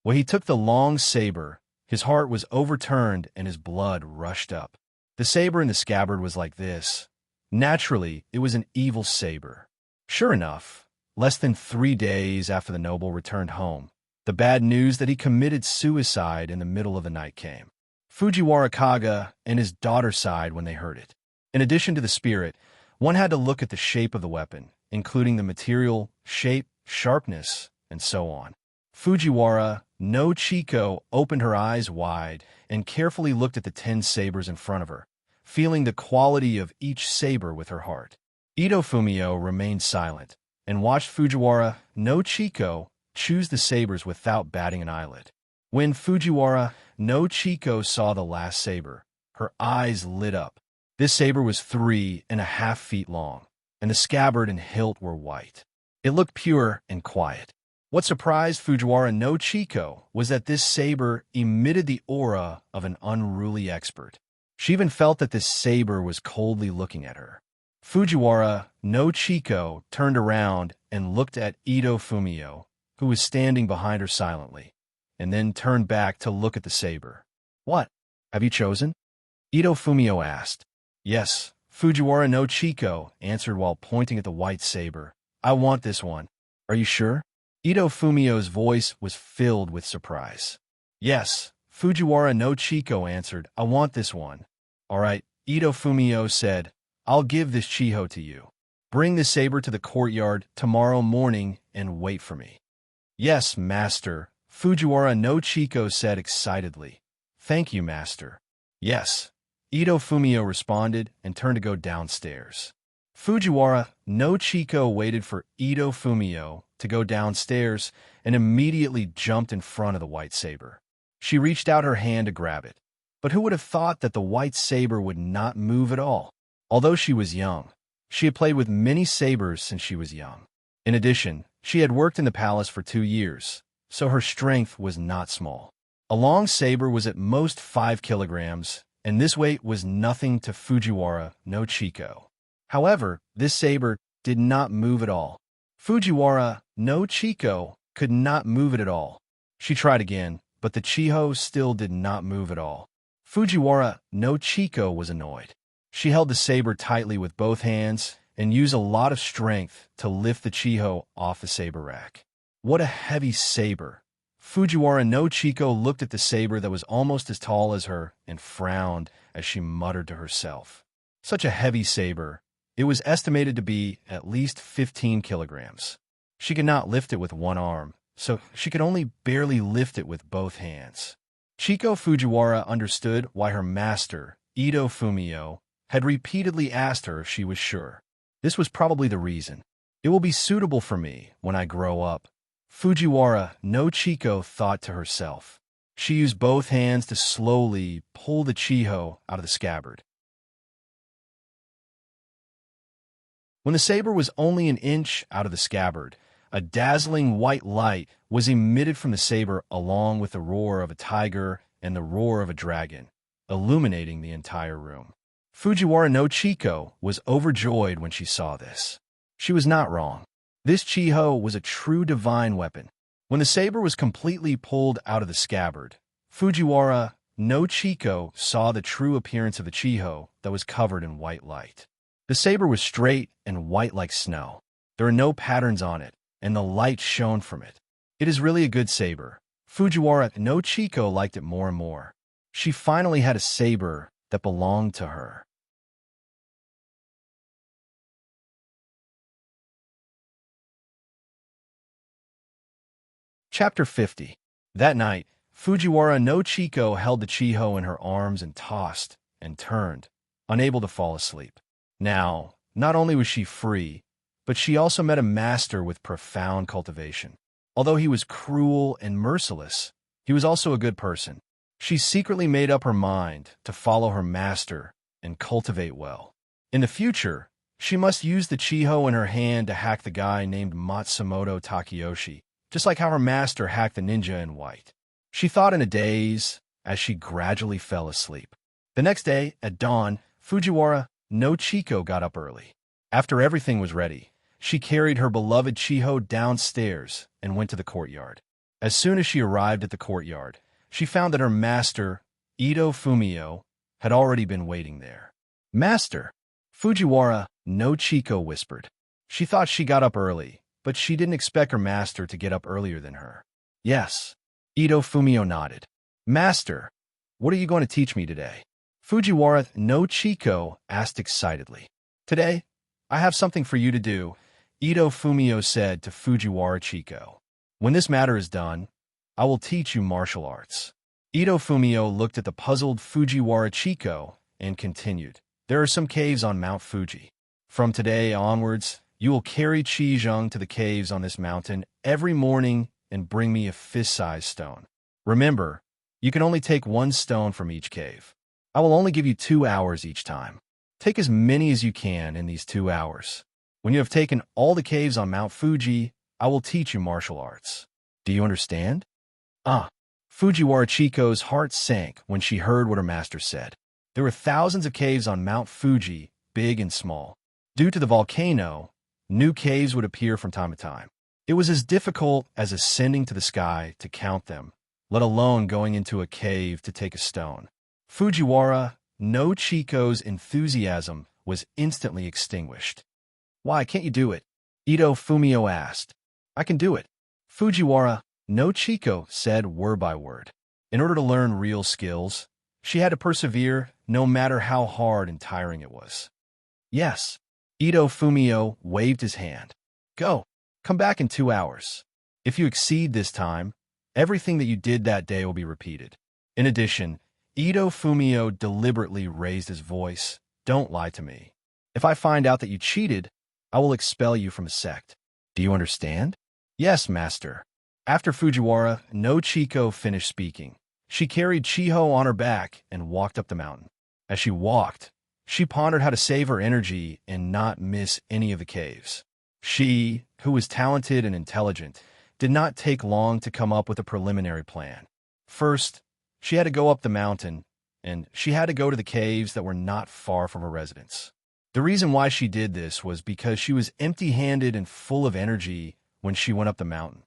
When he took the long saber, his heart was overturned and his blood rushed up. The saber in the scabbard was like this. Naturally, it was an evil saber. Sure enough, less than 3 days after the noble returned home, the bad news that he committed suicide in the middle of the night came. Fujiwara Kaga and his daughter sighed when they heard it. In addition to the spirit, one had to look at the shape of the weapon, including the material, shape, sharpness, and so on. Fujiwara no Chiko opened her eyes wide and carefully looked at the 10 sabers in front of her, feeling the quality of each saber with her heart. Ito Fumio remained silent and watched Fujiwara no Chiko choose the sabers without batting an eyelid. When Fujiwara no Chiko saw the last saber, her eyes lit up. This saber was 3.5 feet long, and the scabbard and hilt were white. It looked pure and quiet. What surprised Fujiwara no Chiko was that this saber emitted the aura of an unruly expert. She even felt that this saber was coldly looking at her. Fujiwara no Chiko turned around and looked at Ito Fumio, who was standing behind her silently, and then turned back to look at the saber. "What? Have you chosen?" Ito Fumio asked. "Yes," Fujiwara no Chiko answered while pointing at the white saber. "I want this one." "Are you sure?" Ito Fumio's voice was filled with surprise. "Yes," Fujiwara no Chiko answered. "I want this one." "All right," Ito Fumio said. "I'll give this Chiho to you. Bring the saber to the courtyard tomorrow morning and wait for me." "Yes, master," Fujiwara no Chiko said excitedly. "Thank you, master." "Yes," Ito Fumio responded and turned to go downstairs. Fujiwara no Chiko waited for Ito Fumio to go downstairs and immediately jumped in front of the white saber. She reached out her hand to grab it. But who would have thought that the white saber would not move at all? Although she was young, she had played with many sabers since she was young. In addition, she had worked in the palace for 2 years, so her strength was not small. A long saber was at most 5 kilograms, and this weight was nothing to Fujiwara no Chiko. However, this saber did not move at all. Fujiwara no Chiko could not move it at all. She tried again, but the Chiho still did not move at all. Fujiwara no Chiko was annoyed. She held the saber tightly with both hands and used a lot of strength to lift the Chiho off the saber rack. What a heavy saber! Fujiwara no Chiko looked at the saber that was almost as tall as her and frowned as she muttered to herself. Such a heavy saber. It was estimated to be at least 15 kilograms. She could not lift it with one arm, so she could only barely lift it with both hands. Chiko Fujiwara understood why her master, Ito Fumio, had repeatedly asked her if she was sure. This was probably the reason. It will be suitable for me when I grow up, Fujiwara no Chiko thought to herself. She used both hands to slowly pull the chiho out of the scabbard. When the saber was only an inch out of the scabbard, a dazzling white light was emitted from the saber along with the roar of a tiger and the roar of a dragon, illuminating the entire room. Fujiwara no Chiko was overjoyed when she saw this. She was not wrong. This chiho was a true divine weapon. When the saber was completely pulled out of the scabbard, Fujiwara no Chiko saw the true appearance of the chiho that was covered in white light. The saber was straight and white like snow. There are no patterns on it, and the light shone from it. It is really a good saber. Fujiwara no Chiko liked it more and more. She finally had a saber that belonged to her. Chapter 50. That night, Fujiwara no Chiko held the chiho in her arms and tossed and turned, unable to fall asleep. Now, not only was she free, but she also met a master with profound cultivation. Although he was cruel and merciless, he was also a good person. She secretly made up her mind to follow her master and cultivate well. In the future, she must use the chiho in her hand to hack the guy named Matsumoto Takeyoshi, just like how her master hacked the ninja in white. She thought in a daze as she gradually fell asleep. The next day, at dawn, Fujiwara no Chiko got up early. After everything was ready, she carried her beloved chiho downstairs and went to the courtyard. As soon as she arrived at the courtyard, she found that her master, Ito Fumio, had already been waiting there. "Master," Fujiwara no Chiko whispered. She thought she got up early, but she didn't expect her master to get up earlier than her. "Yes." Ito Fumio nodded. "Master, what are you going to teach me today?" Fujiwara no Chiko asked excitedly. "Today, I have something for you to do," Ito Fumio said to Fujiwara Chiko. "When this matter is done, I will teach you martial arts." Ito Fumio looked at the puzzled Fujiwara Chiko and continued. "There are some caves on Mount Fuji. From today onwards, you will carry Chizheng to the caves on this mountain every morning and bring me a fist-sized stone. Remember, you can only take one stone from each cave. I will only give you 2 hours each time. Take as many as you can in these 2 hours. When you have taken all the caves on Mount Fuji, I will teach you martial arts. Do you understand?" Fujiwara Chiko's heart sank when she heard what her master said. There were thousands of caves on Mount Fuji, big and small. Due to the volcano, new caves would appear from time to time. It was as difficult as ascending to the sky to count them, let alone going into a cave to take a stone. Fujiwara no Chiko's enthusiasm was instantly extinguished. "Why can't you do it?" Ito Fumio asked. "I can do it," Fujiwara no Chiko said word by word. In order to learn real skills, she had to persevere no matter how hard and tiring it was. "Yes." Ito Fumio waved his hand. "Go. Come back in 2 hours. If you exceed this time, everything that you did that day will be repeated." In addition, Ito Fumio deliberately raised his voice. "Don't lie to me. If I find out that you cheated, I will expel you from the sect. Do you understand?" "Yes, master." After Fujiwara no Chiko finished speaking, she carried Chiho on her back and walked up the mountain. As she walked, she pondered how to save her energy and not miss any of the caves. She, who was talented and intelligent, did not take long to come up with a preliminary plan. First, she had to go up the mountain, and she had to go to the caves that were not far from her residence. The reason why she did this was because she was empty-handed and full of energy when she went up the mountain.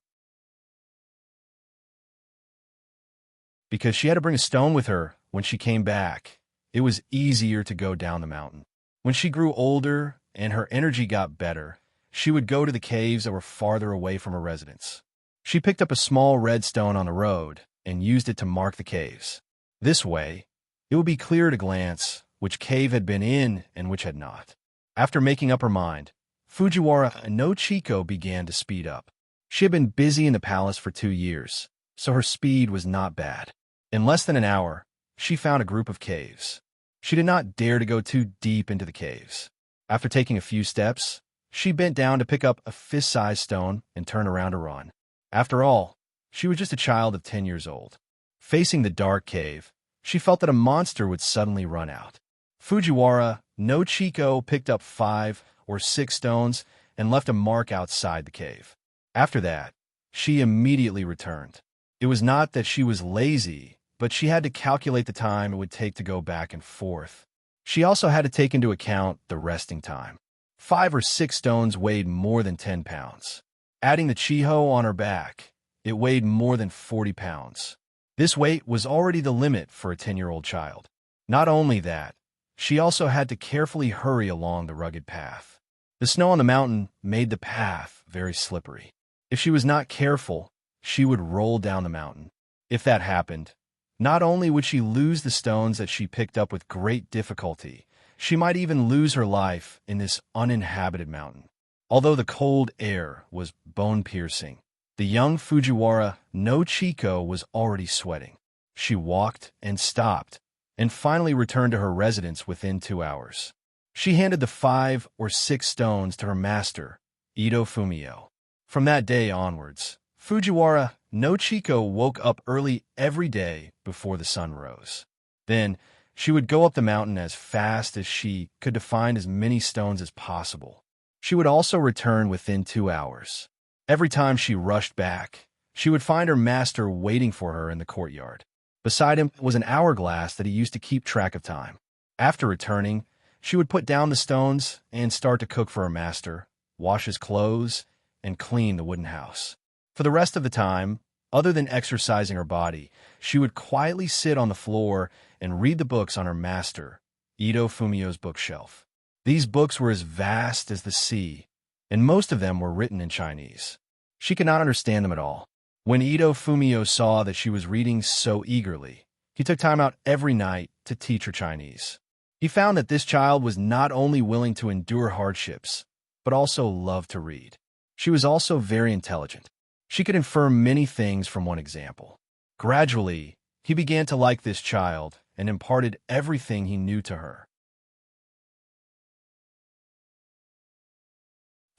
Because she had to bring a stone with her when she came back, it was easier to go down the mountain. When she grew older and her energy got better, she would go to the caves that were farther away from her residence. She picked up a small red stone on the road and used it to mark the caves. This way, it would be clear at a glance which cave had been in and which had not. After making up her mind, Fujiwara no Chiko began to speed up. She had been busy in the palace for 2 years, so her speed was not bad. In less than an hour, she found a group of caves. She did not dare to go too deep into the caves. After taking a few steps, she bent down to pick up a fist-sized stone and turned around to run. After all, she was just a child of 10 years old. Facing the dark cave, she felt that a monster would suddenly run out. Fujiwara no Chiko picked up 5 or 6 stones and left a mark outside the cave. After that, she immediately returned. It was not that she was lazy, but she had to calculate the time it would take to go back and forth. She also had to take into account the resting time. 5 or 6 stones weighed more than 10 pounds. Adding the chiho on her back, it weighed more than 40 pounds. This weight was already the limit for a 10-year-old child. Not only that, she also had to carefully hurry along the rugged path. The snow on the mountain made the path very slippery. If she was not careful, she would roll down the mountain. If that happened, not only would she lose the stones that she picked up with great difficulty, she might even lose her life in this uninhabited mountain. Although the cold air was bone-piercing, the young Fujiwara no Chiko was already sweating. She walked and stopped, and finally returned to her residence within 2 hours. She handed the 5 or 6 stones to her master, Ito Fumio. From that day onwards, Fujiwara no Chiko woke up early every day before the sun rose. Then, she would go up the mountain as fast as she could to find as many stones as possible. She would also return within 2 hours. Every time she rushed back, she would find her master waiting for her in the courtyard. Beside him was an hourglass that he used to keep track of time. After returning, she would put down the stones and start to cook for her master, wash his clothes, and clean the wooden house. For the rest of the time, other than exercising her body, she would quietly sit on the floor and read the books on her master, Ito Fumio's bookshelf. These books were as vast as the sea, and most of them were written in Chinese. She could not understand them at all. When Ito Fumio saw that she was reading so eagerly, he took time out every night to teach her Chinese. He found that this child was not only willing to endure hardships, but also loved to read. She was also very intelligent. She could infer many things from one example. Gradually, he began to like this child and imparted everything he knew to her.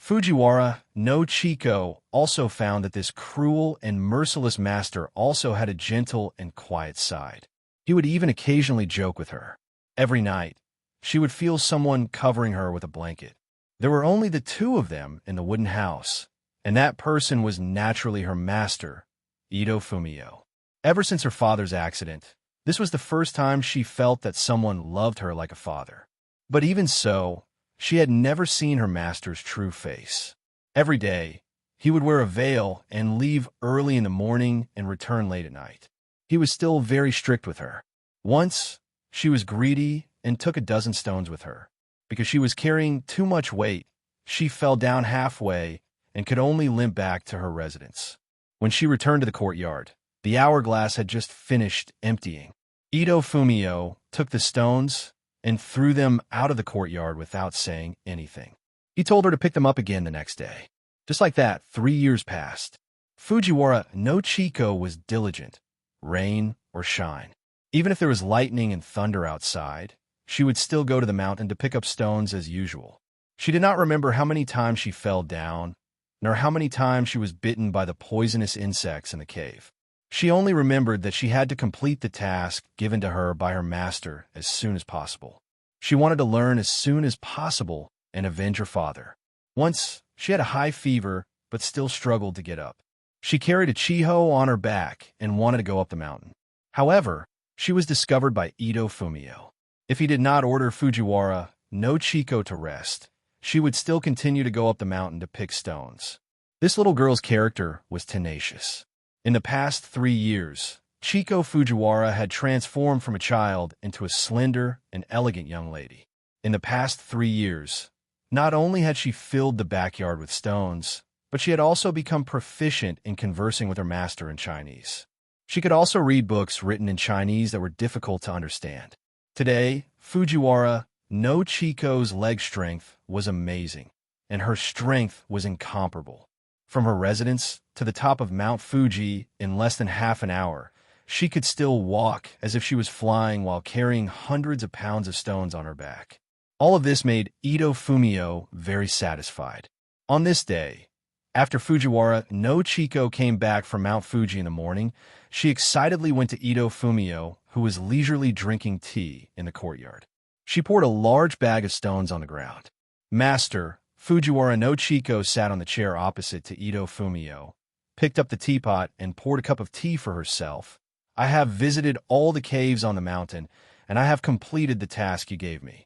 Fujiwara no Chiko also found that this cruel and merciless master also had a gentle and quiet side. He would even occasionally joke with her. Every night, she would feel someone covering her with a blanket. There were only the 2 of them in the wooden house, and that person was naturally her master, Ito Fumio. Ever since her father's accident, this was the first time she felt that someone loved her like a father. But even so, she had never seen her master's true face. Every day, he would wear a veil and leave early in the morning and return late at night. He was still very strict with her. Once, she was greedy and took a dozen stones with her. Because she was carrying too much weight, she fell down halfway and could only limp back to her residence. When she returned to the courtyard, the hourglass had just finished emptying. Ito Fumio took the stones and threw them out of the courtyard without saying anything. He told her to pick them up again the next day. Just like that, 3 years passed. Fujiwara no Chiko was diligent, rain or shine. Even if there was lightning and thunder outside, she would still go to the mountain to pick up stones as usual. She did not remember how many times she fell down, nor how many times she was bitten by the poisonous insects in the cave. She only remembered that she had to complete the task given to her by her master as soon as possible. She wanted to learn as soon as possible and avenge her father. Once, she had a high fever, but still struggled to get up. She carried a chiho on her back and wanted to go up the mountain. However, she was discovered by Ito Fumio. If he did not order Fujiwara no Chiko to rest, she would still continue to go up the mountain to pick stones. This little girl's character was tenacious. In the past 3 years, Chiko Fujiwara had transformed from a child into a slender and elegant young lady. In the past 3 years, not only had she filled the backyard with stones, but she had also become proficient in conversing with her master in Chinese. She could also read books written in Chinese that were difficult to understand. Today, Fujiwara no Chiko's leg strength was amazing, and her strength was incomparable. From her residence to the top of Mount Fuji in less than half an hour, she could still walk as if she was flying while carrying hundreds of pounds of stones on her back. All of this made Ito Fumio very satisfied. On this day, after Fujiwara no Chiko came back from Mount Fuji in the morning, she excitedly went to Ito Fumio, who was leisurely drinking tea in the courtyard. She poured a large bag of stones on the ground. Master, Fujiwara no Chiko sat on the chair opposite to Ito Fumio, picked up the teapot, and poured a cup of tea for herself. I have visited all the caves on the mountain, and I have completed the task you gave me.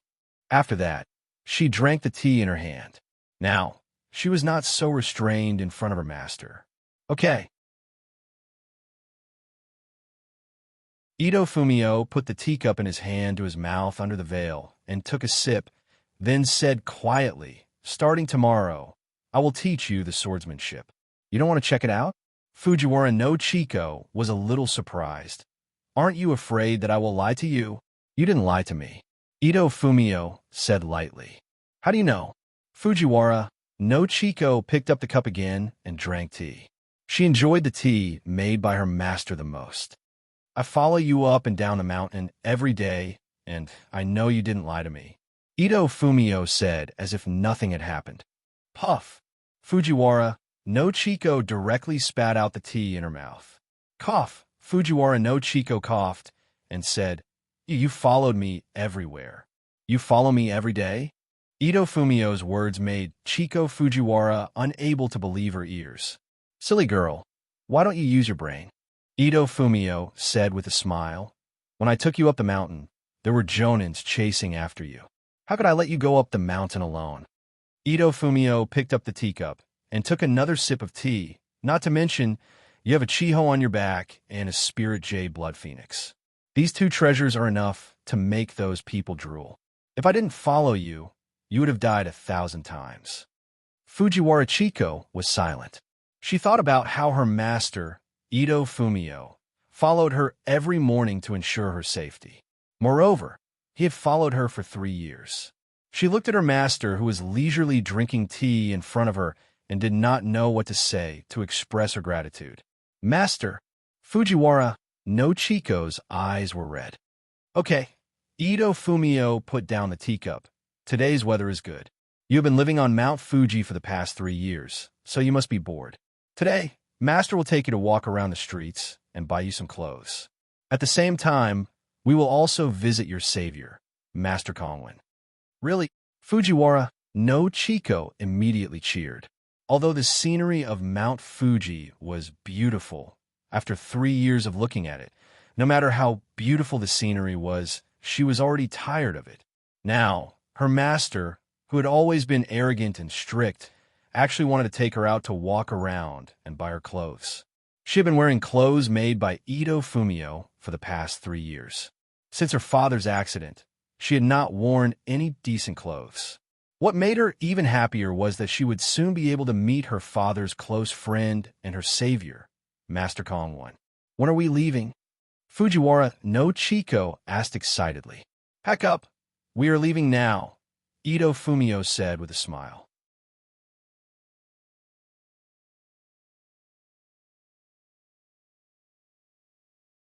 After that, she drank the tea in her hand. Now, she was not so restrained in front of her master. Okay. Ito Fumio put the teacup in his hand to his mouth under the veil and took a sip, then said quietly, "Starting tomorrow, I will teach you the swordsmanship. You don't want to check it out?" Fujiwara no Chiko was a little surprised. "Aren't you afraid that I will lie to you?" "You didn't lie to me," Ito Fumio said lightly. "How do you know?" Fujiwara no Chiko picked up the cup again and drank tea. She enjoyed the tea made by her master the most. "I follow you up and down the mountain every day, and I know you didn't lie to me," Ito Fumio said as if nothing had happened. Puff! Fujiwara no Chiko directly spat out the tea in her mouth. Cough! Fujiwara no Chiko coughed and said, "You followed me everywhere. You follow me every day?" Ito Fumio's words made Chiko Fujiwara unable to believe her ears. "Silly girl, why don't you use your brain?" Ito Fumio said with a smile. "When I took you up the mountain, there were Jonins chasing after you. How could I let you go up the mountain alone?" Ito Fumio picked up the teacup and took another sip of tea, not to mention you have a Chiho on your back and a spirit jade blood phoenix. These two treasures are enough to make those people drool. If I didn't follow you, you would have died 1,000 times. Fujiwara Chiko was silent. She thought about how her master, Ito Fumio, followed her every morning to ensure her safety. Moreover, he had followed her for 3 years. She looked at her master, who was leisurely drinking tea in front of her, and did not know what to say to express her gratitude. "Master," Fujiwara no Chiko's eyes were red. "Okay." Ito Fumio put down the teacup. "Today's weather is good. You have been living on Mount Fuji for the past 3 years, so you must be bored. Today, Master will take you to walk around the streets and buy you some clothes. At the same time, we will also visit your savior, Master Kongwen." "Really?" Fujiwara no Chiko immediately cheered. Although the scenery of Mount Fuji was beautiful, after 3 years of looking at it, no matter how beautiful the scenery was, she was already tired of it. Now, her master, who had always been arrogant and strict, actually wanted to take her out to walk around and buy her clothes. She had been wearing clothes made by Ito Fumio for the past 3 years. Since her father's accident, she had not worn any decent clothes. What made her even happier was that she would soon be able to meet her father's close friend and her savior, Master Kongwen. "When are we leaving?" Fujiwara no Chiko asked excitedly. "Pack up. We are leaving now," Ito Fumio said with a smile.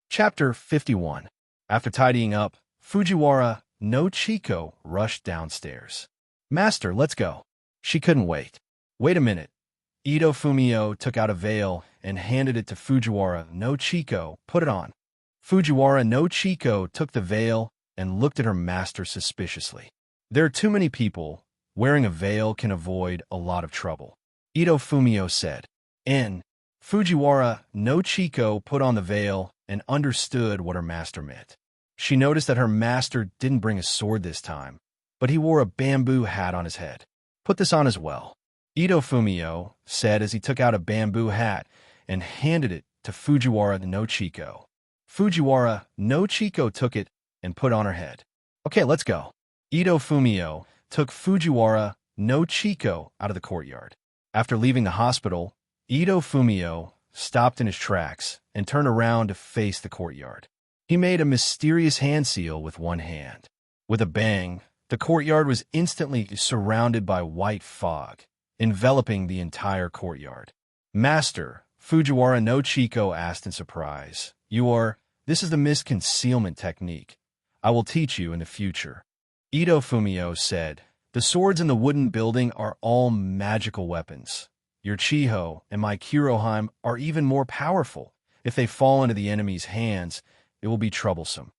Chapter 51. After tidying up, Fujiwara no Chiko rushed downstairs. "Master, let's go." She couldn't wait. "Wait a minute." Ito Fumio took out a veil and handed it to Fujiwara no Chiko. "Put it on." Fujiwara no Chiko took the veil and looked at her master suspiciously. "There are too many people. Wearing a veil can avoid a lot of trouble," Ito Fumio said. Fujiwara no Chiko put on the veil and understood what her master meant. She noticed that her master didn't bring a sword this time, but he wore a bamboo hat on his head. "Put this on as well," Ito Fumio said as he took out a bamboo hat and handed it to Fujiwara no Chiko. Fujiwara no Chiko took it and put on her head. "Okay, let's go." Ito Fumio took Fujiwara no Chiko out of the courtyard. After leaving the hospital, Ito Fumio stopped in his tracks and turned around to face the courtyard. He made a mysterious hand seal with one hand. With a bang, the courtyard was instantly surrounded by white fog, enveloping the entire courtyard. Master, Fujiwara no Chiko asked in surprise, This is the mist concealment technique. I will teach you in the future. Ito Fumio said, the swords in the wooden building are all magical weapons. Your Chiho and my Kuroheim are even more powerful. If they fall into the enemy's hands, it will be troublesome.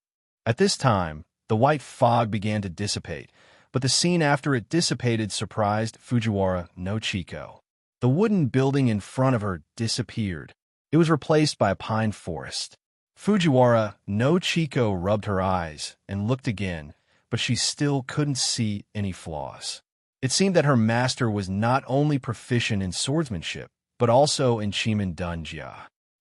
At this time, the white fog began to dissipate, but the scene after it dissipated surprised Fujiwara no Chiko. The wooden building in front of her disappeared. It was replaced by a pine forest. Fujiwara no Chiko rubbed her eyes and looked again, but she still couldn't see any flaws. It seemed that her master was not only proficient in swordsmanship, but also in Chiman Dunjia.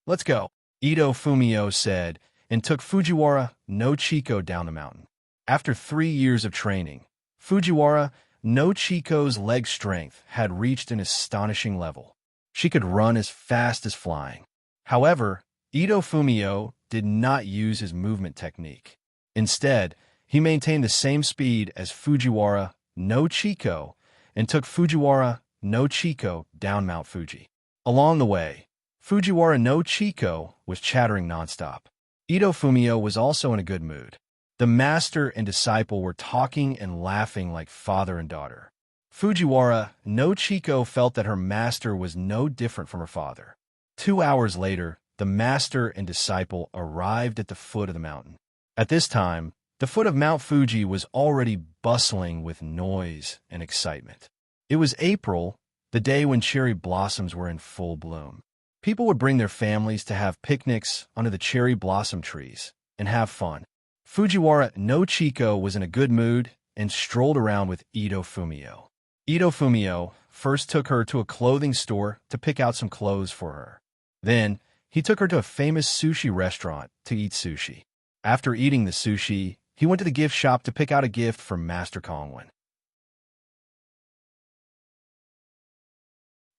Let's go, Ito Fumio said, and took Fujiwara no Chiko down the mountain. After 3 years of training, Fujiwara no Chiko's leg strength had reached an astonishing level. She could run as fast as flying. However, Ito Fumio did not use his movement technique. Instead, he maintained the same speed as Fujiwara no Chiko and took Fujiwara no Chiko down Mount Fuji. Along the way, Fujiwara no Chiko was chattering nonstop. Ito Fumio was also in a good mood. The master and disciple were talking and laughing like father and daughter. Fujiwara no Chiko felt that her master was no different from her father. 2 hours later, the master and disciple arrived at the foot of the mountain. At this time, the foot of Mount Fuji was already bustling with noise and excitement. It was April, the day when cherry blossoms were in full bloom. People would bring their families to have picnics under the cherry blossom trees and have fun. Fujiwara no Chiko was in a good mood and strolled around with Ito Fumio. Ito Fumio first took her to a clothing store to pick out some clothes for her. Then, he took her to a famous sushi restaurant to eat sushi. After eating the sushi, he went to the gift shop to pick out a gift for Master Kongwen.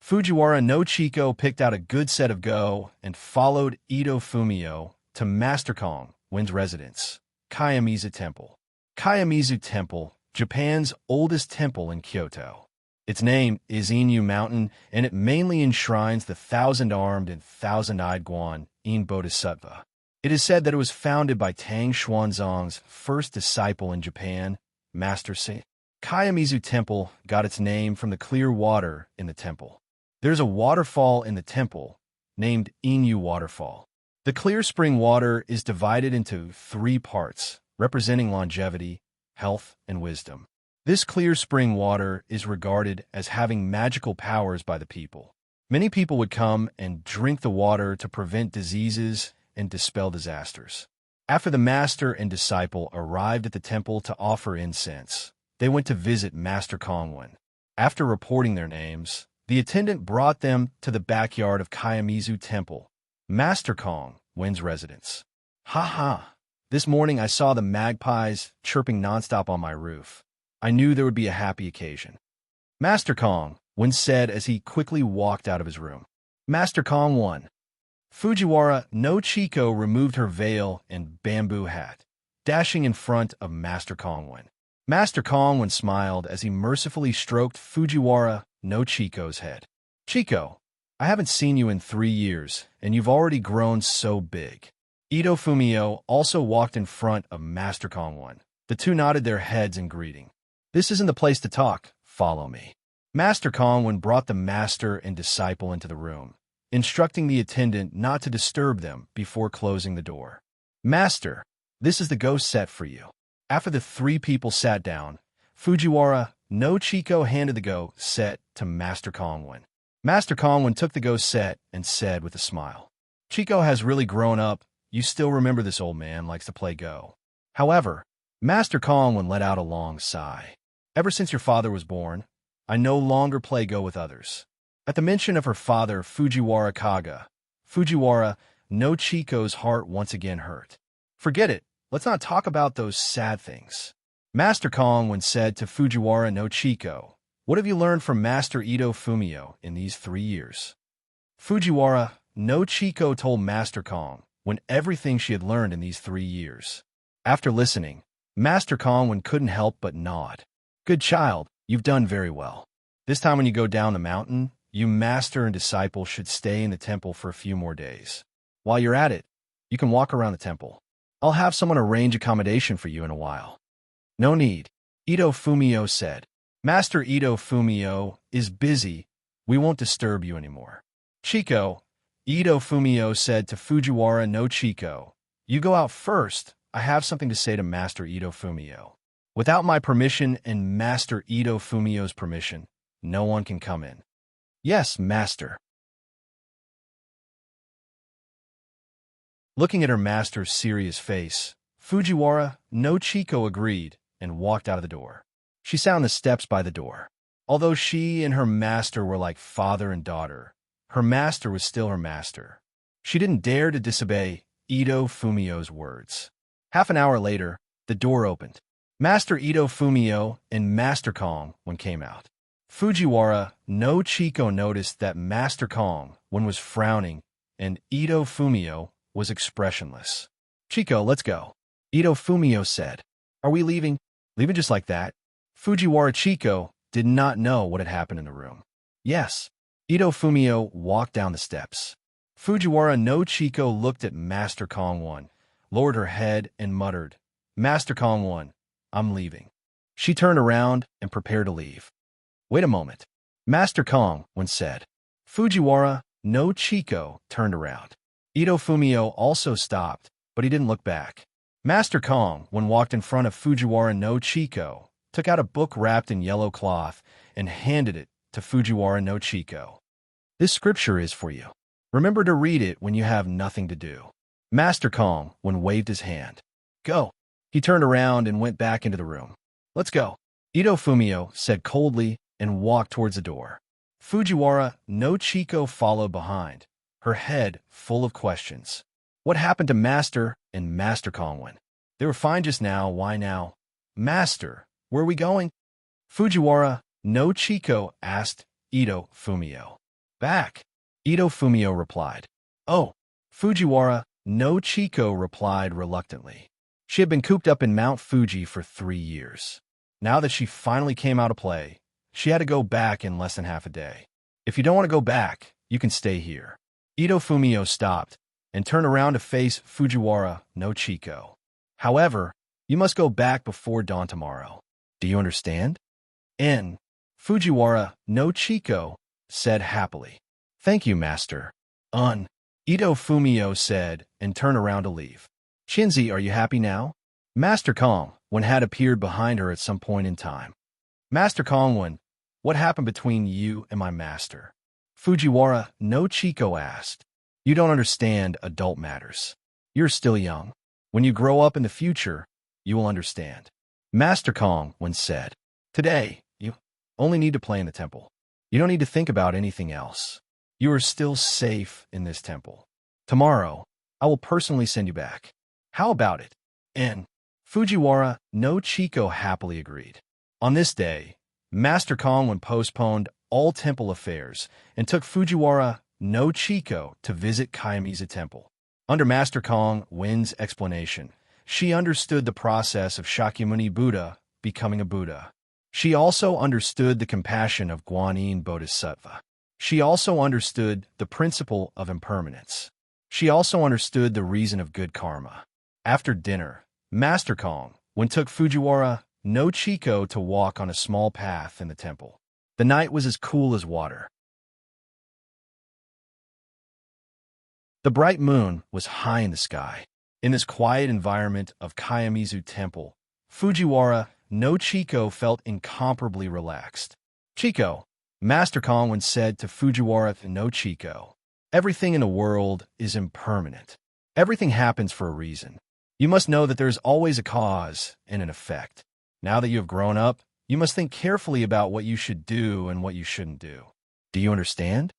Fujiwara no Chiko picked out a good set of go and followed Ito Fumio to Master Kongwen's residence, Kayamizu Temple. Kayamizu Temple, Japan's oldest temple in Kyoto. Its name is Inu Mountain, and it mainly enshrines the thousand-armed and thousand-eyed Guan-in Bodhisattva. It is said that it was founded by Tang Xuanzang's first disciple in Japan, Master Se. Kayamizu Temple got its name from the clear water in the temple. There's a waterfall in the temple named Inu Waterfall. The clear spring water is divided into 3 parts, representing longevity, health, and wisdom. This clear spring water is regarded as having magical powers by the people. Many people would come and drink the water to prevent diseases and dispel disasters. After the master and disciple arrived at the temple to offer incense, they went to visit Master Kongwen. After reporting their names, the attendant brought them to the backyard of Kayamizu Temple, Master Kongwen's residence. Ha ha! This morning I saw the magpies chirping nonstop on my roof. I knew there would be a happy occasion. Master Kongwen said as he quickly walked out of his room. Master Kongwen. Fujiwara no Chiko removed her veil and bamboo hat, dashing in front of Master Kongwen. Master Kongwen smiled as he mercifully stroked Fujiwara no Chiko's head. Chiko, I haven't seen you in 3 years, and you've already grown so big. Ito Fumio also walked in front of Master Kongwen. The two nodded their heads in greeting. This isn't the place to talk. Follow me. Master Kongwen brought the master and disciple into the room, instructing the attendant not to disturb them before closing the door. Master, this is the ghost set for you. After the 3 people sat down, Fujiwara no Chiko handed the ghost set to Master Kongwen. Master Kongwen took the ghost set and said with a smile, Chiko has really grown up. You still remember this old man likes to play Go. However, Master Kongwen let out a long sigh. Ever since your father was born, I no longer play Go with others. At the mention of her father, Fujiwara Kaga, Fujiwara no Chiko's heart once again hurt. Forget it. Let's not talk about those sad things. Master Kongwen said to Fujiwara no Chiko, What have you learned from Master Ito Fumio in these 3 years? Fujiwara no Chiko told Master Kong everything she had learned in these 3 years. After listening, Master Kong couldn't help but nod. Good child, you've done very well. This time when you go down the mountain, you master and disciple should stay in the temple for a few more days. While you're at it, you can walk around the temple. I'll have someone arrange accommodation for you in a while. No need, Ito Fumio said. Master Ito Fumio is busy. We won't disturb you anymore. Chiko, Ito Fumio said to Fujiwara no Chiko, you go out first. I have something to say to Master Ito Fumio. Without my permission and Master Ito Fumio's permission, no one can come in. Yes, Master. Looking at her master's serious face, Fujiwara no Chiko agreed and walked out of the door. She sat on the steps by the door. Although she and her master were like father and daughter, her master was still her master. She didn't dare to disobey Ito Fumio's words. Half an hour later, the door opened. Master Ito Fumio and Master Kong came out. Fujiwara no Chiko noticed that Master Kong was frowning and Ito Fumio was expressionless. Chiko, let's go, Ito Fumio said. Are we leaving? Leaving just like that? Fujiwara Chiko did not know what had happened in the room. Yes. Ito Fumio walked down the steps. Fujiwara no Chiko looked at Master Kong lowered her head and muttered, Master Kong I'm leaving. She turned around and prepared to leave. Wait a moment, Master Kong said. Fujiwara no Chiko turned around. Ito Fumio also stopped, but he didn't look back. Master Kong walked in front of Fujiwara no Chiko, took out a book wrapped in yellow cloth, and handed it to Fujiwara no Chiko. This scripture is for you. Remember to read it when you have nothing to do. Master Kong waved his hand. Go. He turned around and went back into the room. Let's go, Ito Fumio said coldly and walked towards the door. Fujiwara no Chiko followed behind, her head full of questions. What happened to Master and Master Kong? They were fine just now. Why now? Master, where are we going? Fujiwara no Chiko asked Ito Fumio. Back, Ito Fumio replied. Oh, Fujiwara no Chiko replied reluctantly. She had been cooped up in Mount Fuji for 3 years. Now that she finally came out of play, she had to go back in less than half a day. If you don't want to go back, you can stay here. Ito Fumio stopped and turned around to face Fujiwara no Chiko. However, you must go back before dawn tomorrow. Do you understand? Fujiwara no Chiko said happily. Thank you, Master. Ito Fumio said and turned around to leave. Shinzi, are you happy now? Master Kong had appeared behind her at some point in time. Master Kong, what happened between you and my master? Fujiwara no Chiko asked. You don't understand adult matters. You're still young. When you grow up in the future, you will understand. Master Kong said. Today, you only need to play in the temple. You don't need to think about anything else. You are still safe in this temple. Tomorrow, I will personally send you back. How about it? Fujiwara no Chiko happily agreed. On this day, Master Kong postponed all temple affairs and took Fujiwara no Chiko to visit Kayamiza Temple. Under Master Kong's explanation, she understood the process of Shakyamuni Buddha becoming a Buddha. She also understood the compassion of Guanyin Bodhisattva. She also understood the principle of impermanence. She also understood the reason of good karma. After dinner, Master Kong took Fujiwara no Chiko to walk on a small path in the temple. The night was as cool as water. The bright moon was high in the sky. In this quiet environment of Kayamizu Temple, Fujiwara no Chiko felt incomparably relaxed. Chiko, Master Kong said to Fujiwara no Chiko, everything in the world is impermanent. Everything happens for a reason. You must know that there is always a cause and an effect. Now that you have grown up, you must think carefully about what you should do and what you shouldn't do. Do you understand?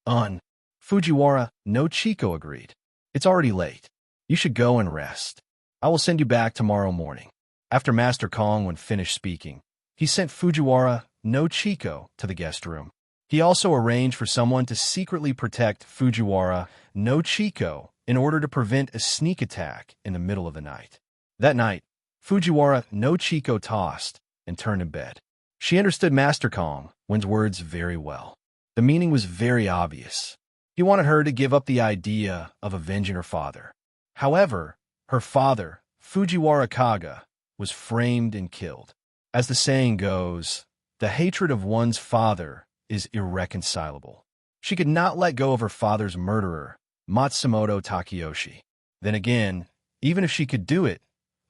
Fujiwara no Chiko agreed. It's already late. You should go and rest. I will send you back tomorrow morning. After Master Kong finished speaking, he sent Fujiwara no Chiko to the guest room. He also arranged for someone to secretly protect Fujiwara no Chiko in order to prevent a sneak attack in the middle of the night. That night, Fujiwara no Chiko tossed and turned in bed. She understood Master Kong's words very well. The meaning was very obvious. He wanted her to give up the idea of avenging her father. However, her father, Fujiwara Kaga, was framed and killed. As the saying goes, the hatred of one's father is irreconcilable. She could not let go of her father's murderer, Matsumoto Takeyoshi. Then again, even if she could do it,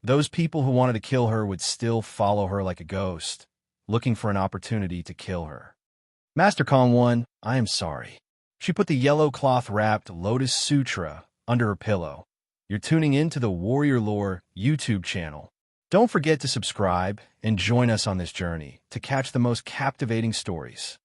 those people who wanted to kill her would still follow her like a ghost, looking for an opportunity to kill her. Master Kong 1, I am sorry. She put the yellow cloth-wrapped Lotus Sutra under her pillow. You're tuning in to the Warrior Lore YouTube channel. Don't forget to subscribe and join us on this journey to catch the most captivating stories.